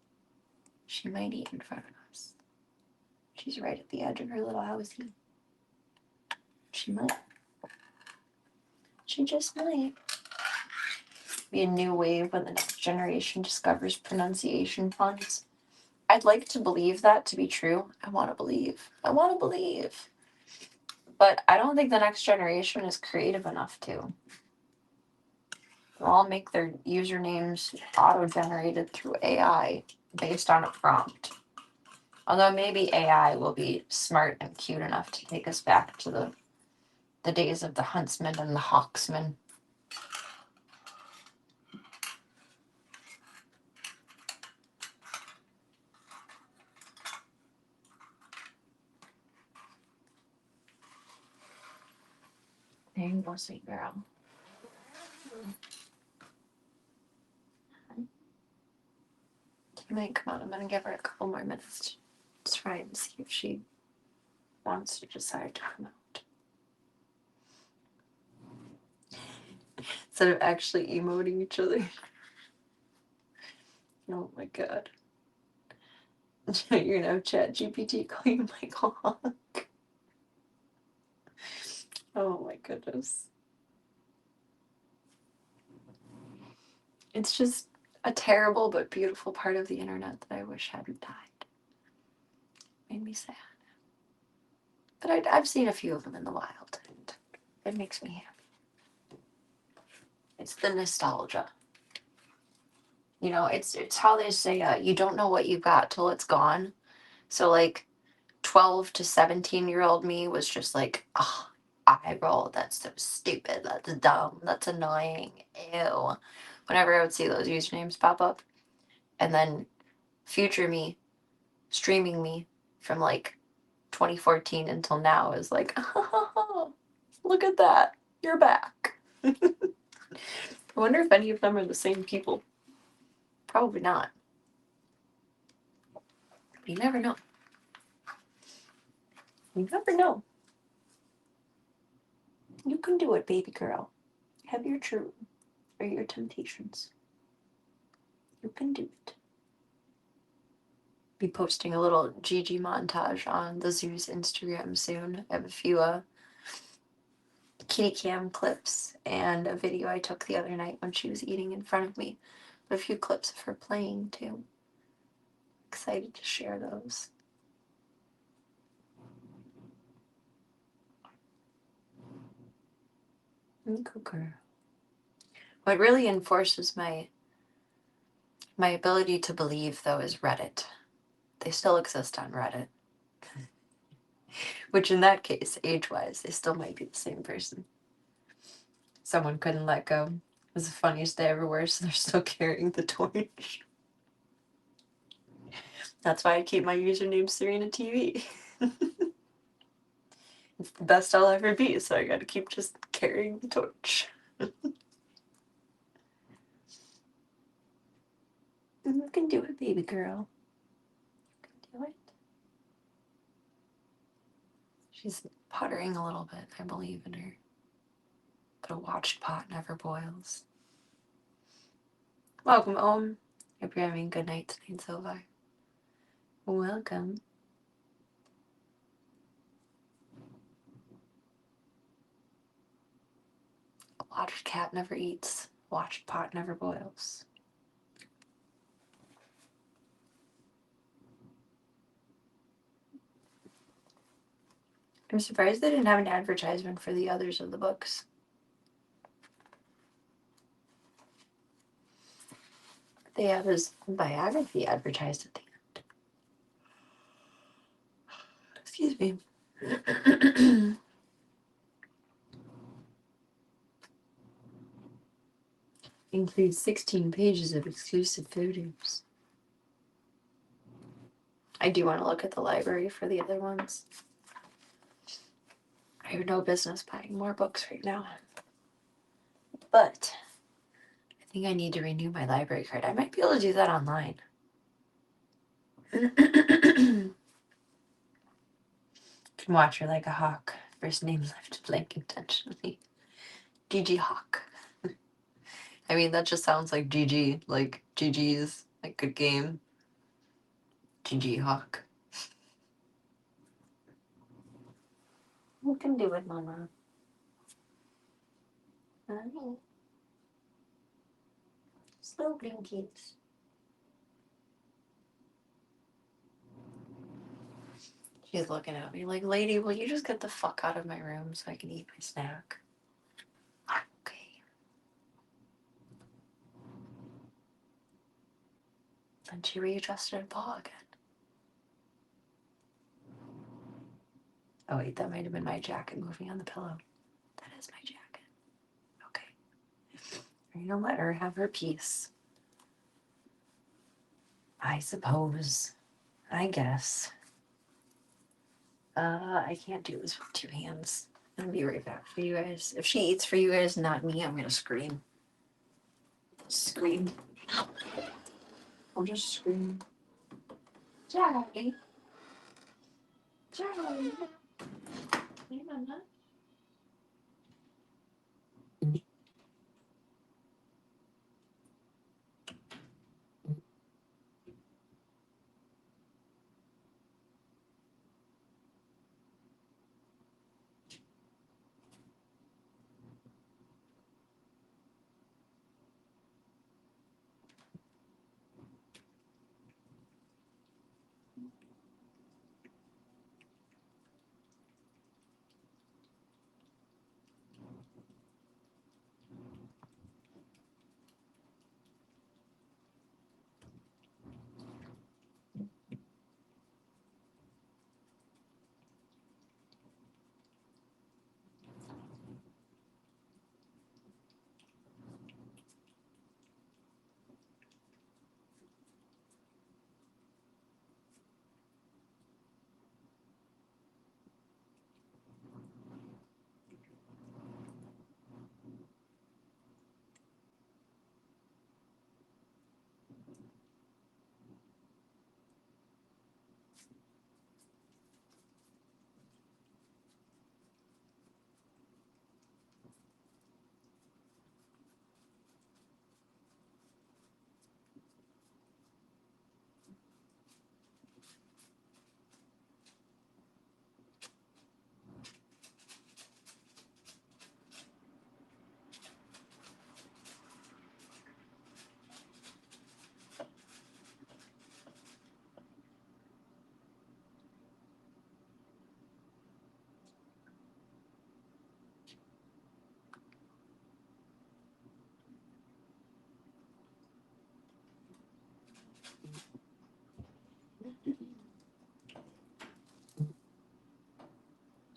she might eat in front of us. She's right at the edge of her little housey. She might. She just might. Be a new wave when the next generation discovers pronunciation fonts. I'd like to believe that to be true. I want to believe. But I don't think the next generation is creative enough to. They'll all make their usernames auto-generated through AI based on a prompt. Although maybe AI will be smart and cute enough to take us back to the days of the huntsman and the hawksman. There you go, sweet girl. Come on, I'm gonna give her a couple more minutes to try and see if she wants to decide to come out. Instead of actually emoting each other. Oh my god. You're gonna have ChatGPT call you Michael Hawk. Oh my goodness. It's just a terrible but beautiful part of the internet that I wish hadn't died. Made me sad. But I've seen a few of them in the wild, and it makes me happy. It's the nostalgia. You know, it's how they say, you don't know what you've got till it's gone. So, like, 12 to 17-year-old me was just like, oh, eye roll, that's so stupid, that's dumb, that's annoying, ew. Whenever I would see those usernames pop up. And then future me, streaming me from like 2014 until now is like, oh, look at that, you're back. I wonder if any of them are the same people. Probably not. You never know. You never know. You can do it, baby girl. Have your dream or your temptations. You can do it. Be posting a little Gigi montage on the zoo's Instagram soon. I have a few kitty cam clips and a video I took the other night when she was eating in front of me. But a few clips of her playing too. Excited to share those. Girl. What really enforces my ability to believe, though, is Reddit. They still exist on Reddit. Which in that case, age-wise, they still might be the same person. Someone couldn't let go. It was the funniest day ever were, so they're still carrying the torch. That's why I keep my username Serena TV. It's the best I'll ever be, so I gotta keep just carrying the torch. You can do it, baby girl. You can do it. She's puttering a little bit, I believe in her. But a watched pot never boils. Welcome home. Hope you're having a good night tonight so far. Welcome. A watched cat never eats. A watched pot never boils. I'm surprised they didn't have an advertisement for the others of the books. They have his biography advertised at the end. Excuse me. Includes 16 pages of exclusive photos. I do want to look at the library for the other ones. I have no business buying more books right now. But I think I need to renew my library card. I might be able to do that online. Can watch her like a hawk. First name left blank intentionally. Gigi Hawk. I mean, that just sounds like GG. Like GG's. Like good game. Gigi Hawk. You can do it, Mama. Honey. Slow blinkies. She's looking at me like, lady, will you just get the fuck out of my room so I can eat my snack? Okay. Then she readjusted a paw again. Oh wait, that might have been my jacket moving on the pillow. That is my jacket. Okay. I'm gonna let her have her piece. I suppose. I guess. I can't do this with two hands. I'll be right back for you guys. If she eats for you guys, not me, I'm gonna scream. Scream. I'll just scream. Jackie. Jackie. Hey, Mama.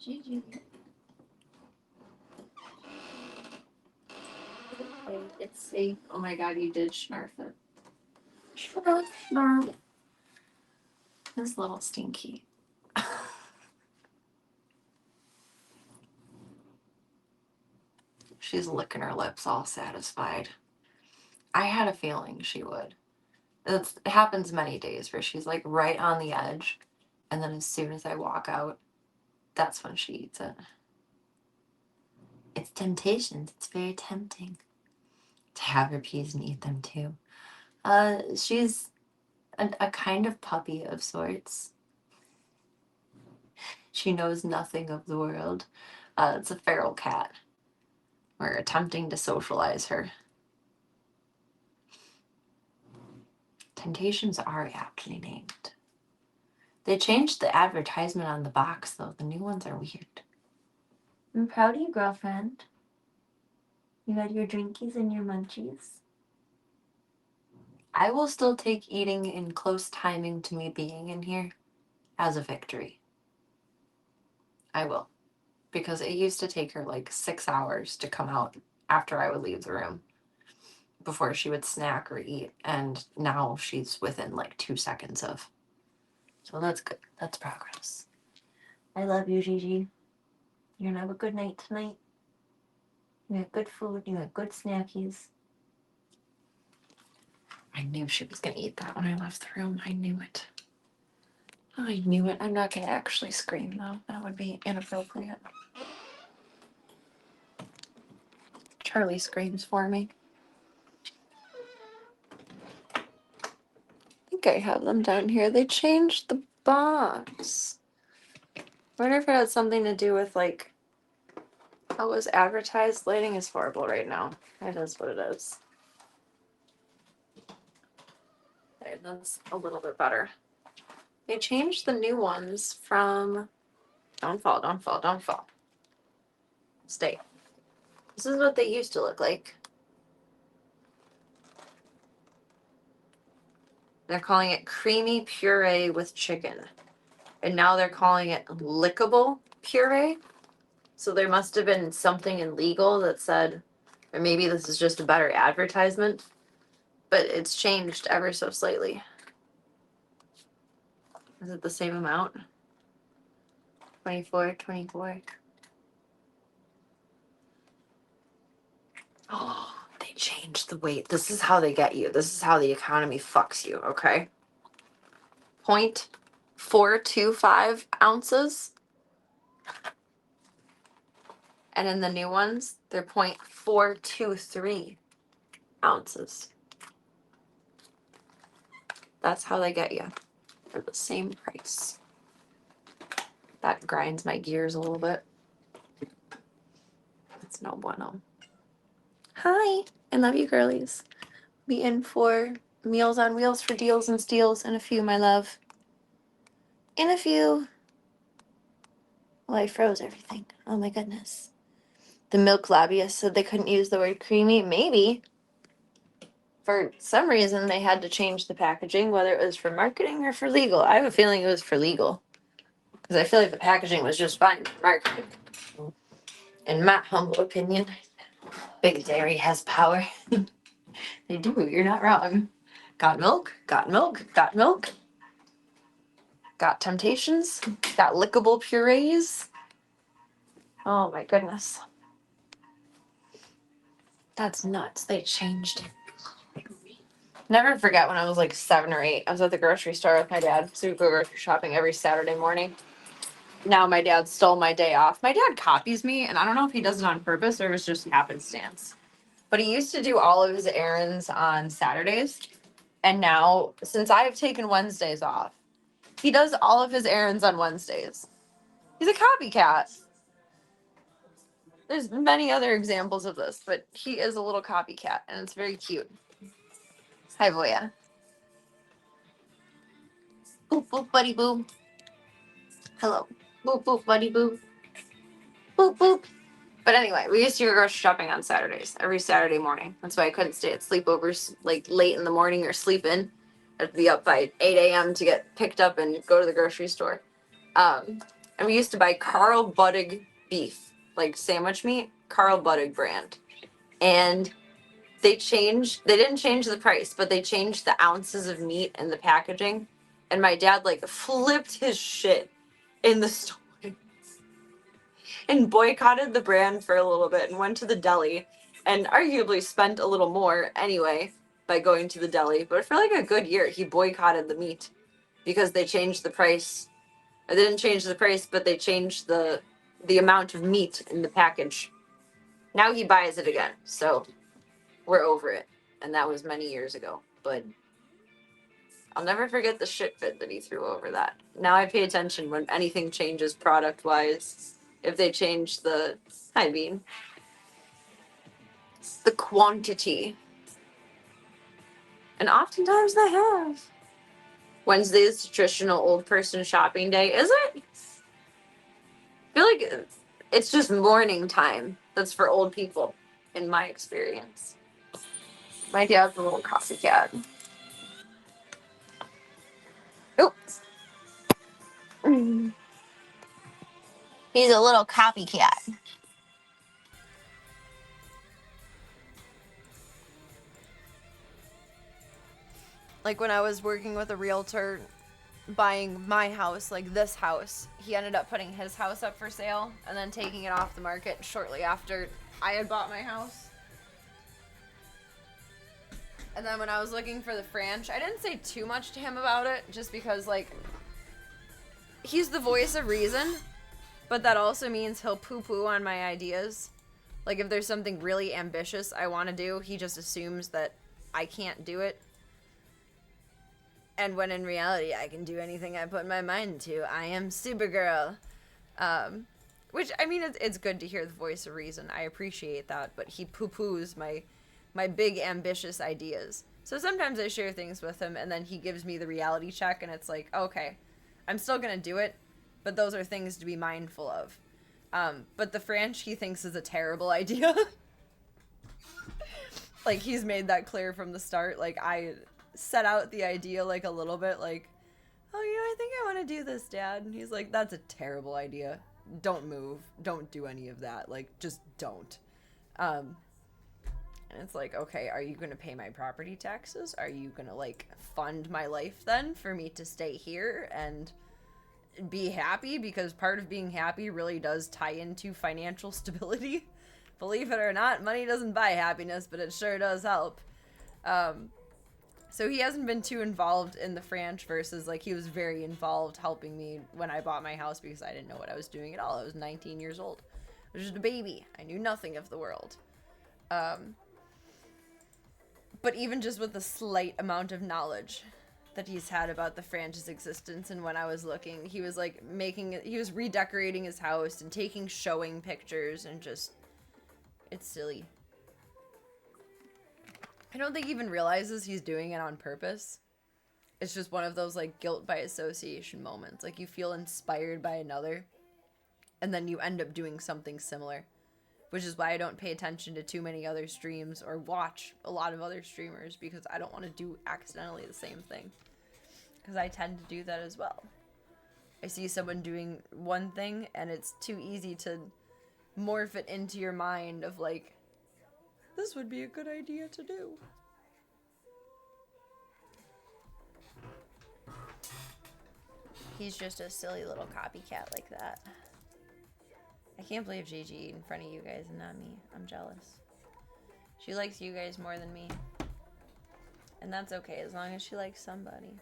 Gigi. Okay, it's safe. Oh my god, you did snarf it. Snarf, snarf. This little stinky. She's licking her lips, all satisfied. I had a feeling she would. It happens many days where she's like right on the edge, and then as soon as I walk out, that's when she eats it. It's temptations. It's very tempting to have her peas and eat them too. She's a kind of puppy of sorts. She knows nothing of the world. It's a feral cat. We're attempting to socialize her. Temptations are aptly named. They changed the advertisement on the box, though. The new ones are weird. I'm proud of you, girlfriend. You had your drinkies and your munchies. I will still take eating in close timing to me being in here as a victory. I will. Because it used to take her like 6 hours to come out after I would leave the room before she would snack or eat. And now she's within like 2 seconds of. So that's good. That's progress. I love you, Gigi. You're gonna have a good night tonight. You had good food. You had good snackies. I knew she was gonna eat that when I left the room. I knew it. I knew it. I'm not gonna actually scream though. That would be inappropriate. Charlie screams for me. I think I have them down here. They changed the box. I wonder if it had something to do with like how it was advertised. Lighting is horrible right now. It is what it is. Okay, that's a little bit better. They changed the new ones from. Don't fall, don't fall, don't fall. Stay. This is what they used to look like. They're calling it creamy puree with chicken. And now they're calling it lickable puree. So there must have been something illegal that said, or maybe this is just a better advertisement, but it's changed ever so slightly. Is it the same amount? 24, 24. Oh, they changed the weight. This is how they get you. This is how the economy fucks you, okay? 0.425 ounces. And in the new ones, they're 0.423 ounces. That's how they get you for the same price. That grinds my gears a little bit. It's no bueno. Hi, I love you girlies. Be in for Meals on Wheels for deals and steals in a few, my love. In a few. Well, I froze everything. Oh my goodness. The milk lobbyist said they couldn't use the word creamy. Maybe. For some reason, they had to change the packaging, whether it was for marketing or for legal. I have a feeling it was for legal. Because I feel like the packaging was just fine for marketing. In my humble opinion, Big Dairy has power. They do. You're not wrong. Got milk, got milk, got milk. Got temptations, got lickable purees. Oh my goodness. That's nuts. They changed it. Never forget when I was like 7 or 8. I was at the grocery store with my dad. So we go grocery shopping every Saturday morning. Now my dad stole my day off. My dad copies me, and I don't know if he does it on purpose or it was just happenstance. But he used to do all of his errands on Saturdays. And now, since I have taken Wednesdays off, he does all of his errands on Wednesdays. He's a copycat. There's many other examples of this, but he is a little copycat, and it's very cute. Hi, Voya. Boop, boop, buddy, boo. Hello. Boop, boop, buddy, boo. Boop, boop. But anyway, we used to go grocery shopping on Saturdays, every Saturday morning. That's why I couldn't stay at sleepovers, like, late in the morning or sleep in. I'd be up by 8 a.m. to get picked up and go to the grocery store. And we used to buy Carl Buddig beef, like sandwich meat, Carl Buddig brand. And they didn't change the price, but they changed the ounces of meat in the packaging. And my dad like flipped his shit in the store and boycotted the brand for a little bit and went to the deli and arguably spent a little more anyway by going to the deli. But for like a good year, he boycotted the meat because they changed the price. They didn't change the price, but they changed the amount of meat in the package. Now he buys it again, so we're over it. And that was many years ago. But I'll never forget the shit fit that he threw over that. Now I pay attention when anything changes product-wise. If they change the quantity. And oftentimes they have. Wednesday is traditional old person shopping day, is it? I feel like it's just morning time. That's for old people, in my experience. My dad's a little copycat. Oops. He's a little copycat. Like when I was working with a realtor buying my house, like this house, he ended up putting his house up for sale and then taking it off the market shortly after I had bought my house. And then when I was looking for the franch, I didn't say too much to him about it, just because, like, he's the voice of reason, but that also means he'll poo-poo on my ideas. Like, if there's something really ambitious I want to do, he just assumes that I can't do it. And when in reality, I can do anything I put my mind to. I am Supergirl. Which, I mean, it's good to hear the voice of reason. I appreciate that, but he poo-poos my big ambitious ideas. So sometimes I share things with him and then he gives me the reality check and it's like, okay, I'm still gonna do it, but those are things to be mindful of. But the franch he thinks is a terrible idea. Like, he's made that clear from the start. Like, I set out the idea like a little bit like, oh, I think I want to do this, Dad. And he's like, that's a terrible idea. Don't move. Don't do any of that. Like, just don't. And it's like, okay, are you going to pay my property taxes? Are you going to, like, fund my life then for me to stay here and be happy? Because part of being happy really does tie into financial stability. Believe it or not, money doesn't buy happiness, but it sure does help. So he hasn't been too involved in the franch versus, like, he was very involved helping me when I bought my house because I didn't know what I was doing at all. I was 19 years old. I was just a baby. I knew nothing of the world. But even just with the slight amount of knowledge that he's had about the franch's existence, and when I was looking, he was like he was redecorating his house and taking showing pictures and just, it's silly. I don't think he even realizes he's doing it on purpose. It's just one of those like guilt by association moments. Like, you feel inspired by another and then you end up doing something similar. Which is why I don't pay attention to too many other streams or watch a lot of other streamers, because I don't want to do accidentally the same thing. Because I tend to do that as well. I see someone doing one thing and it's too easy to morph it into your mind of like, this would be a good idea to do. He's just a silly little copycat like that. I can't believe Gigi in front of you guys and not me. I'm jealous. She likes you guys more than me. And that's okay, as long as she likes somebody.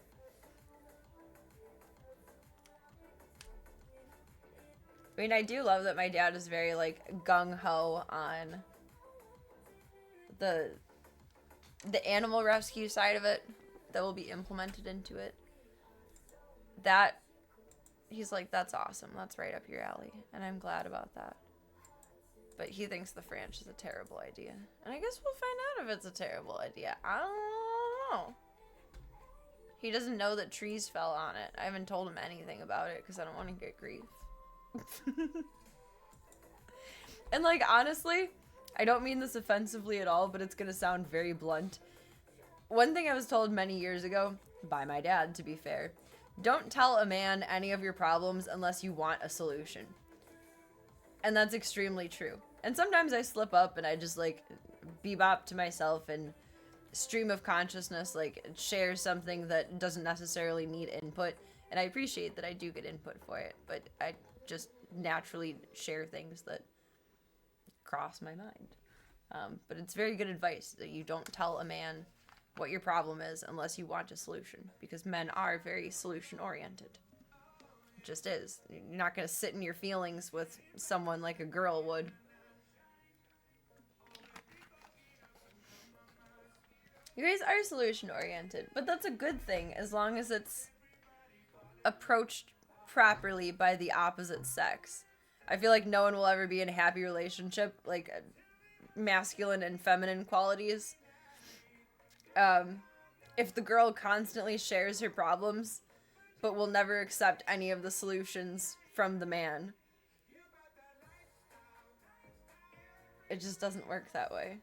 I mean, I do love that my dad is very, like, gung-ho on the animal rescue side of it that will be implemented into it. That, he's like, that's awesome. That's right up your alley. And I'm glad about that. But he thinks the franch is a terrible idea. And I guess we'll find out if it's a terrible idea. I don't know. He doesn't know that trees fell on it. I haven't told him anything about it because I don't want to get grief. And, like, honestly, I don't mean this offensively at all, but it's going to sound very blunt. One thing I was told many years ago, by my dad, to be fair, Don't tell a man any of your problems unless you want a solution. And that's extremely true. And sometimes I slip up and I just like bebop to myself and stream of consciousness, like share something that doesn't necessarily need input. And I appreciate that I do get input for it, but I just naturally share things that cross my mind. But it's very good advice that you don't tell a man what your problem is unless you want a solution, because men are very solution oriented. It just is. You're not going to sit in your feelings with someone like a girl would. You guys are solution oriented, but that's a good thing as long as it's approached properly by the opposite sex. I feel like no one will ever be in a happy relationship, like masculine and feminine qualities. If the girl constantly shares her problems, but will never accept any of the solutions from the man. It just doesn't work that way.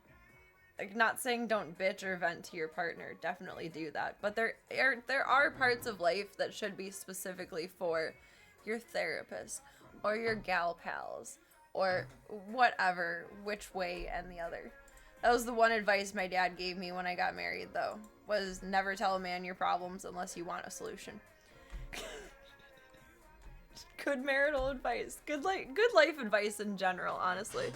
Like, not saying don't bitch or vent to your partner, definitely do that. But there are parts of life that should be specifically for your therapist or your gal pals or whatever, which way and the other. That was the one advice my dad gave me when I got married, though, was never tell a man your problems unless you want a solution. Good marital advice. Good life advice in general, honestly.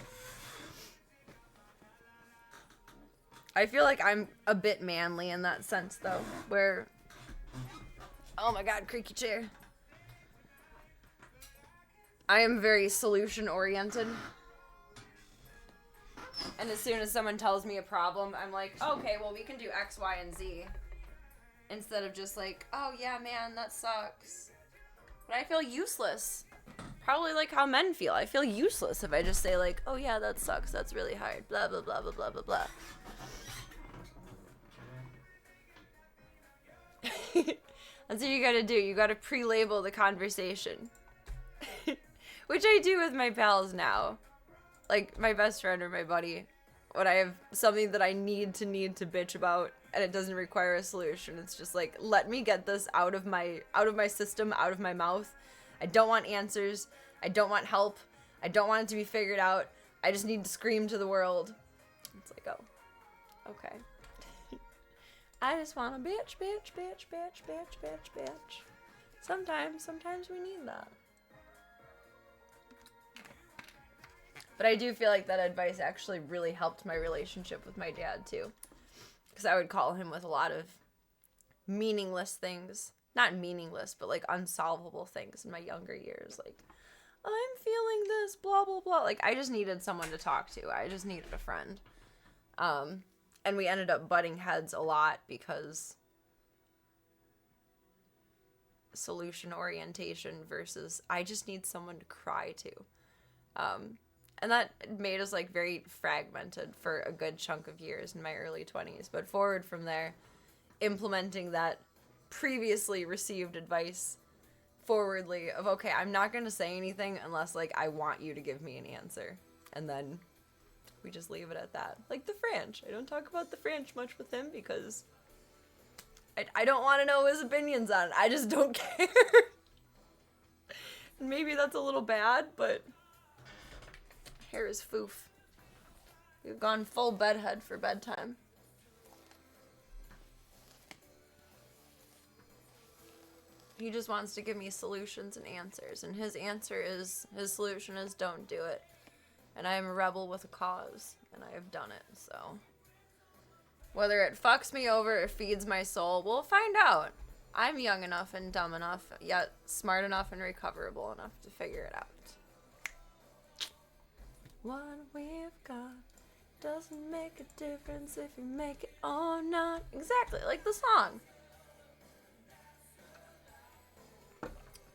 I feel like I'm a bit manly in that sense, though, where... Oh my god, creaky chair. I am very solution-oriented. And as soon as someone tells me a problem, I'm like, okay, well, we can do X, Y, and Z. Instead of just like, oh, yeah, man, that sucks. But I feel useless. Probably like how men feel. I feel useless if I just say like, oh, yeah, that sucks. That's really hard. Blah, blah, blah, blah, blah, blah, blah. That's what you gotta do. You gotta pre-label the conversation. Which I do with my pals now. Like, my best friend or my buddy. When I have something that I need to bitch about and it doesn't require a solution, it's just like, let me get this out of my system, out of my mouth. I don't want answers. I don't want help. I don't want it to be figured out. I just need to scream to the world. It's like, oh, okay. I just want to bitch. Sometimes we need that. But I do feel like that advice actually really helped my relationship with my dad, too. Because I would call him with a lot of meaningless things. Not meaningless, but, like, unsolvable things in my younger years. Like, I'm feeling this, blah, blah, blah. Like, I just needed someone to talk to. I just needed a friend. And we ended up butting heads a lot because solution orientation versus I just need someone to cry to. And that made us, like, very fragmented for a good chunk of years in my early 20s. But forward from there, implementing that previously received advice forwardly of, okay, I'm not going to say anything unless, like, I want you to give me an answer. And then we just leave it at that. Like the French. I don't talk about the French much with him because I don't want to know his opinions on it. I just don't care. Maybe that's a little bad, but... Hair is foof. We've gone full bedhead for bedtime. He just wants to give me solutions and answers. And his solution is don't do it. And I am a rebel with a cause. And I have done it, so. Whether it fucks me over or feeds my soul, we'll find out. I'm young enough and dumb enough, yet smart enough and recoverable enough to figure it out. What we've got doesn't make a difference if you make it or not. Exactly, like the song.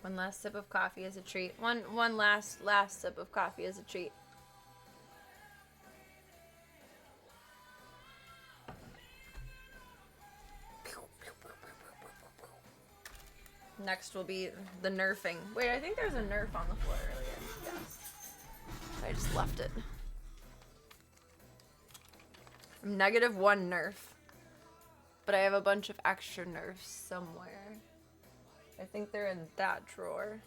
One last sip of coffee is a treat. One last sip of coffee is a treat. Next will be the nerfing. Wait, I think there's a nerf on the floor earlier. Yes. I just left it. I'm -1 nerf. But I have a bunch of extra nerfs somewhere. I think they're in that drawer.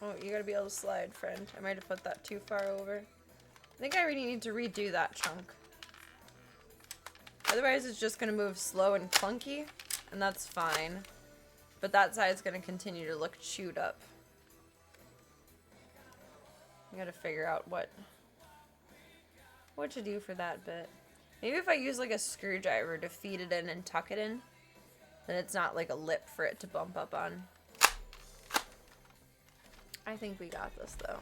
Oh, you gotta be able to slide, friend. I might have put that too far over. I think I really need to redo that chunk. Otherwise, it's just gonna move slow and clunky, and that's fine. But that side's gonna continue to look chewed up. I gotta figure out what to do for that bit. Maybe if I use like a screwdriver to feed it in and tuck it in, then it's not like a lip for it to bump up on. I think we got this though.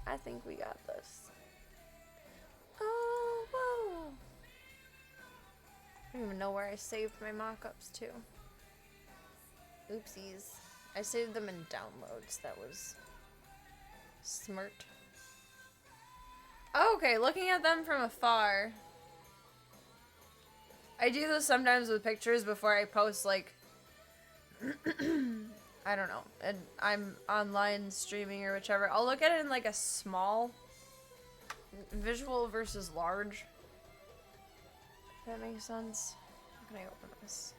I think we got this. Oh, whoa. I don't even know where I saved my mock-ups to. Oopsies. I saved them in downloads. That was smart. Oh, okay, looking at them from afar. I do this sometimes with pictures before I post, like, I don't know, and I'm online streaming or whichever. I'll look at it in like a small visual versus large. If that makes sense. How can I open this?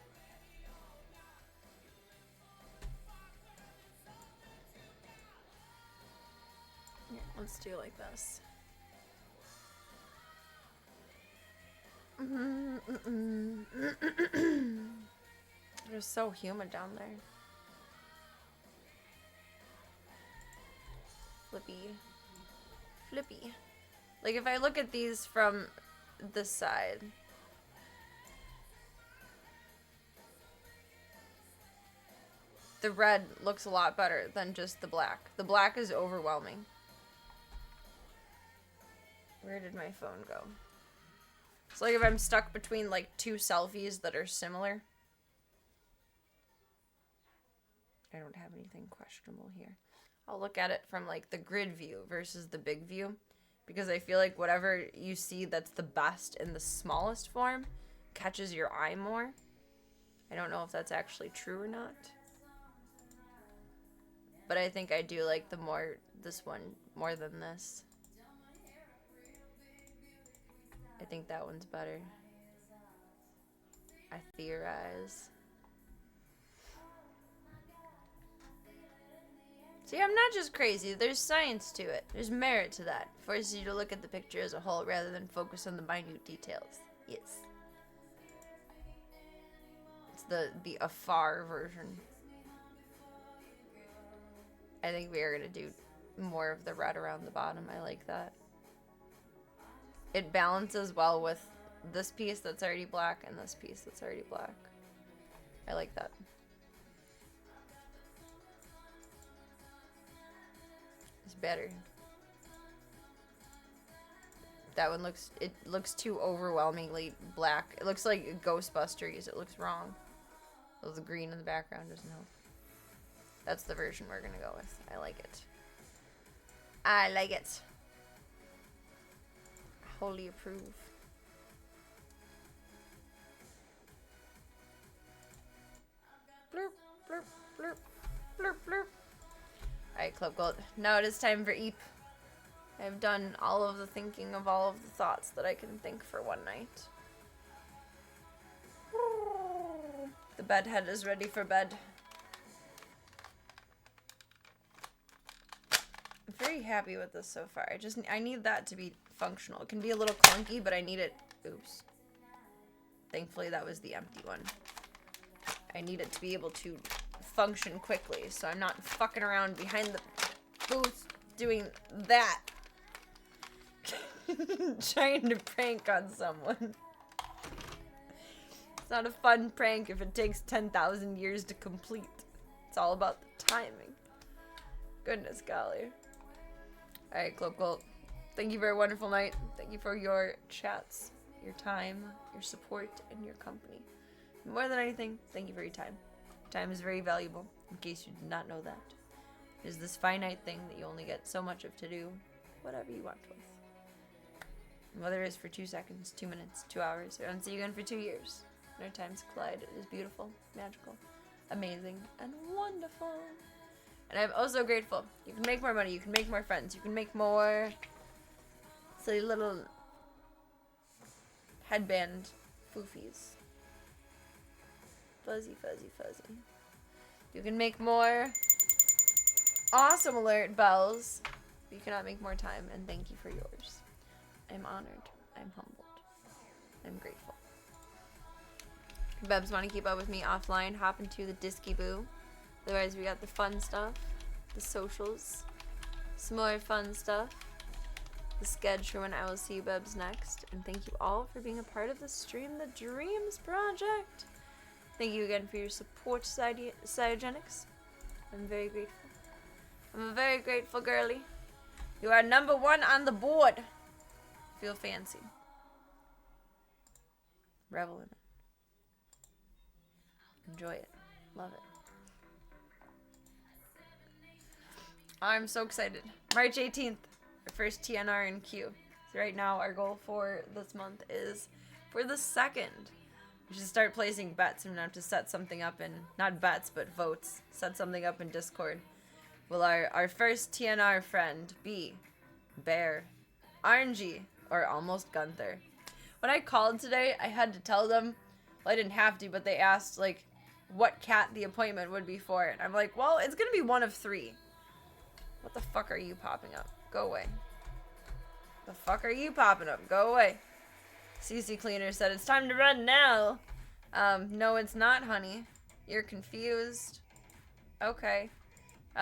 Yeah, let's do it like this. It's so humid down there. Flippy. Like if I look at these from this side, the red looks a lot better than just the black. The black is overwhelming. Where did my phone go? It's like if I'm stuck between like two selfies that are similar. I don't have anything questionable here. I'll look at it from like the grid view versus the big view, because I feel like whatever you see that's the best in the smallest form catches your eye more. I don't know if that's actually true or not, but I think I do like this one more than this. I think that one's better. I theorize. See, I'm not just crazy. There's science to it. There's merit to that. It forces you to look at the picture as a whole rather than focus on the minute details. Yes. It's the afar version. I think we are going to do more of the red around the bottom. I like that. It balances well with this piece that's already black and this piece that's already black. I like that. It's better. That one looks too overwhelmingly black. It looks like Ghostbusters. It looks wrong. Oh, the green in the background doesn't help. That's the version we're gonna go with. I like it. I like it. I wholly approve. Blurp, blurp, blurp, blurp, blurp. Alright, Club Gold. Now it is time for Eep. I've done all of the thinking of all of the thoughts that I can think for one night. The bedhead is ready for bed. I'm very happy with this so far. I need that to be functional. It can be a little clunky, but I need it. Oops. Thankfully, that was the empty one. I need it to be able to function quickly, so I'm not fucking around behind the booth doing that. Trying to prank on someone. It's not a fun prank if it takes 10,000 years to complete. It's all about the timing. Goodness golly. Alright, Club Cult. Thank you for a wonderful night. Thank you for your chats, your time, your support, and your company. More than anything, thank you for your time. Time is very valuable, in case you did not know that. It is this finite thing that you only get so much of to do whatever you want with. And whether it is for 2 seconds, 2 minutes, 2 hours, or see you again for 2 years. When our times collide, it is beautiful, magical, amazing, and wonderful. And I'm also grateful. You can make more money, you can make more friends, you can make more silly little headband foofies. Fuzzy, fuzzy, fuzzy. You can make more awesome alert bells. You cannot make more time, and thank you for yours. I'm honored. I'm humbled. I'm grateful. Bebs want to keep up with me offline, hop into the Disky Boo. Otherwise, we got the fun stuff, the socials, some more fun stuff, the sketch for when I will see you Bebs next. And thank you all for being a part of the Stream the Dreams project. Thank you again for your support, Cyogenics. I'm very grateful. I'm a very grateful girly. You are number 1 on the board. Feel fancy. Revel in it. Enjoy it. Love it. I'm so excited. March 18th, our first TNR in queue. So right now our goal for this month is for the 2nd. We should start placing bets and have to set something up in, not bets, but votes. Set something up in Discord. Will our first TNR friend be Bear, RNG, or Almost Gunther? When I called today, I had to tell them, well, I didn't have to, but they asked, like, what cat the appointment would be for. And I'm like, well, it's gonna be one of 3. What the fuck are you popping up? Go away. The fuck are you popping up? Go away. CC Cleaner said, it's time to run now. No, it's not, honey. You're confused. Okay.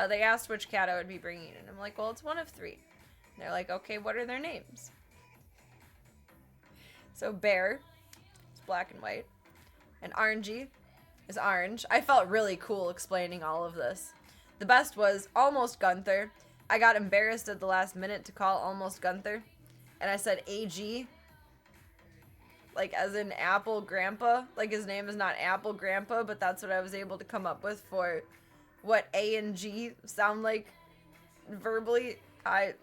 They asked which cat I would be bringing, and I'm like, well, it's one of 3. And they're like, okay, what are their names? So Bear is black and white, and RNG is orange. I felt really cool explaining all of this. The best was Almost Gunther. I got embarrassed at the last minute to call Almost Gunther, and I said AG, like as in Apple Grandpa. Like his name is not Apple Grandpa, but that's what I was able to come up with for what A and G sound like verbally. I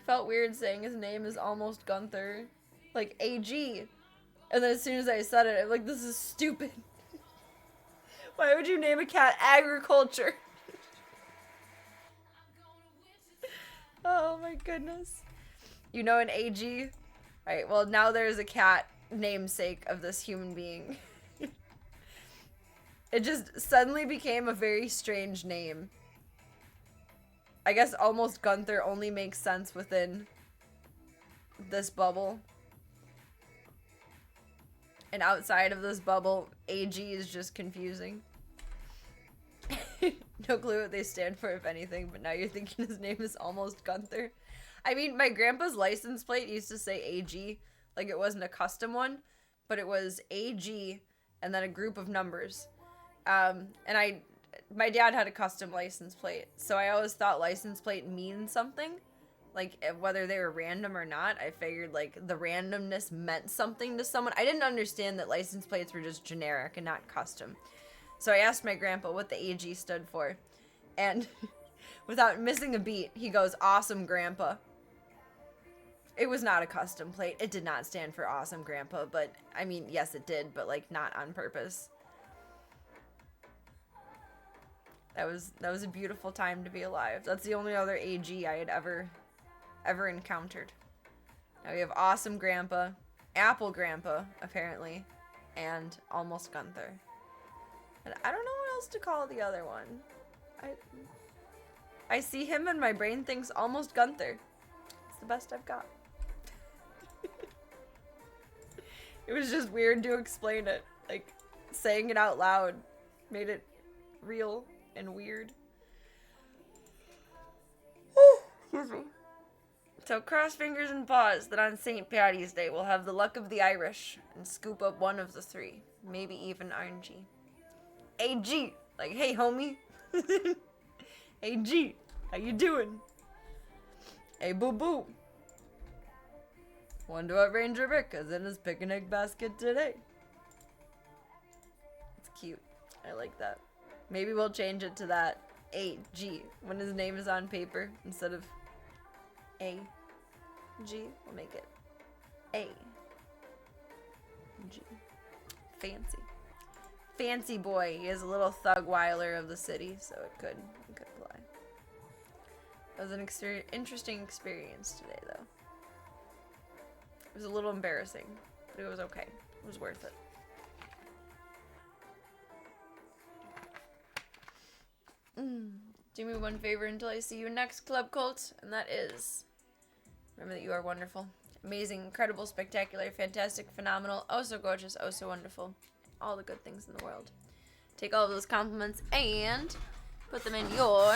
felt weird saying his name is Almost Gunther, like AG, and then as soon as I said it, I'm like, this is stupid. Why would you name a cat Agriculture? Oh my goodness. You know an AG? Right, well now there's a cat namesake of this human being. It just suddenly became a very strange name. I guess Almost Gunther only makes sense within this bubble. And outside of this bubble, AG is just confusing. No clue what they stand for, if anything, but now you're thinking his name is Almost Gunther. I mean, my grandpa's license plate used to say AG, like it wasn't a custom one, but it was AG and then a group of numbers. And my dad had a custom license plate, so I always thought license plate means something. Like, whether they were random or not, I figured, like, the randomness meant something to someone. I didn't understand that license plates were just generic and not custom. So I asked my grandpa what the AG stood for, and without missing a beat, he goes, Awesome Grandpa. It was not a custom plate. It did not stand for Awesome Grandpa, but, I mean, yes it did, but, like, not on purpose. That was a beautiful time to be alive. That's the only other AG I had ever encountered. Now we have Awesome Grandpa, Apple Grandpa, apparently, and Almost Gunther. And I don't know what else to call the other one. I see him and my brain thinks Almost Gunther. It's the best I've got. It was just weird to explain it. Like, saying it out loud made it real and weird. Excuse me. So cross fingers and paws that on St. Patty's Day we'll have the luck of the Irish and scoop up one of the 3. Maybe even RNG. AG! Like, hey homie. AG, how you doing? Hey boo boo. Wonder what Ranger Rick is in his picnic basket today. It's cute. I like that. Maybe we'll change it to that AG when his name is on paper instead of AG. We'll make it AG. Fancy. Fancy boy. He is a little thugweiler of the city, so it could apply. It was an interesting experience today, though. was a little embarrassing, but it was okay. It was worth it. Do me one favor until I see you next, Club Cult, and that is, remember that you are wonderful, amazing, incredible, spectacular, fantastic, phenomenal, oh so gorgeous, oh so wonderful, all the good things in the world. Take all of those compliments and put them in your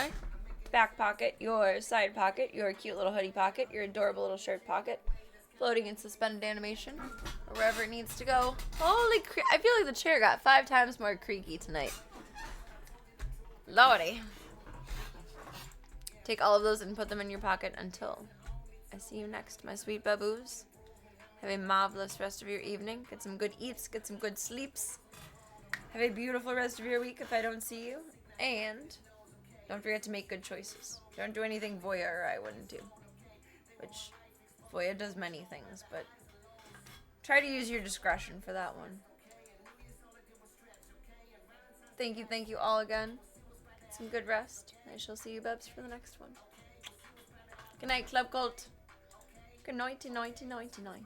back pocket, your side pocket, your cute little hoodie pocket, your adorable little shirt pocket, floating in suspended animation, or wherever it needs to go. Holy crap, I feel like the chair got 5 times more creaky tonight. Lordy. Take all of those and put them in your pocket until I see you next, my sweet baboos. Have a marvelous rest of your evening. Get some good eats, get some good sleeps. Have a beautiful rest of your week if I don't see you. And don't forget to make good choices. Don't do anything Voya or I wouldn't do. Which, Voya does many things, but try to use your discretion for that one. Thank you all again. Get some good rest. I shall see you, Bubs, for the next one. Good night, Club Cult. Good nighty, nighty, nighty, night.